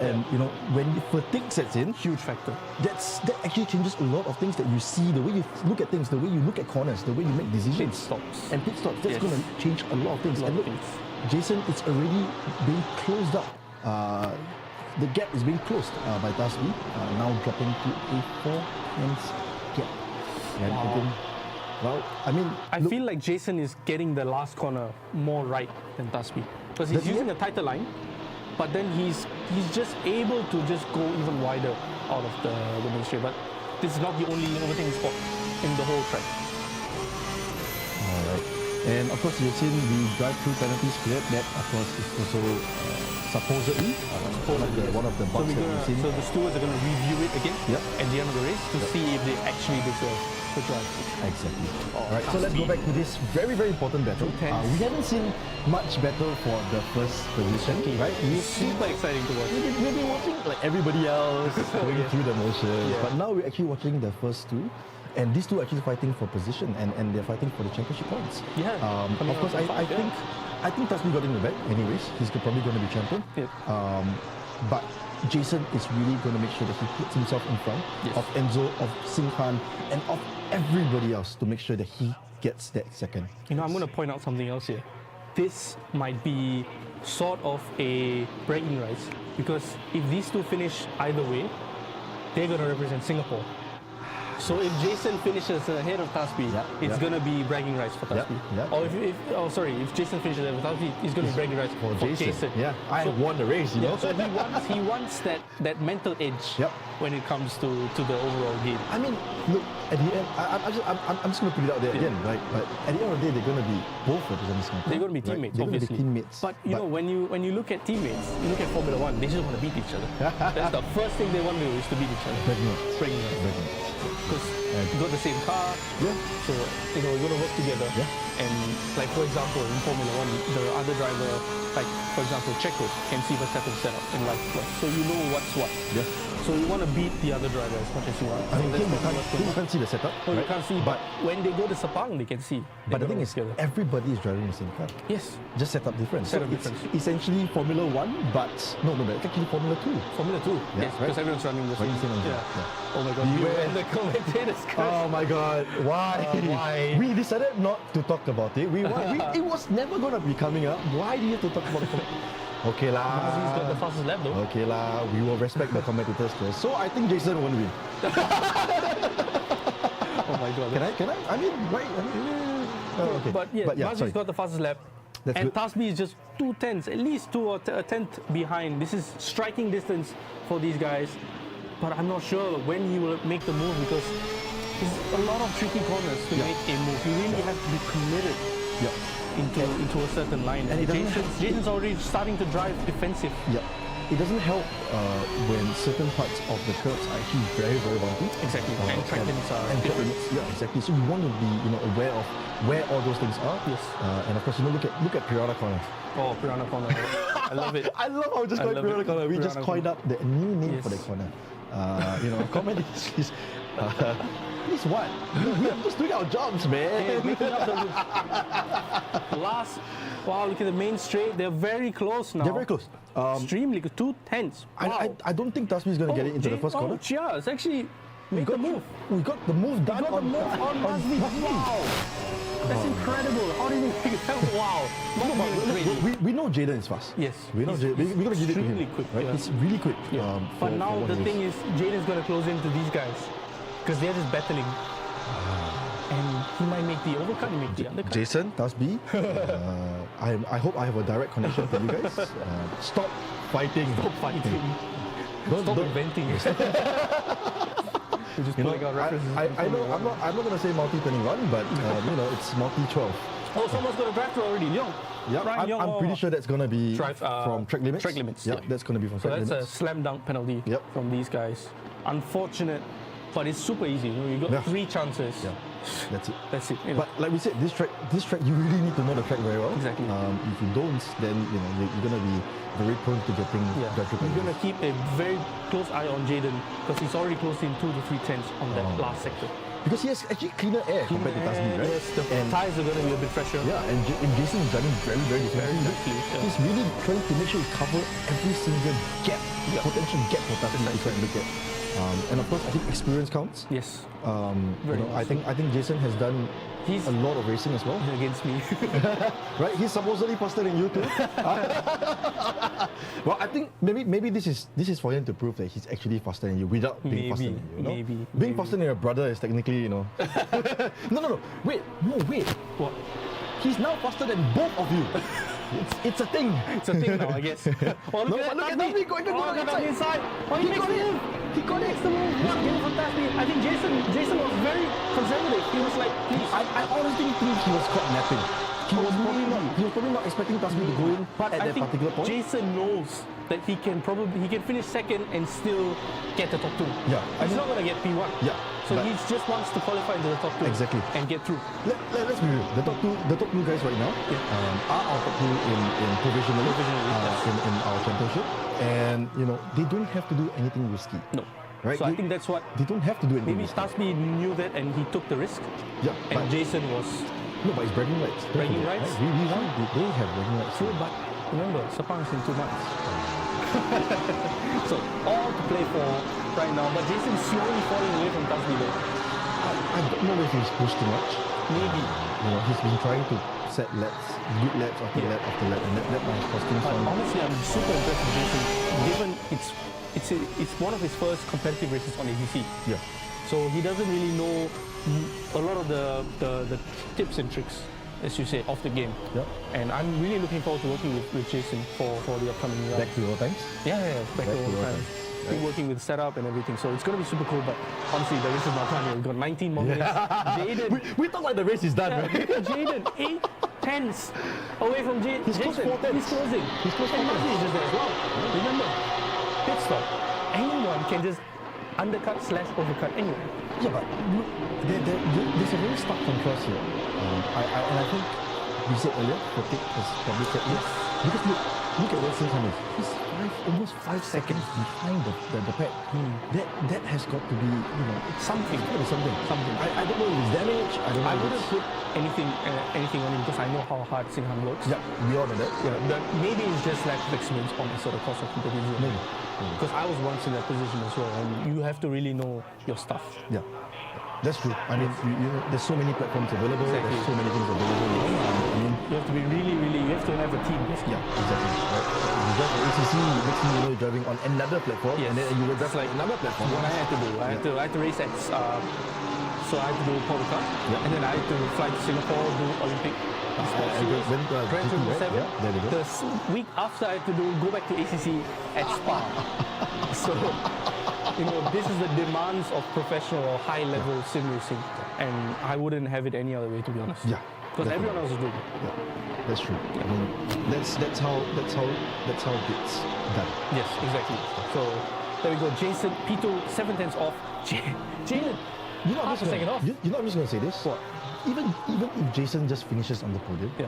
Speaker 1: And you know, when the fatigue sets in,
Speaker 2: Huge factor.
Speaker 1: that actually changes a lot of things that you see, the way you look at things, the way you look at corners, the way you make decisions.
Speaker 2: Pit stops.
Speaker 1: And pit stops. That's
Speaker 2: Yes.
Speaker 1: going to change a lot of things.
Speaker 2: A lot
Speaker 1: And
Speaker 2: of
Speaker 1: look,
Speaker 2: things.
Speaker 1: Jason, it's already being closed up. The gap is being closed by Tasby, now dropping to a 4-tenths gap. And
Speaker 2: Wow.
Speaker 1: again, well, I mean,
Speaker 2: I
Speaker 1: look,
Speaker 2: feel like Jason is getting the last corner more right than Tasby because he's
Speaker 1: Does he?
Speaker 2: using a tighter line, but then he's just able to just go even wider out of the main straight. But this is not the only overtaking spot in the whole track.
Speaker 1: all right. And of course, you've seen the drive-through penalties cleared. That, of course, is also supposedly one of the
Speaker 2: So,
Speaker 1: bugs that we've seen.
Speaker 2: so the stewards are going to review it again
Speaker 1: Yep.
Speaker 2: at the end of the race to see if they actually deserve the drive.
Speaker 1: Exactly.
Speaker 2: Oh,
Speaker 1: All right, so let's go back to this very, very important battle.
Speaker 2: 210s.
Speaker 1: We haven't seen much battle for the first position, right? We've seen,
Speaker 2: Super exciting to watch.
Speaker 1: we've been watching like everybody else going through the motions,
Speaker 2: Yeah.
Speaker 1: but now we're actually watching the first two. And these two are actually fighting for position, and they're fighting for the championship points.
Speaker 2: Yeah, coming
Speaker 1: of course,
Speaker 2: out
Speaker 1: I
Speaker 2: top five,
Speaker 1: think Tasmi got in the bag. Anyways, he's probably going to be champion.
Speaker 2: Yep.
Speaker 1: But Jason is really going to make sure that he puts himself in front
Speaker 2: Yes.
Speaker 1: of Enzo, of Singhan, and of everybody else to make sure that he gets that second.
Speaker 2: You know, I'm going to point out something else here. This might be sort of a bragging rights because if these two finish either way, they're going to represent Singapore. So if Jason finishes ahead of Tasby,
Speaker 1: Yeah,
Speaker 2: it's
Speaker 1: yeah.
Speaker 2: going to be bragging rights for Tasby.
Speaker 1: yeah.
Speaker 2: Or if Jason finishes ahead of Tasby, it's going to be bragging rights for Jason.
Speaker 1: Yeah, I won the race, you know.
Speaker 2: So he wants that mental edge
Speaker 1: Yep.
Speaker 2: when it comes to the overall game.
Speaker 1: I mean, look, at the end, I'm just going to put it out there again, right? But at the end of the day, they're going to be both representing Singapore.
Speaker 2: They're going to be
Speaker 1: right?
Speaker 2: teammates,
Speaker 1: They're
Speaker 2: obviously.
Speaker 1: going to be teammates.
Speaker 2: But you know, when you look at teammates, you look at Formula One, they just want to beat each other. That's the first thing they want to do is to beat each other. Bragging rights. Because you got the same car,
Speaker 1: Yeah.
Speaker 2: so you know you're gonna work together.
Speaker 1: Yeah.
Speaker 2: And like for example, in Formula One, the other driver, like for example, Checo can see Verstappen's setup in right place, so you know what's what.
Speaker 1: Yeah.
Speaker 2: So you want to beat the other driver as much as you want.
Speaker 1: I mean,
Speaker 2: So
Speaker 1: him,
Speaker 2: that's
Speaker 1: you
Speaker 2: what's going on.
Speaker 1: can't see the setup.
Speaker 2: Oh, you
Speaker 1: right?
Speaker 2: can't see, but when they go to Sepang, they can see.
Speaker 1: But the
Speaker 2: They're
Speaker 1: thing
Speaker 2: gonna
Speaker 1: is,
Speaker 2: work together.
Speaker 1: everybody is driving the same car.
Speaker 2: Yes,
Speaker 1: Just setup different.
Speaker 2: Setup
Speaker 1: so it's
Speaker 2: difference.
Speaker 1: essentially Formula One, but no, it's actually Formula 2.
Speaker 2: Formula 2.
Speaker 1: Yeah,
Speaker 2: Yes,
Speaker 1: right?
Speaker 2: because everyone's running the
Speaker 1: Right,
Speaker 2: same.
Speaker 1: same engine,
Speaker 2: Yeah.
Speaker 1: yeah.
Speaker 2: Oh my God.
Speaker 1: Beware.
Speaker 2: And the commentators.
Speaker 1: Oh my God! Why?
Speaker 2: Why?
Speaker 1: We decided not to talk about it. It was never gonna be coming up. Why do you have to talk about it? Okay lah.
Speaker 2: Because he's got the fastest lap though.
Speaker 1: Okay lah. We will respect the competitors first. So I think Jason won't win.
Speaker 2: Oh my God.
Speaker 1: Can I? I mean, right? I mean, oh, okay.
Speaker 2: But yeah, Mazzi's
Speaker 1: sorry.
Speaker 2: got the fastest lap.
Speaker 1: That's
Speaker 2: and
Speaker 1: good.
Speaker 2: Tasby is just 2/10, at least a tenth behind. This is striking distance for these guys. But I'm not sure when he will make the move because there's a lot of tricky corners to
Speaker 1: Yeah.
Speaker 2: make a move. You really have to be committed
Speaker 1: Yeah.
Speaker 2: into a certain line.
Speaker 1: And it doesn't
Speaker 2: Jason's already starting to drive defensive.
Speaker 1: Yeah. It doesn't help when certain parts of the curves are actually very, very bumpy.
Speaker 2: Exactly. And track limits are
Speaker 1: and track
Speaker 2: different.
Speaker 1: limits, yeah, exactly. So you want to be, aware of where all those things are.
Speaker 2: Yes.
Speaker 1: And of course, look at Piranha Corner.
Speaker 2: Oh, Piranha Corner. I love it.
Speaker 1: I love how we just
Speaker 2: I
Speaker 1: called
Speaker 2: love
Speaker 1: Piranha
Speaker 2: it.
Speaker 1: Corner. We just
Speaker 2: Piranha
Speaker 1: coined up the new name for
Speaker 2: Yes.
Speaker 1: the corner. Comment is please what? We are just doing our jobs,
Speaker 2: Hey,
Speaker 1: man.
Speaker 2: making up the last. Wow, look at the main straight. They're very close now.
Speaker 1: They're very close.
Speaker 2: Extremely good. 2/10. Wow.
Speaker 1: I don't think Tasmi is going to get it into the first corner.
Speaker 2: Yeah, it's actually made the move.
Speaker 1: We got the move done
Speaker 2: Got the move on Mazzi. Wow. That's incredible. How did he make that? Wow.
Speaker 1: We know Jaden is fast.
Speaker 2: Yes.
Speaker 1: We know
Speaker 2: He's
Speaker 1: Jaden. We're going to give it to him.
Speaker 2: extremely quick,
Speaker 1: Right?
Speaker 2: yeah.
Speaker 1: It's really quick.
Speaker 2: Yeah. But now the thing is, Jaden's going to close into these guys because they're just battling. And he might make the overcut, he make the undercut.
Speaker 1: Jason, Tasbi, I hope I have a direct connection to you guys. Stop fighting.
Speaker 2: Stop fighting. Stop inventing. We're just pulling out references.
Speaker 1: I know I'm not gonna say multi 21, but it's multi 12.
Speaker 2: Oh, someone's got a drive through already. Leong.
Speaker 1: Yeah,
Speaker 2: Ryan Leong.
Speaker 1: I'm pretty sure that's gonna be
Speaker 2: Drive,
Speaker 1: from track limits.
Speaker 2: track limits,
Speaker 1: Yeah,
Speaker 2: yeah.
Speaker 1: that's gonna be from
Speaker 2: So
Speaker 1: track
Speaker 2: that's a
Speaker 1: limits.
Speaker 2: slam dunk penalty
Speaker 1: Yep.
Speaker 2: from these guys. Unfortunate, but it's super easy. You got
Speaker 1: Yeah.
Speaker 2: 3 chances.
Speaker 1: Yeah. That's it.
Speaker 2: That's it. You know.
Speaker 1: But like we said, this track, you really need to know the track very well.
Speaker 2: Exactly.
Speaker 1: If you don't, then you're gonna be very prone to getting judged.
Speaker 2: You're going to keep a very close eye on Jaden because he's already closed in 2 to 3 tenths on that last sector.
Speaker 1: Because he has actually cleaner air compared to Tasmi, right?
Speaker 2: Yes, the tires are going to be a bit fresher.
Speaker 1: Yeah, and Jason is driving very, very defensively.
Speaker 2: quickly, yeah.
Speaker 1: He's really trying to make sure he cover every single gap, potential gap for Tasmi to try and look at. And of course, I think experience counts.
Speaker 2: Yes.
Speaker 1: You know, I think Jason has done a lot of racing as well.
Speaker 2: Against me.
Speaker 1: Right? He's supposedly faster than you too. Well, I think maybe this is for him to prove that he's actually faster than you without being faster than you.
Speaker 2: Maybe.
Speaker 1: Being faster than your brother is technically, you know. No. Wait.
Speaker 2: What?
Speaker 1: He's now faster than both of you. It's a thing.
Speaker 2: It's a thing now, I guess. Oh, look at Tasmi
Speaker 1: going
Speaker 2: inside. Oh, he makes the move.
Speaker 1: He got it.
Speaker 2: The move. What game from Tasmi? I think Jason was very conservative. He was like, please.
Speaker 1: I honestly think he was caught napping. He was probably not expecting Tasmi to go in
Speaker 2: But
Speaker 1: at
Speaker 2: I
Speaker 1: that
Speaker 2: think
Speaker 1: particular point.
Speaker 2: Jason knows that he can finish second and still get the top 2.
Speaker 1: Yeah, I
Speaker 2: He's
Speaker 1: mean-
Speaker 2: not going to get P1.
Speaker 1: Yeah,
Speaker 2: So
Speaker 1: but-
Speaker 2: he just wants to qualify into the top 2.
Speaker 1: Exactly.
Speaker 2: And get through.
Speaker 1: Let's be real. The top two guys right now are our top 2 in provisionally, in our championship, and they don't have to do anything risky.
Speaker 2: No.
Speaker 1: Right?
Speaker 2: So I think that's what
Speaker 1: They don't have to do anything.
Speaker 2: maybe
Speaker 1: risky.
Speaker 2: Tasmi knew that and he took the risk.
Speaker 1: Yeah,
Speaker 2: And
Speaker 1: but
Speaker 2: Jason was
Speaker 1: no, but it's bragging rights. Don't
Speaker 2: Bragging
Speaker 1: forget,
Speaker 2: rights?
Speaker 1: right? They have bragging rights.
Speaker 2: true, but remember, Sepang is in 2 months. So all to play for right now. But Jason's slowly falling away from Tasmi though.
Speaker 1: I don't know if he's pushed too much.
Speaker 2: Maybe.
Speaker 1: He's been trying to set laps, good laps after lap after lap, and that might cost him
Speaker 2: But
Speaker 1: some.
Speaker 2: honestly, I'm super impressed with Jason, given it's one of his first competitive races on ACC.
Speaker 1: Yeah.
Speaker 2: So he doesn't really know a lot of the tips and tricks, as you say, of the game.
Speaker 1: Yeah.
Speaker 2: And I'm really looking forward to working with Jason for the upcoming round.
Speaker 1: Back to your times.
Speaker 2: Yeah, back to all the time.
Speaker 1: times.
Speaker 2: Keep working with setup and everything. So it's going to be super cool. But honestly, the race is not done yet. We've got 19 more minutes. Jaden.
Speaker 1: We thought like the race is done,
Speaker 2: Yeah,
Speaker 1: right?
Speaker 2: look at Jaden, 8 tenths away from Jaden.
Speaker 1: He's closing.
Speaker 2: He's closing.
Speaker 1: He's close
Speaker 2: And
Speaker 1: 4
Speaker 2: Mazzi is
Speaker 1: tenths.
Speaker 2: just there as well. Remember, pit stop. Anyone can just undercut / overcut anyone.
Speaker 1: Yeah, but look, there's a very stark contrast here. And I think we said earlier, fatigue has probably kept this. Because look at Wilson's time. He's almost 5 seconds behind the pack. That has got to be,
Speaker 2: Something.
Speaker 1: it's gotta be something.
Speaker 2: Something.
Speaker 1: I don't know if it's damage. I don't know.
Speaker 2: I
Speaker 1: if
Speaker 2: wouldn't
Speaker 1: it's-
Speaker 2: put anything on him because I know how hard Singham works.
Speaker 1: Yeah, we all know that.
Speaker 2: Yeah, but maybe it's just lack of experience on the sort of course of competition.
Speaker 1: Maybe.
Speaker 2: Because I was once in that position as well, and you have to really know your stuff.
Speaker 1: Yeah. That's true. I mean, there's so many platforms available.
Speaker 2: Exactly.
Speaker 1: There's so many things available. I mean,
Speaker 2: You have to be you have to have a team.
Speaker 1: yeah, exactly. Right. You drive for ACC, next thing you know, you're driving on another platform,
Speaker 2: Yes.
Speaker 1: and then you will drive
Speaker 2: It's like
Speaker 1: another platform.
Speaker 2: What I had to do, I had to race at, so I had to do Paul Cup,
Speaker 1: Yeah.
Speaker 2: and then I had to fly to Singapore, do Olympic. Esports Series,
Speaker 1: went to
Speaker 2: Grand
Speaker 1: GT,
Speaker 2: Tour
Speaker 1: right?
Speaker 2: 7.
Speaker 1: Yeah, there we go.
Speaker 2: The week after, I had to go back to ACC at Spa. So, this is the demands of professional or high-level sim racing, and I wouldn't have it any other way, to be honest.
Speaker 1: Yeah,
Speaker 2: Because
Speaker 1: definitely.
Speaker 2: everyone else is doing it.
Speaker 1: Yeah, that's true. I mean, that's how it's done.
Speaker 2: Yes, exactly. So there we go. Jason, P2, 7 tenths off. Jaden, half a second off.
Speaker 1: You know, I'm just gonna say this.
Speaker 2: What?
Speaker 1: Even if Jason just finishes on the podium,
Speaker 2: Yeah.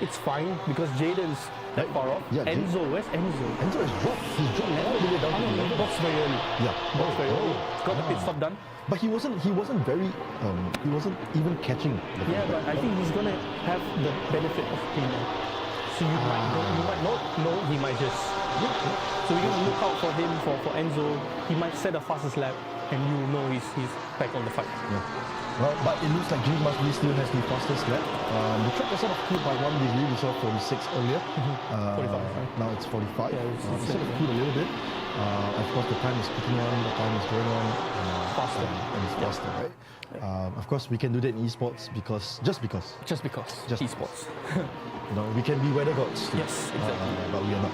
Speaker 2: It's fine because Jaden's that far off.
Speaker 1: Yeah,
Speaker 2: Enzo, where's Enzo?
Speaker 1: Enzo has dropped. He's dropped all the way down to the
Speaker 2: He
Speaker 1: level.
Speaker 2: boxed very early.
Speaker 1: Yeah.
Speaker 2: Boxed very early. Got the pit stop done.
Speaker 1: But he wasn't very. He wasn't even catching. The
Speaker 2: Yeah, but I think he's gonna have the benefit of premium. So you might not know. He might just. So we're gonna look out for him for Enzo. He might set the fastest lap, and you know he's back on the fight.
Speaker 1: Yeah. Well, but it looks like Jimmy Masli still has the fastest lap. The track was sort of cooled by 1 degree. We saw 46 earlier.
Speaker 2: 45, right?
Speaker 1: Now it's 45.
Speaker 2: Yeah, it's
Speaker 1: sort of cooled a little bit. Of course, the time is ticking on. The time is going on.
Speaker 2: Faster.
Speaker 1: And it's faster, right? Of course, we can do that in esports just because.
Speaker 2: Just because.
Speaker 1: Just
Speaker 2: esports.
Speaker 1: We can be weather gods.
Speaker 2: Yes, exactly.
Speaker 1: But we are not.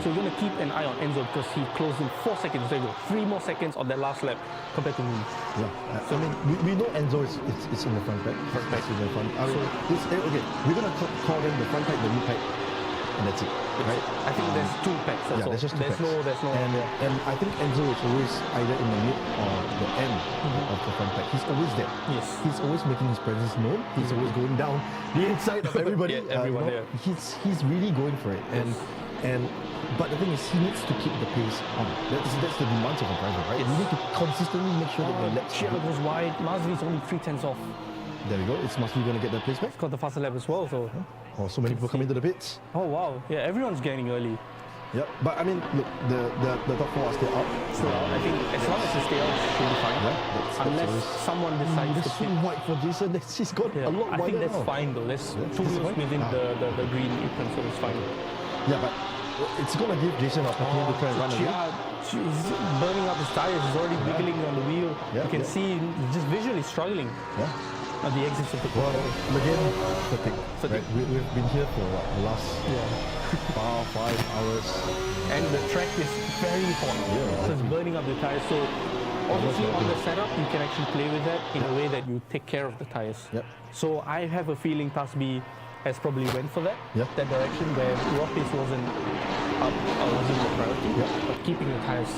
Speaker 2: So we're going to keep an eye on Enzo because he closed in 4 seconds. There you go. 3 more seconds on that last lap compared to me.
Speaker 1: Yeah. I mean, we know Enzo is in the front pack. Front pack in the front. Okay, we're gonna call them the front pack, the new pack. and that's it, right?
Speaker 2: I think there's 2 packs. That's
Speaker 1: Yeah,
Speaker 2: all.
Speaker 1: there's just 2 packs.
Speaker 2: There's no.
Speaker 1: And I think Enzo is always either in the mid or the end of the front pack. He's always there.
Speaker 2: Yes.
Speaker 1: He's always making his presence known. He's always going down the inside of everybody.
Speaker 2: Yeah, everyone there.
Speaker 1: He's really going for it. But the thing is, he needs to keep the pace on. That's the demands of a driver, right? You need to consistently make sure that your laps.
Speaker 2: Sheila goes wide. Masvi's only 3/10 off.
Speaker 1: There we go. It's Masvi going to get that place back.
Speaker 2: Got the faster lap as well. So.
Speaker 1: Oh, so many people come into the pits.
Speaker 2: Oh wow. Yeah, everyone's getting early.
Speaker 1: Yep. But I mean, look, the top 4 are still out.
Speaker 2: Still out. I think as long as they stay out, should be fine.
Speaker 1: Yeah, that's
Speaker 2: Unless
Speaker 1: always-
Speaker 2: someone decides
Speaker 1: It's
Speaker 2: to
Speaker 1: so
Speaker 2: pit.
Speaker 1: wide for Jason. He's got
Speaker 2: Yeah,
Speaker 1: a lot
Speaker 2: I
Speaker 1: wider
Speaker 2: think that's
Speaker 1: now.
Speaker 2: fine though. There's
Speaker 1: Yeah,
Speaker 2: 2
Speaker 1: this is
Speaker 2: wheels
Speaker 1: fine?
Speaker 2: within the green apron, so it's fine.
Speaker 1: Yeah, but it's going to give Jason an opportunity to try and run again.
Speaker 2: He's burning up his tires. He's already wiggling on the wheel.
Speaker 1: Yeah,
Speaker 2: You can
Speaker 1: yeah.
Speaker 2: see he's just visually struggling
Speaker 1: Yeah.
Speaker 2: at the exits of the
Speaker 1: Well,
Speaker 2: corner.
Speaker 1: again, fatigue.
Speaker 2: Fatigue.
Speaker 1: Right? We've been here for what, the last
Speaker 2: Yeah.
Speaker 1: 5 hours.
Speaker 2: And the track is very hot.
Speaker 1: Yeah.
Speaker 2: So it's burning up the tires. So obviously on the setup, you can actually play with that in a way that you take care of the tires.
Speaker 1: Yep.
Speaker 2: So I have a feeling Tasbi has probably went for that,
Speaker 1: Yeah.
Speaker 2: that direction where raw pace wasn't up, wasn't the priority,
Speaker 1: Yeah.
Speaker 2: but keeping the tires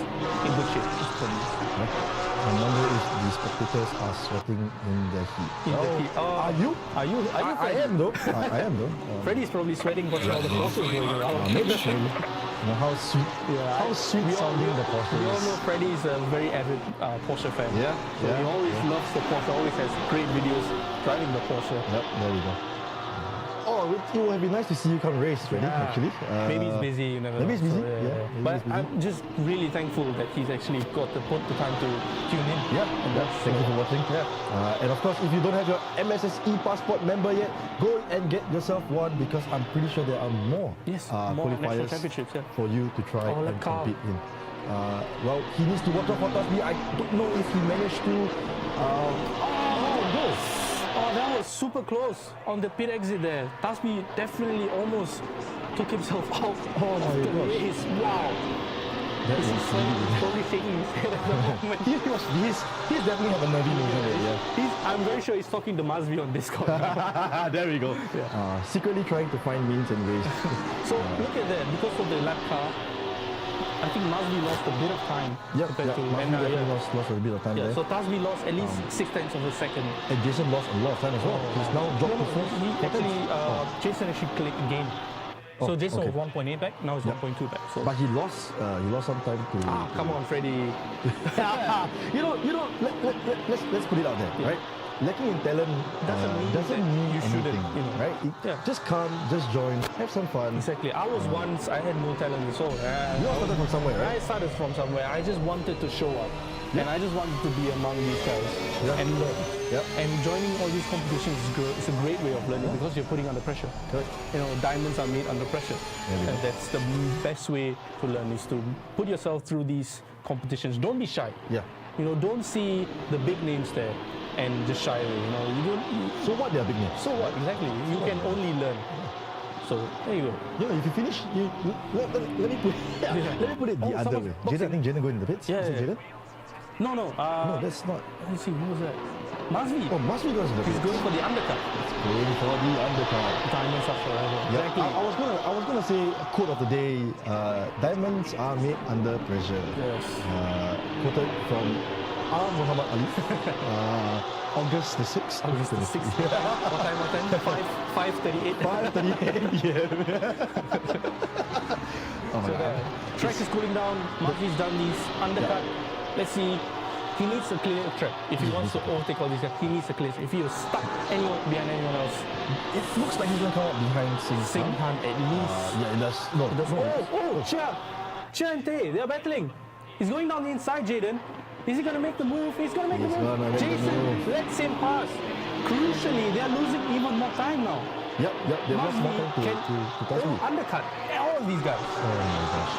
Speaker 2: in good shape is probably.
Speaker 1: I wonder if the spectators are sweating in their heat.
Speaker 2: In the heat. Oh.
Speaker 1: Are you?
Speaker 2: Are you
Speaker 1: I
Speaker 2: Freddy?
Speaker 1: am though. I am though.
Speaker 2: Freddie's probably sweating watching all the Porsches going around.
Speaker 1: Maybe. You know, how sweet.
Speaker 2: Yeah,
Speaker 1: How sweet sounding the Porsche
Speaker 2: We all
Speaker 1: is.
Speaker 2: know Freddie is a very avid Porsche fan.
Speaker 1: Yeah,
Speaker 2: So
Speaker 1: yeah,
Speaker 2: he always loves the Porsche, always has great videos driving the Porsche.
Speaker 1: Yep, there we go. Oh, it would have been nice to see you come race, Freddie,
Speaker 2: Yeah.
Speaker 1: actually.
Speaker 2: Maybe he's busy, you never
Speaker 1: maybe
Speaker 2: know.
Speaker 1: he's busy,
Speaker 2: So,
Speaker 1: yeah, maybe
Speaker 2: But
Speaker 1: he's busy.
Speaker 2: I'm just really thankful that he's actually got the time to tune in.
Speaker 1: Yeah, thank you for watching.
Speaker 2: Yeah.
Speaker 1: And of course, if you don't have your MSS e-passport member yet, go and get yourself one because I'm pretty sure there are more,
Speaker 2: Yes, more national
Speaker 1: qualifiers
Speaker 2: championships, yeah.
Speaker 1: for you to try
Speaker 2: Oh,
Speaker 1: and
Speaker 2: like Carl.
Speaker 1: compete in. Well, he needs to watch out for Tasbi. I don't know if he managed to. Go!
Speaker 2: Oh, that was super close on the pit exit there. Tasbi definitely almost took himself out
Speaker 1: Oh my
Speaker 2: of the
Speaker 1: gosh.
Speaker 2: race. Wow.
Speaker 1: That
Speaker 2: He's
Speaker 1: was really.
Speaker 2: probably shaking his head at the moment.
Speaker 1: He's definitely have a nervy moment there.
Speaker 2: I'm very sure he's talking to Masvi on Discord.
Speaker 1: Yeah. There we go. Secretly trying to find means and ways.
Speaker 2: So look at that, because of the lap car, I think Masvi lost a bit of time compared to
Speaker 1: Martin
Speaker 2: Mena.
Speaker 1: definitely
Speaker 2: Yeah.
Speaker 1: lost a bit of time there.
Speaker 2: So Tasbi lost at least 6/10 of a second.
Speaker 1: And Jason lost a lot of time as well. He's now dropped to fourth.
Speaker 2: Jason actually gained. So
Speaker 1: Oh,
Speaker 2: Jason
Speaker 1: okay.
Speaker 2: was 1.8 back, now he's 1.2 back. So
Speaker 1: But he lost some time to.
Speaker 2: come on, Freddie.
Speaker 1: Let's put it out there, right? Lacking in talent
Speaker 2: Doesn't mean that you shouldn't,
Speaker 1: anything,
Speaker 2: you know.
Speaker 1: right?
Speaker 2: Yeah.
Speaker 1: Just come, just join, have some fun.
Speaker 2: Exactly. I was once, I had no talent at all.
Speaker 1: You all started from somewhere,
Speaker 2: I
Speaker 1: right?
Speaker 2: started from somewhere. I just wanted to show up. And I just wanted to be among these guys
Speaker 1: Yeah.
Speaker 2: and learn.
Speaker 1: Yep.
Speaker 2: And joining all these competitions is a great way of learning because you're putting under pressure.
Speaker 1: Correct.
Speaker 2: You know, diamonds are made under pressure.
Speaker 1: There we go.
Speaker 2: And that's the best way to learn is to put yourself through these competitions. Don't be shy.
Speaker 1: Yeah.
Speaker 2: You know, don't see the big names there and just shy away. You know, you don't.
Speaker 1: So what? They are big names.
Speaker 2: So what? Exactly. You can only learn. So there you go.
Speaker 1: You know, if you finish, let me put let me put it the
Speaker 2: Oh,
Speaker 1: other
Speaker 2: someone
Speaker 1: way.
Speaker 2: boxing.
Speaker 1: Jaden, I think Jaden going in the pits.
Speaker 2: Yeah,
Speaker 1: Is it
Speaker 2: yeah.
Speaker 1: Jaden?
Speaker 2: No.
Speaker 1: No, that's not.
Speaker 2: Let me see. Who was that? Masvi.
Speaker 1: Oh, must be goes in the
Speaker 2: He's
Speaker 1: pits.
Speaker 2: going for the undercut.
Speaker 1: Going for the undercut.
Speaker 2: Diamonds are forever.
Speaker 1: Yeah,
Speaker 2: Exactly.
Speaker 1: I was gonna say quote of the day. Diamonds are made under pressure.
Speaker 2: Yes.
Speaker 1: Quoted from Muhammad Ali. August the 6th.
Speaker 2: August the 6th. What time? 5:38.
Speaker 1: 5:38 p.m. Oh my
Speaker 2: So
Speaker 1: God.
Speaker 2: the track is cooling down. Masvi's done these undercut. Let's see. He needs a clear track. If he wants to overtake all these guys, he needs a clear track. If he is stuck behind anyone else,
Speaker 1: It looks like he's gonna come up behind Singh.
Speaker 2: Singh Han at least.
Speaker 1: Yeah, it does. No,
Speaker 2: It does. Chia and Tay, they're battling. He's going down the inside, Jaden. Is he going to make the move? He's going to make
Speaker 1: He's
Speaker 2: the move.
Speaker 1: gonna make the
Speaker 2: Jason
Speaker 1: move.
Speaker 2: lets him pass. Crucially, they're losing even more time now.
Speaker 1: Yep. They lost more time to touch me.
Speaker 2: undercut all of these guys.
Speaker 1: Oh my gosh.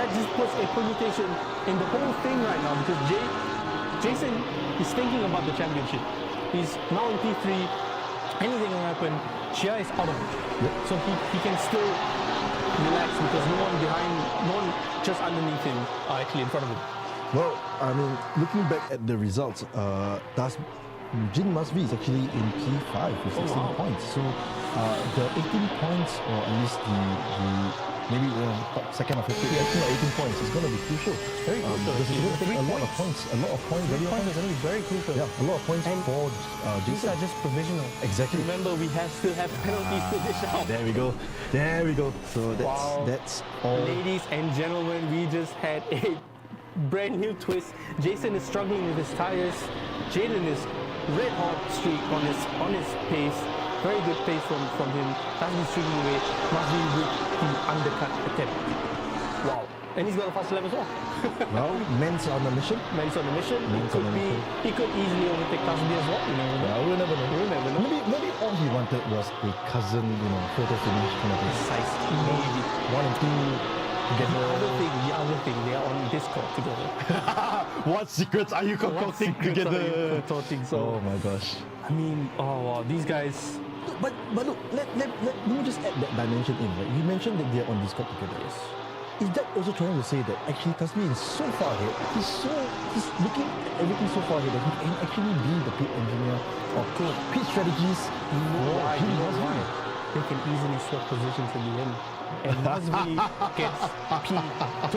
Speaker 2: That just puts a permutation in the whole thing right now because Jason is thinking about the championship. He's now in P3. Anything can happen. Chia is out of it.
Speaker 1: Yep.
Speaker 2: So he can still relax because no one just underneath him are actually in front of him.
Speaker 1: Well, I mean, looking back at the results, Jin Masvi is actually in P5 with 16 points. So the 18 points, or at least the maybe top second or fifth, actually 18 points is going to be crucial.
Speaker 2: Very crucial.
Speaker 1: Because it's going to take a lot of points,
Speaker 2: Points is going to be very crucial.
Speaker 1: Yeah, a lot of points for
Speaker 2: These
Speaker 1: Jason.
Speaker 2: are just provisional.
Speaker 1: Exactly.
Speaker 2: Remember, we still have penalties to dish out.
Speaker 1: There we go. There we go. So that's all.
Speaker 2: Ladies and gentlemen, we just had a brand new twist. Jason is struggling with his tires. Jaden is red hot streak on his pace. Very good pace from him. Tasmi streaking away. Masvi with the undercut attempt. Wow. And he's got a fast lap as well.
Speaker 1: Well, men's on the mission.
Speaker 2: Men's on the mission.
Speaker 1: Men's on the mission.
Speaker 2: He could easily overtake Tasmi as well. You never know.
Speaker 1: Yeah, we'll never know.
Speaker 2: We'll never know.
Speaker 1: Maybe all he wanted was a cousin, photo finish kind of thing.
Speaker 2: Size. Maybe.
Speaker 1: 1 and 2 together.
Speaker 2: The other thing, they are on Discord together.
Speaker 1: What secrets are you concocting together?
Speaker 2: So,
Speaker 1: Oh my gosh.
Speaker 2: I mean, oh wow, these guys.
Speaker 1: But look, let me just add that dimension in, right? You mentioned that they're on Discord together.
Speaker 2: Yes.
Speaker 1: Is that also trying to say that actually Tasmi is so far ahead? He's looking at everything so far ahead that he can actually be the pit engineer or pit strategies.
Speaker 2: Why? You know why? They can easily swap positions in the end. And Masvi gets P2.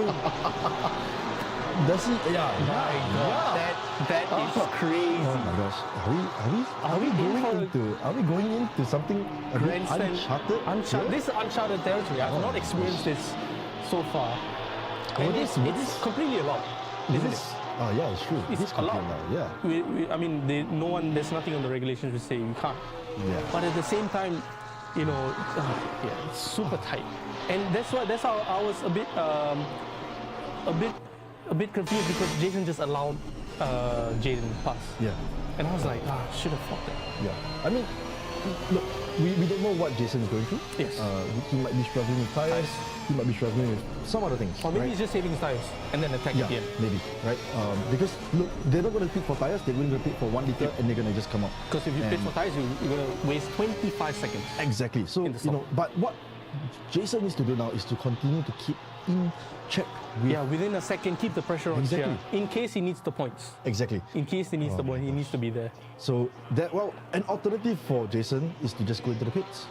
Speaker 1: Does he? Yeah.
Speaker 2: My God, that is crazy.
Speaker 1: Oh my gosh. Are we going into something a bit
Speaker 2: Grandstand.
Speaker 1: uncharted?
Speaker 2: This is uncharted territory. I've not experienced this so far. And it's completely allowed. Isn't it?
Speaker 1: Oh yeah, it's true.
Speaker 2: It's
Speaker 1: completely
Speaker 2: allowed.
Speaker 1: Yeah.
Speaker 2: I mean, there's nothing on the regulations which say you can't.
Speaker 1: Yeah.
Speaker 2: But at the same time, it's super tight, and that's how I was a bit confused because Jason just allowed Jaden pass.
Speaker 1: Yeah.
Speaker 2: And I was like, should have fought that.
Speaker 1: Yeah. I mean, look, we don't know what Jason is going through.
Speaker 2: Yes.
Speaker 1: He might be struggling with tires. He might be struggling with some other things.
Speaker 2: Or maybe
Speaker 1: right?
Speaker 2: he's just saving his tires and then attack at the end.
Speaker 1: Maybe, right? Because look, they're not going to pick for tires. They're going to pick for 1 liter, and they're going to just come out.
Speaker 2: Because if you pit for tires, you're going to waste 25 seconds.
Speaker 1: Exactly. So but what Jason needs to do now is to continue to keep in check.
Speaker 2: Within a second, keep the pressure on
Speaker 1: Exactly.
Speaker 2: here in case he needs the points.
Speaker 1: Exactly.
Speaker 2: In case he needs the point, he needs to be there.
Speaker 1: So an alternative for Jason is to just go into the pits.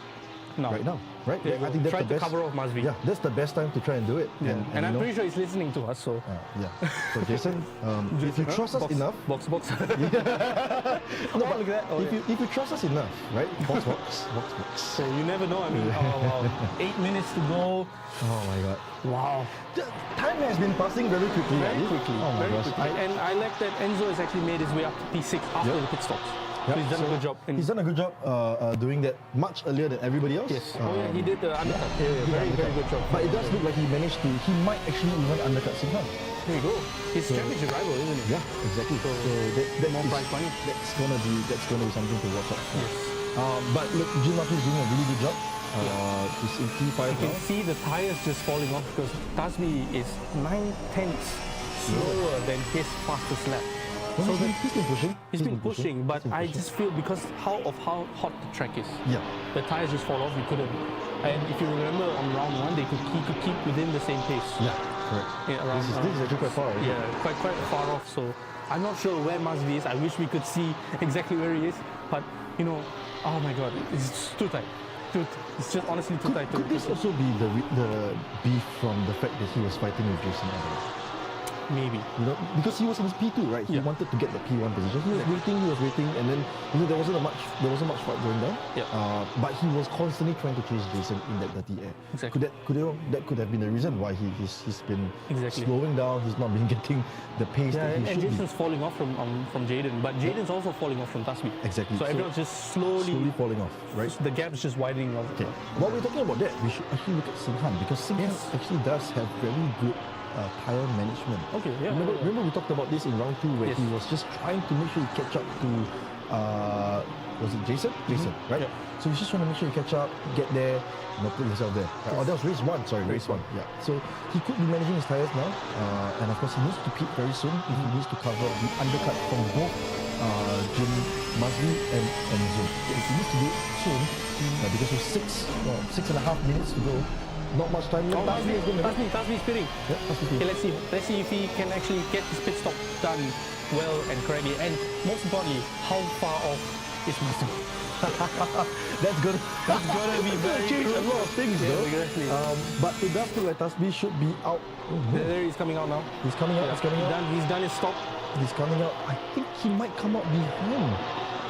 Speaker 1: Right now, right?
Speaker 2: I think that's
Speaker 1: the
Speaker 2: to
Speaker 1: best.
Speaker 2: cover off Masvi.
Speaker 1: Yeah, that's the best time to try and do it.
Speaker 2: Yeah. And I'm pretty sure he's listening to us, so.
Speaker 1: Yeah. So Jason, if you trust us enough,
Speaker 2: box.
Speaker 1: no, but
Speaker 2: look at that.
Speaker 1: if you trust us enough, right? Box.
Speaker 2: So you never know. I mean, 8 minutes to go.
Speaker 1: Oh my God.
Speaker 2: Wow.
Speaker 1: The time has been passing very quickly.
Speaker 2: Very quickly.
Speaker 1: Oh my
Speaker 2: very
Speaker 1: gosh.
Speaker 2: quickly. And I like that Enzo has actually made his way up to P6 after the pit stops. So he's done a good job.
Speaker 1: He's done a good job doing that much earlier than everybody else.
Speaker 2: Yes. He did the undercut. Very good job.
Speaker 1: But it does look like he might actually even undercut Singhan.
Speaker 2: There you go. His championship rival, isn't it?
Speaker 1: Yeah, exactly. So that
Speaker 2: more prize money.
Speaker 1: That's gonna be something to watch out for.
Speaker 2: Yes.
Speaker 1: But look, Jin Murphy is doing a really good job. He's in P5
Speaker 2: You
Speaker 1: now.
Speaker 2: can see the tires just falling off because Tasmi is 9/10 slower than his fastest lap.
Speaker 1: So he's been pushing.
Speaker 2: He's been pushing, but I just feel because how hot the track is.
Speaker 1: Yeah.
Speaker 2: The tires just fall off. He couldn't. And if you remember on round 1, he could keep within the same pace.
Speaker 1: Yeah, correct.
Speaker 2: Yeah,
Speaker 1: This is actually quite far.
Speaker 2: Yeah, quite far off. So I'm not sure where Masvi is. I wish we could see exactly where he is. But oh my God, it's too tight. It's just honestly too tight.
Speaker 1: Could this also be the beef from the fact that he was fighting with Jason Adams?
Speaker 2: Maybe.
Speaker 1: Because he was in his P2, right? He wanted to get the P1 position. He was waiting, and then there wasn't much fight going down.
Speaker 2: Yeah.
Speaker 1: But he was constantly trying to chase Jason in that dirty air.
Speaker 2: Exactly.
Speaker 1: That could have been the reason why he's been
Speaker 2: Exactly.
Speaker 1: slowing down. He's not been getting the pace that he should
Speaker 2: and
Speaker 1: be.
Speaker 2: Jason's falling off from Jaden, but Jaden's also falling off from Tasmi.
Speaker 1: Exactly.
Speaker 2: So everyone's just slowly
Speaker 1: falling off, right?
Speaker 2: The gap is just widening off.
Speaker 1: Okay. While we're talking about that, we should actually look at Singhan because Singhan actually does have very good tire management.
Speaker 2: Okay, yeah.
Speaker 1: Remember we talked about this in round 2 where he was just trying to make sure he catch up to was it Jason? Jason, right?
Speaker 2: Yeah.
Speaker 1: So he's just trying to make sure he catch up, get there, put himself there. Oh, that was race 1. Sorry, race 1. Yeah. So he could be managing his tires now, and of course he needs to pit very soon. He needs to cover the undercut from both Jin Masvi and Enzo. He needs to do it soon because with 6.5 minutes to go. Not much time left.
Speaker 2: Tasmi is spinning.
Speaker 1: Yeah, Tasmi.
Speaker 2: Okay, let's see if he can actually get his pit stop done well and correctly, and most importantly, how far off is Mr.
Speaker 1: That's gonna
Speaker 2: be very
Speaker 1: change a lot of things,
Speaker 2: Yeah,
Speaker 1: though.
Speaker 2: exactly.
Speaker 1: But it does look like Tasbi should be out.
Speaker 2: There he's coming out now.
Speaker 1: He's coming out. He's coming out.
Speaker 2: He's done his stop.
Speaker 1: He's coming out. I think he might come out behind.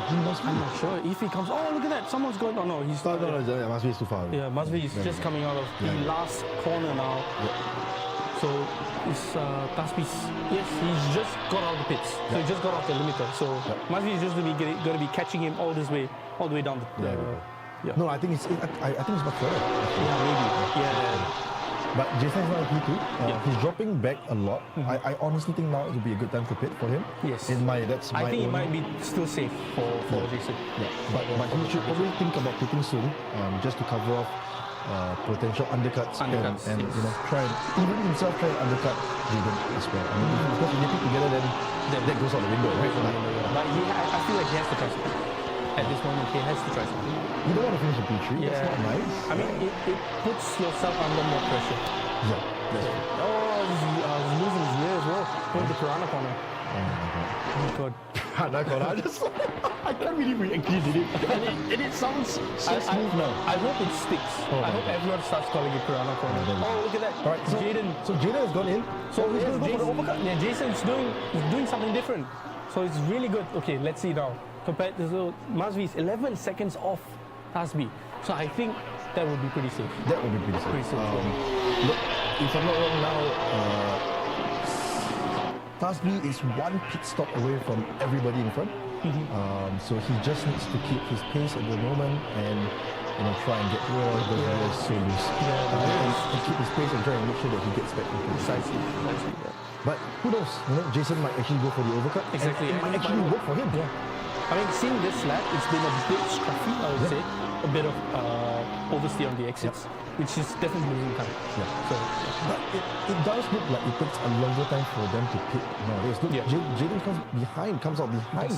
Speaker 1: He must be.
Speaker 2: I'm not sure if he comes. Oh, look at that! Someone's going. Oh no, he's.
Speaker 1: No, must be too far.
Speaker 2: Yeah, Masvi is just coming out of the last corner now. So it's Tasbi's. Yes, he's just got out of the pits. So he just got off the limiter. So Masvi is just going to be catching him all the way down the.
Speaker 1: No, I think it's much further.
Speaker 2: Yeah, maybe. Yeah.
Speaker 1: But Jason is not a P2. He's dropping back a lot. I honestly think now it would be a good time to pit for him.
Speaker 2: Yes.
Speaker 1: I
Speaker 2: think it might be still safe for Jason.
Speaker 1: Yeah. But he should probably think about pitting soon, just to cover off potential undercuts and try and even himself try and undercut Jaden as well. I mean, because when they pit together, then that goes out the window, right?
Speaker 2: But I feel like he has to try something. At this moment, he has to try something.
Speaker 1: You don't want to finish a P3. That's not nice.
Speaker 2: I mean, it puts yourself under more pressure.
Speaker 1: Yeah. That's true.
Speaker 2: Oh, he's losing his ear as well. Going to Piranha Corner. Oh my god.
Speaker 1: Piranha Corner. I can't believe we actually did it. And it sounds so smooth now.
Speaker 2: I hope it sticks. I hope everyone starts calling it Piranha Corner. Oh, look at that.
Speaker 1: All right, so Jaden has gone in. So he's going to go for the overcut.
Speaker 2: Yeah, Jason's doing something different. So it's really good. Okay, let's see now. Compared to Masvi is 11 seconds off Tasbi. So I think that would be pretty safe.
Speaker 1: That would be pretty safe. Look, if I'm not wrong now, Tasbi is one pit stop away from everybody in front. So he just needs to keep his pace at the moment and try and get so loose. And keep his pace and try and make sure that he gets back into it.
Speaker 2: Precisely.
Speaker 1: But who knows? Jason might actually go for the overcut.
Speaker 2: Exactly.
Speaker 1: And it might actually work for him.
Speaker 2: Yeah. I mean, seeing this lap, it's been a bit scruffy, I would say. A bit of oversteer on the exits, which is definitely losing time. So,
Speaker 1: but it does look like it takes a longer time for them to pit nowadays. Look, Jaden comes out behind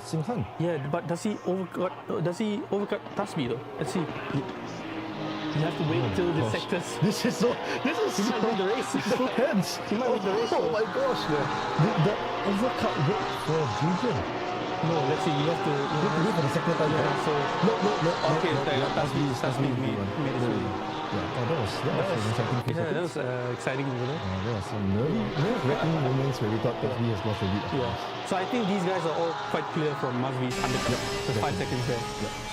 Speaker 1: Sing Han.
Speaker 2: Yeah, but does he overcut Tasbi though? Let's see. You have to wait till the sectors.
Speaker 1: This is
Speaker 2: He might win the race.
Speaker 1: so tense.
Speaker 2: He might win the race.
Speaker 1: Oh my gosh. The overcut worked for Jaden.
Speaker 2: No, let's see. You have to
Speaker 1: wait for the second time.
Speaker 2: So
Speaker 1: No.
Speaker 2: okay, Tasbi made it through.
Speaker 1: That was exciting.
Speaker 2: Yeah, that was exciting,
Speaker 1: There were some nerve-wracking moments where we thought that he has lost a lead.
Speaker 2: Yeah. So I think these guys are all quite clear from Masvi's undercut. There's 5 seconds there.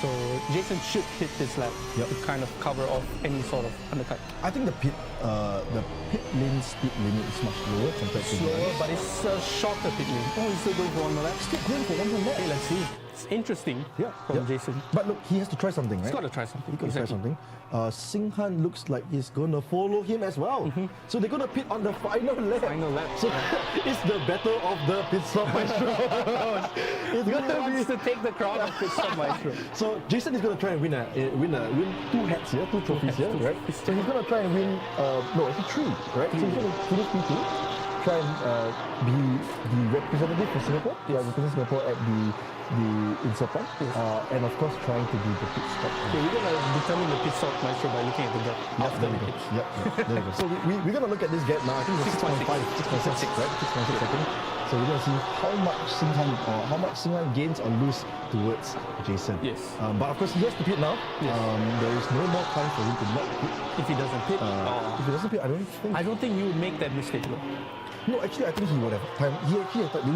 Speaker 2: So Jason should hit this lap to kind of cover off any sort of undercut.
Speaker 1: I think the pit lane speed limit is much lower compared to
Speaker 2: slower, but it's a shorter pit lane. Oh, he's still going for one more lap.
Speaker 1: Still going for one more lap.
Speaker 2: Okay, let's see. It's interesting from Jason.
Speaker 1: But look, he has to try something, right?
Speaker 2: He's got to try something.
Speaker 1: He got to try something. Sing Han looks like he's going to follow him as well. So they're going to pit on the final lap. So it's the battle of the pit stop maestro. It's going to be
Speaker 2: to take the crown of pit stop maestro.
Speaker 1: So Jason is going to try and win 2 hats here, 2 trophies here, right? So he's going to try and win, actually 3, right? So he's going to finish P2, try and be the representative for Singapore. Yeah, represent Singapore at in Sepang, and of course trying to do the pit stop.
Speaker 2: Okay, we're going to determine the pit stop maestro by looking at the gap.
Speaker 1: There we go. There we go. So we're going to look at this gap now. I think it's 6.5, 6.6, right? 6.6 seconds. So we're going to see how much Sing Han gains or lose towards Jason.
Speaker 2: Yes.
Speaker 1: But of course he has to pit now. There is no more time for him to not pit.
Speaker 2: If he doesn't pit,
Speaker 1: if he doesn't pit, I don't think
Speaker 2: he would make that mistake though.
Speaker 1: No, actually, I think he would have time. We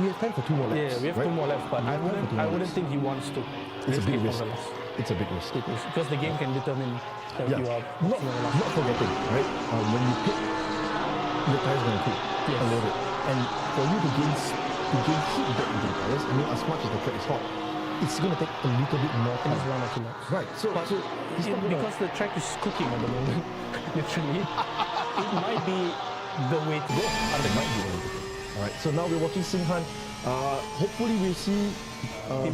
Speaker 1: have time for 2 more laps.
Speaker 2: Yeah, we have 2 more laps, but I wouldn't think he wants to.
Speaker 1: It's a big risk. It's a big risk.
Speaker 2: Because the game can determine that you are
Speaker 1: not forgetting, right? When you pit, your tire's going to cool a little bit. And for you to gain heat back into the tires, I mean, as much as the track is hot, it's going to take a little bit more time.
Speaker 2: It's 1 or 2 laps.
Speaker 1: Right. So
Speaker 2: because the track is cooking at the moment, literally, it might be the way to go.
Speaker 1: All right, so now we're watching Sing Han. Hopefully we'll see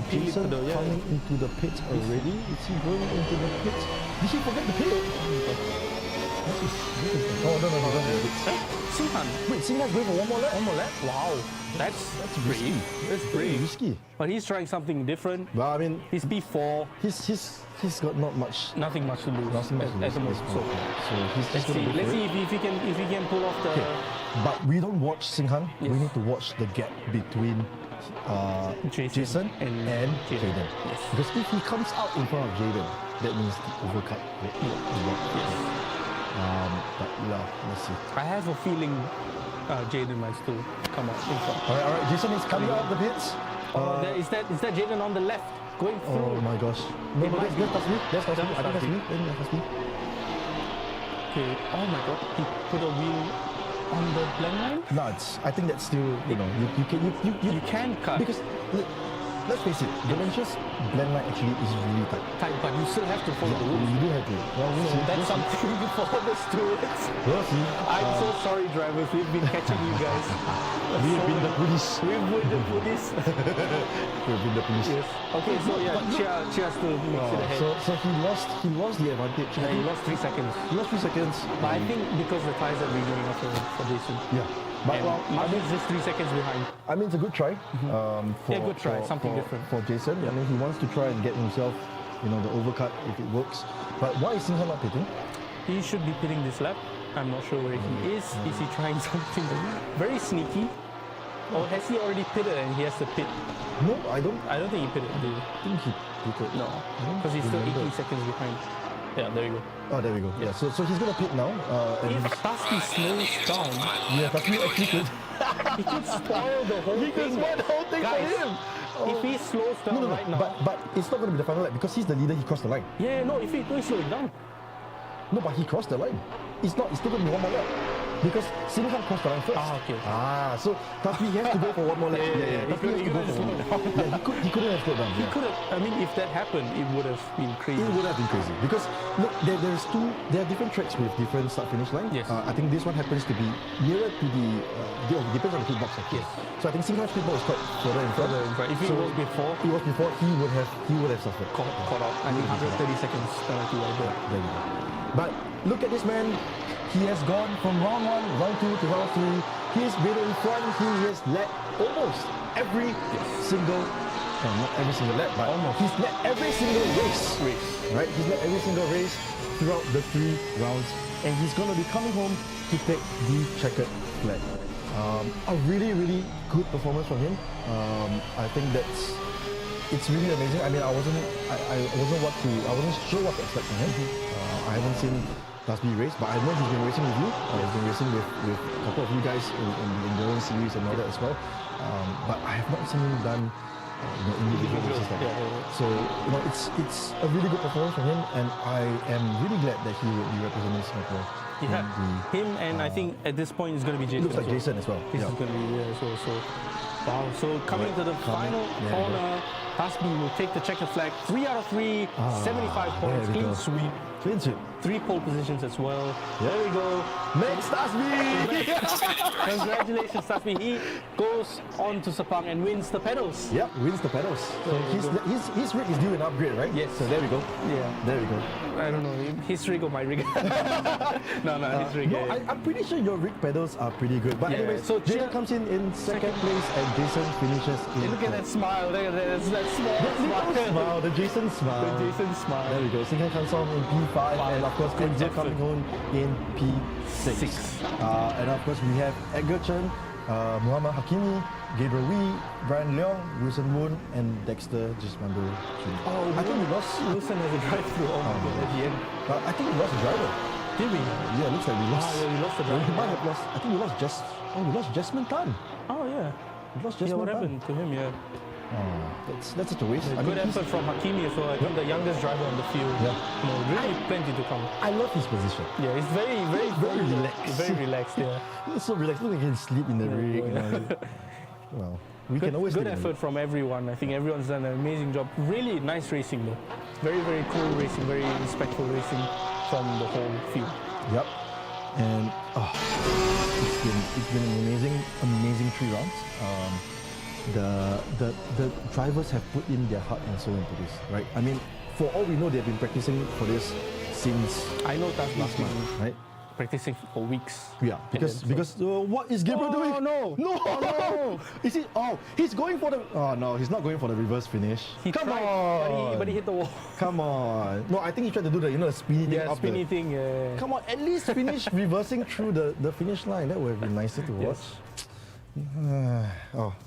Speaker 1: Jason coming into the pits already. Is he going into the pits? Did he forget the pit? Oh, no, wait.
Speaker 2: Singhan.
Speaker 1: Wait, Singhan's going for one more lap?
Speaker 2: One more lap? Wow. That's
Speaker 1: risky.
Speaker 2: That's
Speaker 1: Very
Speaker 2: brave.
Speaker 1: risky.
Speaker 2: But he's trying something different.
Speaker 1: Well, I mean,
Speaker 2: He's P4.
Speaker 1: he's got not much.
Speaker 2: Nothing much to lose
Speaker 1: Nothing much to
Speaker 2: at the
Speaker 1: lose
Speaker 2: moment.
Speaker 1: at this point. So he's
Speaker 2: Let's
Speaker 1: just
Speaker 2: see.
Speaker 1: going to
Speaker 2: Let's see if he can pull off the.
Speaker 1: Okay. But we don't watch Singhan. We
Speaker 2: Yes.
Speaker 1: need to watch the gap between Jason and
Speaker 2: Jaden.
Speaker 1: Jaden.
Speaker 2: Yes.
Speaker 1: Because if he comes out in front of Jaden, that means the overcut will work. But yeah, let's see.
Speaker 2: I have a feeling Jaden might still come out in front.
Speaker 1: All right. Jason is coming out of the pits.
Speaker 2: Is that Jaden on the left going through?
Speaker 1: Oh my gosh. No,
Speaker 2: It
Speaker 1: but
Speaker 2: might
Speaker 1: that's Tasmi. That's Tasmi. I think
Speaker 2: That's
Speaker 1: Tasmi. That's Tasmi.
Speaker 2: Okay. Oh my God. He put a wheel on the blend line.
Speaker 1: No, I think that's still, you
Speaker 2: can cut.
Speaker 1: because let's face it, Valencia's blend line actually is really tight.
Speaker 2: Tight, but you still have to follow the rules.
Speaker 1: You do have to. Well, we'll see.
Speaker 2: That's
Speaker 1: We'll see.
Speaker 2: something for the stewards.
Speaker 1: We'll see.
Speaker 2: I'm so sorry, drivers. We've been catching you guys.
Speaker 1: We've been the police.
Speaker 2: We've been the police.
Speaker 1: We've been the police.
Speaker 2: Yes. Okay, so yeah, cheers to makes it ahead.
Speaker 1: So he lost the advantage.
Speaker 2: Yeah, he lost 3 seconds.
Speaker 1: He lost 3 seconds.
Speaker 2: But I think because the tires are redoing for Jason.
Speaker 1: Yeah. But
Speaker 2: And
Speaker 1: well,
Speaker 2: Marvin's just 3 seconds behind.
Speaker 1: I mean, it's a good try.
Speaker 2: Yeah, good try, something
Speaker 1: for,
Speaker 2: different.
Speaker 1: for Jason. I mean, he wants to try and get himself, the overcut if it works. But why is Singhan not pitting?
Speaker 2: He should be pitting this lap. I'm not sure where he is. Is he trying something very sneaky? Or has he already pitted and he has to pit?
Speaker 1: No, I don't
Speaker 2: I don't think he pitted. Did he?
Speaker 1: think he pitted.
Speaker 2: No,
Speaker 1: I don't
Speaker 2: because he's still
Speaker 1: remember.
Speaker 2: 18 seconds behind. Yeah, there you go.
Speaker 1: Oh, there we go. Yeah, so he's going to pit now. And
Speaker 2: If Tasky slows down,
Speaker 1: yeah, Tasmi actually could.
Speaker 2: he could spoil the whole
Speaker 1: He
Speaker 2: thing.
Speaker 1: could spoil the whole thing for
Speaker 2: Guys,
Speaker 1: him.
Speaker 2: If he slows down
Speaker 1: No,
Speaker 2: right now,
Speaker 1: but it's not going to be the final lap because he's the leader. He crossed the line.
Speaker 2: yeah, no, if he's slowing down,
Speaker 1: No, but he crossed the line. It's still going to be one more lap because Singhan crossed the line first.
Speaker 2: okay.
Speaker 1: So Tasmi has to go for one more lap.
Speaker 2: Yeah.
Speaker 1: Tasmi has to go for one more lap. Yeah, he couldn't have slowed down.
Speaker 2: he
Speaker 1: Yeah.
Speaker 2: could have. I mean, if that happened, it would have been crazy.
Speaker 1: It would have been crazy because look, there are different tracks with different start-finish line.
Speaker 2: Yes.
Speaker 1: I think this one happens to be nearer to the. Depends on the pit box actually.
Speaker 2: Yes.
Speaker 1: So I think Singhan's pit box is quite further in front.
Speaker 2: If it was before,
Speaker 1: He would have suffered.
Speaker 2: caught out. I think 130 seconds penalty right there.
Speaker 1: There you go. But look at this man. He has gone from round 1, round 2 to round 3. He's been in front. He has led almost every single, not every single lap, but
Speaker 2: Almost.
Speaker 1: he's led every single race. Right? He's led every single race throughout the 3 rounds. And he's going to be coming home to take the checkered flag. A really, really good performance from him. I think it's really amazing. I mean, I wasn't sure what to expect from him. I haven't seen Tasmi race, but I know he's been racing with you. He's been racing with a couple of you guys in the endurance series and all that as well. But I have not seen him done individual races like that. So it's a really good performance from him, and I am really glad that he will be representing Singapore.
Speaker 2: Yeah, him and I think at this point it's going to be Jason.
Speaker 1: Looks like Jason as well.
Speaker 2: This is going to be so. Wow. So coming to the final corner, Tasmi will take the checkered flag. 3 out of 3, 75 points,
Speaker 1: there we
Speaker 2: clean
Speaker 1: go.
Speaker 2: sweep.
Speaker 1: Clean sweep.
Speaker 2: 3 pole positions as well. There we go.
Speaker 1: Next, Tasmi!
Speaker 2: Congratulations, Tasmi. He goes on to Sepang and wins the pedals.
Speaker 1: Yep, wins the pedals. So his rig is due an upgrade, right?
Speaker 2: Yes.
Speaker 1: So there we go.
Speaker 2: Yeah.
Speaker 1: There we go.
Speaker 2: I don't know, his rig or my rig. no, his rig.
Speaker 1: No, I'm pretty sure your rig pedals are pretty good. But
Speaker 2: Yeah,
Speaker 1: anyways,
Speaker 2: so
Speaker 1: Jaden comes in second place and Jason finishes in
Speaker 2: Look at that smile. Look at that small smile.
Speaker 1: smile, the Jason smile.
Speaker 2: The Jason smile.
Speaker 1: There we go. Singhan comes on in P5 and of course Kunja
Speaker 2: Jackson.
Speaker 1: coming home in P6. And of course we have Edgar Chen, Muhammad Hakimi, Gabriel Wee, Brian Leong, Wilson Woon, and Dexter Gismando.
Speaker 2: Oh,
Speaker 1: I think we lost.
Speaker 2: Wilson has a drive-through at the end.
Speaker 1: I think we lost the driver.
Speaker 2: Did we?
Speaker 1: Yeah, it looks like we lost.
Speaker 2: Yeah, we lost the
Speaker 1: We
Speaker 2: driver.
Speaker 1: might have lost. I think we lost we lost Jasmine Tan.
Speaker 2: Oh, yeah.
Speaker 1: We lost
Speaker 2: Yeah,
Speaker 1: Jasmine
Speaker 2: what
Speaker 1: Tan.
Speaker 2: happened to him, yeah.
Speaker 1: That's such a waste. I
Speaker 2: Good
Speaker 1: mean, he's-
Speaker 2: effort from Hakimi as well. I think the youngest driver on the field.
Speaker 1: Yeah.
Speaker 2: No, really plenty to come.
Speaker 1: I love his position.
Speaker 2: Yeah, he's very
Speaker 1: relaxed.
Speaker 2: Very relaxed, yeah.
Speaker 1: He's so relaxed. Look, he can sleep in the rig. Well, we can always
Speaker 2: Good
Speaker 1: sleep in the
Speaker 2: effort from everyone. I think everyone's done an amazing job. Really nice racing though. Very, very cool racing, very respectful racing from the whole field.
Speaker 1: rig. Yep. And it's been an amazing 3 rounds. The drivers have put in their heart and soul into this, right? I mean, for all we know, they've been practicing for this since
Speaker 2: I know that's
Speaker 1: last month, right?
Speaker 2: practicing for weeks.
Speaker 1: Yeah, because what is Gabriel doing?
Speaker 2: No.
Speaker 1: No! Is he? Oh, he's going for the. Oh no, he's not going for the reverse finish.
Speaker 2: Come
Speaker 1: on,
Speaker 2: but he hit the wall.
Speaker 1: Come on. No, I think he tried to do the spinny thing.
Speaker 2: Yeah, spinny thing. Yeah.
Speaker 1: Come on, at least finish reversing through the finish line. That would have been nicer to watch.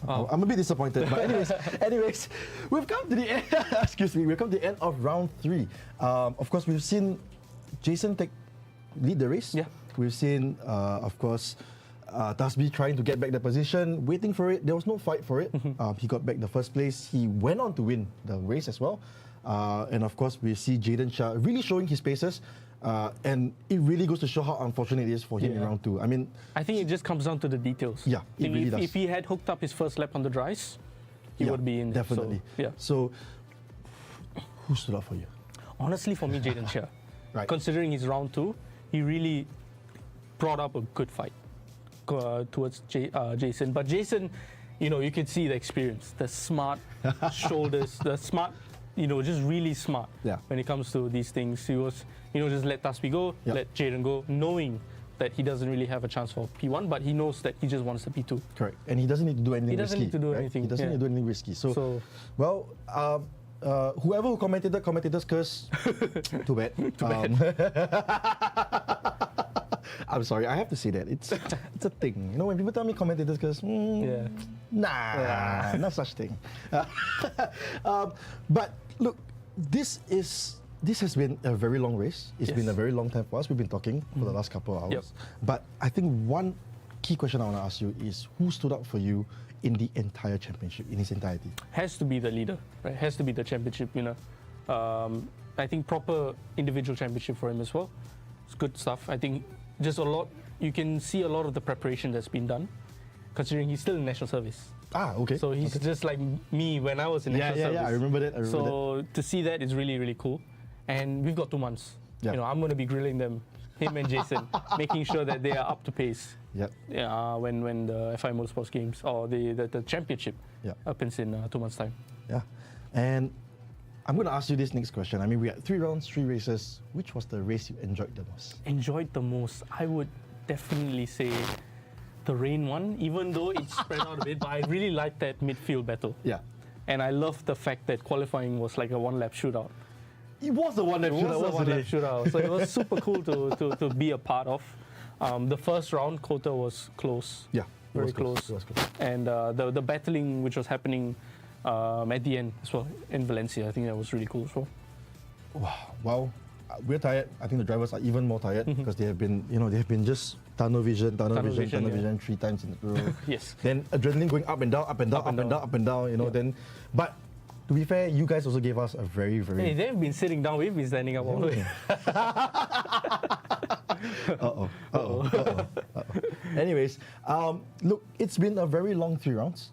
Speaker 1: I'm a bit disappointed. But anyways, we've come to the end. Excuse me. We've come to the end of round 3. Of course, we've seen Jason lead the race.
Speaker 2: Yeah.
Speaker 1: We've seen, of course, Tasbi trying to get back the position, waiting for it. There was no fight for it. He got back the first place. He went on to win the race as well. And of course, we see Jaden Shah really showing his paces. And it really goes to show how unfortunate it is for him in round 2. I mean,
Speaker 2: I think it just comes down to the details.
Speaker 1: Yeah, it really does.
Speaker 2: If he had hooked up his first lap on the dries, he would be in.
Speaker 1: Definitely. So, who stood up for you?
Speaker 2: Honestly, for me, Jaden Shah.
Speaker 1: Right.
Speaker 2: Considering his round 2, he really brought up a good fight towards Jason. But Jason, you can see the experience, the smart shoulders, the smart, just really smart when it comes to these things. He was, just let Tasbi go, let Jaden go, knowing that he doesn't really have a chance for P1, but he knows that he just wants the P2.
Speaker 1: Correct. And he doesn't need to do anything risky.
Speaker 2: He doesn't need to do anything.
Speaker 1: He doesn't need to do anything risky. So well, whoever who commentators curse, too bad. I'm sorry, I have to say that. It's a thing. When people tell me commentators curse, nah, not such thing. But look, this has been a very long race. It's been a very long time for us. We've been talking for the last couple of hours.
Speaker 2: Yep.
Speaker 1: But I think one key question I want to ask you is, who stood up for you in the entire championship, in its entirety?
Speaker 2: Has to be the leader, right? Has to be the championship winner. I think proper individual championship for him as well. It's good stuff. I think just you can see a lot of the preparation that's been done, considering he's still in national service.
Speaker 1: Okay.
Speaker 2: So he's just like me when I was in national service.
Speaker 1: Yeah, I remember that.
Speaker 2: So to see that is really, really cool. And we've got 2 months.
Speaker 1: Yeah.
Speaker 2: I'm going to be grilling them, him and Jason, making sure that they are up to pace.
Speaker 1: Yep.
Speaker 2: When the FI Motorsports Games or the championship happens in 2 months' time.
Speaker 1: Yeah. And I'm going to ask you this next question. I mean, we had 3 rounds, 3 races. Which was the race you enjoyed the most?
Speaker 2: Enjoyed the most? I would definitely say the rain one, even though it's spread out a bit, but I really liked that midfield battle.
Speaker 1: Yeah.
Speaker 2: And I love the fact that qualifying was like a 1-lap shootout.
Speaker 1: It was a 1-lap shootout.
Speaker 2: So it was super cool to be a part of. The first round, Kota was close.
Speaker 1: Yeah.
Speaker 2: Very close. And the battling which was happening at the end as well in Valencia, I think that was really cool as well.
Speaker 1: Wow. Well, we're tired. I think the drivers are even more tired because they have been just tunnel vision 3 times in a row.
Speaker 2: Yes.
Speaker 1: Then adrenaline going up and down. Then, but to be fair, you guys also gave us a very, very...
Speaker 2: Hey, they've been sitting down, we've been standing up all the way.
Speaker 1: Anyways, look, it's been a very long 3 rounds.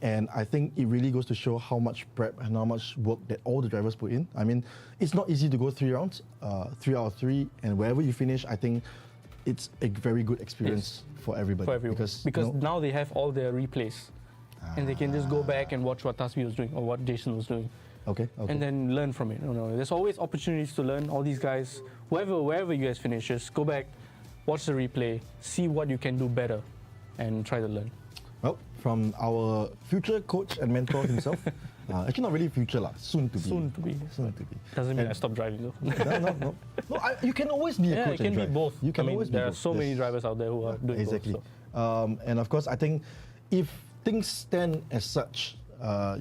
Speaker 1: And I think it really goes to show how much prep and how much work that all the drivers put in. I mean, it's not easy to go 3 rounds, 3 out of 3, and wherever you finish, I think it's a very good experience for everybody.
Speaker 2: For everyone. Because now they have all their replays. And they can just go back and watch what Tasbi was doing or what Jason was doing.
Speaker 1: Okay.
Speaker 2: And then learn from it. There's always opportunities to learn. All these guys, wherever you guys finish, just go back, watch the replay, see what you can do better, and try to learn.
Speaker 1: Well, from our future coach and mentor himself, actually not really future soon to be.
Speaker 2: Soon to be. Doesn't mean I stop driving though.
Speaker 1: No. You can always be a coach.
Speaker 2: It can
Speaker 1: and
Speaker 2: be
Speaker 1: drive.
Speaker 2: both.
Speaker 1: You can always be
Speaker 2: there
Speaker 1: both.
Speaker 2: are so many drivers out there who are doing
Speaker 1: exactly.
Speaker 2: both. So.
Speaker 1: And of course, I think if things stand as such,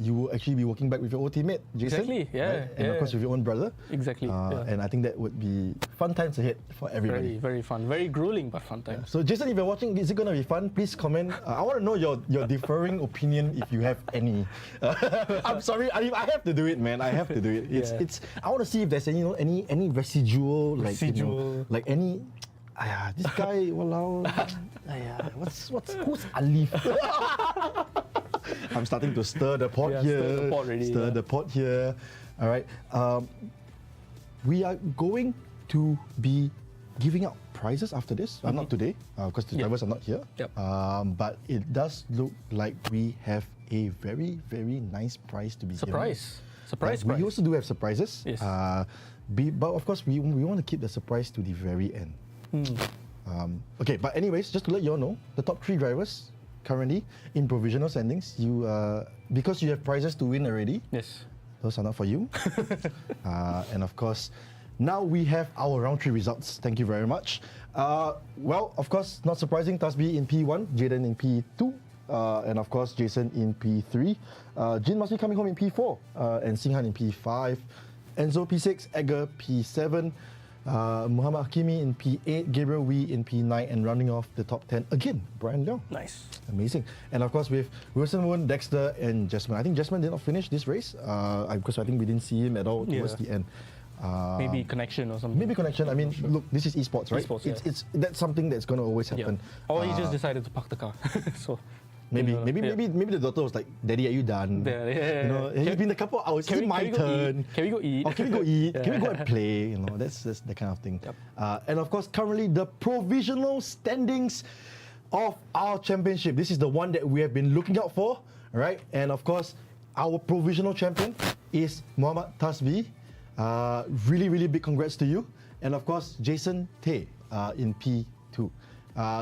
Speaker 1: you will actually be working back with your old teammate, Jason.
Speaker 2: Exactly, yeah.
Speaker 1: Right? And of course with your own brother.
Speaker 2: Exactly.
Speaker 1: And I think that would be fun times ahead for everybody.
Speaker 2: Very, very fun. Very grueling, but fun times.
Speaker 1: So Jason, if you're watching, is it going to be fun? Please comment. I want to know your differing opinion if you have any. I'm sorry, I have to do it, man. I have to do it. It's. I want to see if there's any residual. Like any. This guy, walao. Who's Alif? I'm starting to stir the pot here.
Speaker 2: Stir the pot already.
Speaker 1: Stir the pot here. All right. We are going to be giving out prizes after this. Not today, because the drivers are not here.
Speaker 2: Yep.
Speaker 1: But it does look like we have a very, very nice prize to be
Speaker 2: Surprise.
Speaker 1: given.
Speaker 2: Surprise
Speaker 1: We
Speaker 2: prize.
Speaker 1: also do have surprises.
Speaker 2: Yes.
Speaker 1: But of course, we want to keep the surprise to the very end. Okay, but anyways, just to let you all know, the top 3 drivers currently in provisional standings, you because you have prizes to win already,
Speaker 2: Yes.
Speaker 1: those are not for you. And of course, now we have our round 3 results. Thank you very much. Well, of course, not surprising, Tasbi in P1, Jaden in P2, and of course, Jason in P3. Jin must be coming home in P4, and Singhan in P5. Enzo P6, Edgar P7, Muhammad Hakimi in P8, Gabriel Wee in P9, and rounding off the top 10 again, Brian Leong.
Speaker 2: Nice.
Speaker 1: Amazing. And of course, with Wilson Woon, Dexter, and Jasmine. I think Jasmine did not finish this race because I think we didn't see him at all towards the end.
Speaker 2: Maybe connection or something.
Speaker 1: Maybe connection. I mean, look, this is esports, right?
Speaker 2: Esports,
Speaker 1: it's that's something that's going to always
Speaker 2: Yeah.
Speaker 1: happen.
Speaker 2: Or he just decided to park the car. So
Speaker 1: Maybe,
Speaker 2: you know,
Speaker 1: maybe,
Speaker 2: yeah.
Speaker 1: maybe the daughter was like, "Daddy, are you done?
Speaker 2: Yeah.
Speaker 1: You know, it's been a couple of hours. It's my
Speaker 2: we go
Speaker 1: turn.
Speaker 2: eat? Can we go eat?
Speaker 1: Or can we go eat? Can we go and play? You know, that's the kind of thing.
Speaker 2: Yep.
Speaker 1: And of course, currently the provisional standings of our championship. This is the one that we have been looking out for, right? And of course, our provisional champion is Muhammad Tasbi. Really, really big congrats to you. And of course, Jason Tay in P2.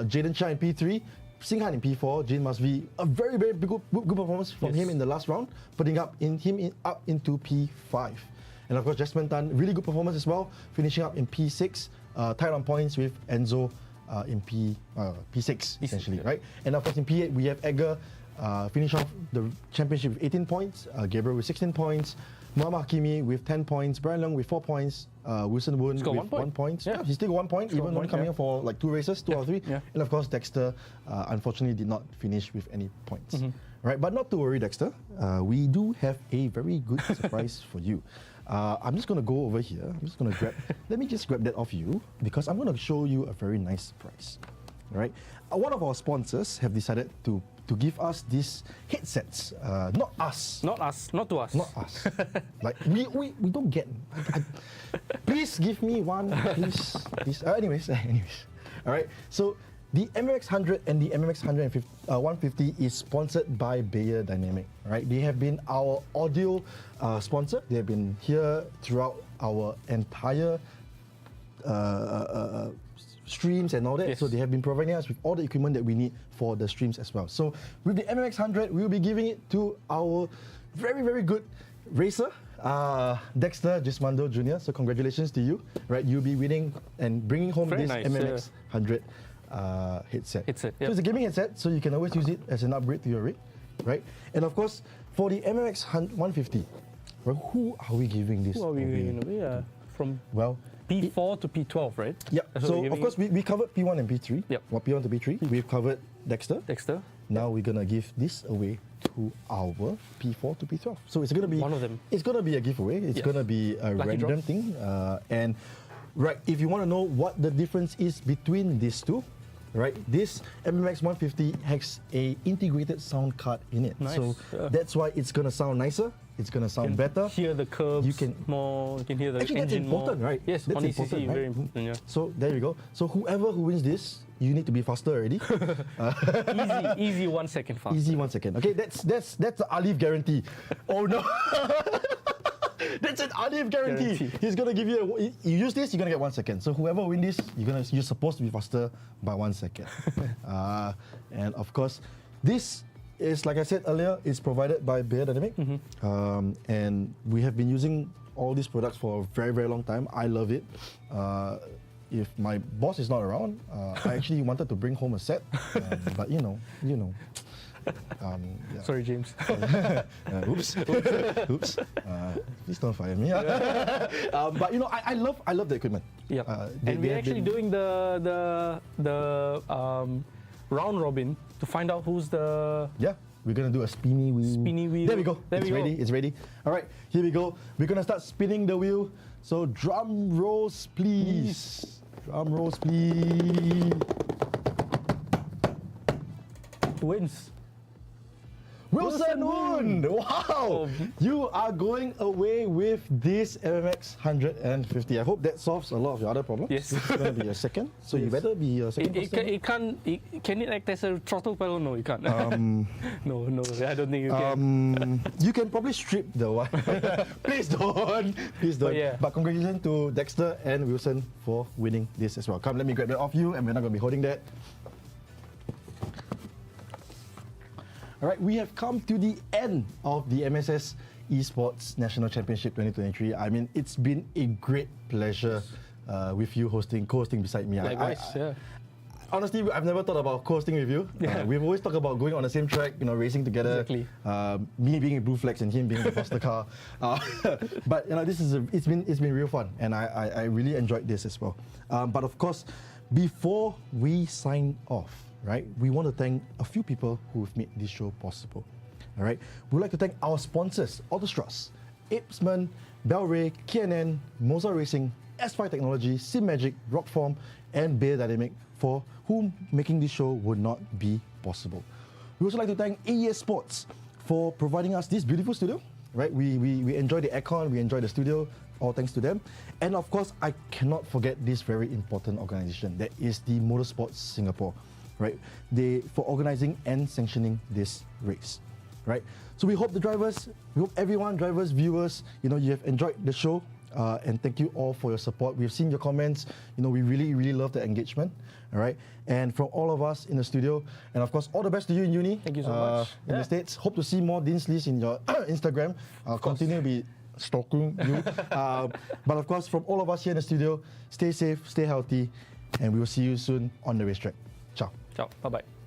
Speaker 1: Jaden Shah in P3. Singhan in P4, Jin must be a very, very good performance from him in the last round, putting up into P5. And of course, Jasmine Tan, really good performance as well, finishing up in P6, tied on points with Enzo in P6, essentially, right? And of course, in P8, we have Edgar finish off the championship with 18 points, Gabriel with 16 points, Muhammad Hakimi with 10 points, Brian Leong with 4 points, Wilson Woon with 1 point.
Speaker 2: Yeah.
Speaker 1: He still got 1 point,
Speaker 2: Still
Speaker 1: even
Speaker 2: got
Speaker 1: only coming up for like 2 races, 2 or 3.
Speaker 2: Yeah.
Speaker 1: And of course, Dexter unfortunately did not finish with any points. Right, but not to worry, Dexter. We do have a very good surprise for you. I'm just going to go over here. I'm just going to grab. Let me just grab that off you because I'm going to show you a very nice surprise. All right, one of our sponsors have decided to give us these headsets. Not us.
Speaker 2: Not us. Not to us.
Speaker 1: Not us. Like we don't get. Please give me one, please. Anyways. All right. So the MMX 100 and the MMX 150 is sponsored by Bayer Dynamic. Right. They have been our audio sponsor. They have been here throughout our entire streams and all that.
Speaker 2: Yes.
Speaker 1: So they have been providing us with all the equipment that we need for the streams as well. So with the MMX 100, we will be giving it to our very, very good racer, Dexter Gismondo Jr. So congratulations to you. Right, you'll be winning and bringing home
Speaker 2: Very
Speaker 1: this
Speaker 2: nice,
Speaker 1: MMX 100 headset. So
Speaker 2: yep.
Speaker 1: it's a gaming headset, so you can always use it as an upgrade to your rig, right? And of course, for the MMX 150, well, who are we giving this?
Speaker 2: Who are we
Speaker 1: away
Speaker 2: giving away? From
Speaker 1: Well,
Speaker 2: P4 to P12, right?
Speaker 1: yeah.
Speaker 2: That's what
Speaker 1: So
Speaker 2: we're
Speaker 1: of
Speaker 2: giving
Speaker 1: course we covered P1 and P3.
Speaker 2: Yep.
Speaker 1: Well, P1 to P3. We've covered Dexter.
Speaker 2: Dexter.
Speaker 1: Now we're gonna give this away to our P4 to P12. So it's gonna be
Speaker 2: One of them.
Speaker 1: It's gonna be a giveaway. It's
Speaker 2: Yes.
Speaker 1: gonna be a
Speaker 2: Lucky
Speaker 1: random
Speaker 2: draw.
Speaker 1: thing. And right, if you want to know what the difference is between these two, right? This MMX 150 has a integrated sound card in it.
Speaker 2: Nice,
Speaker 1: So
Speaker 2: yeah.
Speaker 1: that's why it's gonna sound nicer. It's gonna sound better.
Speaker 2: Hear the curbs.
Speaker 1: You can-
Speaker 2: more. You can hear the
Speaker 1: Actually, that's
Speaker 2: engine
Speaker 1: important,
Speaker 2: more.
Speaker 1: right?
Speaker 2: Yes,
Speaker 1: That's
Speaker 2: on ECC,
Speaker 1: important, right?
Speaker 2: very important. Yeah.
Speaker 1: So there you go. So whoever who wins this, you need to be faster already.
Speaker 2: Easy 1 second fast.
Speaker 1: Easy 1 second. Okay, that's the Alif guarantee. Oh no. That's an Alif guarantee.
Speaker 2: Guarantee.
Speaker 1: He's gonna give you you use this, you're gonna get 1 second. So whoever win this, you're supposed to be faster by 1 second. And of course, this is, like I said earlier, is provided by Bayer Dynamic. And we have been using all these products for a very, very long time. I love it. If my boss is not around, I actually wanted to bring home a set, but you know. Yeah.
Speaker 2: Sorry, James.
Speaker 1: Oops. Please don't fire me. But you know, I love the equipment.
Speaker 2: Yeah. And we're actually doing the round robin to find out who's the.
Speaker 1: Yeah, we're gonna do a spinny wheel.
Speaker 2: Spinny wheel.
Speaker 1: There we go.
Speaker 2: There
Speaker 1: it's
Speaker 2: we go.
Speaker 1: ready. It's ready. All right, here we go. We're gonna start spinning the wheel. So drum rolls, please. Drum rolls, please.
Speaker 2: Wins.
Speaker 1: Wilson Woon! Wow! You are going away with this MMX 150. I hope that solves a lot of your other problems.
Speaker 2: Yes.
Speaker 1: It's going to be your second, so you better be a second person.
Speaker 2: Can it act as a throttle pedal? No, it can't. No, I don't think you can.
Speaker 1: You can probably strip the one. Please don't. Please don't. But congratulations to Dexter and Wilson for winning this as well. Come, let me grab that off you, and we're not going to be holding that. All right, we have come to the end of the MSS Esports National Championship 2023. I mean, it's been a great pleasure with you co-hosting beside me.
Speaker 2: Likewise,
Speaker 1: Honestly, I've never thought about co-hosting with you. We've always talked about going on the same track, racing together.
Speaker 2: Exactly.
Speaker 1: Me being a Blue Flex and him being the foster car. But it's been real fun, and I really enjoyed this as well. But of course, before we sign off, right, we want to thank a few people who have made this show possible. All right, we'd like to thank our sponsors: Autostras, Apesman, Bellray, KNN, Moza Racing, S5 Technology, SimMagic, Rockform, and Bear Dynamic, for whom making this show would not be possible. We also like to thank AES Sports for providing us this beautiful studio. Right, we enjoy the aircon, we enjoy the studio, all thanks to them. And of course, I cannot forget this very important organization, that is the Motorsports Singapore. Right, for organizing and sanctioning this race. Right, so we hope everyone, drivers, viewers, you have enjoyed the show, and thank you all for your support. We've seen your comments. We really love the engagement. All right, and from all of us in the studio, and of course, all the best to you in uni.
Speaker 2: Thank you so much.
Speaker 1: In the States. Hope to see more Dean's List in your Instagram. I'll continue to be stalking you. But of course, from all of us here in the studio, stay safe, stay healthy, and we will see you soon on the racetrack. Ciao.
Speaker 2: Ciao. Bye-bye.